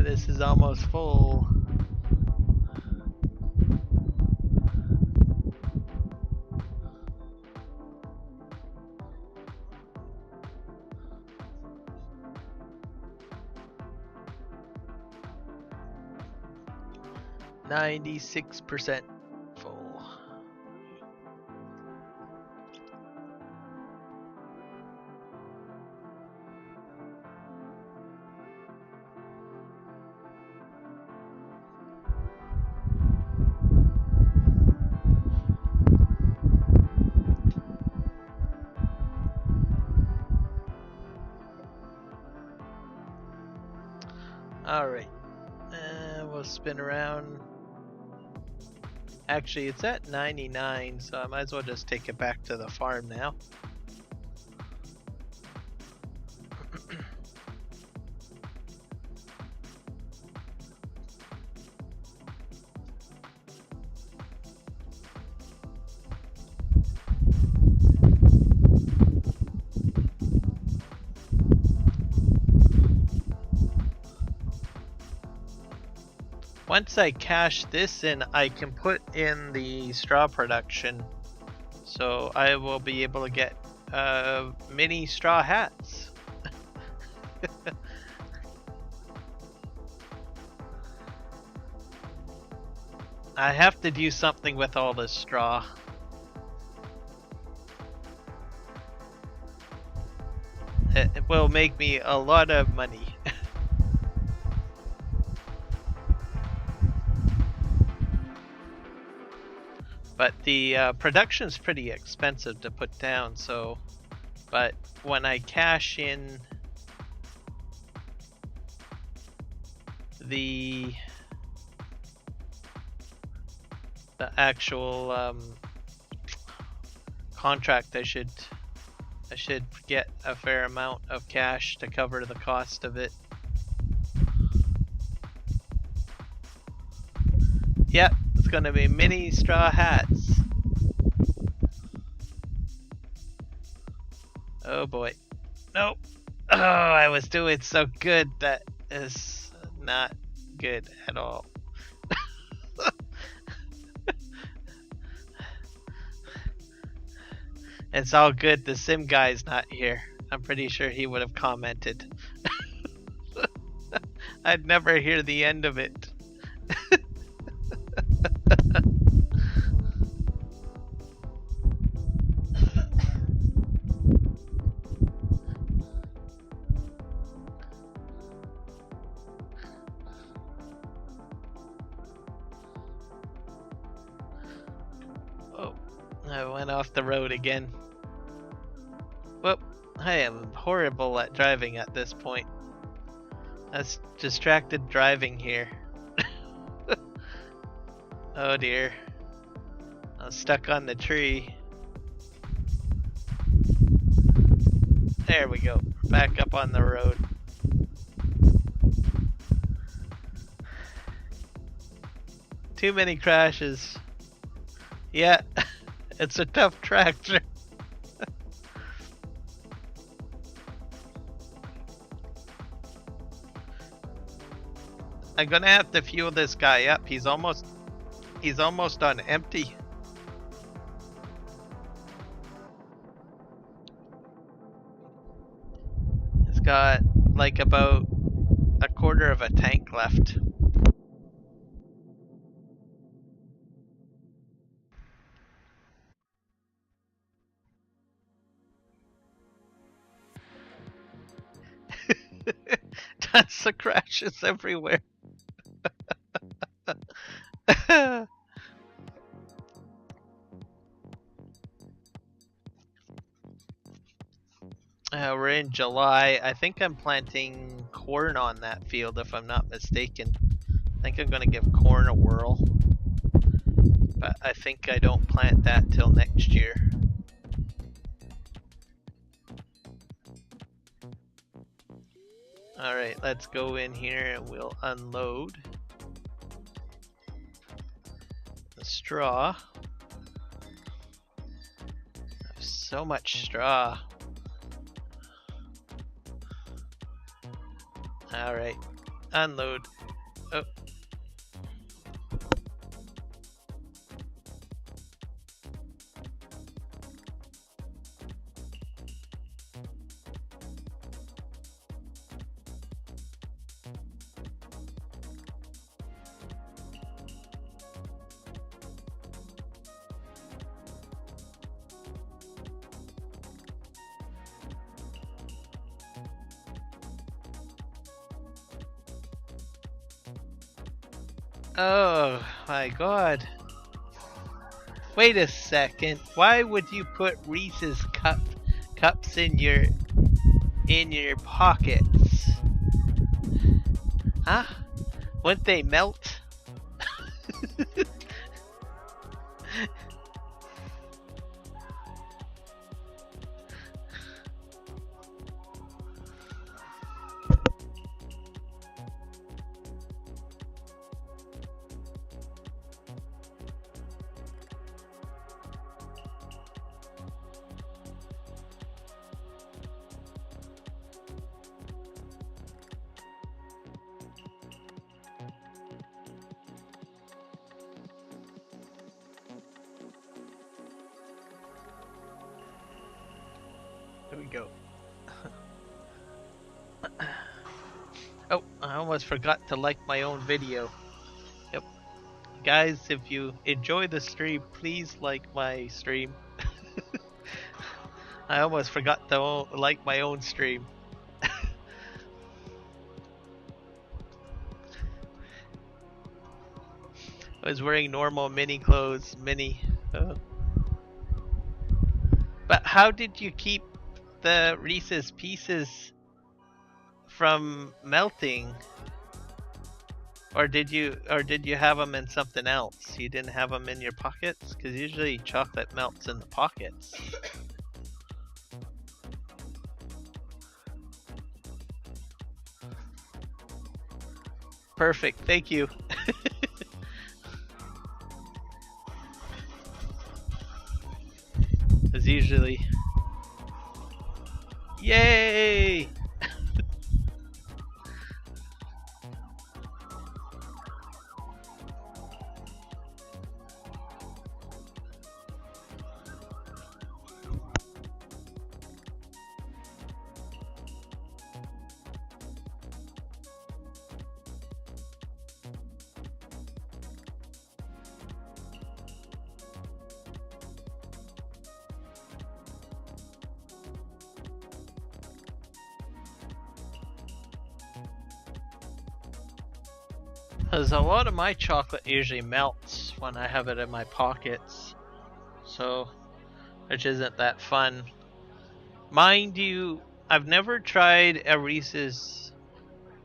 This is almost full. %96 full. Alright, we'll spin around. Actually, it's at 99, so I might as well just take it back to the farm now. Once I cash this in, I can put in the straw production, so I will be able to get mini straw hats. I have to do something with all this straw. It will make me a lot of money. But the production's pretty expensive to put down, so... But when I cash in the actual contract, I should get a fair amount of cash to cover the cost of it. Yep, it's gonna be mini straw hats. Oh boy. Nope. Oh, I was doing so good. That is not good at all. It's all good. The sim guy's not here. I'm pretty sure he would have commented. I'd never hear the end of it. Oh, I went off the road again. Whoop, I am horrible at driving at this point. That's distracted driving here. Oh dear. I'm stuck on the tree. There we go. Back up on the road. Too many crashes. Yeah, it's a tough tractor. I'm gonna have to fuel this guy up. He's almost on empty. He's got like about a quarter of a tank left. Tons of crashes everywhere. We're in July. I think I'm planting corn on that field if I'm not mistaken. I think I'm gonna give corn a whirl. But I think I don't plant that till next year. Alright, let's go in here and we'll unload the straw. So much straw. Alright, unload. Oh. Oh my god. Wait a second. Why would you put Reese's cups in your pockets? Huh? Wouldn't they melt? There we go. Oh, I almost forgot to like my own video. Yep. Guys, if you enjoy the stream, please like my stream. I almost forgot to like my own stream. I was wearing normal mini clothes, But how did you keep the Reese's Pieces from melting? Or did you have them in something else? You didn't have them in your pockets? Because usually chocolate melts in the pockets. Perfect, thank you. As usually. Yay! Because a lot of my chocolate usually melts when I have it in my pockets. So, which isn't that fun. Mind you, I've never tried a Reese's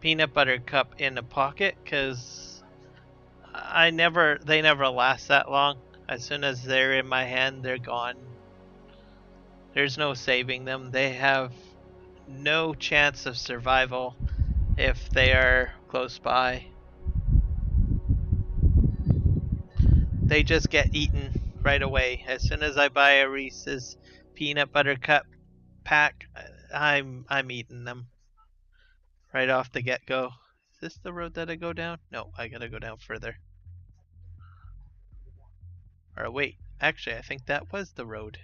peanut butter cup in a pocket because they never last that long. As soon as they're in my hand, they're gone. There's no saving them. They have no chance of survival if they are close by. They just get eaten right away. As soon as I buy a Reese's peanut butter cup pack, I'm eating them right off the get-go. Is this the road that I go down? No, I gotta go down further. Or wait, actually I think that was the road.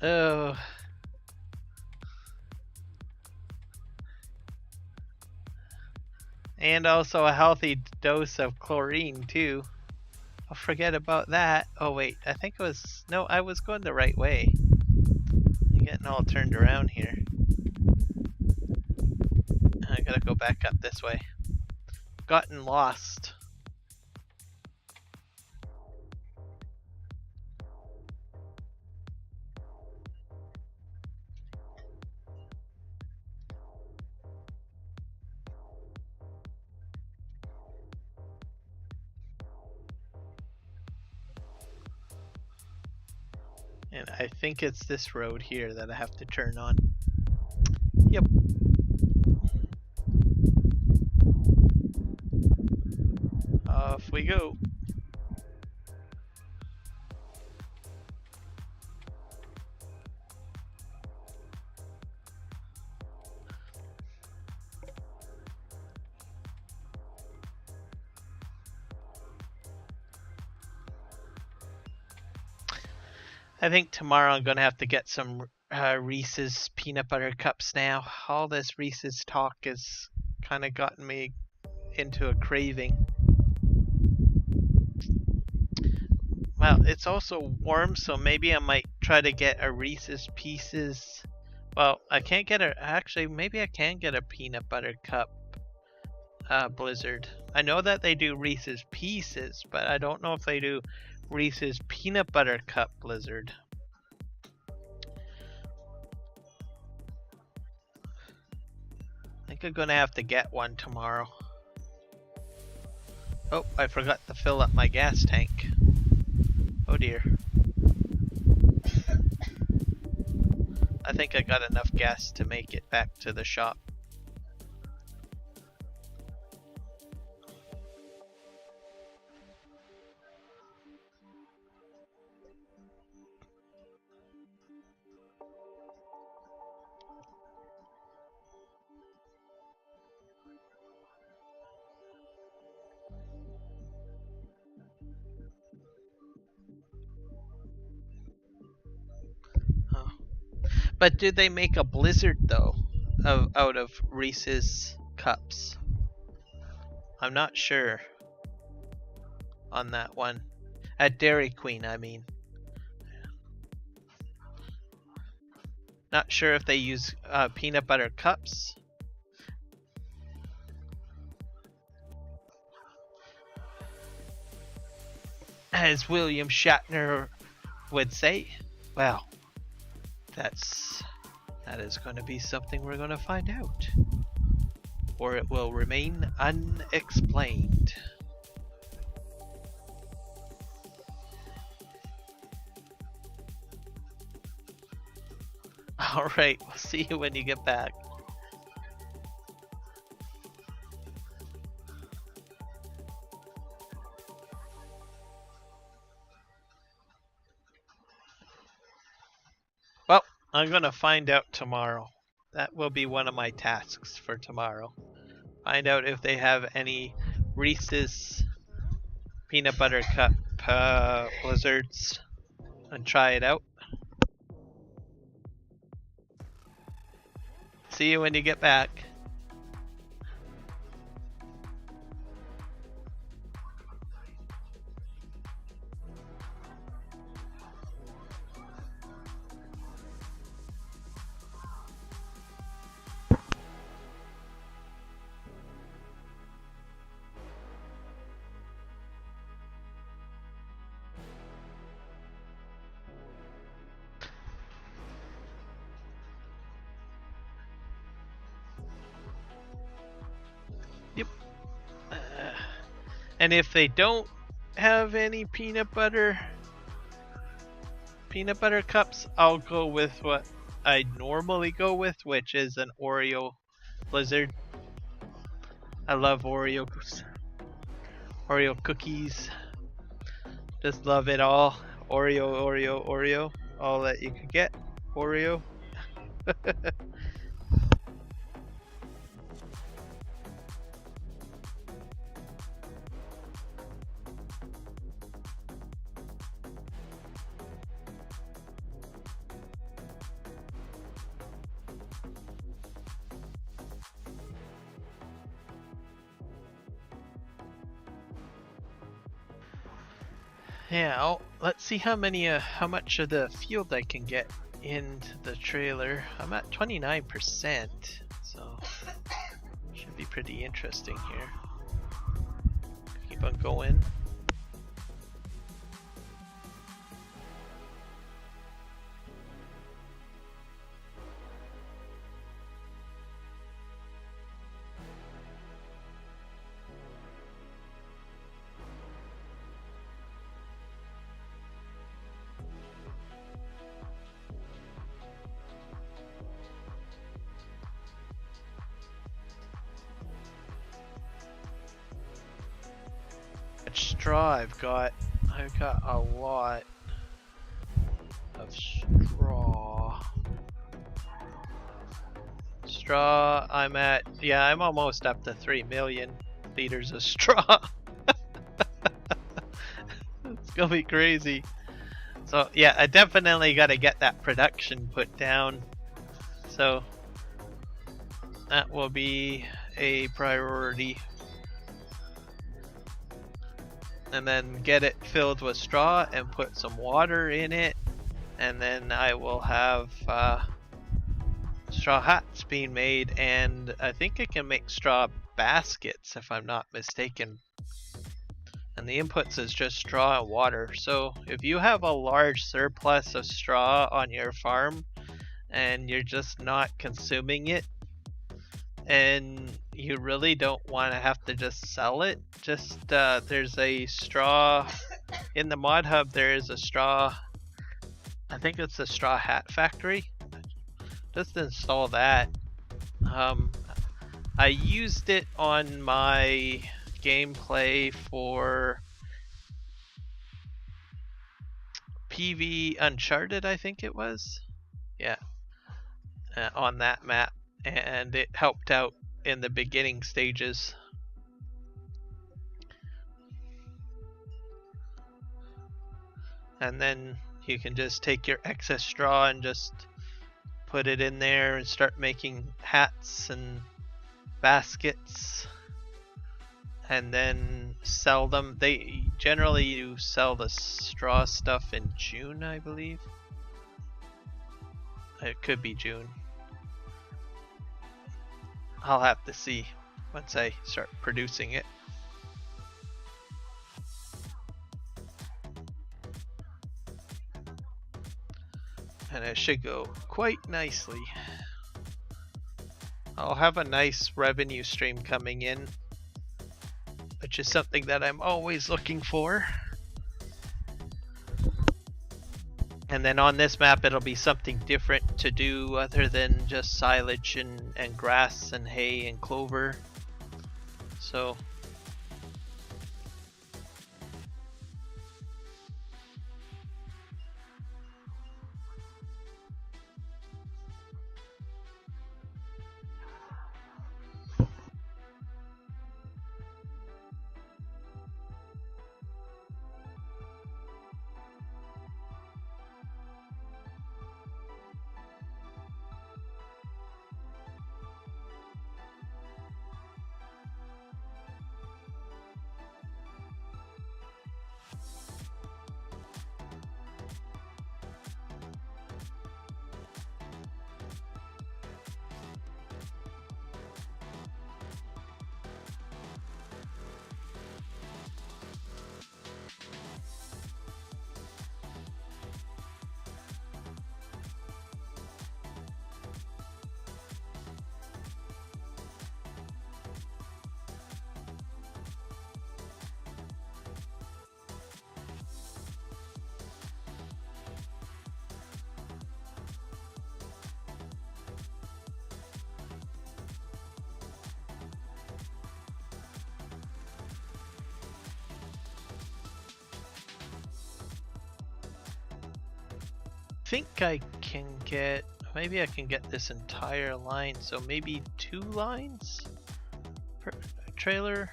Oh. And also a healthy dose of chlorine too. I'll forget about that. Oh wait, I think it was, no, I was going the right way. I'm getting all turned around here. I gotta go back up this way. Gotten lost. And I think it's this road here that I have to turn on. Yep. Off we go. I think tomorrow I'm gonna have to get some Reese's peanut butter cups now. All this Reese's talk has kind of gotten me into a craving. Well, it's also warm, so maybe I might try to get a Reese's Pieces. Well, I can't get a, actually, maybe I can get a peanut butter cup Blizzard. I know that they do Reese's Pieces, but I don't know if they do Reese's Peanut Butter Cup Blizzard. I think I'm gonna have to get one tomorrow. Oh, I forgot to fill up my gas tank. Oh dear. I think I got enough gas to make it back to the shop. But do they make a Blizzard though, out of Reese's cups? I'm not sure on that one. At Dairy Queen, I mean. Not sure if they use peanut butter cups. As William Shatner would say, well, that is going to be something we're going to find out, or it will remain unexplained. All right, we'll see you when you get back. Well, I'm gonna find out tomorrow. That will be one of my tasks for tomorrow. Find out if they have any Reese's peanut butter cup blizzards and try it out. See you when you get back. Yep. And if they don't have any peanut butter cups, I'll go with what I normally go with, which is an Oreo blizzard. I love Oreos. Oreo cookies. Just love it all. Oreo. All that you could get. Oreo. Yeah, let's see how much of the field I can get into the trailer. I'm at 29%, so should be pretty interesting here. Keep on going. Straw I've got a lot of straw. I'm almost up to 3 million liters of straw. It's gonna be crazy. So yeah, I definitely gotta get that production put down, so that will be a priority. And then get it filled with straw and put some water in it, and then I will have straw hats being made, and I think I can make straw baskets if I'm not mistaken. And the inputs is just straw and water. So if you have a large surplus of straw on your farm and you're just not consuming it, and you really don't want to have to just sell it, just there's a straw in the mod hub. There is a straw, I think it's a straw hat factory. Just install that. I used it on my gameplay for PV Uncharted, I think it was. Yeah, on that map, and it helped out in the beginning stages. And then you can just take your excess straw and just put it in there and start making hats and baskets, and then sell them. They generally you sell the straw stuff in June, I believe. It could be June. I'll have to see once I start producing it. And it should go quite nicely. I'll have a nice revenue stream coming in, which is something that I'm always looking for. And then on this map it'll be something different to do other than just silage and grass and hay and clover. So think I can get, maybe I can get this entire line, so maybe 2 lines per trailer.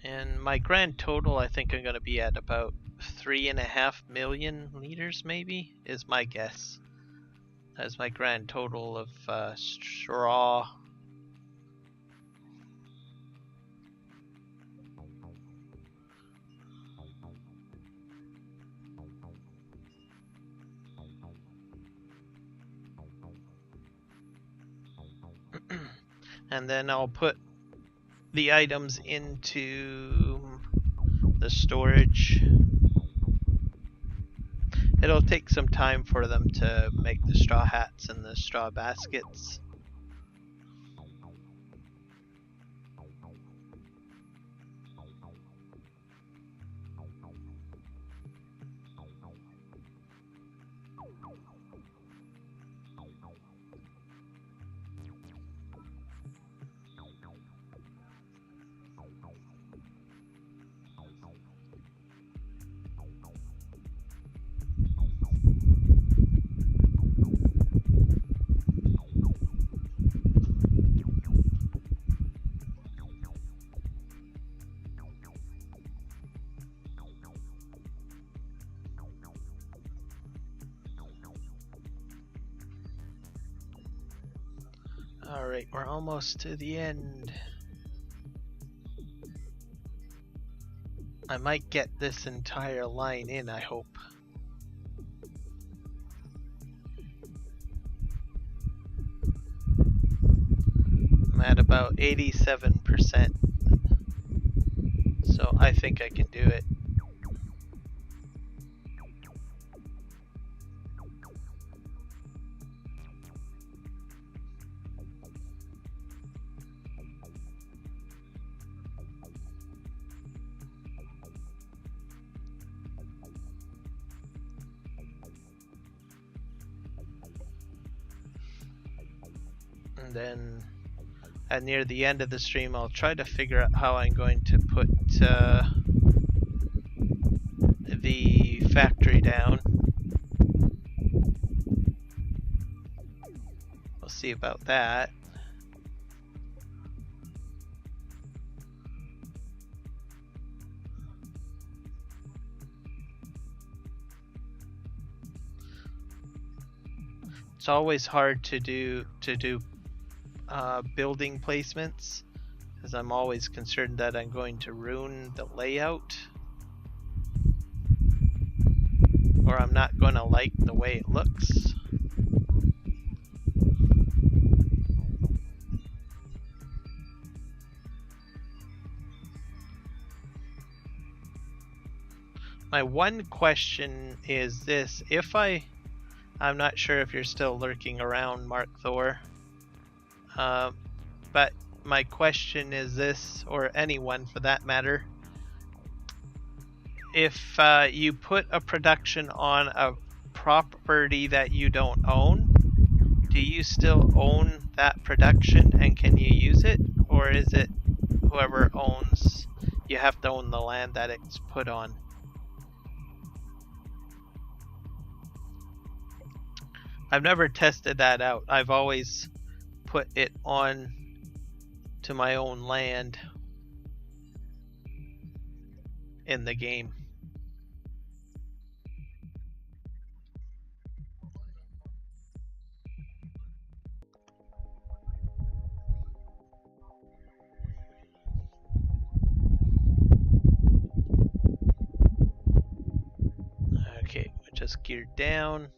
And my grand total, I think I'm going to be at about 3.5 million liters, maybe, is my guess. That's my grand total of straw. And then I'll put the items into the storage. It'll take some time for them to make the straw hats and the straw baskets. Alright, we're almost to the end. I might get this entire line in, I hope. I'm at about 87%. So I think I can do it. And then near the end of the stream, I'll try to figure out how I'm going to put the factory down. We'll see about that. It's always hard to do building placements, because I'm always concerned that I'm going to ruin the layout, or I'm not going to like the way it looks. My one question is this: if I'm not sure if you're still lurking around, Mark Thor. But my question is this, or anyone for that matter: if you put a production on a property that you don't own, do you still own that production and can you use it? Or is it whoever owns, you have to own the land that it's put on? I've never tested that out. I've always put it on to my own land in the game. Okay, we just geared down.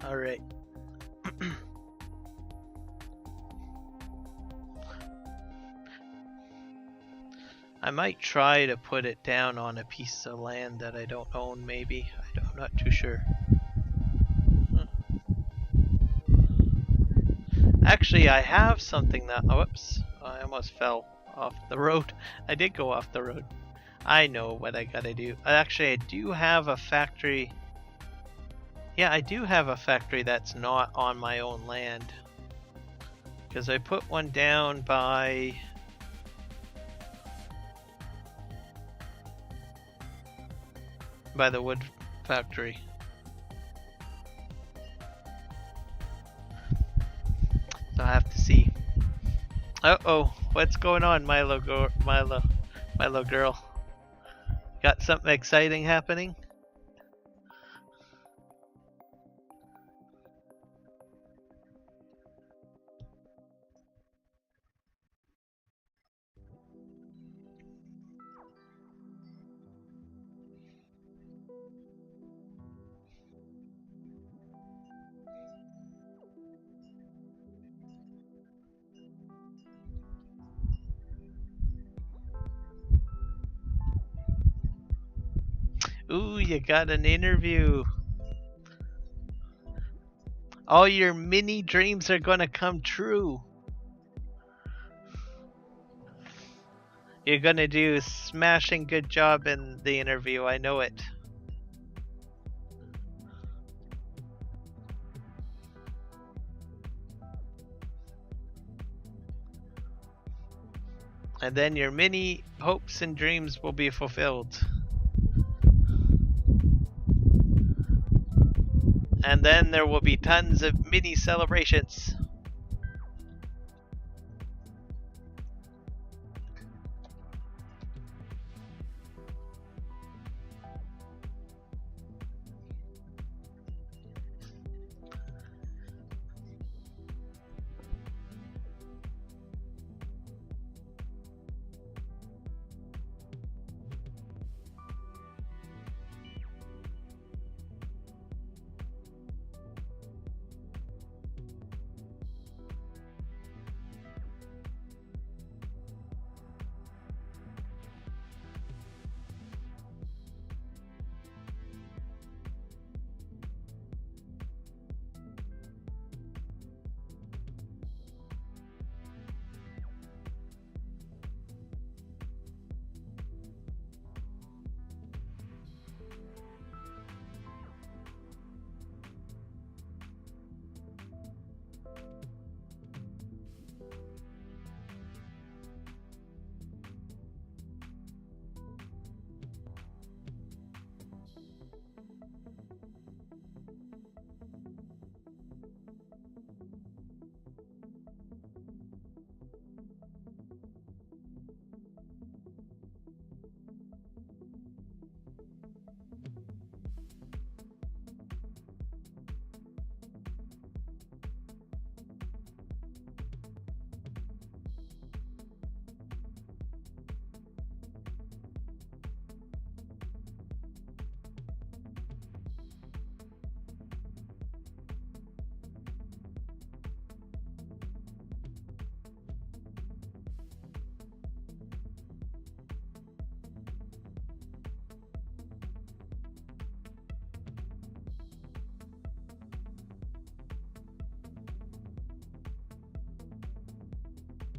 Alright. I might try to put it down on a piece of land that I don't own, maybe. I'm not too sure. Actually, I have something that... Oh, whoops. I almost fell off the road. I did go off the road. I know what I gotta do. Actually, I do have a factory... Yeah, I do have a factory that's not on my own land. Because I put one down by... the wood factory. So I have to see. Uh-oh, what's going on, Milo girl? Got something exciting happening? Ooh, you got an interview. All your mini dreams are gonna come true. You're gonna do a smashing good job in the interview, I know it. And then your mini hopes and dreams will be fulfilled. And then there will be tons of mini celebrations.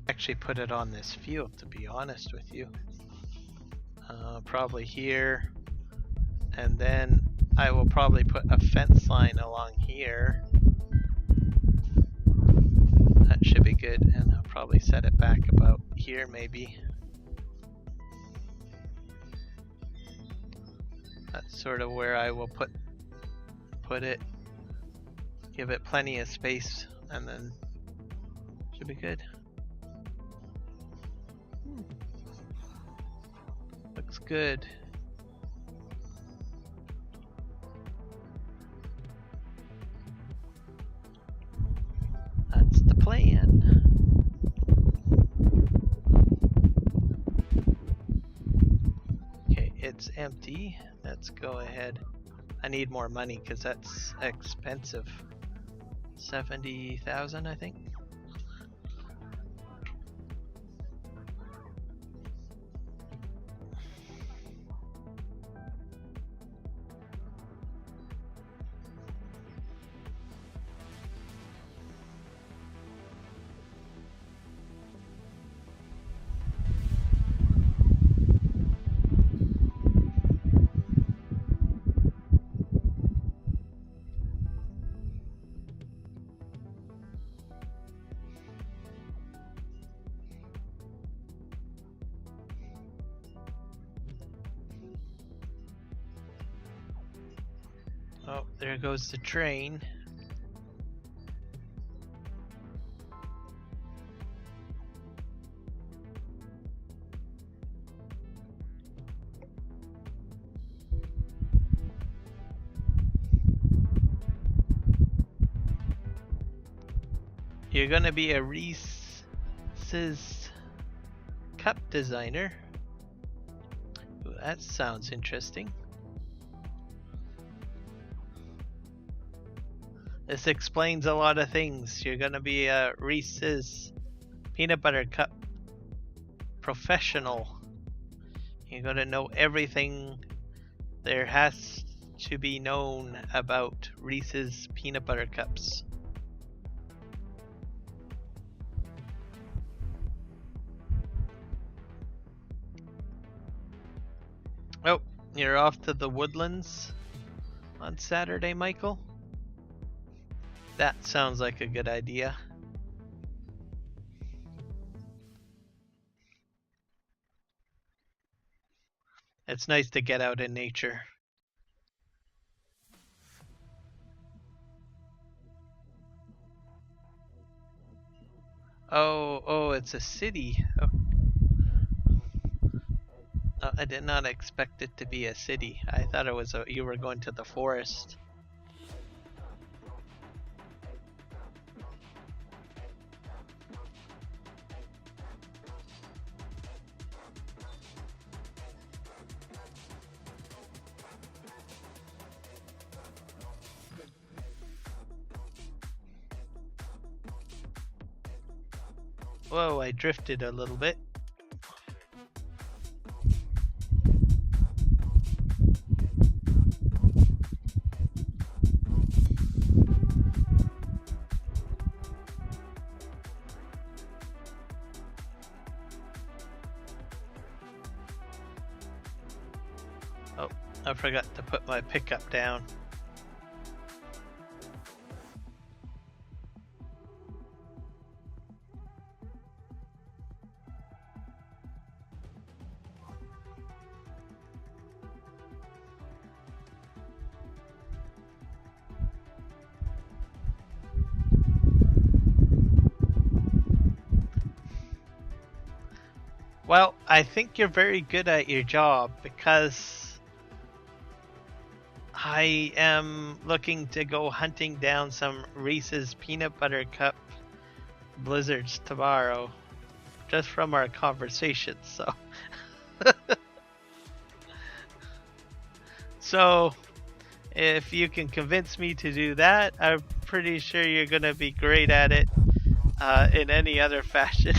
Actually put it on this field, to be honest with you. Probably here, and then I will probably put a fence line along here. That should be good, and I'll probably set it back about here maybe. That's sort of where I will put it. Give it plenty of space, and then should be good. Looks good. That's the plan. Okay, it's empty. Let's go ahead. I need more money because that's expensive. 70,000, I think. Oh, there goes the train. You're gonna be a Reese's cup designer. Ooh, that sounds interesting. This explains a lot of things. You're gonna be a Reese's peanut butter cup professional. You're gonna know everything there has to be known about Reese's peanut butter cups. Oh, you're off to the woodlands on Saturday, Michael? That sounds like a good idea. It's nice to get out in nature. Oh, it's a city. Oh. I did not expect it to be a city. I thought it was you were going to the forest. Whoa, I drifted a little bit. Oh, I forgot to put my pickup down. Well, I think you're very good at your job because I am looking to go hunting down some Reese's peanut butter cup blizzards tomorrow, just from our conversation. So if you can convince me to do that, I'm pretty sure you're gonna be great at it in any other fashion.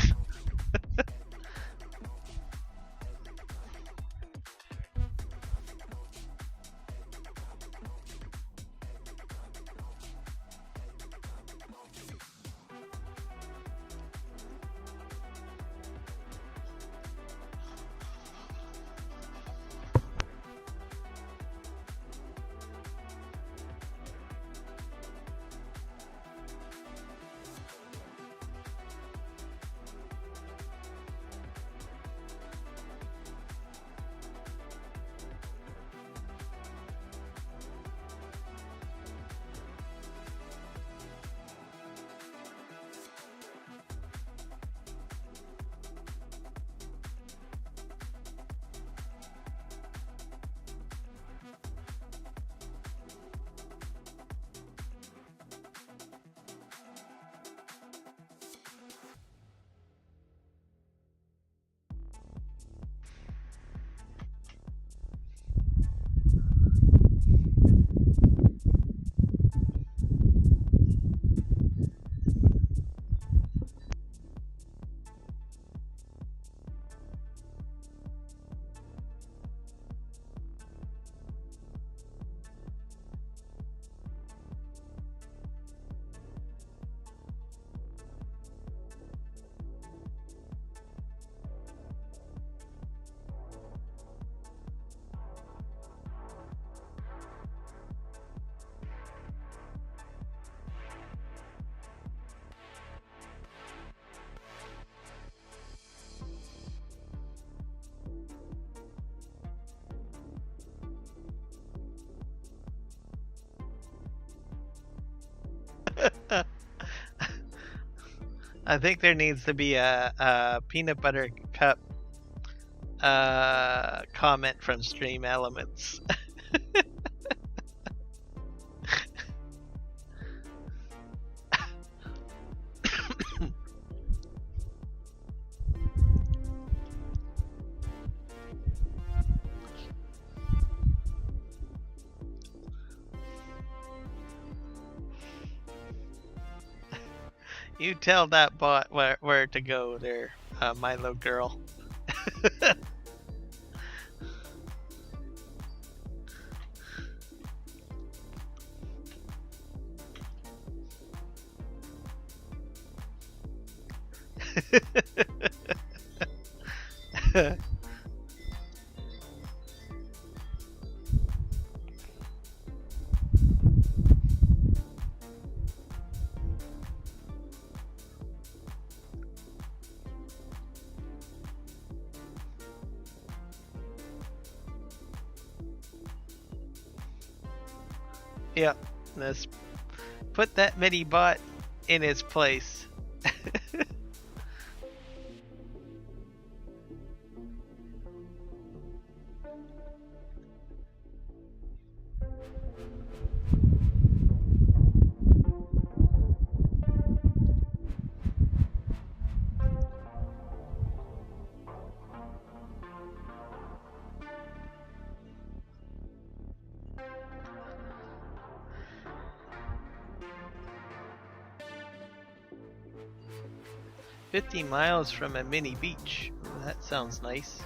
I think there needs to be a peanut butter cup comment from Stream Elements. You tell that bot where to go there, Milo girl. Yep, let's put that mini bot in its place. "50 miles from a mini beach." That sounds nice.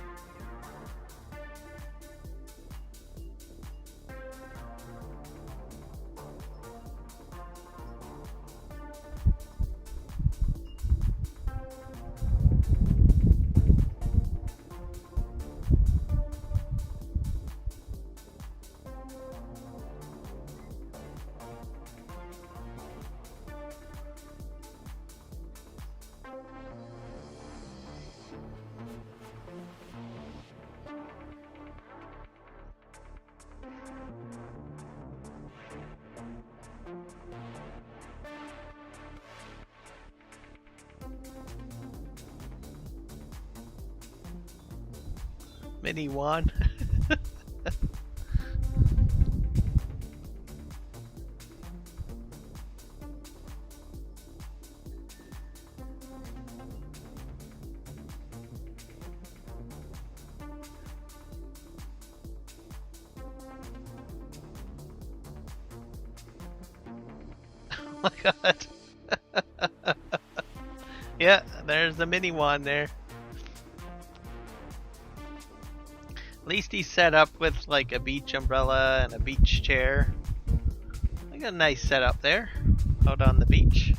Mini Juan. Oh my god. Yeah, there's the mini Juan there. At least he's set up with like a beach umbrella and a beach chair. I got a nice setup there out on the beach.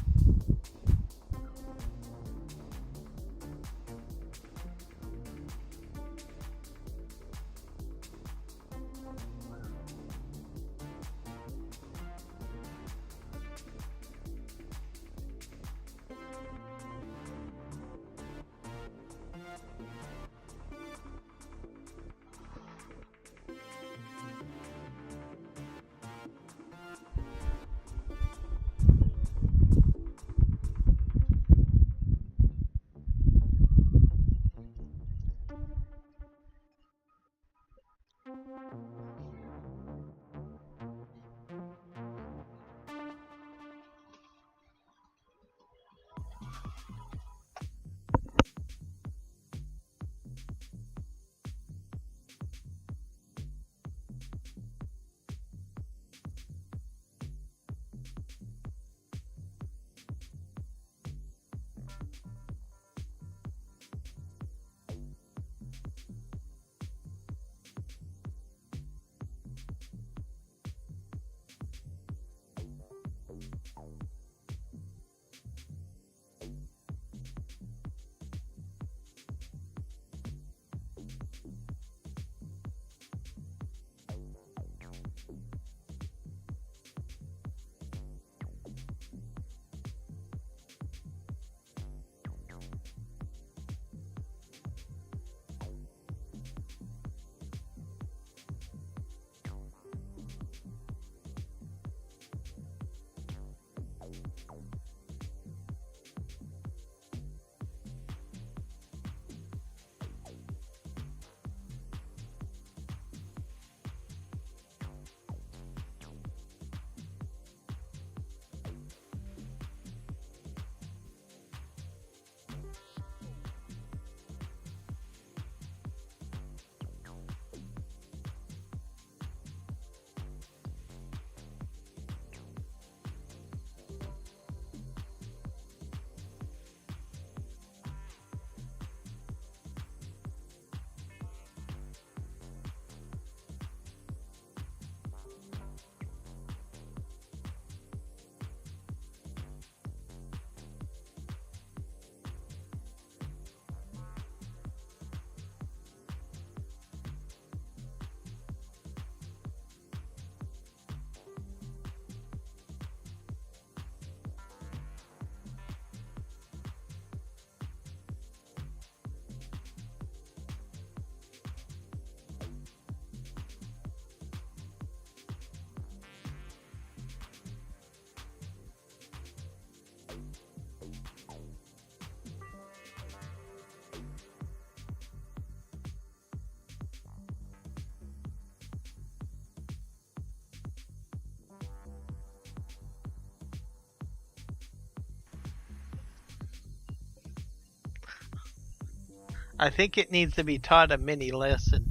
I think it needs to be taught a mini lesson.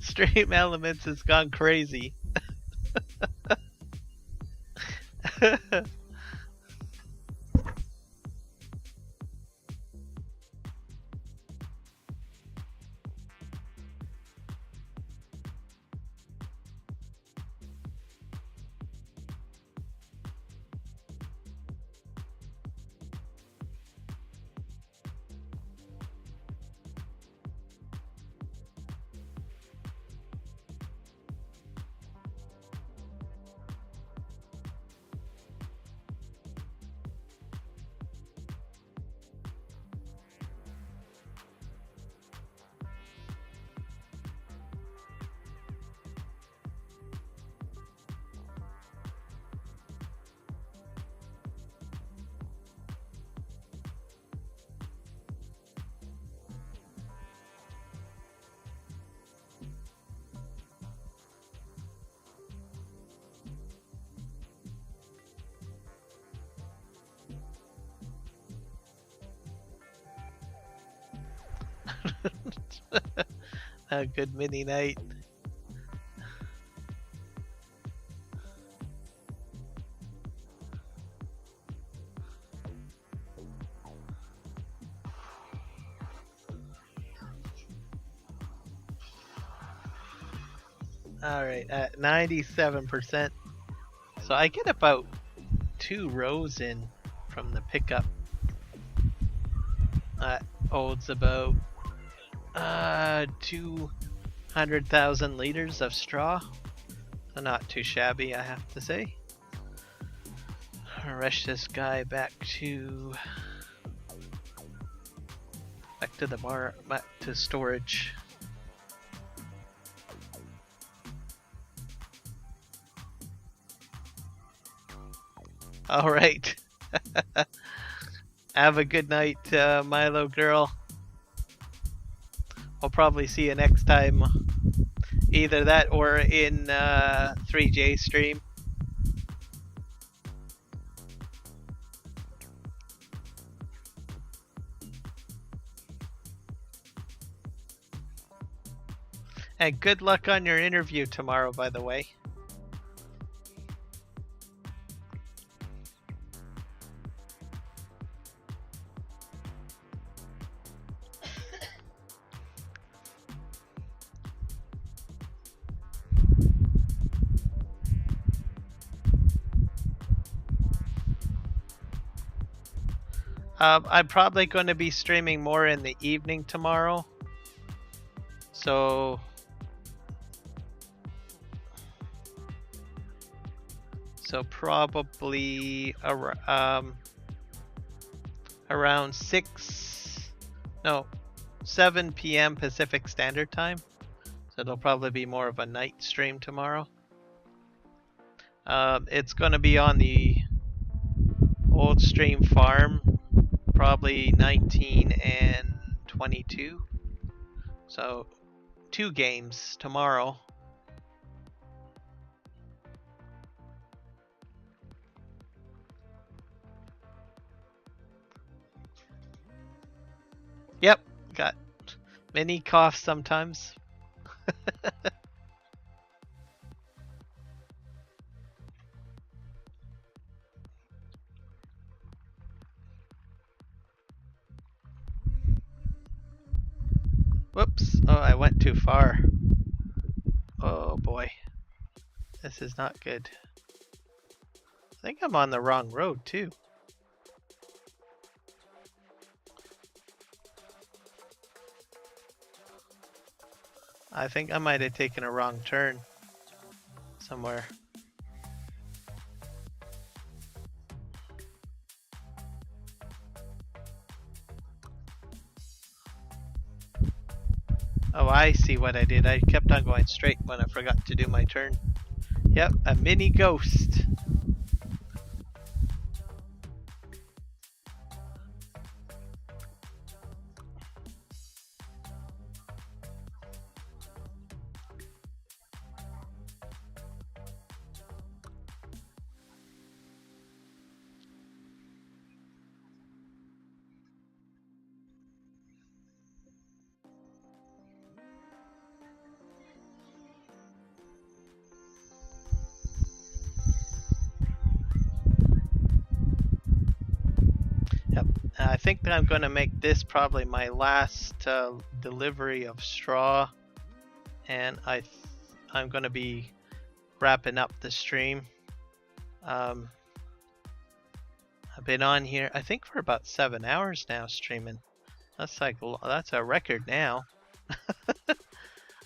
Stream Elements has gone crazy. A good mini night. Alright, at 97%. So I get about 2 rows in from the pickup. That holds about 200,000 liters of straw. So not too shabby, I have to say. I'll rush this guy back to the bar, back to storage. All right. Have a good night, Milo girl. I'll probably see you next time. Either that or in 3J stream. And good luck on your interview tomorrow, by the way. I'm probably going to be streaming more in the evening tomorrow. So probably around 7 p.m. Pacific Standard Time. So it'll probably be more of a night stream tomorrow. It's going to be on the old stream farm, probably 19 and 22. So 2 games tomorrow. Yep, got mini coughs sometimes. Whoops, oh, I went too far. Oh boy, this is not good. I think I'm on the wrong road too. I think I might have taken a wrong turn somewhere. Oh, I see what I did. I kept on going straight when I forgot to do my turn. Yep, a mini ghost. Yep. I think that I'm going to make this probably my last delivery of straw, and I'm going to be wrapping up the stream. I've been on here, I think, for about 7 hours now streaming. That's a record now.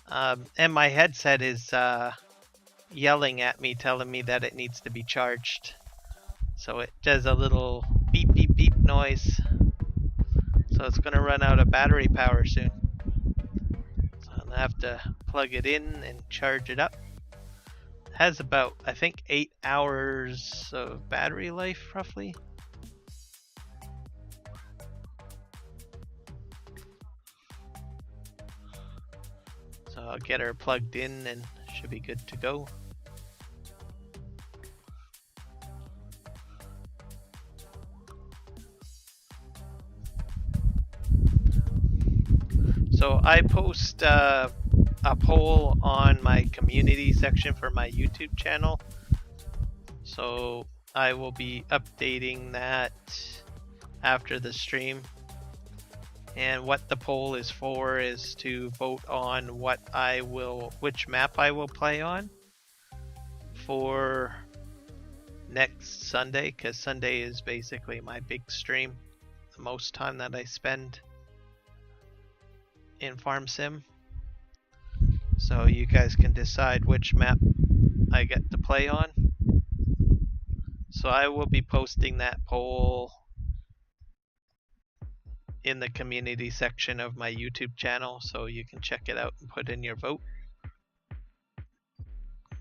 And my headset is yelling at me, telling me that it needs to be charged. So it does a little beep beep beep noise. So it's gonna run out of battery power soon. So I'm gonna have to plug it in and charge it up. It has about, I think, 8 hours of battery life roughly. So I'll get her plugged in and should be good to go. So I post a poll on my community section for my YouTube channel. So I will be updating that after the stream. And what the poll is for is to vote on which map I will play on for next Sunday, because Sunday is basically my big stream, the most time that I spend in Farm Sim. So you guys can decide which map I get to play on. So I will be posting that poll in the community section of my YouTube channel, so you can check it out and put in your vote.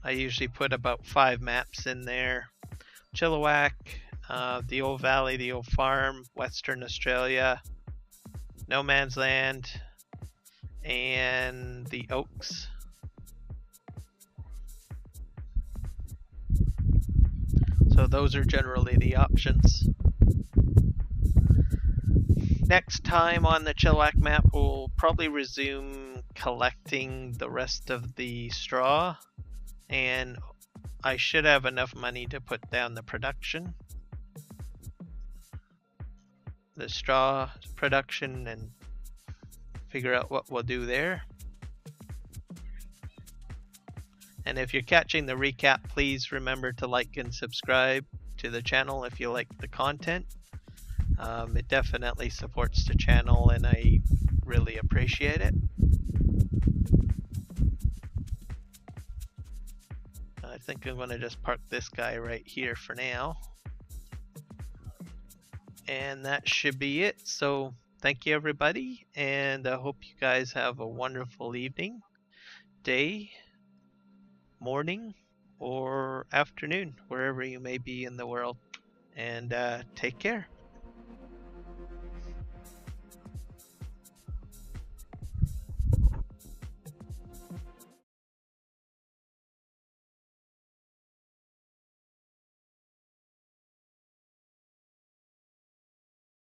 I usually put about 5 maps in there: Chilliwack, the old valley, the old farm, Western Australia, No Man's Land, and the Oaks. So those are generally the options. Next time on the Chilliwack map, we'll probably resume collecting the rest of the straw, and I should have enough money to put down the production, the straw production, and figure out what we'll do there. And if you're catching the recap, please remember to like and subscribe to the channel if you like the content. It definitely supports the channel and I really appreciate it. I think I'm going to just park this guy right here for now. And that should be it. So thank you everybody, and I hope you guys have a wonderful evening, day, morning, or afternoon, wherever you may be in the world. And take care.